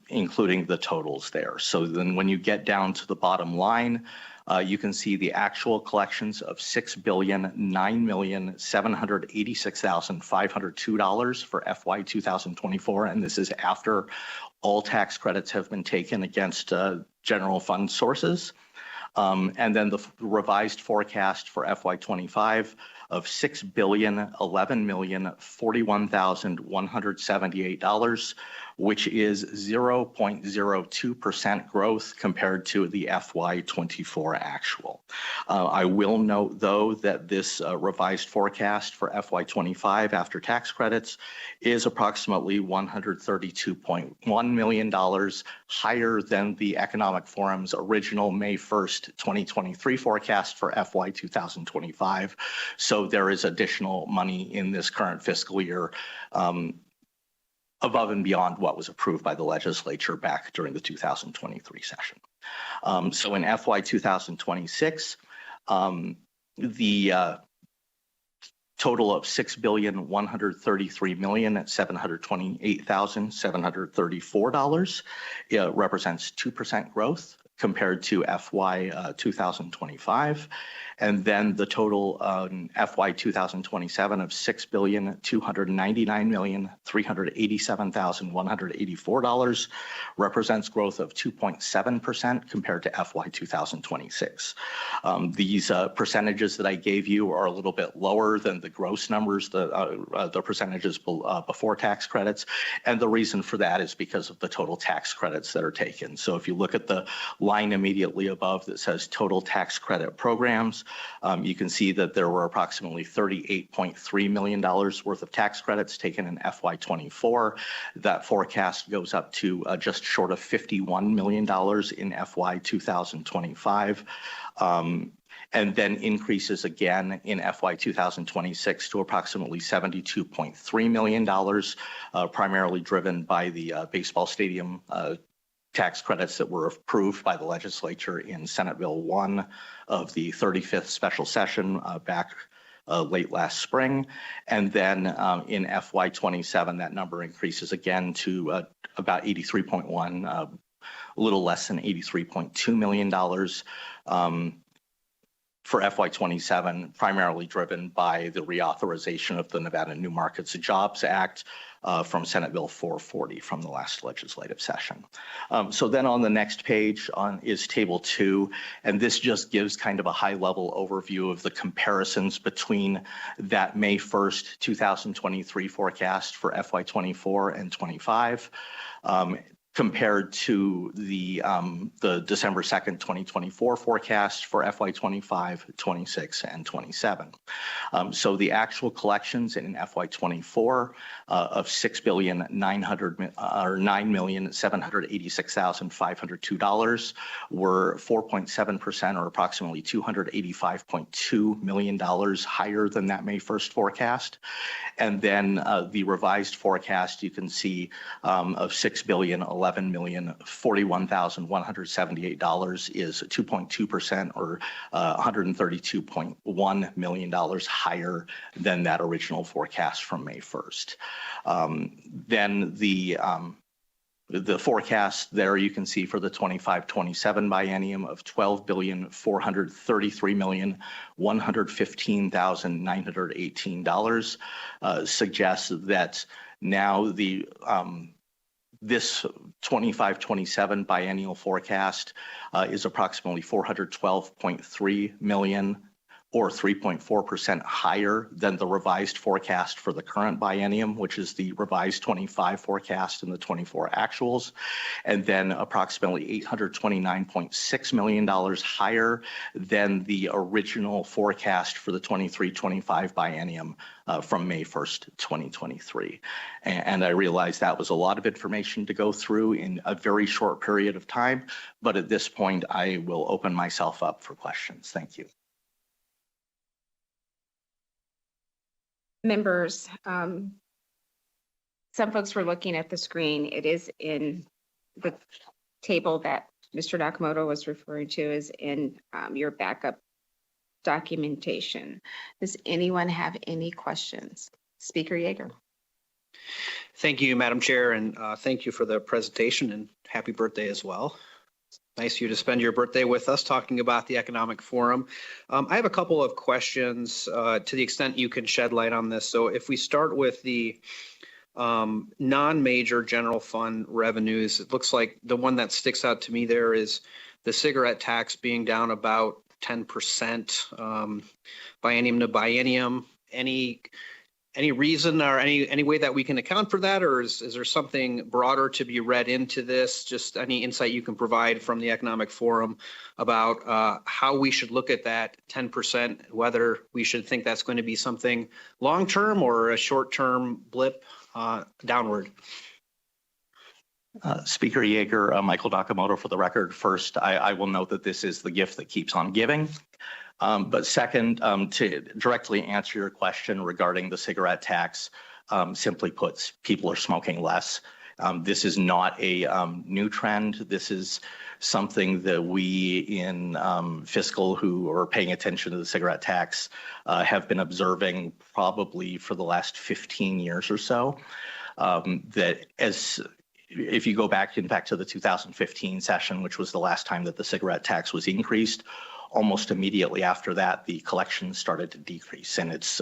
including the totals there. So then when you get down to the bottom line, you can see the actual collections of $6,009,786,502 for FY 2024, and this is after all tax credits have been taken against general fund sources. And then the revised forecast for FY25 of $6,011,041,178, which is 0.02% growth compared to the FY24 actual. I will note, though, that this revised forecast for FY25 after tax credits is approximately $132.1 million higher than the Economic Forum's original May 1st, 2023 forecast for FY 2025. So there is additional money in this current fiscal year above and beyond what was approved by the legislature back during the 2023 session. So in FY 2026, the total of $6,133,728,734 represents 2% growth compared to FY 2025. And then the total FY 2027 of $6,299,387,184 represents growth of 2.7% compared to FY 2026. These percentages that I gave you are a little bit lower than the gross numbers, the percentages before tax credits. And the reason for that is because of the total tax credits that are taken. So if you look at the line immediately above that says total tax credit programs, forums. You can see that there were approximately $38.3 million worth of tax credits taken in FY24. That forecast goes up to just short of $51 million in FY 2025. And then increases again in FY 2026 to approximately $72.3 million, primarily driven by the baseball stadium tax credits that were approved by the legislature in Senate Bill 1 of the 35th special session back late last spring. And then in FY 27, that number increases again to about 83.1, a little less than $83.2 million. For FY 27, primarily driven by the reauthorization of the Nevada New Markets Jobs Act from Senate Bill 440 from the last legislative session. So then on the next page is Table 2, and this just gives kind of a high-level overview of the comparisons between that May 1st, 2023 forecast for FY 24 and 25. Compared to the December 2nd, 2024 forecast for FY 25, 26, and 27. So the actual collections in FY 24 of $9,786,502 were 4.7% or approximately $285.2 million higher than that May 1st forecast. And then the revised forecast you can see of $6,011,041,178 is 2.2% or $132.1 million higher than that original forecast from May 1st. Then the forecast there you can see for the 25-27 biennium of $12,433,115,918 suggests that now this 25-27 biennial forecast is approximately $412.3 million or 3.4% higher than the revised forecast for the current biennium, which is the revised 25 forecast and the 24 actuals, and then approximately $829.6 million higher than the original forecast for the 23-25 biennium from May 1st, 2023. And I realize that was a lot of information to go through in a very short period of time, but at this point, I will open myself up for questions. Thank you. Members, some folks were looking at the screen. It is in the table that Mr. Nakamoto was referring to is in your backup documentation. Does anyone have any questions? Speaker Yeager. Thank you, Madam Chair, and thank you for the presentation and happy birthday as well. Nice of you to spend your birthday with us talking about the Economic Forum. I have a couple of questions to the extent you can shed light on this. So if we start with the non-major general fund revenues, it looks like the one that sticks out to me there is the cigarette tax being down about 10% biennium to biennium. Any reason or any way that we can account for that, or is there something broader to be read into this? Just any insight you can provide from the Economic Forum about how we should look at that 10%, whether we should think that's going to be something long-term or a short-term blip downward. Speaker Yeager, Michael Nakamoto for the record. First, I will note that this is the gift that keeps on giving. But second, to directly answer your question regarding the cigarette tax, simply put, people are smoking less. This is not a new trend. This is something that we in fiscal who are paying attention to the cigarette tax have been observing probably for the last 15 years or so. That if you go back, in fact, to the 2015 session, which was the last time that the cigarette tax was increased, almost immediately after that, the collections started to decrease. And its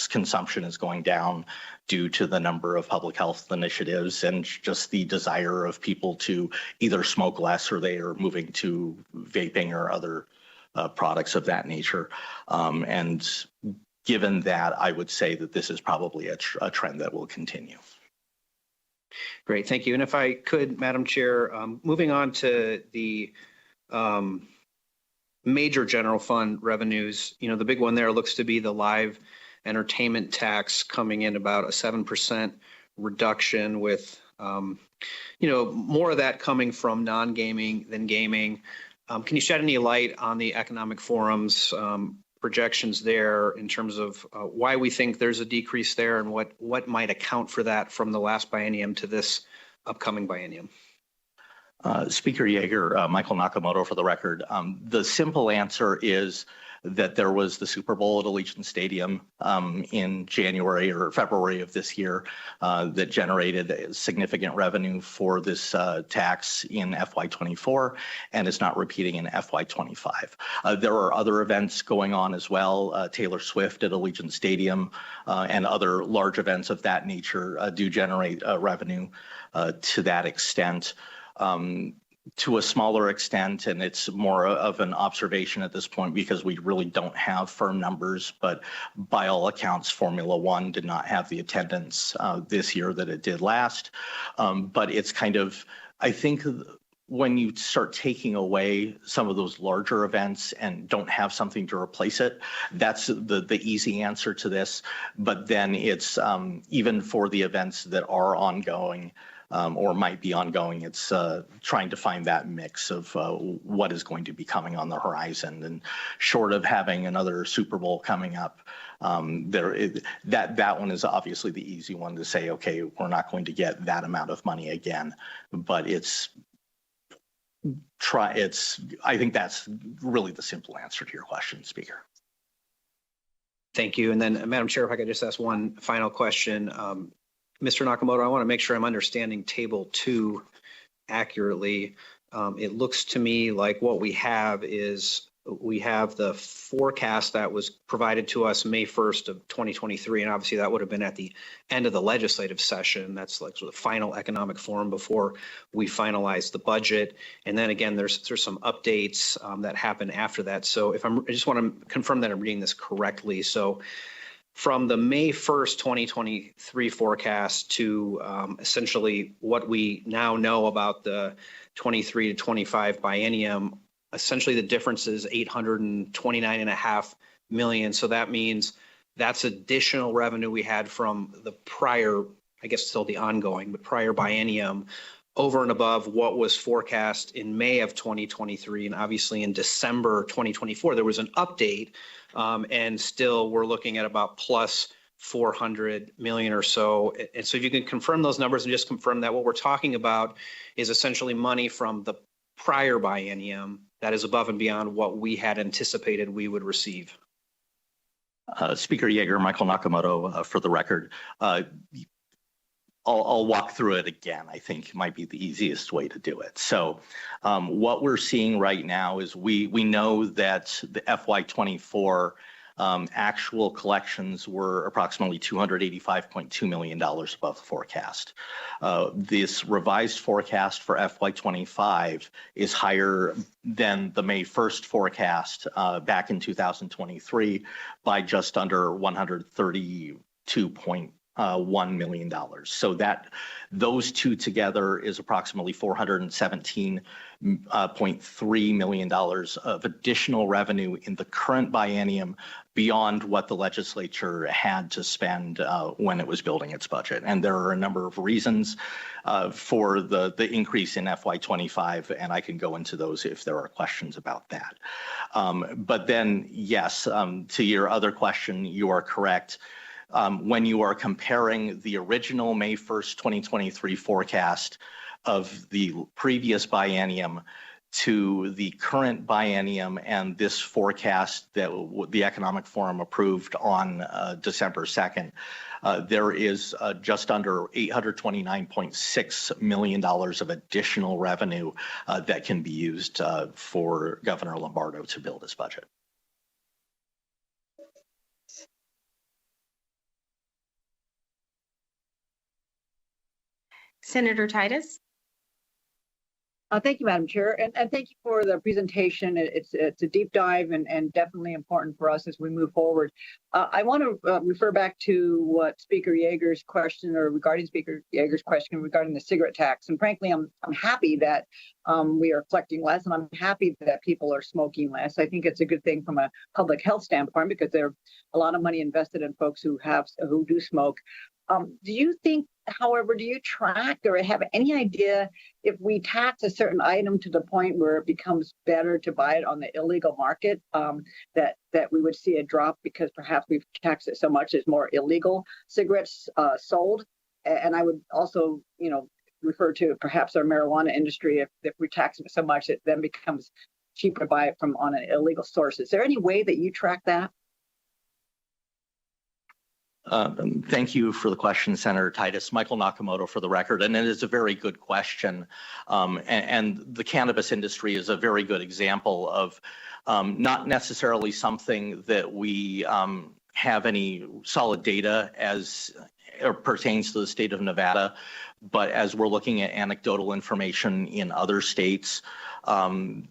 consumption is going down due to the number of public health initiatives and just the desire of people to either smoke less or they are moving to vaping or other products of that nature. And given that, I would say that this is probably a trend that will continue. Great, thank you. And if I could, Madam Chair, moving on to the major general fund revenues, the big one there looks to be the live entertainment tax coming in about a 7% reduction with, more of that coming from non-gaming than gaming. Can you shed any light on the economic forum's projections there in terms of why we think there's a decrease there and what might account for that from the last biennium to this upcoming biennium? Speaker Yeager, Michael Nakamoto for the record. The simple answer is that there was the Super Bowl at Allegiant Stadium in January or February of this year that generated significant revenue for this tax in FY24 and is not repeating in FY25. There are other events going on as well. Taylor Swift at Allegiant Stadium and other large events of that nature do generate revenue to that extent. To a smaller extent, and it's more of an observation at this point because we really don't have firm numbers, but by all accounts, Formula One did not have the attendance this year that it did last. But it's kind of, I think, when you start taking away some of those larger events and don't have something to replace it, that's the easy answer to this. But then it's even for the events that are ongoing, or might be ongoing, it's trying to find that mix of what is going to be coming on the horizon. And short of having another Super Bowl coming up, that one is obviously the easy one to say, okay, we're not going to get that amount of money again. But I think that's really the simple answer to your question, Speaker. Thank you. And then, Madam Chair, if I could just ask one final question. Mr. Nakamoto, I want to make sure I'm understanding Table 2 accurately. It looks to me like what we have is we have the forecast that was provided to us May 1st of 2023, and obviously that would have been at the end of the legislative session. That's like sort of the final economic forum before we finalize the budget. And then again, there's some updates that happen after that. So I just want to confirm that I'm reading this correctly. So from the May 1st, 2023 forecast to essentially what we now know about the 23 to 25 biennium, essentially the difference is $829.5 million. So that means that's additional revenue we had from the prior, I guess still the ongoing, but prior biennium over and above what was forecast in May of 2023. And obviously in December 2024, there was an update. And still we're looking at about plus 400 million or so. And so if you can confirm those numbers and just confirm that what we're talking about is essentially money from the prior biennium that is above and beyond what we had anticipated we would receive. Speaker Yeager, Michael Nakamoto for the record. I'll walk through it again. I think might be the easiest way to do it. So what we're seeing right now is we know that the FY24 actual collections were approximately $285.2 million above the forecast. This revised forecast for FY25 is higher than the May 1st forecast back in 2023 by just under $132.1 million. So that those two together is approximately $417.3 million of additional revenue in the current biennium beyond what the legislature had to spend when it was building its budget. And there are a number of reasons for the increase in FY25, and I can go into those if there are questions about that. But then, yes, to your other question, you are correct. When you are comparing the original May 1st, 2023 forecast of the previous biennium to the current biennium and this forecast that the Economic Forum approved on December 2nd, there is just under $829.6 million of additional revenue that can be used for Governor Lombardo to build his budget. Senator Titus? Thank you, Madam Chair, and thank you for the presentation. It's a deep dive and definitely important for us as we move forward. I want to refer back to what Speaker Yeager's question, or regarding Speaker Yeager's question regarding the cigarette tax. And frankly, I'm happy that we are collecting less, and I'm happy that people are smoking less. I think it's a good thing from a public health standpoint because there's a lot of money invested in folks who do smoke. Do you think, however, do you track or have any idea if we tax a certain item to the point where it becomes better to buy it on the illegal market, that we would see a drop because perhaps we've taxed it so much there's more illegal cigarettes sold? And I would also, refer to perhaps our marijuana industry. If we tax it so much, it then becomes cheaper to buy it from on an illegal source. Is there any way that you track that? Thank you for the question, Senator Titus. Michael Nakamoto for the record, and it is a very good question. And the cannabis industry is a very good example of not necessarily something that we have any solid data as it pertains to the state of Nevada, but as we're looking at anecdotal information in other states,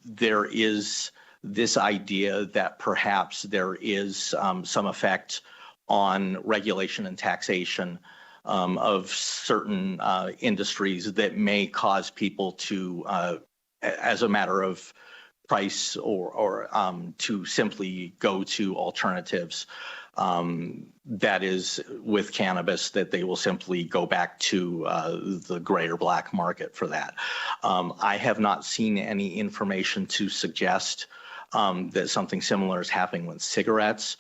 there is this idea that perhaps there is some effect on regulation and taxation of certain industries that may cause people to, as a matter of price or to simply go to alternatives. That is with cannabis, that they will simply go back to the gray or black market for that. I have not seen any information to suggest that something similar is happening with cigarettes.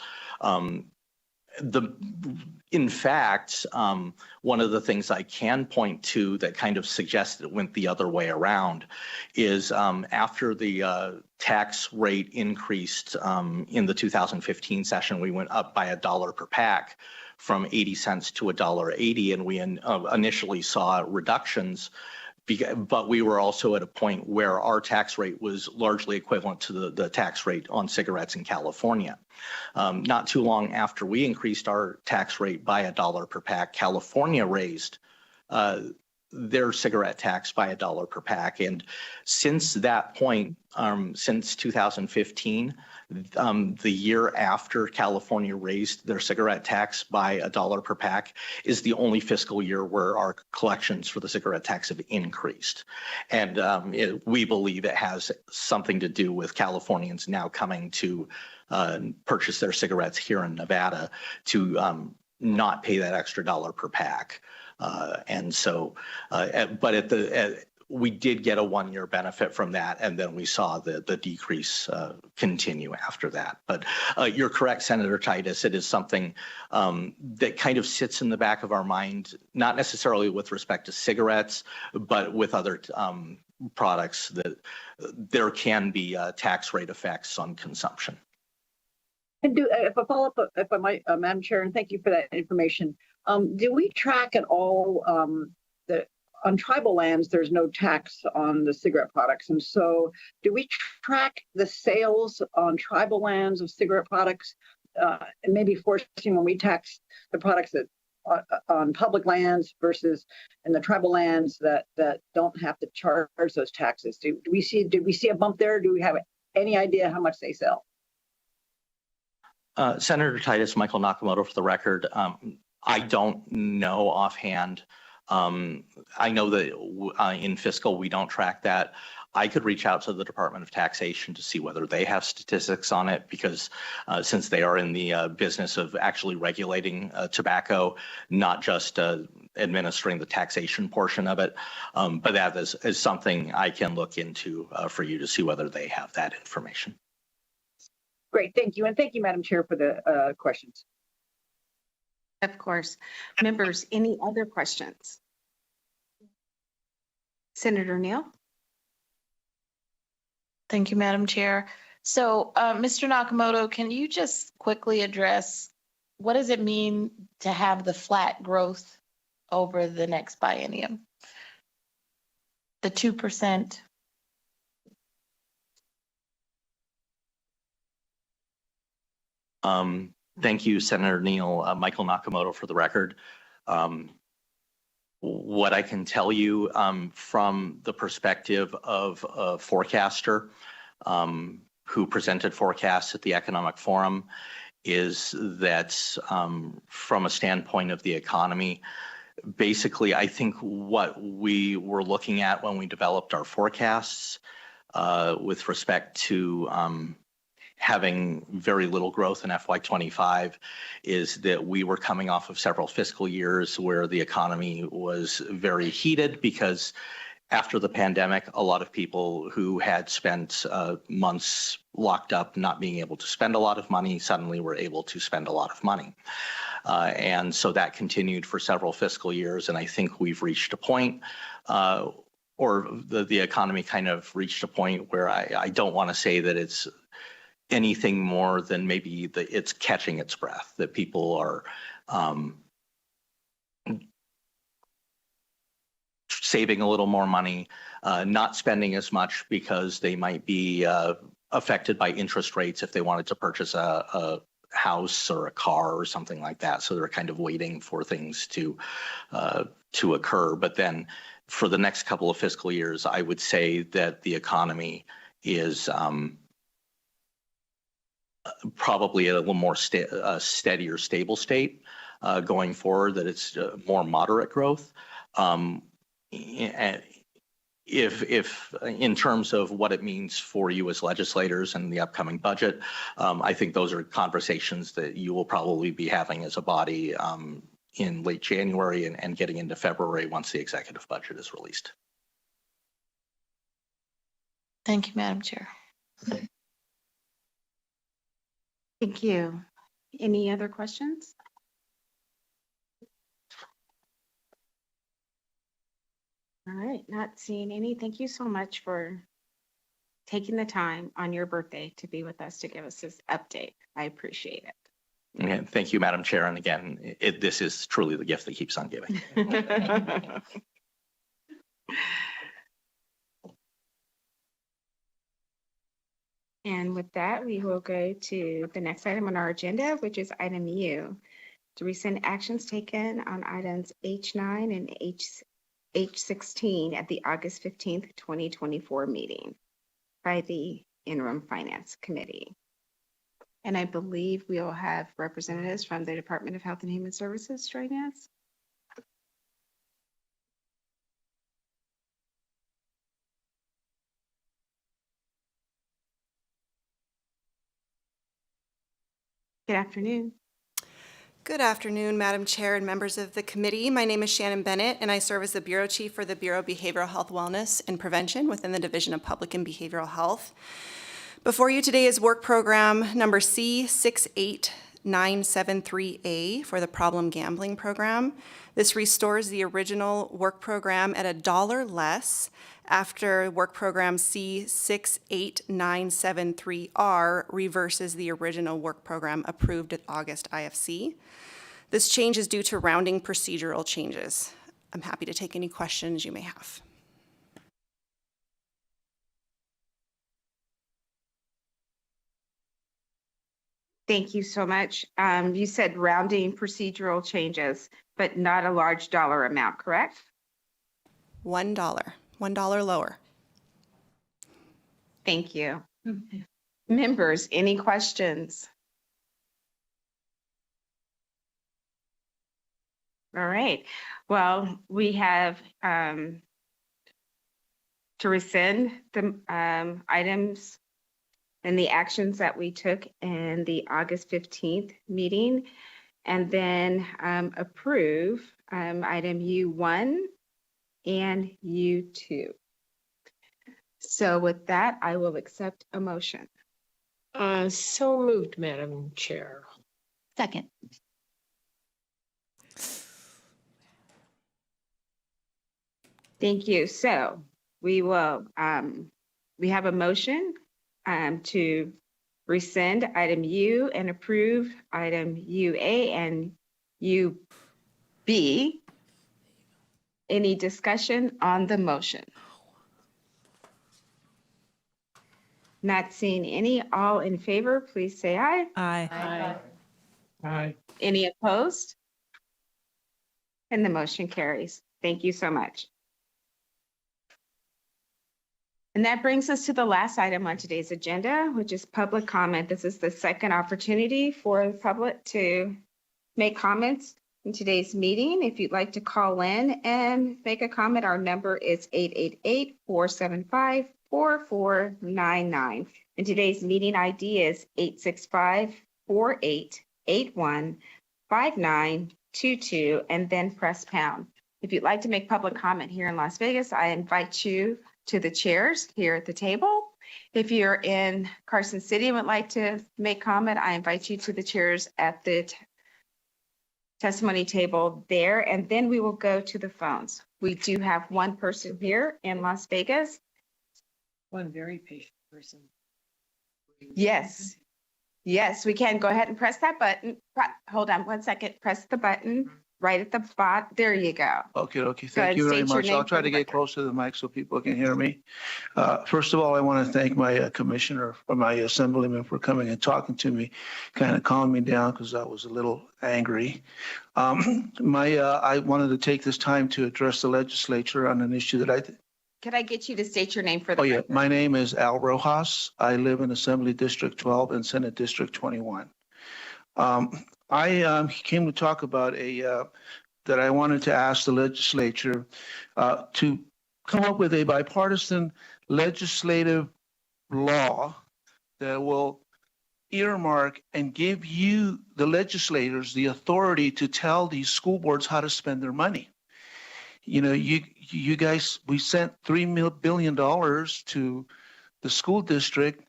In fact, one of the things I can point to that kind of suggests it went the other way around is after the tax rate increased in the 2015 session, we went up by $1 per pack from 80 cents to $1.80, and we initially saw reductions. But we were also at a point where our tax rate was largely equivalent to the tax rate on cigarettes in California. Not too long after we increased our tax rate by $1 per pack, California raised their cigarette tax by $1 per pack. And since that point, since 2015, the year after California raised their cigarette tax by $1 per pack is the only fiscal year where our collections for the cigarette tax have increased. And we believe it has something to do with Californians now coming to purchase their cigarettes here in Nevada to not pay that extra $1 per pack. And so, but we did get a 1-year benefit from that, and then we saw the decrease continue after that. But you're correct, Senator Titus. It is something that kind of sits in the back of our mind, not necessarily with respect to cigarettes, but with other products, that there can be tax rate effects on consumption. And if I follow up, if I might, Madam Chair, and thank you for that information. Do we track at all that on tribal lands, there's no tax on the cigarette products? And so do we track the sales on tribal lands of cigarette products, and maybe forcing when we tax the products that on public lands versus in the tribal lands that don't have to charge those taxes? Did we see a bump there? Do we have any idea how much they sell? Senator Titus, Michael Nakamoto for the record. I don't know offhand. I know that in fiscal, we don't track that. I could reach out to the Department of Taxation to see whether they have statistics on it, because since they are in the business of actually regulating tobacco, not just administering the taxation portion of it. But that is something I can look into for you to see whether they have that information. Great, thank you. And thank you, Madam Chair, for the questions. Of course. Members, any other questions? Senator Neal? Thank you, Madam Chair. So, Mr. Nakamoto, can you just quickly address what does it mean to have the flat growth over the next biennium? The 2%. Thank you, Senator Neal. Michael Nakamoto for the record. What I can tell you from the perspective of a forecaster who presented forecasts at the Economic Forum is that from a standpoint of the economy, basically, I think what we were looking at when we developed our forecasts with respect to having very little growth in FY25 is that we were coming off of several fiscal years where the economy was very heated because after the pandemic, a lot of people who had spent months locked up not being able to spend a lot of money suddenly were able to spend a lot of money. And so that continued for several fiscal years. And I think we've reached a point or the economy kind of reached a point where I don't want to say that it's anything more than maybe it's catching its breath, that people are saving a little more money, not spending as much because they might be affected by interest rates if they wanted to purchase a house or a car or something like that. So they're kind of waiting for things to occur. But then for the next couple of fiscal years, I would say that the economy is probably a little more steadier, stable state going forward, that it's more moderate growth. If in terms of what it means for you as legislators and the upcoming budget, I think those are conversations that you will probably be having as a body in late January and getting into February once the executive budget is released. Thank you, Madam Chair. Thank you. Any other questions? All right, not seeing any. Thank you so much for taking the time on your birthday to be with us to give us this update. I appreciate it. And thank you, Madam Chair. And again, this is truly the gift that keeps on giving. And with that, we will go to the next item on our agenda, which is item U, to rescind actions taken on items H9 and H16 at the August 15th, 2024 meeting by the Interim Finance Committee. And I believe we'll have representatives from the Department of Health and Human Services join us. Good afternoon. Good afternoon, Madam Chair and members of the committee. My name is Shannon Bennett, and I serve as the Bureau Chief for the Bureau of Behavioral Health, Wellness, and Prevention within the Division of Public and Behavioral Health. Before you today is work program number C68973A for the Problem Gambling Program. This restores the original work program at $1 less after work program C68973R reverses the original work program approved at August IFC. This change is due to rounding procedural changes. I'm happy to take any questions you may have. Thank you so much. You said rounding procedural changes, but not a large dollar amount, correct? $1 lower. Thank you. Members, any questions? All right. Well, we have to rescind the items and the actions that we took in the August 15th meeting, and then approve item U1 and U2. So with that, I will accept a motion. So moved, Madam Chair. Second. Thank you. So we will, we have a motion to rescind item U and approve item UA and UB. Any discussion on the motion? Not seeing any. All in favor, please say aye. Aye. Aye. Aye. Any opposed? And the motion carries. Thank you so much. And that brings us to the last item on today's agenda, which is public comment. This is the second opportunity for the public to make comments in today's meeting. If you'd like to call in and make a comment, our number is 888-475-4499. And today's meeting ID is 865-4881-5922, and then press pound. If you'd like to make public comment here in Las Vegas, I invite you to the chairs here at the table. If you're in Carson City and would like to make comment, I invite you to the chairs at the testimony table there, and then we will go to the phones. We do have one person here in Las Vegas. One very patient person. Yes. Yes, we can. Go ahead and press that button. Hold on one second. Press the button right at the spot. There you go. Okay, Go thank ahead, you very state your much. name I'll try for to the get record. close to the mic so people can hear me. First of all, I want to thank my commissioner or my assemblyman for coming and talking to me, kind of calming me down because I was a little angry. I wanted to take this time to address the legislature on an issue that Could I get you to state your name for the Oh, yeah. record? My name is Al Rojas. I live in Assembly District 12 and Senate District 21. I came to talk about that I wanted to ask the legislature to come up with a bipartisan legislative law that will earmark and give you, the legislators, the authority to tell these school boards how to spend their money. You know, you guys, we sent $3 billion to the school district,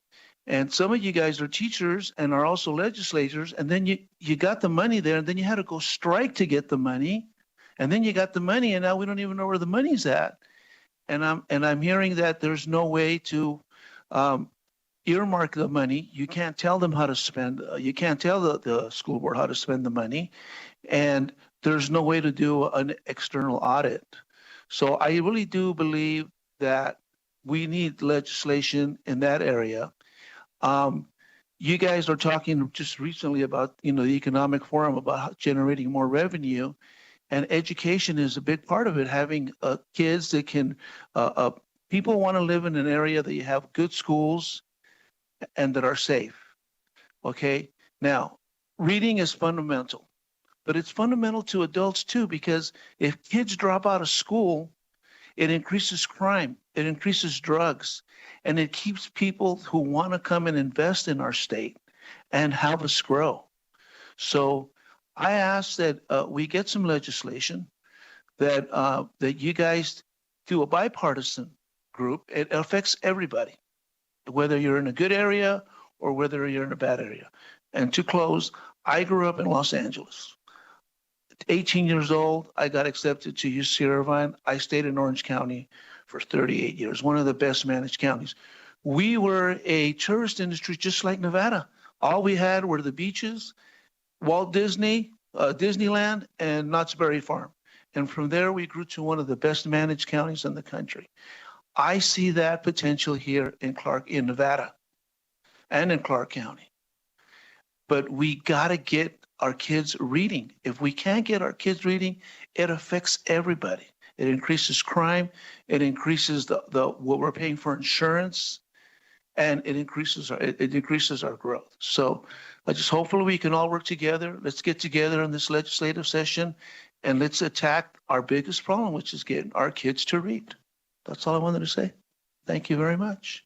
and some of you guys are teachers and are also legislators, and then you got the money there, and then you had to go strike to get the money, and then you got the money, and now we don't even know where the money's at. And I'm hearing that there's no way to earmark the money. You can't tell them how to spend. You can't tell the school board how to spend the money, and there's no way to do an external audit. So I really do believe that we need legislation in that area. You guys are talking just recently about, the economic forum about generating more revenue, and education is a big part of it. Having kids that can, people want to live in an area that you have good schools and that are safe. Okay. Now, reading is fundamental. But it's fundamental to adults too, because if kids drop out of school, it increases crime, it increases drugs, and it keeps people who want to come and invest in our state and have us grow. So I ask that we get some legislation that you guys do a bipartisan group. It affects everybody, whether you're in a good area or whether you're in a bad area. And to close, I grew up in Los Angeles. 18 years old, I got accepted to UC Irvine. I stayed in Orange County for 38 years, one of the best managed counties. We were a tourist industry just like Nevada. All we had were the beaches, Walt Disney, Disneyland, and Knott's Berry Farm. And from there, we grew to one of the best managed counties in the country. I see that potential here in Nevada and in Clark County. But we got to get our kids reading. If we can't get our kids reading, it affects everybody. It increases crime. It increases the what we're paying for insurance, and it increases our growth. So I just hopefully we can all work together. Let's get together in this legislative session, and let's attack our biggest problem, which is getting our kids to read. That's all I wanted to say. Thank you very much.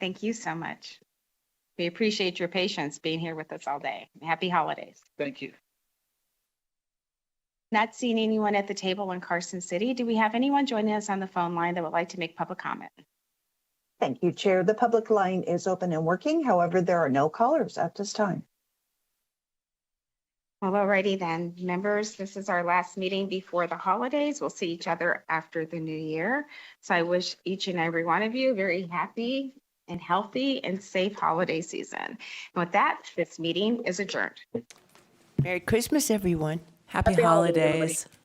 Thank you so much. We appreciate your patience being here with us all day. Happy holidays. Thank you. Not seeing anyone at the table in Carson City. Do we have anyone joining us on the phone line that would like to make public comment? Thank you, Chair. The public line is open and working. However, there are no callers at this time. Well, alrighty then, members, this is our last meeting before the holidays. We'll see each other after the new year. So I wish each and every one of you a very happy and healthy and safe holiday season. And with that, this meeting is adjourned. Merry Christmas, everyone. Happy Happy holidays, holidays. everybody.